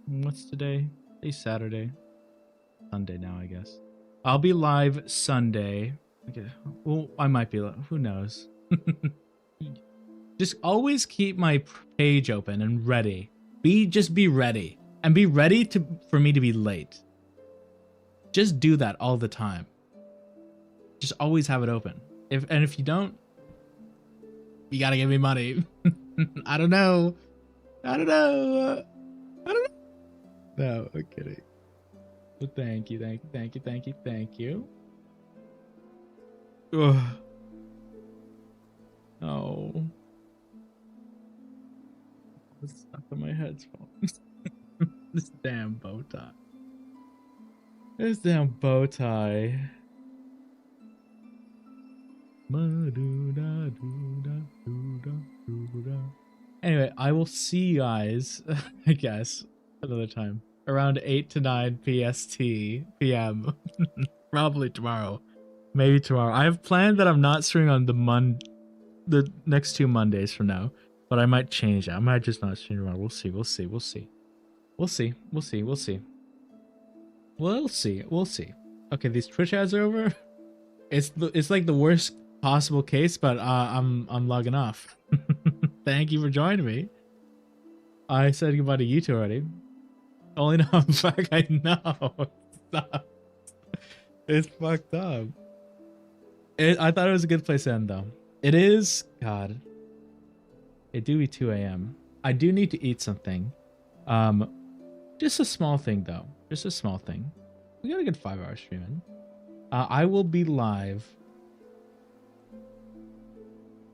What's today? Today's Saturday. Sunday now, I guess. I'll be live Sunday. Okay. Well, I might be. Who knows? Just always keep my page open and ready. Just be ready. And be ready for me to be late. Just do that all the time. Just always have it open. If you don't, you gotta give me money. I don't know. No, I'm kidding. But thank you. Ugh. Oh. What's stuck on my headphones? This damn bow tie. Anyway, I will see you guys, I guess, another time. Around 8 to 9 PM. Probably tomorrow. Maybe tomorrow. I have planned that I'm not streaming on the next 2 Mondays from now. But I might change that. I might just not stream tomorrow. We'll see. Okay, these Twitch ads are over. It's like the worst possible case, but I'm logging off. Thank you for joining me. I said goodbye to you two already. Only now I'm back. I know. Stop. It's fucked up. I thought it was a good place to end though. It is. God. It do be 2 a.m. I do need to eat something. Just a small thing though. Just a small thing. We got a good 5 hour streaming. I will be live.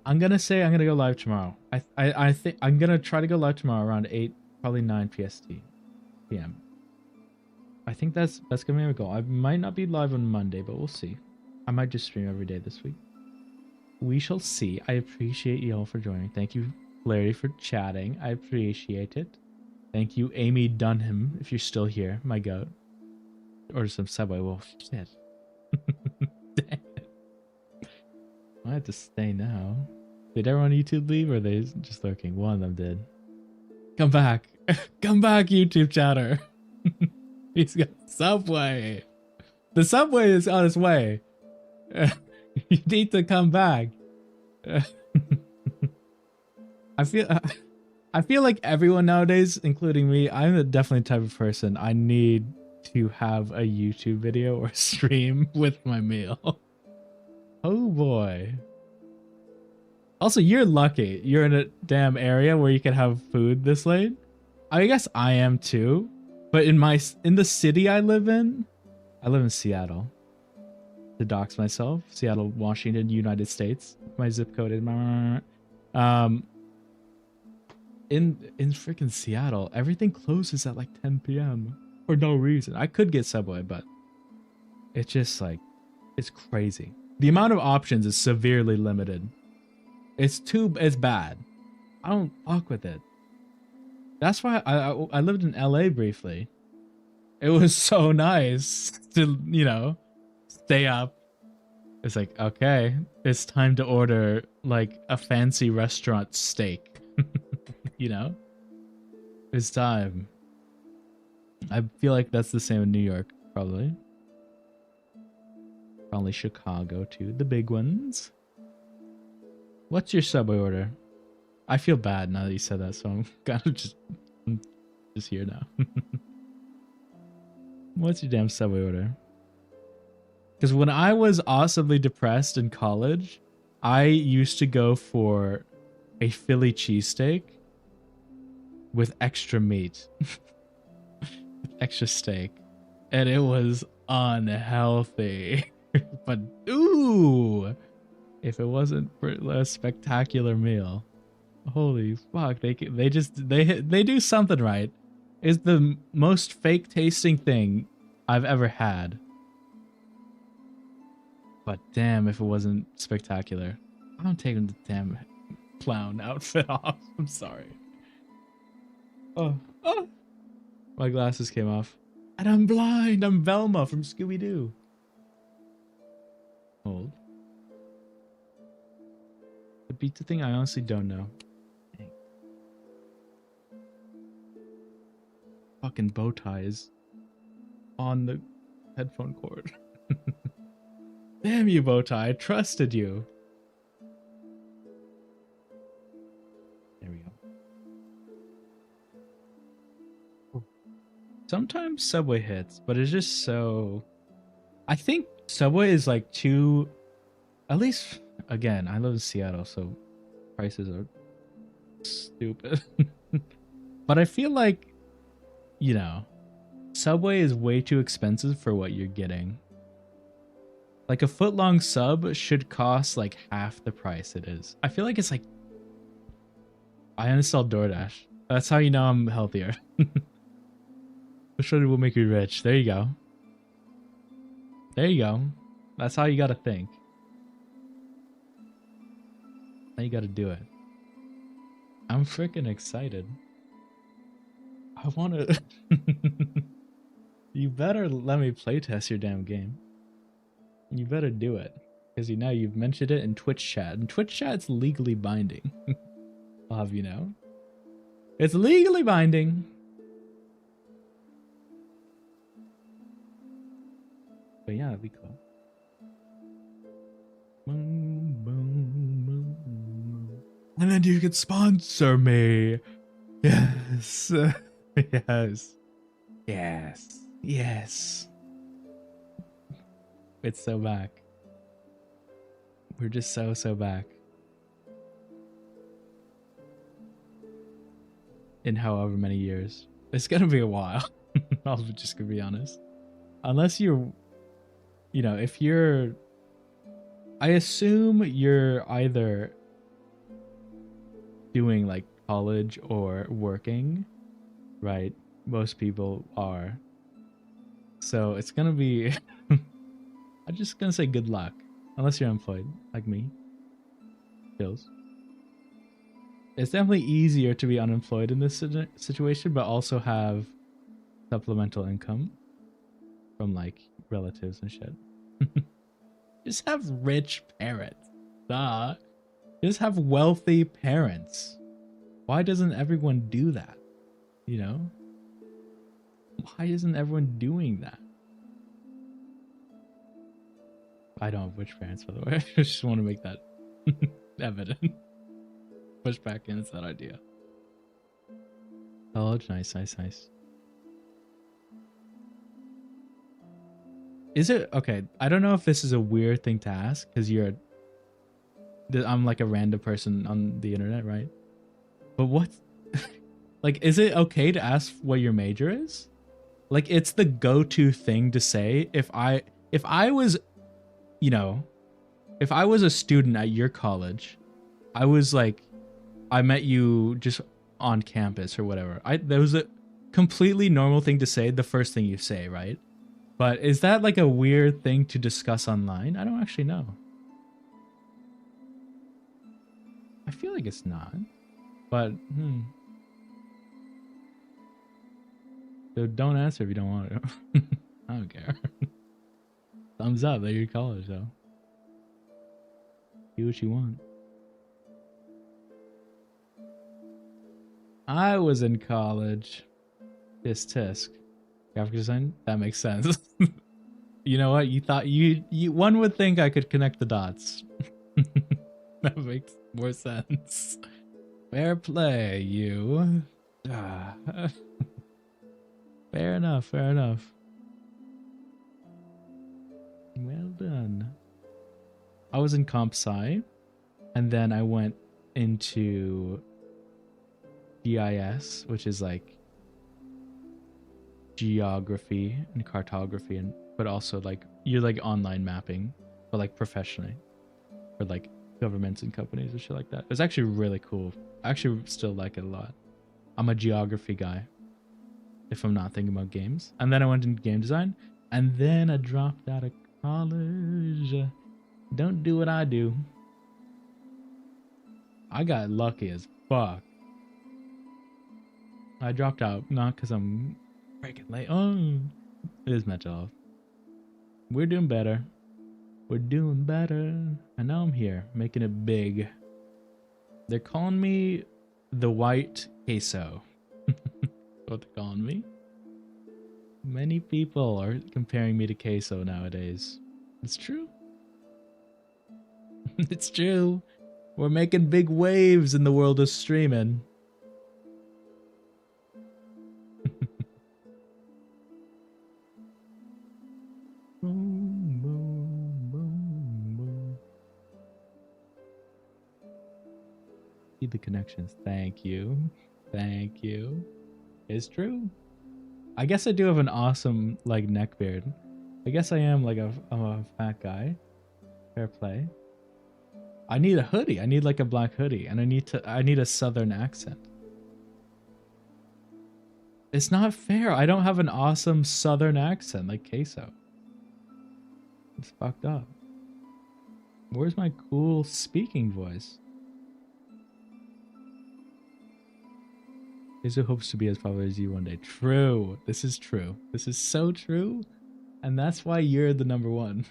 I'm gonna say I'm gonna go live tomorrow. I think I'm gonna try to go live tomorrow around 8, probably 9 PM. I think that's gonna be my goal. I might not be live on Monday, but we'll see. I might just stream every day this week. We shall see. I appreciate you all for joining. Thank you, Larry, for chatting. I appreciate it. Thank you, Amy Dunham, if you're still here. My goat. Order some Subway. Well, shit. Dang it. I have to stay now. Did everyone on YouTube leave, or are they just lurking? One of them did. Come back. Come back, YouTube chatter. He's got Subway. The Subway is on its way. You need to come back. I feel like everyone nowadays, including me, I'm definitely the type of person I need to have a YouTube video or stream with my meal. Oh boy. Also, you're lucky. You're in a damn area where you can have food this late. I guess I am too. But in the city I live in Seattle. To dox myself, Seattle, Washington, United States. My zip code is in freaking Seattle, everything closes at like 10 p.m. for no reason. I could get Subway, but it's just like it's crazy. The amount of options is severely limited. It's bad. I don't fuck with it. That's why I lived in LA briefly. It was so nice to, stay up. It's like, okay, it's time to order like a fancy restaurant steak. It's time. I feel like that's the same in New York, probably. Probably Chicago too, the big ones. What's your Subway order? I feel bad now that you said that, so I'm kind of just here now. What's your damn Subway order? Because when I was awesomely depressed in college, I used to go for a Philly cheesesteak with extra meat. Extra steak. And it was unhealthy. But ooh, if it wasn't for a spectacular meal, holy fuck, they do something right. It's the most fake tasting thing I've ever had. But damn, if it wasn't spectacular. I'm taking the damn clown outfit off. I'm sorry. Oh. My glasses came off. And I'm blind. I'm Velma from Scooby-Doo. Hold. The pizza thing, I honestly don't know. Dang. Fucking bow ties on the headphone cord. Damn you, bow tie. I trusted you. There we go. Sometimes Subway hits, but it's just so... I think Subway is like too... At least, again, I live in Seattle, so prices are stupid. But I feel like, Subway is way too expensive for what you're getting. Like a foot-long sub should cost like half the price it is. I feel like it's like... I uninstalled DoorDash. That's how you know I'm healthier. Which one will make you rich? There you go. There you go. That's how you gotta think. Now you gotta do it. I'm freaking excited. I wanna... You better let me playtest your damn game. You better do it. Because you've mentioned it in Twitch chat. And Twitch chat's legally binding. I'll have you know. It's legally binding. But yeah, that'd be cool. Boom, boom, boom, boom. and then you can sponsor me. Yes. Yes. Yes. Yes. It's so back. We're just so back. In however many years. It's gonna be a while. I'm just gonna be honest. Unless you're, you know, if you're, I assume you're either doing like college or working, right? Most people are. So it's gonna be, I'm just gonna say good luck. Unless you're employed, like me. Feels. It's definitely easier to be unemployed in this situation, but also have supplemental income from like relatives and shit. Just have rich parents. Duh. Just have wealthy parents. Why doesn't everyone do that? You know? Why isn't everyone doing that? I don't have rich parents, by the way. I just want to make that evident. Push back against that idea. Oh, nice. Is it okay? I don't know if this is a weird thing to ask because I'm like a random person on the internet, right? But what, like, is it okay to ask what your major is? Like, it's the go-to thing to say. If I was, you know, if I was a student at your college, I was like, I met you just on campus or whatever. That was a completely normal thing to say. The first thing you say, right? But is that like a weird thing to discuss online? I don't actually know. I feel like it's not. But so don't answer if you don't want to. I don't care. Thumbs up. They're your college though. Do what you want. I was in college. Tisk. Graphic design? That makes sense. You know what? You thought you one would think I could connect the dots. That makes more sense. Fair play, you. Fair enough. Well done. I was in comp sci, and then I went into GIS, which is like geography and cartography, and but also like you're like online mapping, but like professionally for like governments and companies and shit like that. It's actually really cool. I actually still like it a lot. I'm a geography guy if I'm not thinking about games. And then I went into game design, and then I dropped out of college. Don't do what I do. I got lucky as fuck. I dropped out not because I'm freaking late. Oh, it is mental health. We're doing better. And now I'm here, making it big. They're calling me the white queso. What they're calling me. Many people are comparing me to queso nowadays. It's true. It's true. We're making big waves in the world of streaming. Boom, boom, boom, boom. See the connections. Thank you. It's true. I guess I do have an awesome like neck beard. I guess I am like I'm a fat guy. Fair play. I need a hoodie. I need like a black hoodie, and I need a southern accent. It's not fair. I don't have an awesome southern accent like queso. It's fucked up. Where's my cool speaking voice? Queso hopes to be as popular as you one day. True. This is true. This is so true. And that's why you're the number one.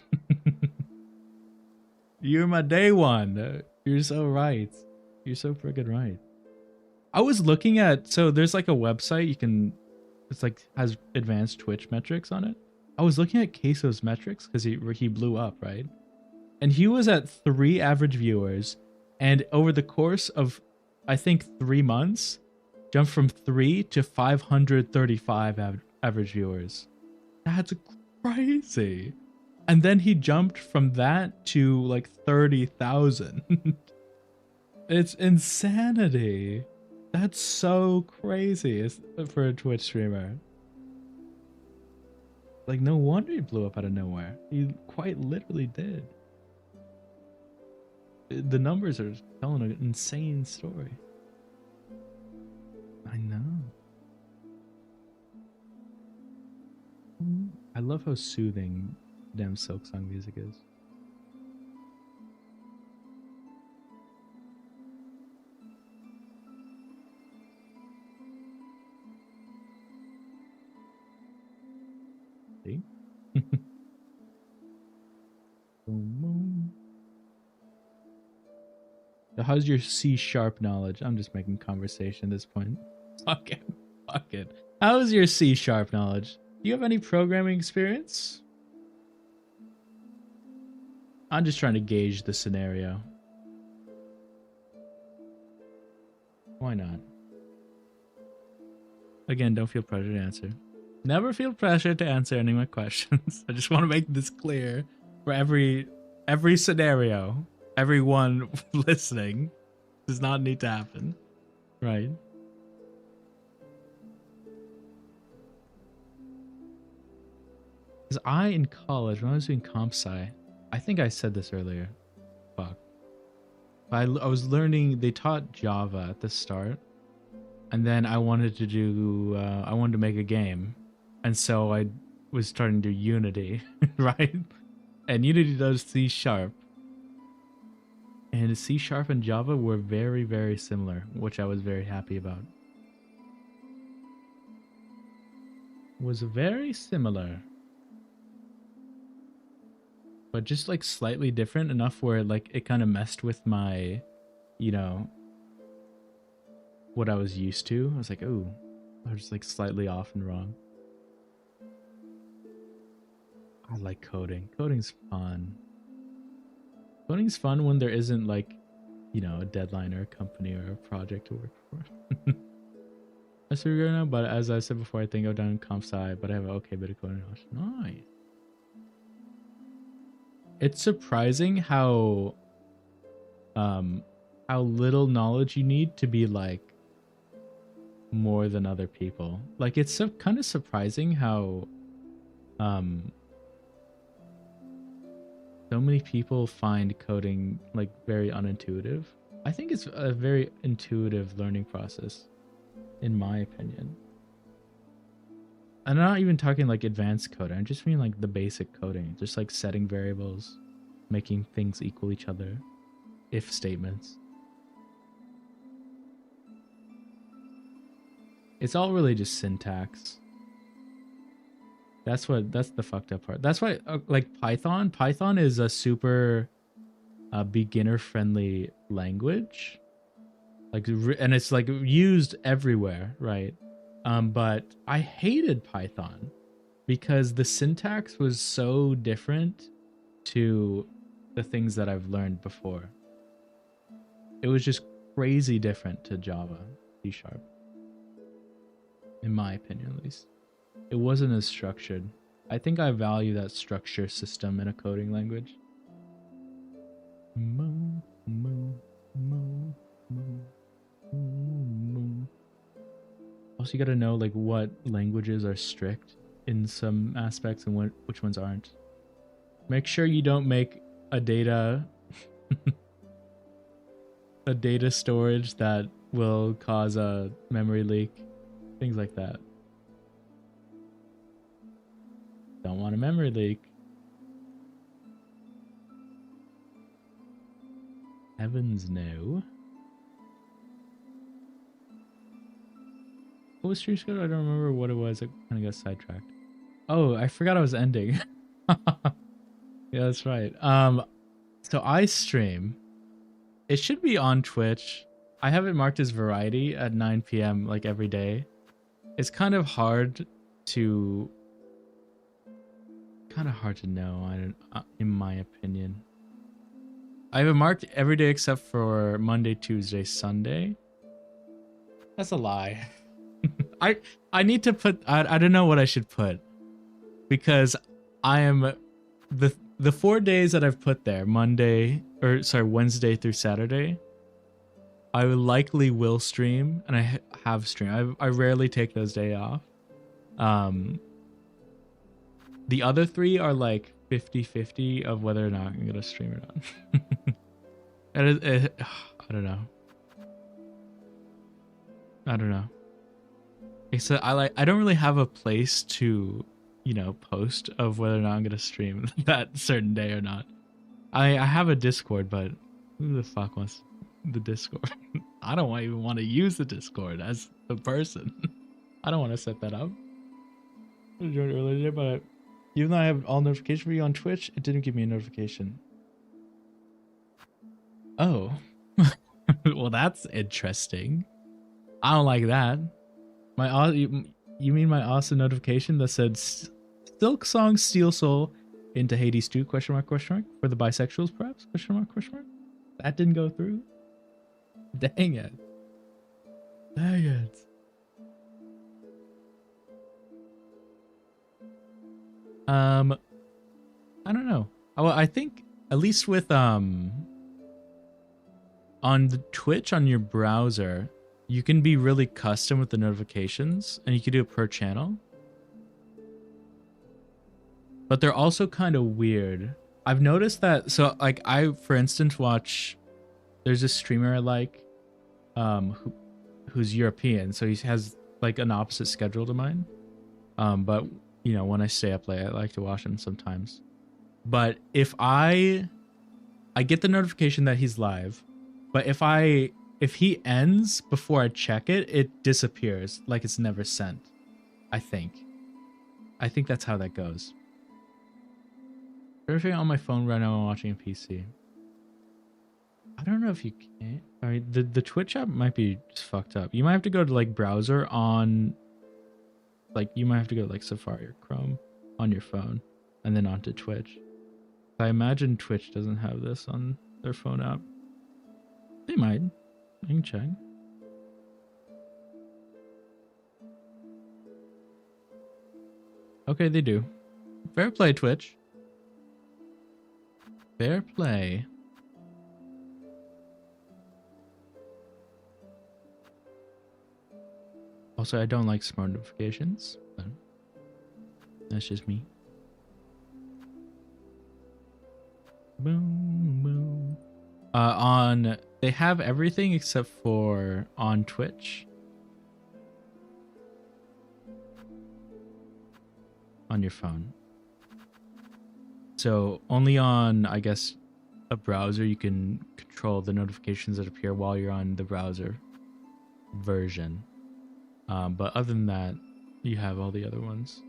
You're my day one. You're so right. You're so freaking right. I was looking at, so there's like a website you can, it's like has advanced Twitch metrics on it. I was looking at Queso's metrics because he blew up, right? And he was at 3 average viewers And over the course of, I think, 3 months, jumped from 3 to 535 average viewers. That's crazy. And then he jumped from that to like 30,000. It's insanity. That's so crazy for a Twitch streamer. Like, no wonder he blew up out of nowhere. He quite literally did. The numbers are telling an insane story. I know. I love how soothing damn Silksong music is. See? So how's your C# knowledge? I'm just making conversation at this point. Fuck it. Fuck it. How's your C# knowledge? Do you have any programming experience? I'm just trying to gauge the scenario. Why not? Again, don't feel pressure to answer. Never feel pressure to answer any of my questions. I just want to make this clear for every scenario. Everyone listening. Does not need to happen. Right? Because I, in college, when I was doing comp sci, I think I said this earlier. Fuck. But I was learning, they taught Java at the start. And then I wanted to do, I wanted to make a game. And so I was starting to do Unity, right? And Unity does C#. And C# and Java were very, very similar, which I was very happy about. Was very similar. But just like slightly different enough where like it kind of messed with my, you know, what I was used to. I was like, oh, I was like slightly off and wrong. I like coding. Coding's fun. Coding's fun when there isn't like, you know, a deadline or a company or a project to work for. That's what we're going now, but as I said before, I think I've done comp sci, but I have an okay bit of coding knowledge. Nice. It's surprising how little knowledge you need to be like more than other people. Like it's so kind of surprising how so many people find coding like very unintuitive. I think it's a very intuitive learning process, in my opinion. I'm not even talking like advanced coding. I just mean like the basic coding, just like setting variables, making things equal each other, if statements. It's all really just syntax. That's the fucked up part. That's why like Python is a super beginner friendly language. Like, and it's like used everywhere, right? But I hated Python because the syntax was so different to the things that I've learned before. It was just crazy different to Java, C#. In my opinion, at least. It wasn't as structured. I think I value that structure system in a coding language. Moo, moo, moo, moo, moo. Also, you gotta know like what languages are strict in some aspects and which ones aren't. Make sure you don't make a data a data storage that will cause a memory leak, things like that. Don't want a memory leak. Heavens no. What was stream schedule? I don't remember what it was. I kind of got sidetracked. Oh, I forgot I was ending. Yeah, that's right. So I stream. It should be on Twitch. I have it marked as variety at 9 p.m. like every day. It's kind of hard to know, in my opinion. I have it marked every day except for Monday, Tuesday, Sunday. That's a lie. I need to put I don't know what I should put, because I am the 4 days that I've put there, Wednesday through Saturday, I likely will stream, and I have streamed. I rarely take those days off. The other 3 are like 50-50 of whether or not I'm gonna stream or not. I don't know. I don't know. Except I don't really have a place to, post of whether or not I'm gonna stream that certain day or not. I have a Discord, but who the fuck wants the Discord? I don't even want to use the Discord as the person. I don't want to set that up. I joined earlier today, but even though I have all notifications for you on Twitch, it didn't give me a notification. Oh. Well, that's interesting. I don't like that. You mean my awesome notification that said Silksong Steel Soul into Hades 2 ? For the bisexuals, perhaps? ? That didn't go through. Dang it. Dang it. I don't know. Well, I think at least with on the Twitch on your browser, you can be really custom with the notifications, and you can do it per channel. But they're also kind of weird. I've noticed that, so like I, for instance, there's a streamer I like, who's European, so he has like an opposite schedule to mine. But when I stay up late, I like to watch him sometimes. But if I get the notification that he's live, but if he ends before I check it, it disappears, like it's never sent. I think that's how that goes. Everything on my phone right now, I'm watching a PC. I don't know if you can. I mean, the Twitch app might be just fucked up. You might have to go to like browser on, like you might have to go to like Safari or Chrome on your phone, and then onto Twitch. I imagine Twitch doesn't have this on their phone app. They might. I can check. Okay, they do. Fair play, Twitch. Fair play. Also, I don't like smart notifications, but that's just me. Boom, boom. They have everything except for on Twitch. On your phone. So only on, I guess, a browser you can control the notifications that appear while you're on the browser version. But other than that, you have all the other ones.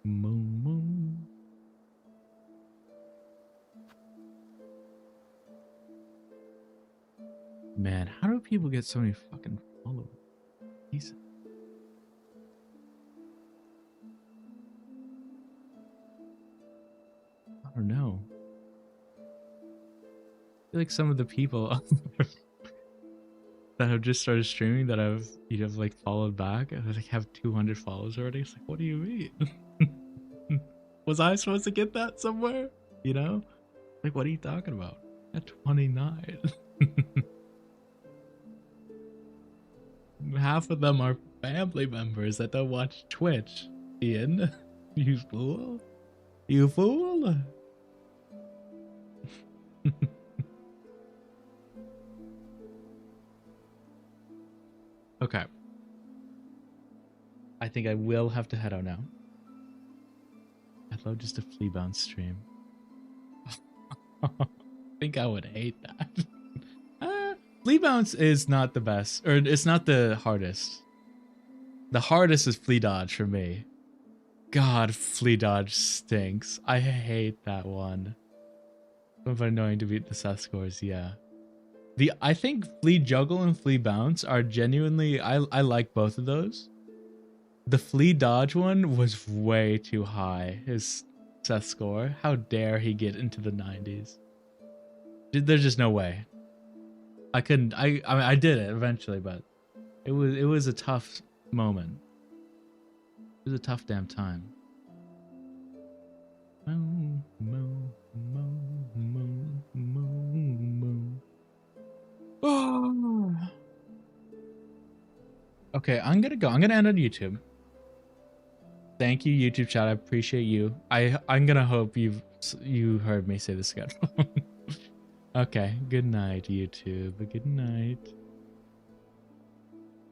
Moon, moon. Man, how do people get so many fucking followers? Jesus. I don't know. I feel like some of the people that have just started streaming that I've like followed back, and like have 200 followers already. It's like, what do you mean? Was I supposed to get that somewhere? Like, what are you talking about? At 29. Half of them are family members that don't watch Twitch. Ian, you fool. You fool. Okay. I think I will have to head out now. I'd love just a flea bounce stream. I think I would hate that. Flea bounce is not the best, or it's not the hardest. The hardest is flea dodge for me. God, flea dodge stinks. I hate that one. But annoying to beat the Seth scores, yeah. I think flea juggle and flea bounce are genuinely, I like both of those. The flea dodge one was way too high. His Seth score. How dare he get into the 90s? There's just no way. I couldn't. I mean, I did it eventually, but it was a tough moment. It was a tough damn time. Moo, moo, moo, moo, moo, moo. Oh. Okay, I'm gonna go. I'm gonna end on YouTube. Thank you, YouTube chat. I appreciate you. I'm gonna hope you heard me say the schedule. Okay. Good night, YouTube. Good night.